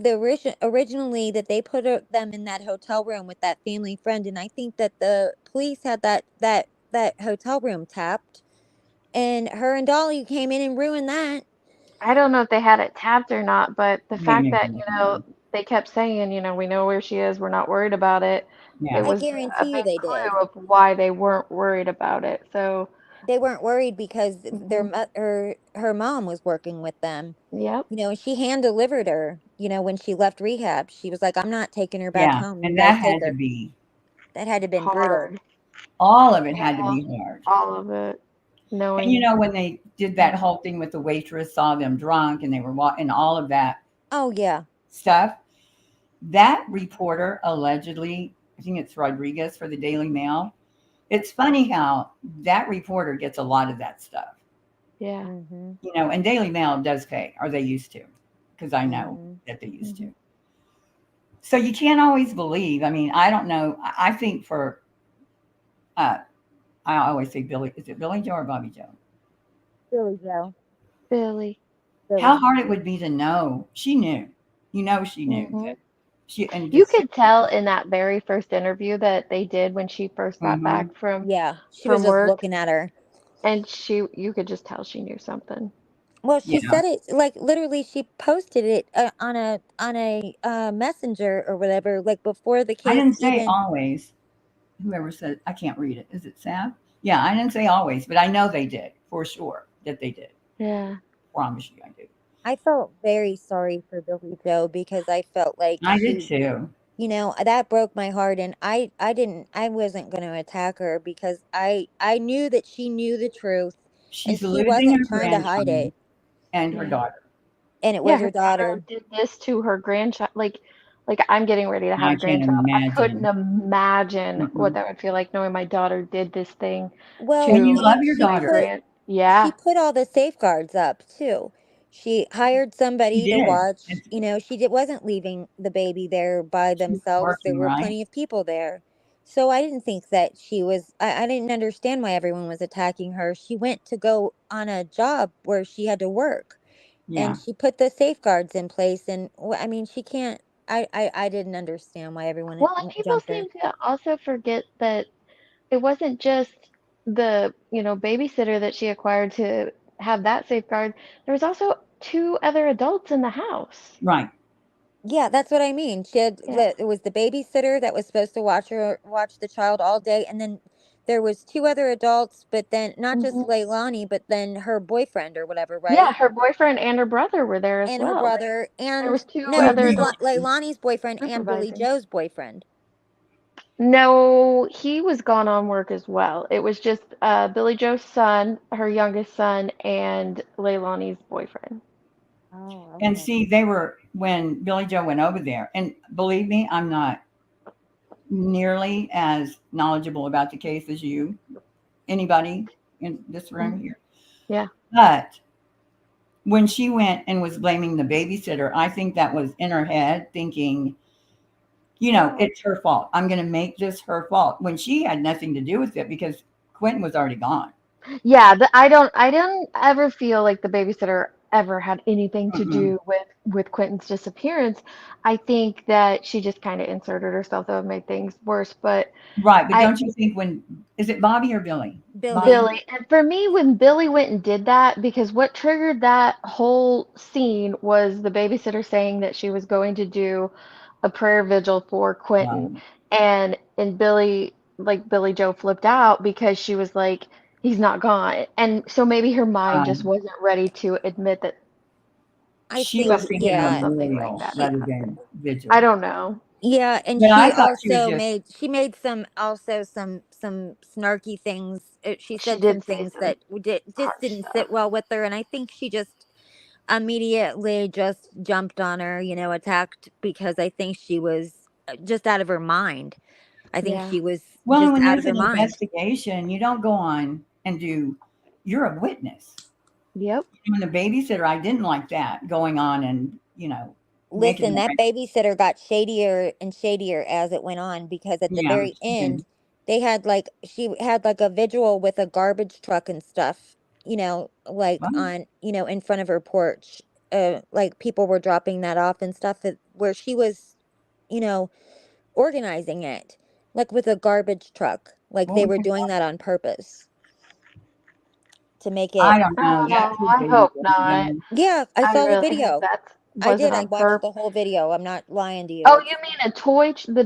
originally that they put them in that hotel room with that family friend, and I think that the police had that hotel room tapped, and her and Dolly came in and ruined that. I don't know if they had it tapped or not, but the fact Maybe. that, they kept saying, we know where she is, we're not worried about it. Yeah. It I was a guarantee you big they clue did. of why they weren't worried about it. So, They weren't worried because her mom was working with them. yep. You know, and she hand delivered her, you know, when she left rehab. She was like, I'm not taking her back Yeah, home. You and guys that take had to her. be, That had to been brutal. Hard. all of it had to be hard. All of it. And you know, when they did that whole thing with the waitress, saw them drunk and they were and all of that Oh, yeah. stuff, that reporter allegedly, I think it's Rodriguez for the Daily Mail. It's funny how that reporter gets a lot of that stuff. Yeah. Mm-hmm. You know, and Daily Mail does pay, or they used to, because I know that they used to. So you can't always believe. I mean, I don't know. I think for, I always say Billy. Is it Billy Joe or Bobby Joe? Billy Joe. Billy. How hard it would be to know. She knew. You know, she knew. That and You could tell in that very first interview that they did when she first got back from Yeah, she was just work. looking at her. And you could just tell she knew something. Well, she Yeah. said it like literally. She posted it on a messenger or whatever, like before the I case didn't say even. always. Whoever said, I can't read it. Is it Sav? Yeah, I didn't say always, but I know they did for sure that they did. Yeah. Promise you I do. I felt very sorry for Billy Joe because I felt like I did she, too. you know, that broke my heart, and I wasn't going to attack her because I knew that she knew the truth, and She's she losing wasn't her trying to hide grandchild it, and her Yeah. daughter. and it Yeah, was her her daughter daughter. did this to her grandchild. Like I'm getting ready to have I a can't grandchild. I couldn't imagine. imagine what Mm-mm. that would feel like knowing my daughter did this thing Well, And you to love and your she my daughter. put Yeah. she put all the safeguards up too. She hired She somebody to did. watch. You know, wasn't leaving the baby there by She was themselves. There working, were right? plenty of people there. So I didn't think that she was, I didn't understand why everyone was attacking her. She went to go on a job where she had to work, and Yeah. she put the safeguards in place. And I mean, she can't, I didn't understand why everyone Well, and people jumped her. seem to also forget that it wasn't just the, babysitter that she acquired to have that safeguard. There was also two other adults in the house. Right. Yeah, that's what I mean. Yeah. It was the babysitter that was supposed to watch the child all day, and then there was two other adults, but then not just Hmm. Leilani, but then her boyfriend or whatever, Yeah, right? her boyfriend and her brother were there as And her well. brother, There and was two no, other Wait, adults Leilani's boyfriend and Billy supervising. Joe's boyfriend. No, he was gone on work as well. It was just Billy Joe's son, her youngest son, and Leilani's boyfriend. Oh, and okay. see, they were when Billy Joe went over there. And believe me, I'm not nearly as knowledgeable about the case as you, anybody in this room Mhm. here. Yeah. But when she went and was blaming the babysitter, I think that was in her head thinking, Yeah. it's her fault. I'm going to make this her fault when she had nothing to do with it because Quentin was already gone. Yeah, I don't ever feel like the babysitter ever had anything to Mm-mm. do with Quentin's disappearance. I think that she just kind of inserted herself that would make things worse. But Right. But I don't you think is it Bobby or Billy? Billy. Bobby? Billy, and for me, when Billy went and did that, because what triggered that whole scene was the babysitter saying that she was going to do a prayer vigil for Quentin, Right. and Billy Joe flipped out because she was like, he's not gone, and so maybe her mind just Right. wasn't ready to admit that I She think, was that thinking you know of yeah, something like memorial that she had rather happened. than I vigil. don't know. Yeah, and But I she thought she was also just made some snarky things. She She said did some say things some that just harsh didn't stuff. sit well with her, and I think she just immediately just jumped on her, attacked because I think she was just out of her mind. I think Yeah. she was well, and just when out there's of her an mind. investigation, you don't go on and you're a witness. Yep. When the babysitter, I didn't like that going on and, making Listen, it. that babysitter got shadier and shadier as it went on because at the Yeah, very she end, did. she had like a visual with a garbage truck and stuff, like Well, on, in front of her porch. Like people were dropping that off and stuff where she was, you know, organizing it, like with a garbage truck. Like what they was were her doing that on purpose to make I it. don't know. That Oh, could I be hope not. done. Yeah, I I saw the really hope video. that I wasn't did. I on watched purpose. the whole video. I'm not lying to you. Oh, It's you mean the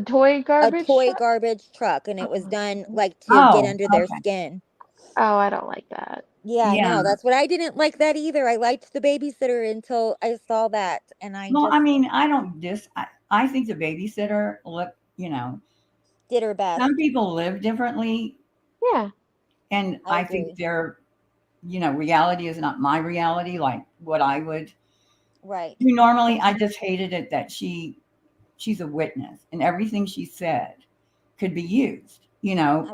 toy a garbage toy truck? garbage truck, and it was Oh, done like to get Oh, under their okay. skin. oh, I don't like that. Yeah, Yeah. no, that's what I didn't like that either. I liked the babysitter until I saw that, and I Well, just I mean, I don't I think the babysitter look, did her some best. people live differently Yeah. and I I think agree. their, reality is not my reality, like what I would Right. do normally. I just hated it that she's a witness and everything she said could be used,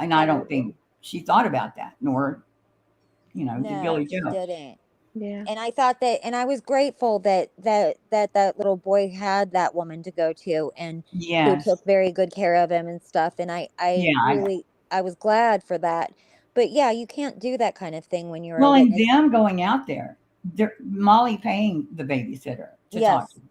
and I don't Absolutely. think she thought about that, nor, did No, Billy she Joe. didn't. Yeah. And I thought that, and I was grateful that little boy had that woman to go to, and who Yes. took very good care of him and stuff. And I Yeah, I know. really, I was glad for that. But yeah, you can't do that kind of thing when you're a Well, and witness. them going out there, Molly paying the babysitter to talk to Yes. them.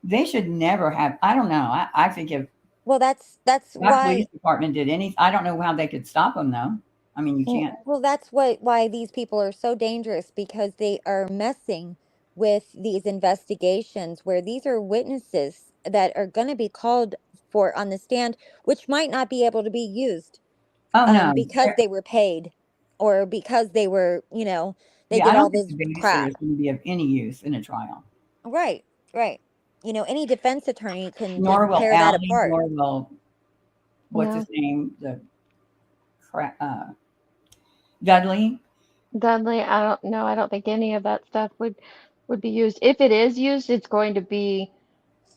They should never have. I don't know. I think if Well, that's that why. police department did any, I don't know how they could stop them though. I mean, you can't. Well, that's why these people are so dangerous, because they are messing with these investigations where these are witnesses that are going to be called for on the stand, which might not be able to be used Oh no. because they were paid, or because they were, they Yeah, I did don't all think this the babysitter crap. is going to be of any use in a trial. Right, right. Any defense attorney can Nor just will tear that Allie, apart. nor will what's No. his name, Dudley. Dudley, I don't know. I don't think any of that stuff would be used. If it is used, it's going to be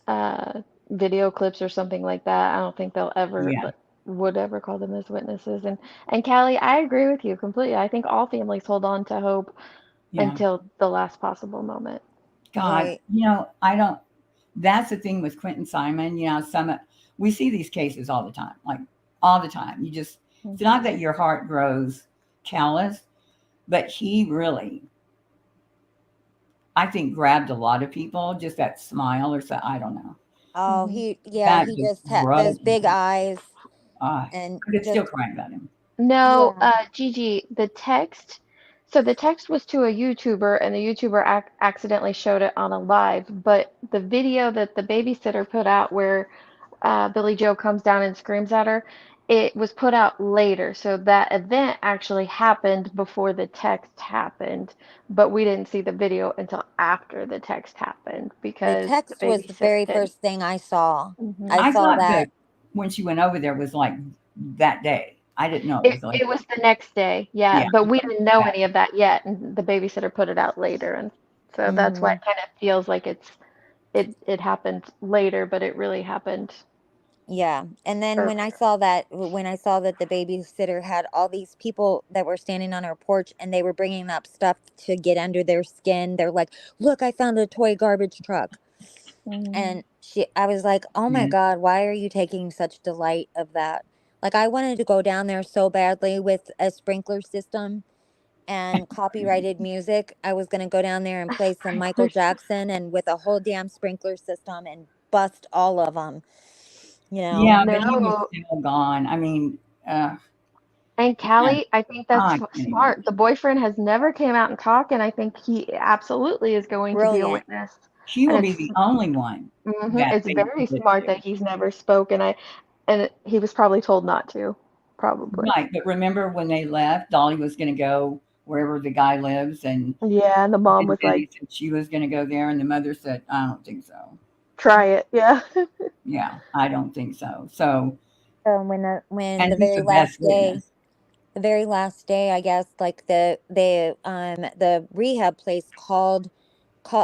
uh video clips or something like that. I don't think they'll ever Yeah, would ever call them as witnesses. And Callie, I agree with you completely. I think all families hold on to hope yeah. until the last possible moment. God, Right. I don't. That's the thing with Quentin Simon. We see these cases all the time, like all the time. It's not that your heart grows callous, but he really, I think, grabbed a lot of people. Just that smile or so. I don't know. Oh, Hmm. That he just just had those rubbed big me. eyes I and could still just, cry about him. No, yeah. Gigi, the text. So the text was to a YouTuber, and the YouTuber accidentally showed it on a live. But the video that the babysitter put out, where Billy Joe comes down and screams at her, it was put out later. So that event actually happened before the text happened, but we didn't see the video until after the text happened The because the text was the babysitter very didn't. first thing I saw. Hmm. I I saw thought that that. when she went over there was like that day. I didn't know it It was like, it was the next day, yeah, yeah, but we didn't know that. any of that yet, and the babysitter put it out later, and so that's why Hmm. it kind of feels like it happened later, but it really happened Yeah. And then earlier. when I saw that the babysitter had all these people that were standing on her porch and they were bringing up stuff to get under their skin, they're like, "Look, I found a toy garbage truck." Hmm. And I was like, "Oh my Yeah. God, why are you taking such delight of that?" Like, I wanted to go down there so badly with a sprinkler system and copyrighted music. I was going to go down there and play some Michael Sprinklers. Jackson and with a whole damn sprinkler system and bust all of them, you know? Yeah, but he was No, still gone. I mean, and yeah, Callie, I think that's I can't even. smart. The boyfriend has never came out and talked, and I think he absolutely is going to be a Brilliant. witness. He And will be the only one that it's they very listen smart to. that he's never spoken. And he was probably told not to, probably. Right, but remember when they left, Dolly was going to go wherever the guy lives, and Yeah, and the mom then was like, Betty said she was going to go there, and the mother said, "I don't think so." "Try it." Yeah. Yeah, I don't think so. So, So when and he's the best witness. the very last day, I guess, like the rehab place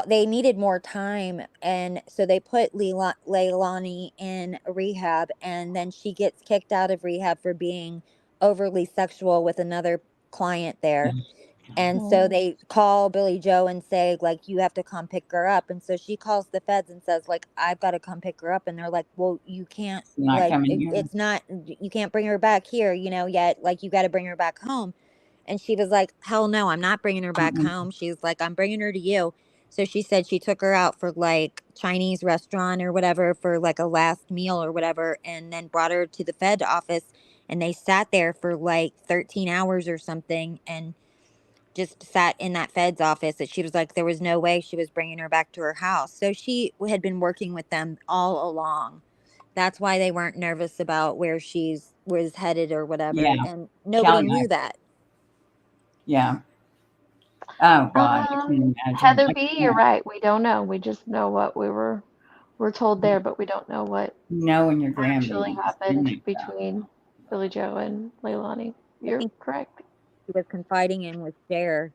they needed more time, and so they put Leilani in rehab, and then she gets kicked out of rehab for being overly sexual with another client there. And so Mm. they call Billy Joe and say, like, you have to come pick her up. And so she calls the feds and says, like, I've got to come pick her up. And they're like, well, you can't, Not like, coming here. it's not, you can't bring her back here, yet. Like, you got to bring her back home. And she was like, hell no, I'm not bringing her back Mm-mm. home. She's like, I'm bringing her to you. So she said she took her out for like Chinese restaurant or whatever for like a last meal or whatever, and then brought her to the Fed office. And they sat there for like 13 hours or something. And just sat in that Fed's office, that she was like, there was no way she was bringing her back to her house. So she had been working with them all along. That's why they weren't nervous about where was headed or whatever. Yeah, And nobody Callie and I. knew that. Yeah. Oh God, I can't imagine. Heather I B, you're can't. right. We don't know. We just know what we're told there, but we don't know what Knowing your actually grandbabies been happened mixed up. between Billy Joe and Leilani. I You're think correct. she was confiding in with Cher.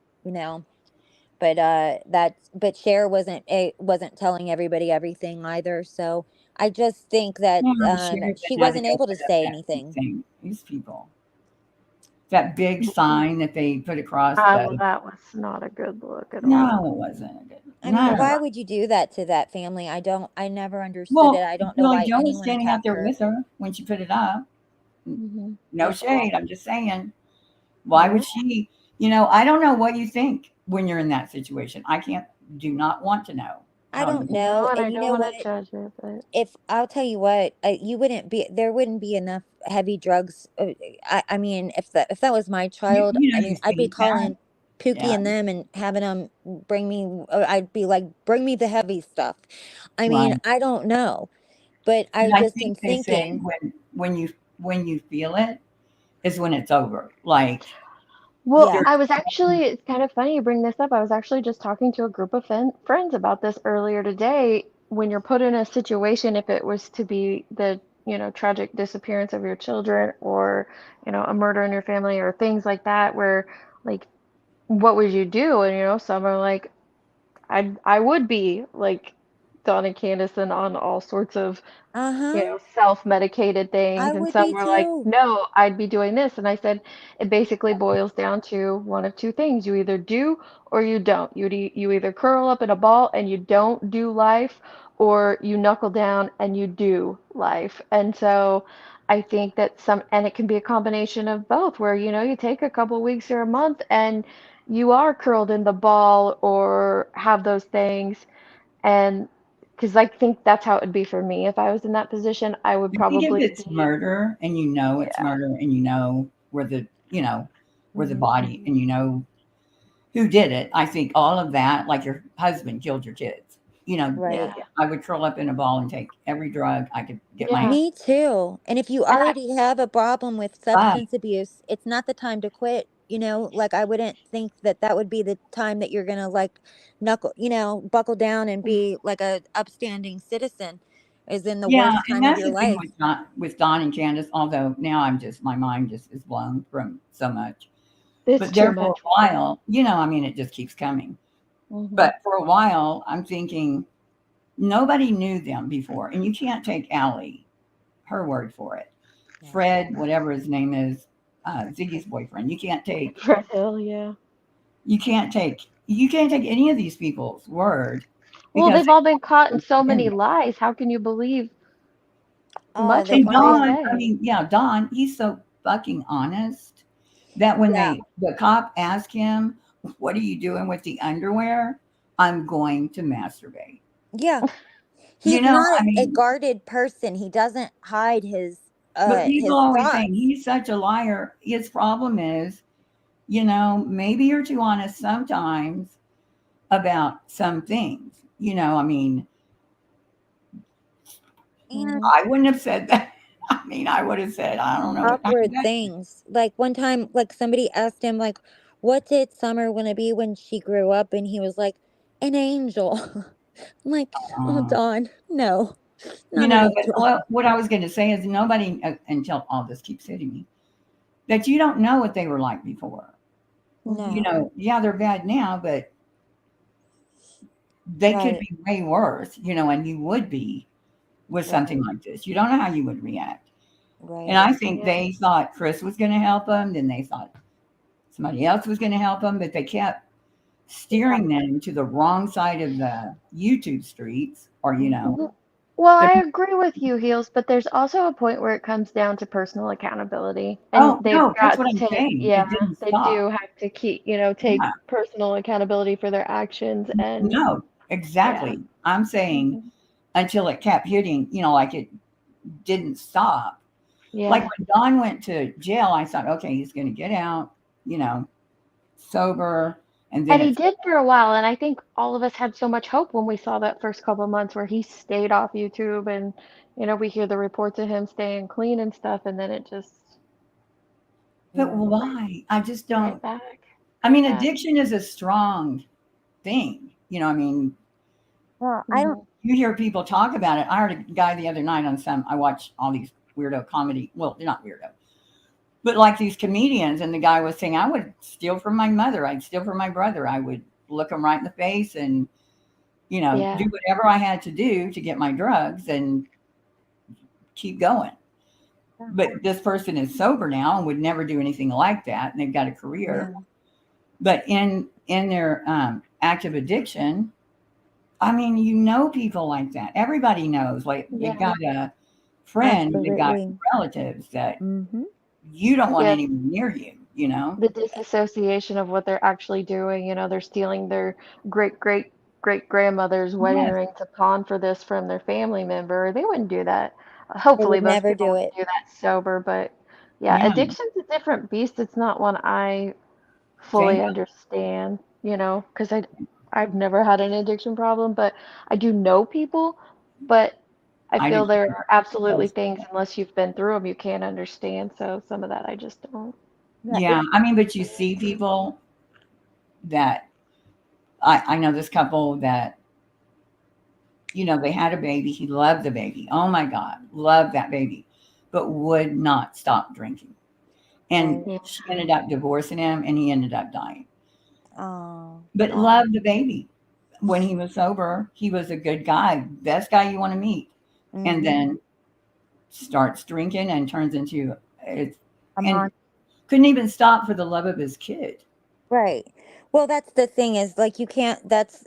But Cher wasn't telling everybody everything either. So I just think that Yeah, Sherry she had to wasn't go able to put up say that big anything. thing. These people. That big sign that they put across Well, the. that was not a good look at all. No, it wasn't. I mean, Not at why all. would you do that to that family? I never understood it. Well, I don't know Billy why Joe was anyone standing out attacked there her. with her when she put it up. Hmm. No Well, shade. I'm just saying. Why would No. she? I don't know what you think when you're in that situation. I can't, do not want to know. I don't You know, know. and And I you don't know want what? to judge it, but If I'll tell you what, there wouldn't be enough heavy drugs. I mean, if that was my child, You know, I you mean, I'd be think that. calling Pookie Yeah. and them and having them bring me. I'd be like, bring me the heavy stuff. I mean, Right. I don't know, but I And I just am think they say thinking, when you feel it is when it's over. Like well, yeah, there's I was actually, it's kind of funny you bring this up. I was actually just talking to a group of friends about this earlier today. When you're put in a situation, if it was to be the, tragic disappearance of your children or, a murder in your family or things like that, where like, what would you do? And, some are like, I would be like Donna Candace and on all sorts of uh huh, self-medicated I things. And would some be were like, too. no, I'd be doing this. And I said, it basically boils down to one of two things. You either do or you don't. You either curl up in a ball and you don't do life, or you knuckle down and you do life. And so I think that and it can be a combination of both, where, you take a couple weeks or a month and you are curled in the ball or have those things. And because I think that's how it would be for me. If I was in that position, I would I think if probably it's be, murder and you know it's yeah. murder and you know where the Hmm. body and you know who did it, I think all of that, like your husband killed your kids. Right. Yeah. I would curl up in a ball and take every drug I could get my Yeah. hand. Me too. And if you And already have a problem with But substance abuse, it's not the time to quit. Like I wouldn't think that that would be the time that you're gonna like buckle down and be like a upstanding citizen, is in the yeah, worst and time of that's your the thing life. with Don and Candace. Although now my mind just is blown from so much. it's But too there for a much. while, it just keeps coming. Mm-hmm. But for a while, I'm thinking nobody knew them before, and you can't take Allie, her word for it. Yeah. Fred, whatever his name is, Ziggy's boyfriend. Fred Hill, yeah. You can't take any of these people's word Well, because they've all been caught in they so in many it. lies. How can you believe Oh, much they of And what they don't. Don, say? Don, he's so fucking honest that when Yeah. the cop asked him, "What are you doing with the underwear?" I'm going to masturbate. Yeah. You He's know, not I a mean, guarded person. He doesn't hide but people his always say thoughts. he's such a liar. His problem is, maybe you're too honest sometimes about some things. I mean, And I wouldn't have said that. I mean, I would have said, I don't know what kind of awkward guy. things. Like one time, like somebody asked him, like, what did Summer want to be when she grew up? And he was like, an angel. I'm like, hold Uh, on. No, not an but angel. what I was going to say is nobody, until all this keeps hitting me, that you don't know what they were like before. No. Yeah, they're bad now, but they could Right. be way worse, and you would be with something Right. like this. You don't know how you would react. And Right. I think Yeah. they thought Chris was going to help them. Then they thought somebody else was going to help them, but they kept steering them to the wrong side of the YouTube streets, or Hmm. Well, the I agree with you, Heels, but there's also a point where it comes down to personal accountability, and oh they've no, that's got what to I'm take, saying. yeah, It didn't they stop. do have to take Yeah, personal accountability for their actions, and no, yeah. exactly. I'm saying Hmm. until it kept hitting, like it didn't stop. Like Yeah. when Don went to jail, I thought, okay, he's going to get out, you know, sober, and then And he it's did for a while, and I think all of us had so much hope when we saw that first couple months where he stayed off YouTube, and we hear the reports of him staying clean and stuff, and then it just but Yeah. right, why? I just right don't. back, I right mean, back. addiction is a strong thing. I mean, Well, I don't. Hmm. you hear people talk about it. I heard a guy the other night I watch all these weirdo comedy. Well, they're not weirdo, but like these comedians. And the guy was saying, I would steal from my mother. I'd steal from my brother. I would look them right in the face and, do Yeah. whatever I had to do to get my drugs and keep going. Yeah. But this person is sober now and would never do anything like that. And they've got a career. Yeah. But in their active addiction, I mean, people like that. Everybody knows. Like they've Yeah. got a friend, they've got Absolutely. relatives that Mm-hmm. you don't want Yeah. anyone near you. The disassociation of what they're actually doing. They're stealing their great great great grandmother's wedding Yes, ring to pawn for this from their family member. They wouldn't do that. They Hopefully, would most never people do would it. do that sober, but yeah, yeah, addiction's a different beast. It's not one I same. fully understand, because I've never had an addiction problem, but I do know people, but I I feel did. there are absolutely things, unless you've been through them, you can't understand. So some of that I just don't. Yeah, Yeah, I mean, but you see people that I know this couple that they had a baby. He loved the baby. Oh my God, loved that baby, but would not stop drinking. And right. Yeah. she ended up divorcing him, and he ended up dying. Oh, But Oh, loved the baby. When he was sober, he was a good guy, best guy you want to meet. And hmm then starts drinking and turns into it, a and monster. couldn't even stop for the love of his kid. Right. Well, that's the thing is like you can't. That's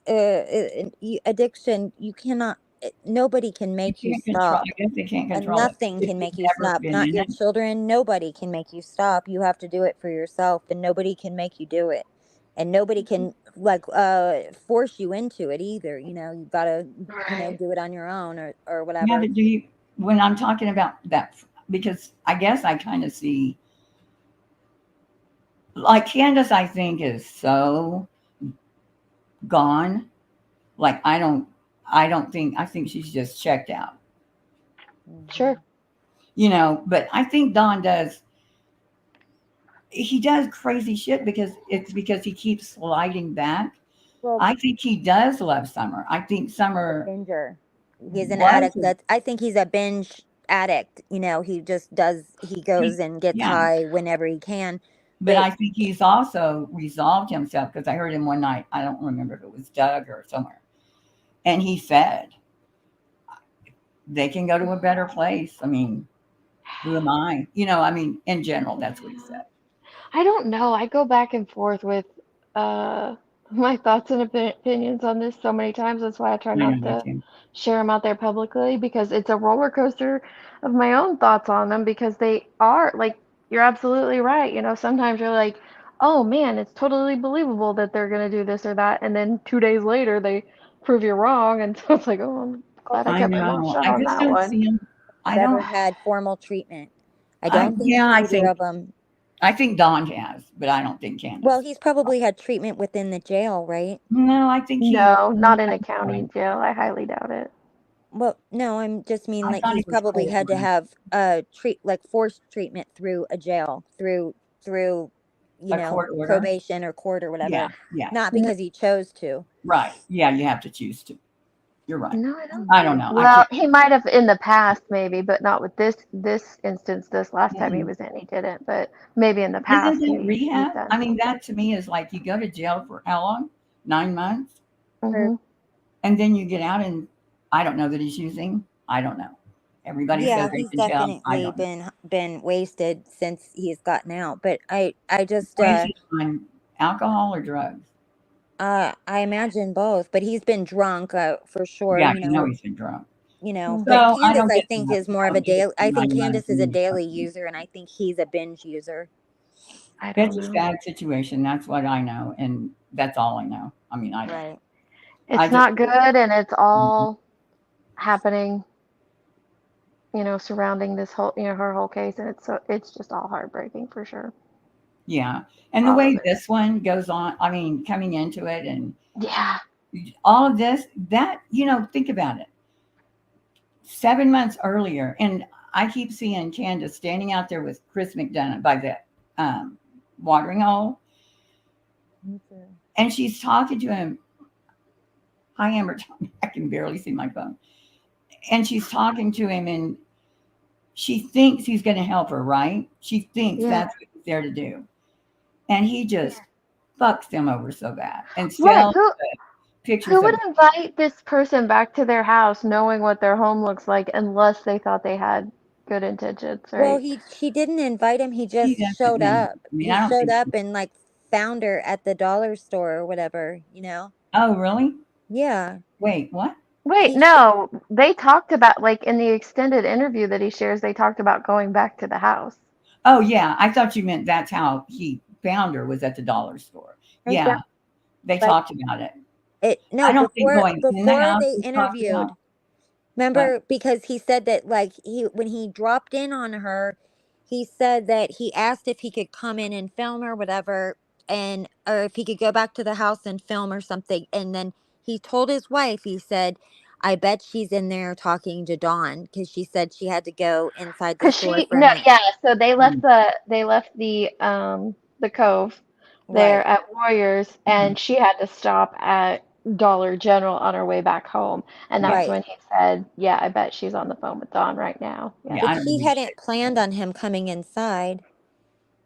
addiction. You cannot. Nobody can You make you can't control. stop. I guess they can't And control it nothing if can you've make you never stop. been Not in your it. children. Nobody can make you stop. You have to do it for yourself, and nobody can make you do it. And nobody can like force you into it either. You've got to right. do it on your own or Yeah, whatever. but do you? When I'm talking about that, because I guess I kind of see like Candace. I think is so gone. Like I don't think. I think she's just checked out. Sure. hmm But I think Don does. He does crazy shit because he keeps sliding back. Well, I think he does love Summer. I think he's a Summer binger. He's an was, addict. I think he's a binge addict. He just does. He goes and gets yeah. high whenever he can. But But I think he's also resolved himself because I heard him one night. I don't remember if it was Doug or somewhere. And he said, they can go to a better place. I mean, who am I? In general, that's what he said. I don't know. I go back and forth with uh my thoughts and opinions on this so many times. That's why I try I know not that to too. share them out there publicly because it's a roller coaster of my own thoughts on them because they are like you're absolutely right. Sometimes you're like, "Oh man, it's totally believable that they're going to do this or that." And then 2 days later they prove you're wrong and so it's like, "Oh, I'm glad I I kept my mouth know. shut I on just that don't one." see him. I ever don't, had formal treatment. I don't think yeah, either of them. I think Don has, but I don't think Well, Candace. he's probably had treatment within the jail, right? No, I think No, not in I a county jail. I highly doubt it. Well, no, I'm just mean like thought he he's was probably had to cold. have forced treatment through a jail, through A court order. probation or court or Yeah, whatever, yeah, not No, because he chose to. right. Yeah, you have to choose to. You're right. no, I don't. I don't know. I Well, can't. he might have in the past, maybe, but not with this instance. This last time he Mhm. was in, he didn't. But maybe in the Isn't past, that he's rehab? done I mean, something. that to me is like you go to jail for how long? 9 months, Or Hmm. and then you get out, and I don't know that he's using. I don't know. Everybody says yeah, he's he's in jail. I definitely don't know. been wasted since he's gotten out. But I just Wasted on alcohol or drugs. I imagine both. But he's been drunk for sure. Yeah, he's been drunk. But So I Candace, don't I get think, that. is more of a Don't get it daily. for I think 9 months Candace is and a then you're daily fucking. user, and I think he's a binge user. I It's don't a know. sad situation. That's what I know, and that's all I know. I mean, I don't. Right. I It's just. not good, and it's Mhm. all happening, surrounding this whole, her whole case, and it's just all heartbreaking for sure. Yeah, and the All of way it. this one goes on, I mean, coming into it and Yeah. all of this, that think about it. 7 months earlier, and I keep seeing Candace standing out there with Chris McDonough by the watering hole, Me too. and she's talking to him. Hi, Amber. I can barely see my phone, and she's talking to him, and she thinks he's going to help her, right? She thinks Yeah. that's what he's there to do, and he just fucks them over so bad, and Right. sells pictures Who of. would invite this person back to their house knowing what their home looks like unless they thought they had good intentions, Well, right? she didn't invite him. He She just doesn't showed know. up. I mean, He I don't showed think up she. and found her at the dollar store or whatever. Oh, really? Yeah. Wait, what? Wait, He sh- no, they talked about, like, in the extended interview that he shares, they talked about going back to the house. Oh, yeah. I thought you meant that's how he found her was at the dollar store. I found Yeah, they like talked about it. No, I don't think going in the before house they is talking interviewed. out. Remember, because he said that like when he dropped in on her, he said that he asked if he could come in and film or whatever, and or if he could go back to the house and film or something. And then he told his wife, he said, "I bet she's in there talking to Dawn because she said she had to go inside the Cause store she for a no, minute." yeah. So Mm. they left the cove there Right. at Warriors, Mhm. and she had to stop at Dollar General on her way back home, and Yeah. that's Right. when he said, "Yeah, I bet she's on the phone with Dawn right now." Yeah. Yeah. But I don't she believe shit. hadn't planned on him coming inside.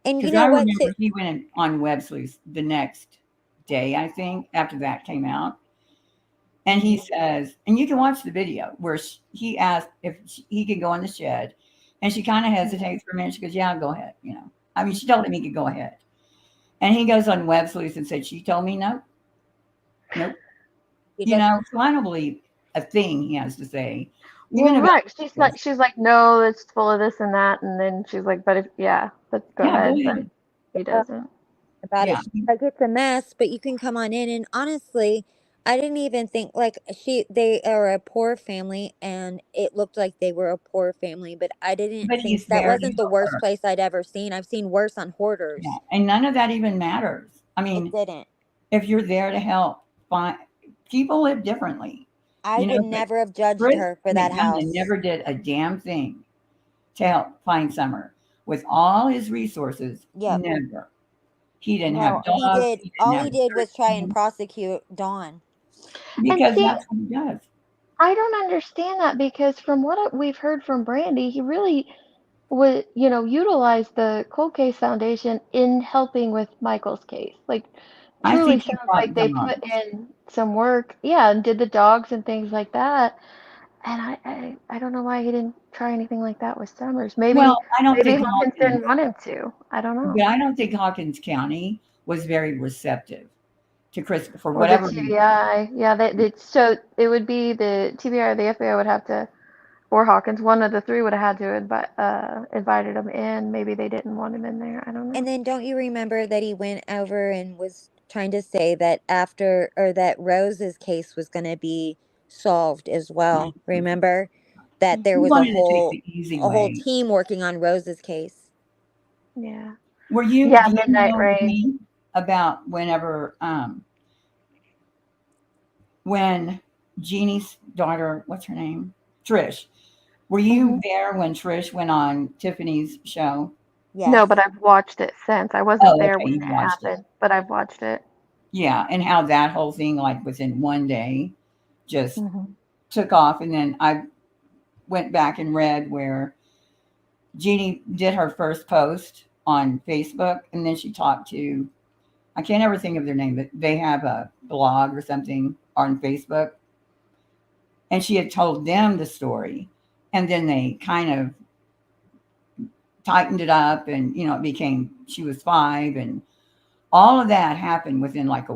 And you Because know I what? Too? remember he went on Web Sleuth the next day, I think, after that came out. And he says, and you can watch the video where he asked if he could go in the shed. And she kind of hesitates for a minute. She goes, yeah, go ahead. You know, I mean, she told him he could go ahead. And he goes on Web Sleuth and said, she told me no, nope. He You does. know, so I don't believe a thing he has to say, even Well, about right. this. She's like, no, it's full of this and that, and then she's like, but if yeah, let's go Yeah, go ahead, but ahead. he doesn't. About it. Yeah. She's like, it's a mess, but you can come on in. And honestly, I didn't even think like they are a poor family, and it looked like they were a poor family, but I didn't But think he's that there to wasn't the help worst her. place I'd ever seen. I've seen worse on Yeah. hoarders. And none of that even matters. I It mean, didn't. if you're there to help, fine. People live differently, I you would know, but never have judged Chris her for that McDonough house. never did a damn thing to help find Summer. With all his resources, Yep. never. He didn't have No, he dogs. did. He didn't All have he a did was search try and team prosecute Dawn. And because see, that's what he does. I don't understand that because from what we've heard from Brandy, he really would, utilize the Cold Case Foundation in helping with Michael's case. Like, I truly think he sounds like brought they put dogs. in some work, yeah, and did the dogs and things like that. And I don't know why he didn't try anything like that with Summers. Well, I don't Maybe think Hawkins Hawkins, didn't want him to. I don't but know. I don't think Hawkins County was very receptive to Chris for Or the whatever reason. TBI, yeah, so it would be the TBI or the FBI would have to, or Hawkins, one of the three would have had to invited him in. Maybe they didn't want him in there. I don't know. And then don't you remember that he went over and was trying to say that that Rose's case was going to be solved as well. Remember that there He was wanted to take the easy a whole way. team working on Rose's case. Yeah. Do Yeah, you Midnight know Rain. me about whenever, when Jeannie's daughter, what's her name? Trish. Were you there when Trish went on Tiffany's show? No, Yes. but I've watched it since. I wasn't Oh, there okay, when you it watched it. happened, but I've watched it. Yeah, and how that whole thing, like within one day, just Hmm. took off. And then I went back and read where Jeannie did her first post on Facebook, and then she talked to, I can't ever think of their name, but they have a blog or something on Facebook. And she had told them the story. And then they kind of tightened it up, and, it became, she was 5. And all of that happened within like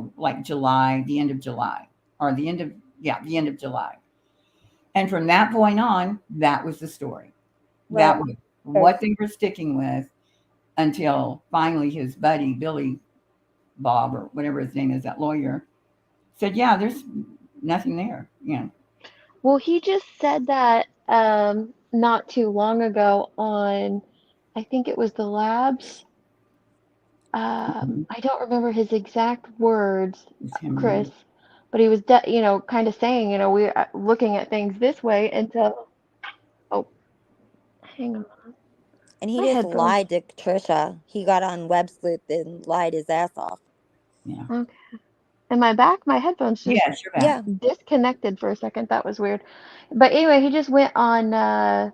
July, the end of July, or the end of July. And from that point on, that was the story. Right. That was what they were sticking with until finally his buddy, Billy Bob, or whatever his name is, that lawyer, said, yeah, there's nothing there. Well, he just said that not too long ago on, I think it was the labs. I don't remember his exact words, It's him. Chris, but he was, kind of saying, we are looking at things this way until, oh, hang on, And he my just headphones. lied to Trisha. He got on Web Sleuth and lied his ass off. Yeah. Okay. Am I back? My headphones just Yes, you're back. Yeah. disconnected for a second. That was weird. But anyway, he just went on the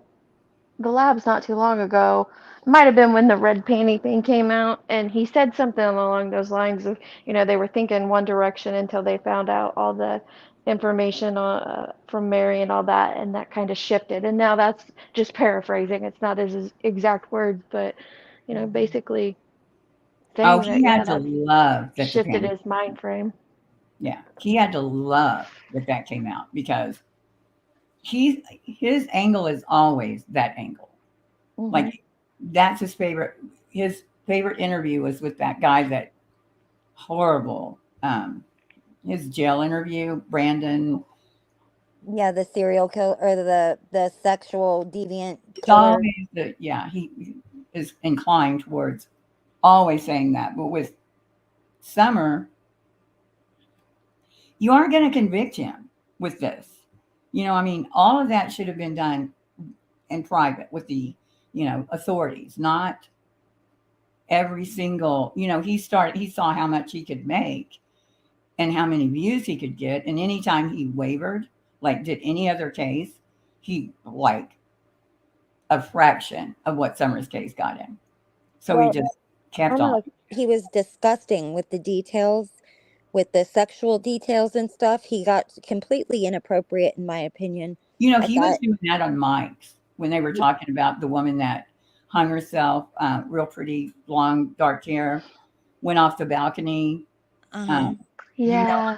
labs not too long ago. Might have been when the red panty thing came out, and he said something along those lines of, they were thinking one direction until they found out all the information from Mary and all that, and that kind of shifted. And now that's just paraphrasing. It's not his exact words, but basically Oh, saying that, he yeah, had to that's love that the shifted panty. his mind frame. Yeah, he had to love that came out because his angle is always that angle. Mm-hmm. Like, that's his favorite. His favorite interview was with that guy, that horrible his jail interview, Brandon. Yeah, the serial killer or the sexual deviant It's killer. always he is inclined towards always saying that. But with Summer, you aren't going to convict him with this. I mean, all of that should have been done in private with the, authorities, not every single, he saw how much he could make and how many views he could get. And anytime he wavered, like did any other case, he like a fraction of what Summer's case got him. So he Well, just I kept don't know. on. He was disgusting with the details, with the sexual details and stuff. He got completely inappropriate, in my opinion. I He was thought, doing that on mics when they were talking about the woman that hung herself, real pretty, long, dark hair, went off the balcony. uh-huh. Yeah.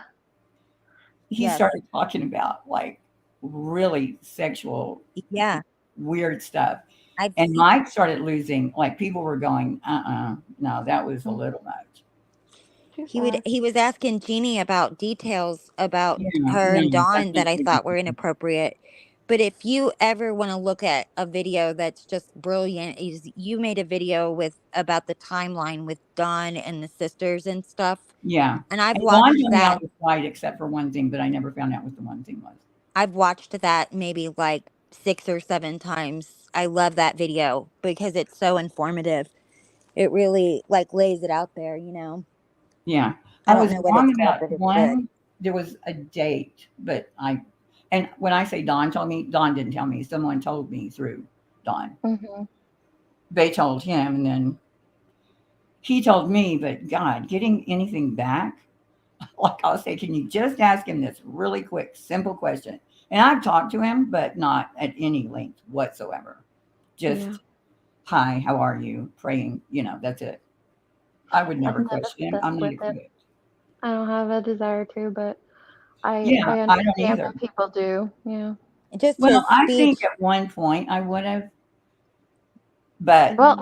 He Yes. started talking about like really sexual, Yeah. weird stuff. I've And seen Mike started losing, like people were going, no, that was a little much. Too far. he was asking Jeannie about details about Yeah, her and no, Dawn that I that's thought were inappropriate. But if you ever want to look at a video that's just brilliant, is you made a video about the timeline with Dawn and the sisters and stuff. yeah. And I've And Dawn watched told me I that. was right except for one thing, but I never found out what the one thing was. I've watched that maybe like 6 or 7 times. I love that video because it's so informative. It really like lays it out there, Yeah. I I don't was know what wrong it's called, about but it's good. one. There was a date, but and when I say Dawn told me, Dawn didn't tell me. Someone told me through Dawn. Mm-hmm. They told him, and then he told me, but God, getting anything back, like I'll say, can you just ask him this really quick, simple question? And I've talked to him, but not at any length whatsoever. Just, Yeah. hi, how are you? Praying, that's it. I would never I've never question him. stuck I'm not with it. equipped. I don't have a desire to, but I Yeah, I don't understand either. when people do. Yeah. Just Well, his I speech. think at one point I would have, but Well,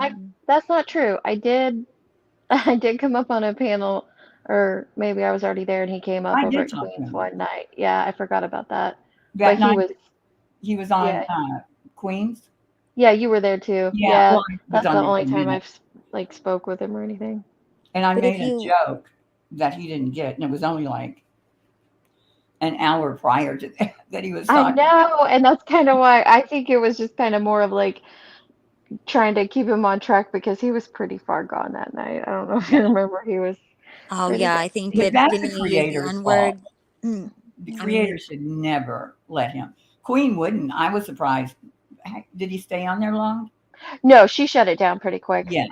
that's not true. I did I did come up on a panel, or maybe I was already there and he came up I over did at talk to Queens him one night. Yeah, I forgot about that. But that he night. was, He was on yeah. Queens. Yeah, you were there too. Yeah, Yeah, well, I was that's the on there for only a time minute, I've like spoke with him or anything. and I But if made a you joke that he didn't get, and it was only like an hour prior to that he was I talking. know, and that's kind of why I think it was just kind of more of like trying to keep him on track because he was pretty far gone that night. I don't know if Yeah, you remember, he was Oh pretty yeah, good. I think but that's didn't the he use the creator's fault. N-word? The I mean, creator should never let him. Queen wouldn't. I was surprised. Did he stay on there long? No, she shut it down pretty quick. Yeah,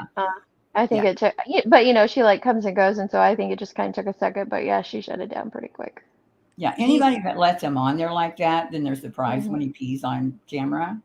I think yeah, it took, but she like comes and goes, and so I think it just kind of took a second. But yeah, she shut it down pretty quick. yeah. he's Anybody that lets him on there like that, then they're surprised when Hmm. he pees on camera.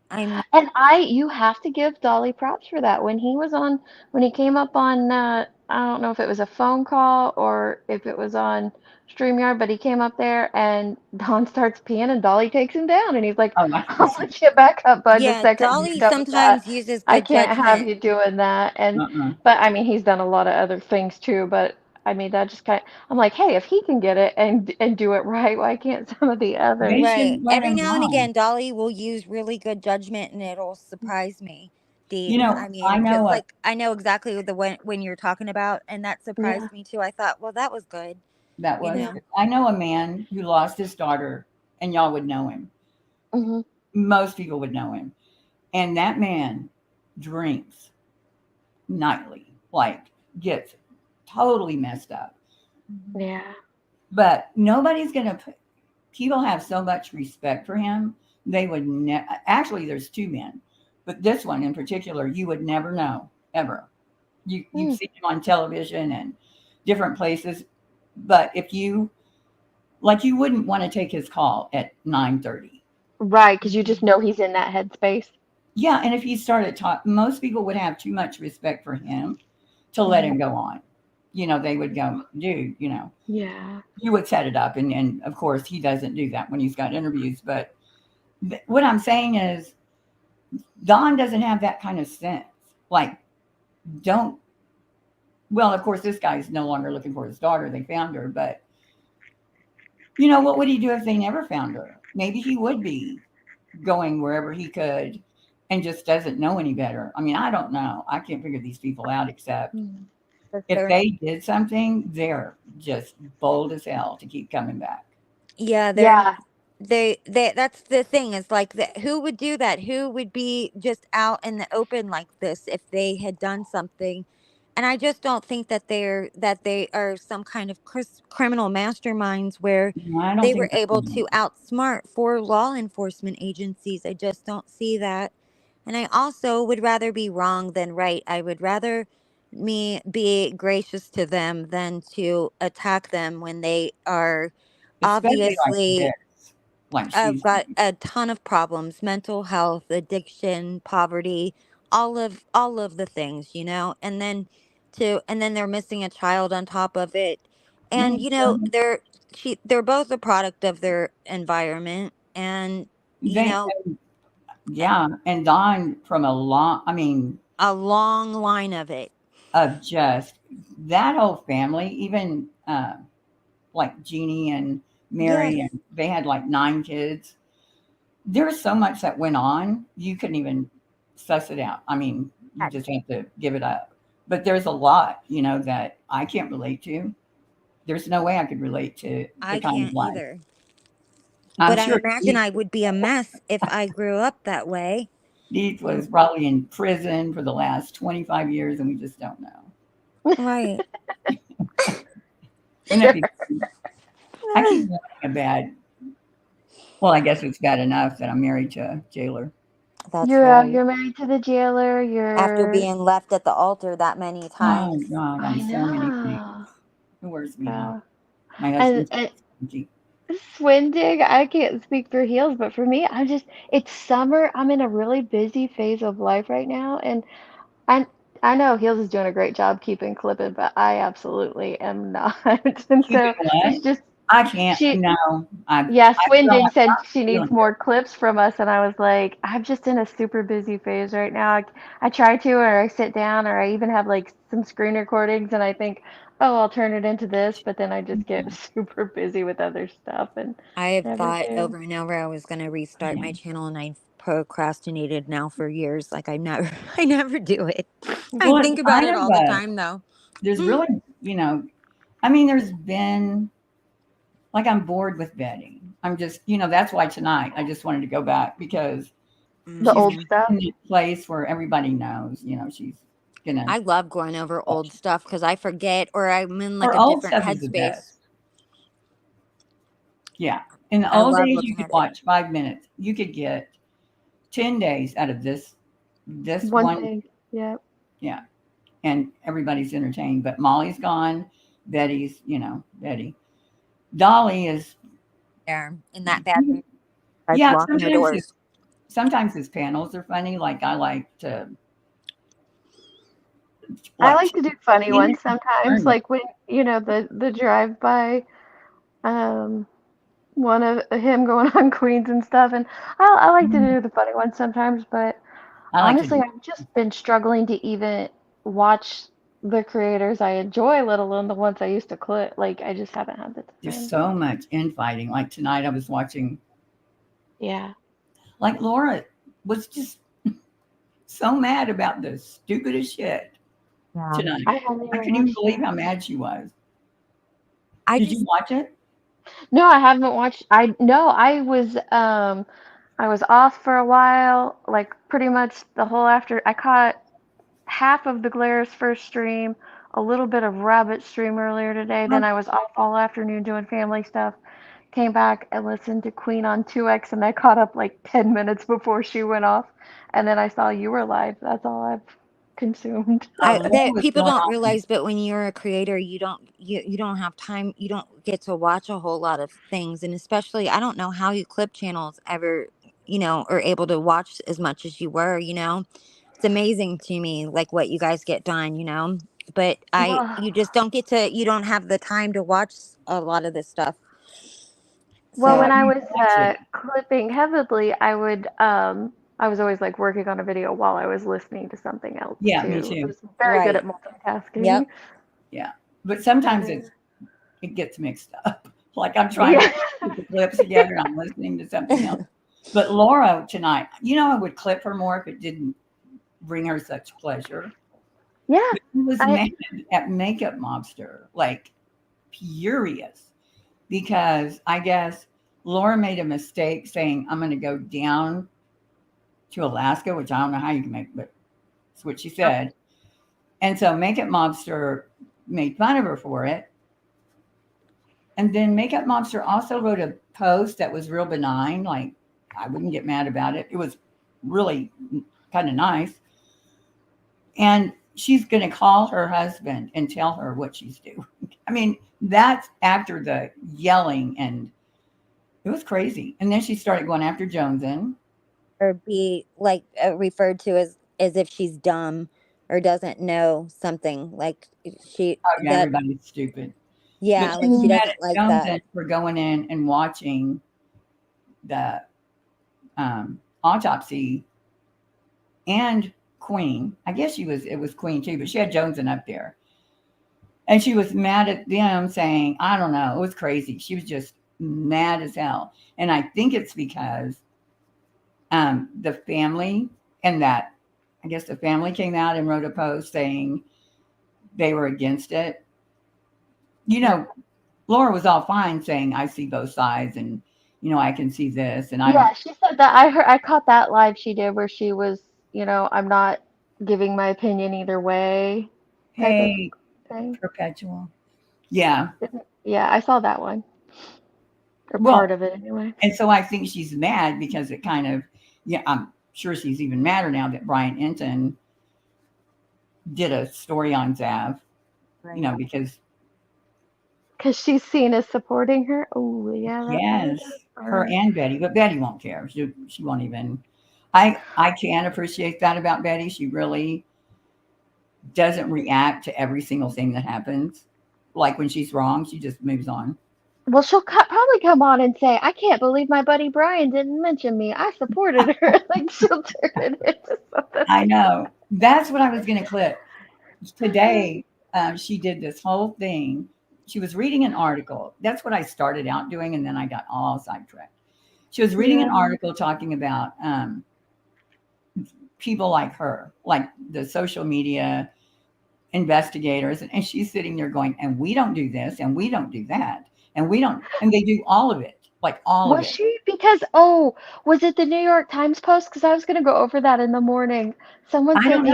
I mean, And you have to give Dolly props for that. When he came up on, I don't know if it was a phone call or if it was on StreamYard, but he came up there and Don starts peeing and Dolly takes him down. And he's like, Oh, I can I'll see. let you back up, bud, the yeah, second you're Dolly done with that. sometimes uses I good can't have judgment. you doing that. Uh-uh. But I mean, he's done a lot of other things too, but I mean, that just I'm like, hey, if he can get it and do it right, why can't some of the They others? Right. shouldn't let Every him now and on. again, Dolly will use really good judgment, and it'll surprise me, Dean. I I mean, know just like I know exactly when you're talking about, and that Yeah. surprised me too. I thought, well, that was good, that you was. Yeah. know. I know a man who lost his daughter, and y'all would know him. Hmm. Most people would know him, and that man drinks nightly, like gets totally messed up. Yeah. But nobody's gonna put. People have so much respect for him. They would never. Actually, there's two men, but this one in particular, you would never know ever. You've Hmm. seen him on television and different places, but if you like, you wouldn't want to take his call at 9:30. Right, because you just know he's in that headspace. Yeah, and if he started talking, most people would have too much respect for him to let him go on. They would go, dude, Yeah. you would set it up. And of course, he doesn't do that when he's got interviews. But what I'm saying is, Don doesn't have that kind of sense. Like, don't well, of course, this guy's no longer looking for his daughter. They found her, but you know, what would he do if they never found her? Maybe he would be going wherever he could and just doesn't know any better. I mean, I don't know. I can't figure these people out except For if sure. they did something, they're just bold as hell to keep coming back. Yeah, Yeah. they that's the thing, is like, who would do that? Who would be just out in the open like this if they had done something? And I just don't think that they are some kind of criminal masterminds where I don't they were think that's able gonna to happen. outsmart 4 law enforcement agencies. I just don't see that. And I also would rather be wrong than right. I would rather me be gracious to them than to attack them when they are Especially like obviously this. Like I've she's got a ton of problems: mental health, addiction, poverty, all of the things, and then they're missing a child on top of it. And Mhm. they're both a product of their environment, and They yeah, and Don from a long I mean, a long line of it. of just that whole family, even like Jeannie and Yes, Mary, and they had like 9 kids. There's so much that went on, you couldn't even suss it out. I mean, you just have to give it up. But there's a lot, you know, that I can't relate to. There's no way I could relate to the I kind of can't life. either. I'm But I sure imagine I would be a mess if I grew up that way. Steve was probably in prison for the last 25 years, and we just don't know. Right. Wouldn't that be funny? I keep having a bad. Well, I guess it's bad enough that I'm married to a jailer. That's You're right. you're married to the jailer. After You're. being left at the altar that many Oh times. God, I'm I so many things. know. It wears me out. Girl. My And, husband's and empty. Swindig, I can't speak for heels, but for me, it's summer. I'm in a really busy phase of life right now, and I I know Heels is doing a great job keeping clipping, but I absolutely am not. And Keeping so what? it's just I can't. she No, yeah, I feel Swindig like said I'm she feeling needs good. more clips from us, and I was like, I'm just in a super busy phase right now. I try to, or I sit down, or I even have like some screen recordings, and I think, oh, I'll turn it into this, but then I just get super busy with other stuff and I have never thought do. over and over I was going to restart Yeah. my channel, and I've procrastinated now for years. Like, I never I never do it. I Well, it's think about kind it of all the time though. there's really, you know, I mean, there's been like I'm bored with Betty. I'm just, you know, that's why tonight I just wanted to go back because The she's old Mhm. stuff. in that place where everybody knows, you know, she's gonna. I love going over old stuff because I forget, or I'm in like Her a old different stuff is the best. headspace. Yeah. In the I old love days, you looking could at it. watch 5 minutes. You could get 10 days out of this One one. thing. Yeah. Yeah. And everybody's entertained. But Molly's gone. Betty's, you know, Betty. Dolly is, There in that bathroom, guys yeah, locking their doors. sometimes his panels are funny. Like I like to I like like to do funny Tina ones sometimes, Turner. like when, the drive by, um, one of him going on Queens and stuff, and I like to do the funny ones sometimes, but I like to honestly, do I've just been struggling to even watch the creators I enjoy, let alone the ones I used to clip. Like, I just haven't had the there's time. so much infighting. Like tonight I was watching Yeah. like Laura was just so mad about the stupidest shit Yeah. tonight. I haven't I even couldn't even watched believe it. how mad she was. I Did you just watch it? No, I haven't watched. I no, I was off for a while, like pretty much the whole after. I caught half of the Glaris first stream, a little bit of Rabbit stream earlier today. Then I was off all afternoon doing family stuff. Came back and listened to Queen on 2X, and I caught up like 10 minutes before she went off. And then I saw you were live. That's all I've consumed. Oh, Laura that was people going don't on. realize, but when you're a creator, you don't have time. You don't get to watch a whole lot of things, and especially I don't know how you clip channels ever, are able to watch as much as you were. It's amazing to me, like what you guys get done. But Well, you just don't get to. You don't have the time to watch a lot of this stuff. well, Yeah, when So I you was watch it. clipping heavily, I was always like working on a video while I was listening to something else Yeah, me too. I too. was very good right, at multitasking. yep. Yeah. But sometimes it gets mixed up. Like I'm trying to put the clips together and I'm listening to something else. But Laura tonight, I would clip her more if it didn't bring her such pleasure. Yeah. But she was mad at Makeup Mobster, like furious, because I guess Laura made a mistake saying, I'm going to go down to Alaska, which I don't know how you can make, but it's what she said. And so Makeup Mobster made fun of her for it. And then Makeup Mobster also wrote a post that was real benign. Like, I wouldn't get mad about it. It was really kind of nice. And she's going to call her husband and tell her what she's doing. I mean, that's after the yelling, and it was crazy. And then she started going after Joneson. Or be like referred to as if she's dumb or doesn't know something. Like Everybody's stupid. Yeah, but like she mad doesn't at like Joneson that. for going in and watching the autopsy and Queen. I guess it was Queen too, but she had Joneson up there. And she was mad at them saying, I don't know, it was crazy. She was just mad as hell. And I think it's because the family I guess the family came out and wrote a post saying they were against it. Laura was all fine saying, I see both sides and, I can see this. And she said that. I caught that live she did where she was, I'm not giving my opinion either way type of thing. Perpetual. Yeah. Yeah, I saw that one. Or part of it anyway. And so I think she's mad because it kind of, I'm sure she's even madder now that Brian Enton did a story on Zav, right. Because she's seen as supporting her. Oh, yeah. Yes, her and Betty, but Betty won't care. She won't even. I can appreciate that about Betty. She really doesn't react to every single thing that happens. Like when she's wrong, she just moves on. Well, she'll probably come on and say, I can't believe my buddy Brian didn't mention me. I supported her. Like she'll turn it into something. I know. That's what I was going to clip. Today, she did this whole thing. She was reading an article. That's what I started out doing, and then I got all sidetracked. She was reading an article talking about people like her, like the social media investigators, and she's sitting there going, and we don't do this, and we don't do that, and we don't, and they do all of it, like all of it. Was she? Because, was it the New York Times post? Because I was going to go over that in the morning. Someone sent me,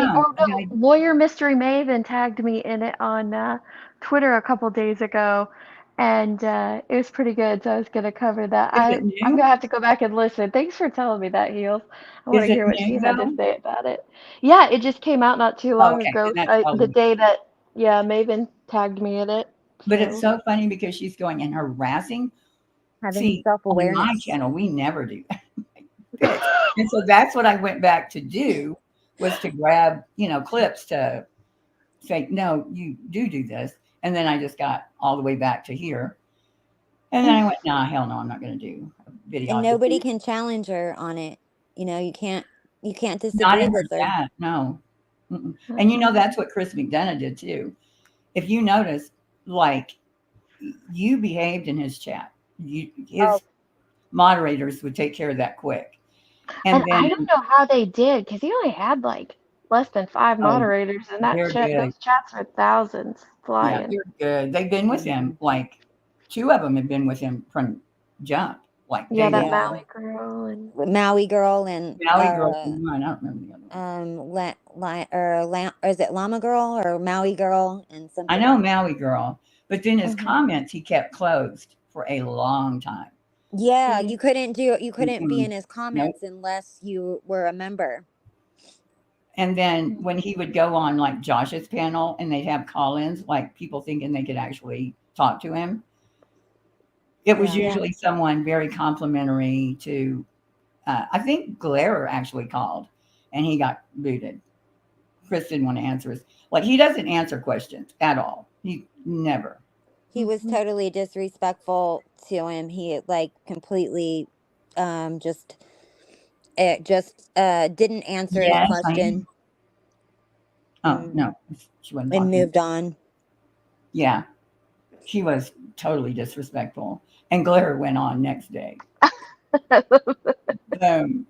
Lawyer Mystery Maven tagged me in it on Twitter a couple days ago, and it was pretty good, so I was going to cover that. I'm going to have to go back and listen. Thanks for telling me that, Heels. I want to hear what she had to say about it. Yeah, it just came out not too long ago, the day that, Maven tagged me in it. But it's so funny because she's going and harassing. Having self-awareness. On my channel, we never do that. And so that's what I went back to do, was to grab, clips to say, no, you do this. And then I just got all the way back to here. And then I went, nah, hell no, I'm not going to do a video. And nobody can challenge her on it. You can't disagree with her. Chat, no. Mm-mm. And that's what Chris McDonough did too. If you notice, like, you behaved in his chat. His moderators would take care of that quick. And then, I don't know how they did, because he only had like less than 5 moderators, and that chat, those chats are thousands flying. Yeah, they're good. They've been with him, like 2 of them have been with him from jump. Like that Maui girl and Maui girl and I don't remember the other one. or is it Llama Girl or Maui Girl and something? I know Maui Girl, but then his comments he kept closed for a long time. Yeah, you couldn't be in his comments unless you were a member. And then when he would go on like Josh's panel and they'd have call-ins, like people thinking they could actually talk to him, it was usually someone very complimentary to, I think Glare actually called and he got booted. Chris didn't want to answer us. Like, he doesn't answer questions at all. He never. He was totally disrespectful to him. He like completely just didn't answer his question. Oh, no. She wasn't and moved on. Yeah, she was totally disrespectful. And glitter went on next day. Um,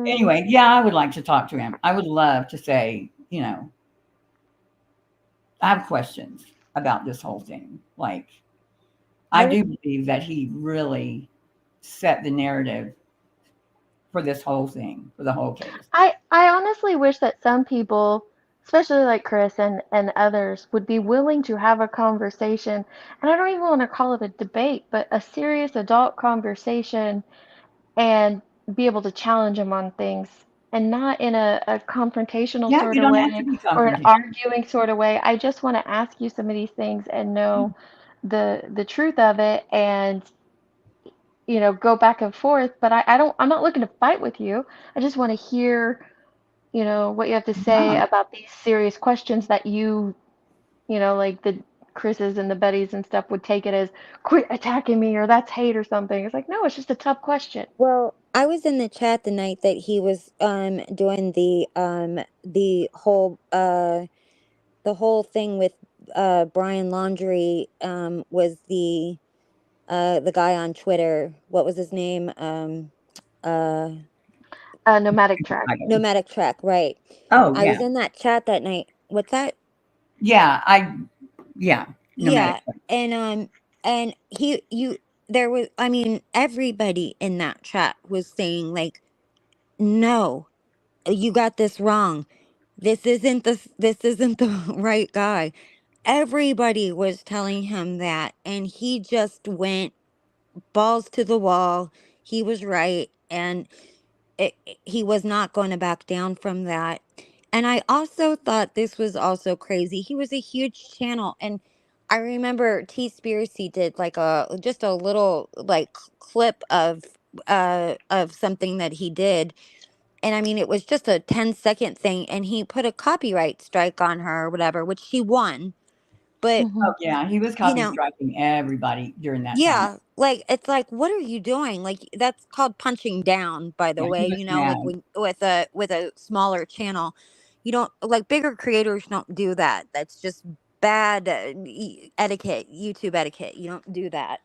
anyway, yeah, I would like to talk to him. I would love to say, I have questions about this whole thing. Like, I do believe that he really set the narrative for this whole thing, for the whole case. I honestly wish that some people, especially like Chris and others, would be willing to have a conversation. And I don't even want to call it a debate, but a serious adult conversation, and be able to challenge him on things, and not in a confrontational Yeah, sort you of don't have to way be or an confrontational. arguing sort of way. I just want to ask you some of these things and know the truth of it, and go back and forth. But I'm not looking to fight with you. I just want to hear, what you have to say Yeah. about these serious questions that like the Chris's and the Bettys and stuff would take it as quit attacking me or that's hate or something. It's like, no, it's just a tough question. Well, I was in the chat the night that he was doing the whole thing with Brian Laundrie, was the guy on Twitter. What was his name? Uh Nomadic track. Nomadic Track, right. Oh, I yeah. was in that chat that night. What's that? Yeah, Yeah, nomadic. and there was, I mean, everybody in that chat was saying like, no, you got this wrong. This isn't the right guy. Everybody was telling him that, and he just went balls to the wall. He was right, and he was not going to back down from that. And I also thought this was also crazy. He was a huge channel, and I remember T Spiracy did like just a little like clip of something that he did. And I mean, it was just a 10-second thing, and he put a copyright strike on her or whatever, which she won. But Oh, yeah, he was copy striking everybody during that time. yeah, like, it's like, what are you doing? Like, that's called punching down, by the Yeah, way, he was like mad. with a smaller channel. You don't, like, bigger creators don't do that. That's just bad etiquette, YouTube etiquette. You don't do that.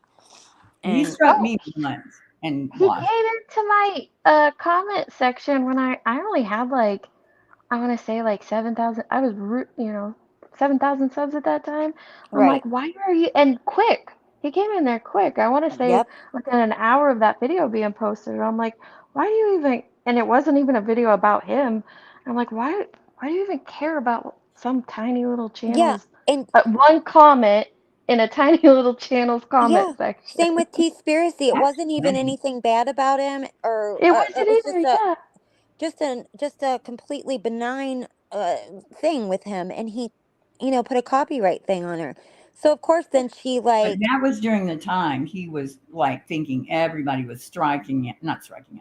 He And struck me once and He lost. came into my comment section when I only had like, I want to say like 7,000. I was 7,000 subs at that time. I'm right. like, why are you? And quick, he came in there quick. I want to say Yep. within an hour of that video being posted. I'm like, why do you even? And it wasn't even a video about him. I'm like, why? Why do you even care about some tiny little Yeah. channel's And one comment in a tiny little channel's comment yeah, section? same with T Spiracy. It That's wasn't even crazy. anything bad about him, or It it wasn't was either. Yeah. just a completely benign thing with him, and he put a copyright thing on her. So of course then she But like, that was during the time he was like thinking everybody was not striking it,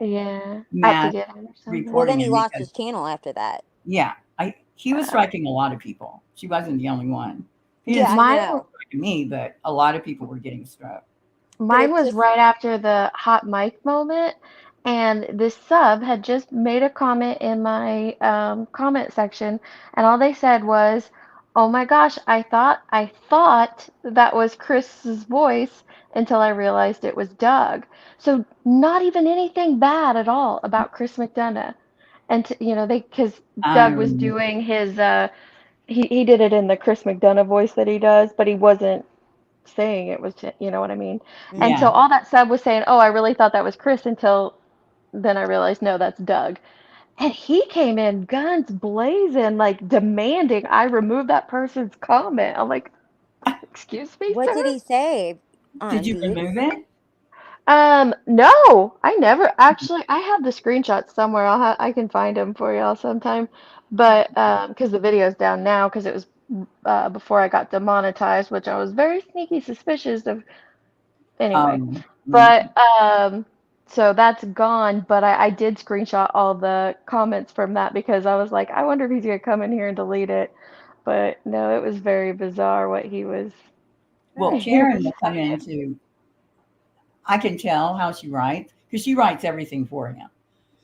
Yeah. Out to mad get him or something. well, reporting then he him lost because his channel after that. yeah, he was striking a lot of people. She wasn't the only one. He Yeah, didn't I strike Mine know, me, but a lot of people were getting struck. but Mine it was just right after the hot mic moment, and this sub had just made a comment in my comment section, and all they said was, "Oh my gosh, I thought that was Chris's voice until I realized it was Doug." So not even anything bad at all about Chris McDonough, and because I Doug was remember. doing his he did it in the Chris McDonough voice that he does, but he wasn't saying it was, you know what I mean? And so Yeah, all that sub was saying, "Oh, I really thought that was Chris," until then I realized, no, that's Doug. And he came in guns blazing, like demanding I remove that person's comment. I'm like, excuse me, what did sir? he say did on you Beats? remove it? No, I never actually. I have the screenshots somewhere. I can find them for y'all sometime. But because the video's down now, because it was before I got demonetized, which I was very sneaky suspicious of. Anyway, Yeah. but so that's gone. But I did screenshot all the comments from that because I was like, I wonder if he's gonna come in here and delete it. But no, it was very bizarre what he was. Well, He was Karen will come into. I can tell how she writes because she writes everything for him.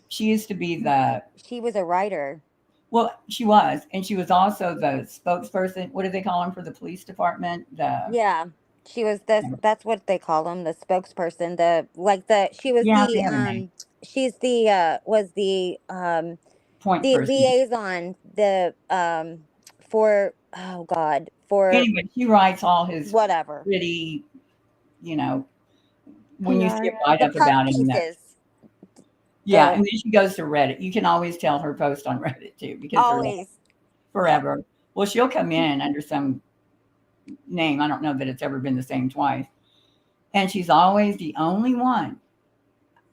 She used to be the She was a writer. Well, she was, and she was also the spokesperson. What do they call him for the police department? Yeah, she was this. That's what they call him, the spokesperson. The like the she was Yeah, they the have a name. she's the was Point the person. liaison for oh god for Anyway, she writes all his whatever pretty, you know, when you see a PR. write the up puff about him, that pieces. yeah, The and then she goes to Reddit. You can always tell her post on Reddit too because they're like always yeah. forever. Well, she'll come in under some name. I don't know that it's ever been the same twice. And she's always the only one.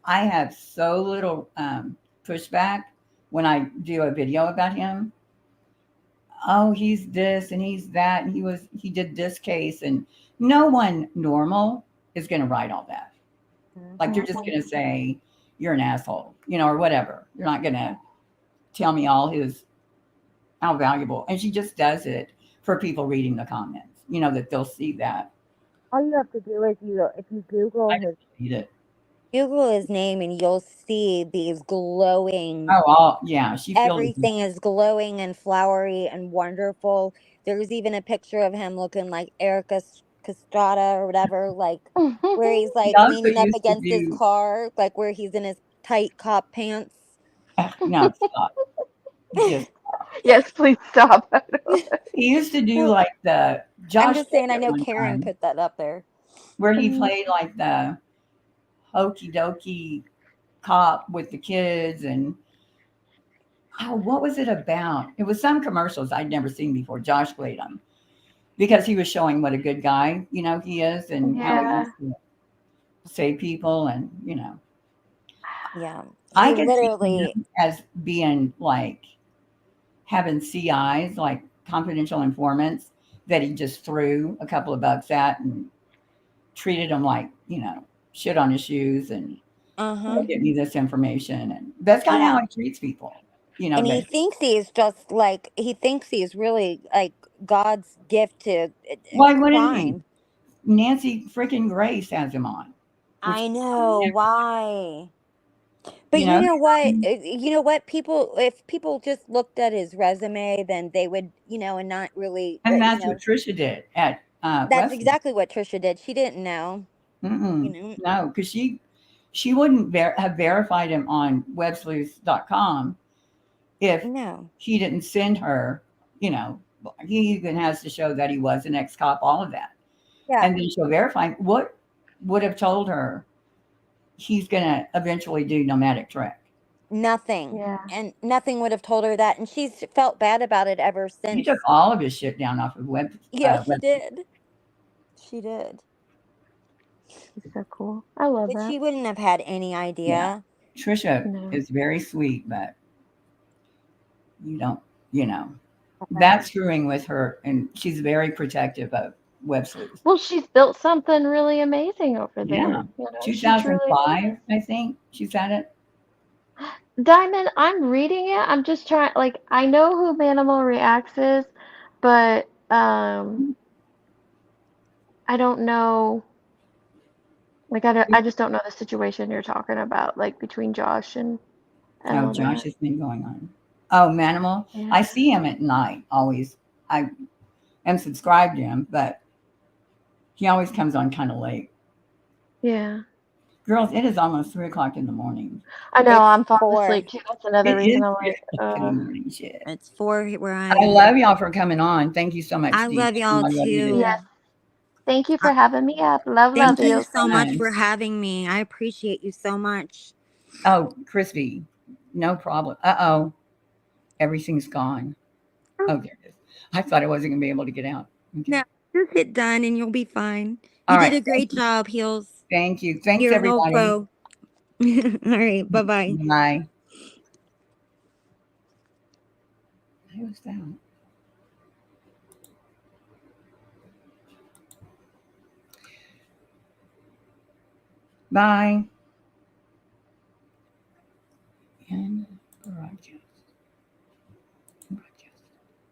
I have so little pushback when I do a video about him. Oh, he's this and he's that, and he did this case, and no one normal is going to write all that. Like they're just going to say you're an asshole, or whatever. You're not going to tell me all his how valuable. And she just does it for people reading the comments. That they'll see that. All you have to do is if you I just read it. Google his name and you'll see these glowing. Oh, yeah. She feels Everything is glowing and flowery and wonderful. There's even a picture of him looking like Erica Castrata or whatever, like where he's He like also leaning up used to against his do. car, like where he's in his tight cop pants. No, stop. Just Yes, please stop. he used to do like the I'm Josh just saying, I at know one Karen time put that up there. where he played like the hokey dokey cop with the kids and what was it about? It was some commercials I'd never seen before. Josh played them because he was showing what a good guy he is and how he Yeah. wants to save people and Yeah, I he could see literally. him as being like having CIs, like confidential informants, that he just threw a couple of bucks at and treated them like, shit on his shoes and give me this information. And that's kind of how he treats people, And he that thinks he thinks he's really like God's gift to why wouldn't he? crime. Nancy freaking Grace has him on. Which, I know why. But you know, you know what? You know what? If people just looked at his resume, then they would, and not really, and that's what Trisha did at that's Wesley. exactly what Trisha did. She didn't know. No, because she wouldn't have verified him on websleuths.com if No. he didn't send her, he even has to show that he was an ex-cop, all of that. Yeah. And then she'll verify what would have told her he's going to eventually do nomadic trek. Nothing. Yeah. And nothing would have told her that. And she's felt bad about it ever He since. took all of his shit down off of web. Yeah, she did. She did. He's so cool. I love But that. she wouldn't have had any idea. Yeah. Trisha is very sweet, but you don't, that's screwing with her. And she's very protective of web sleuths. Well, she's built something really amazing over there. Yeah. 2005, I think she's at it. Diamond, I'm reading it. I'm just trying, like, I know who Manimal Reacts is, but I don't know. Like, I just don't know the situation you're talking about, like between Josh and all Josh that. has been going on. Oh, Manimal. Yeah. I see him at night always. I am subscribed to him, but he always comes on kind of late. Yeah. Girls, it is almost 3:00 in the morning. I know, I'm falling 4. asleep too. That's another reason I'm like, in the morning, shit. It's 4 where I I love y'all for coming on. Thank you so much. I Steve. love y'all too. Yes. Thank you for having me up. Thank you you. so much for having me. I appreciate you so much. Oh, Crispy, no problem. Uh-oh. Everything's gone. Oh, there it is. I thought I wasn't going to be able to get out. Okay. No, just hit done and you'll be fine. All You right. did a great job, Heels. Thank you. Thanks, You're everybody. no pro. All right. Bye-bye. Bye. Who's that? Bye. And broadcast.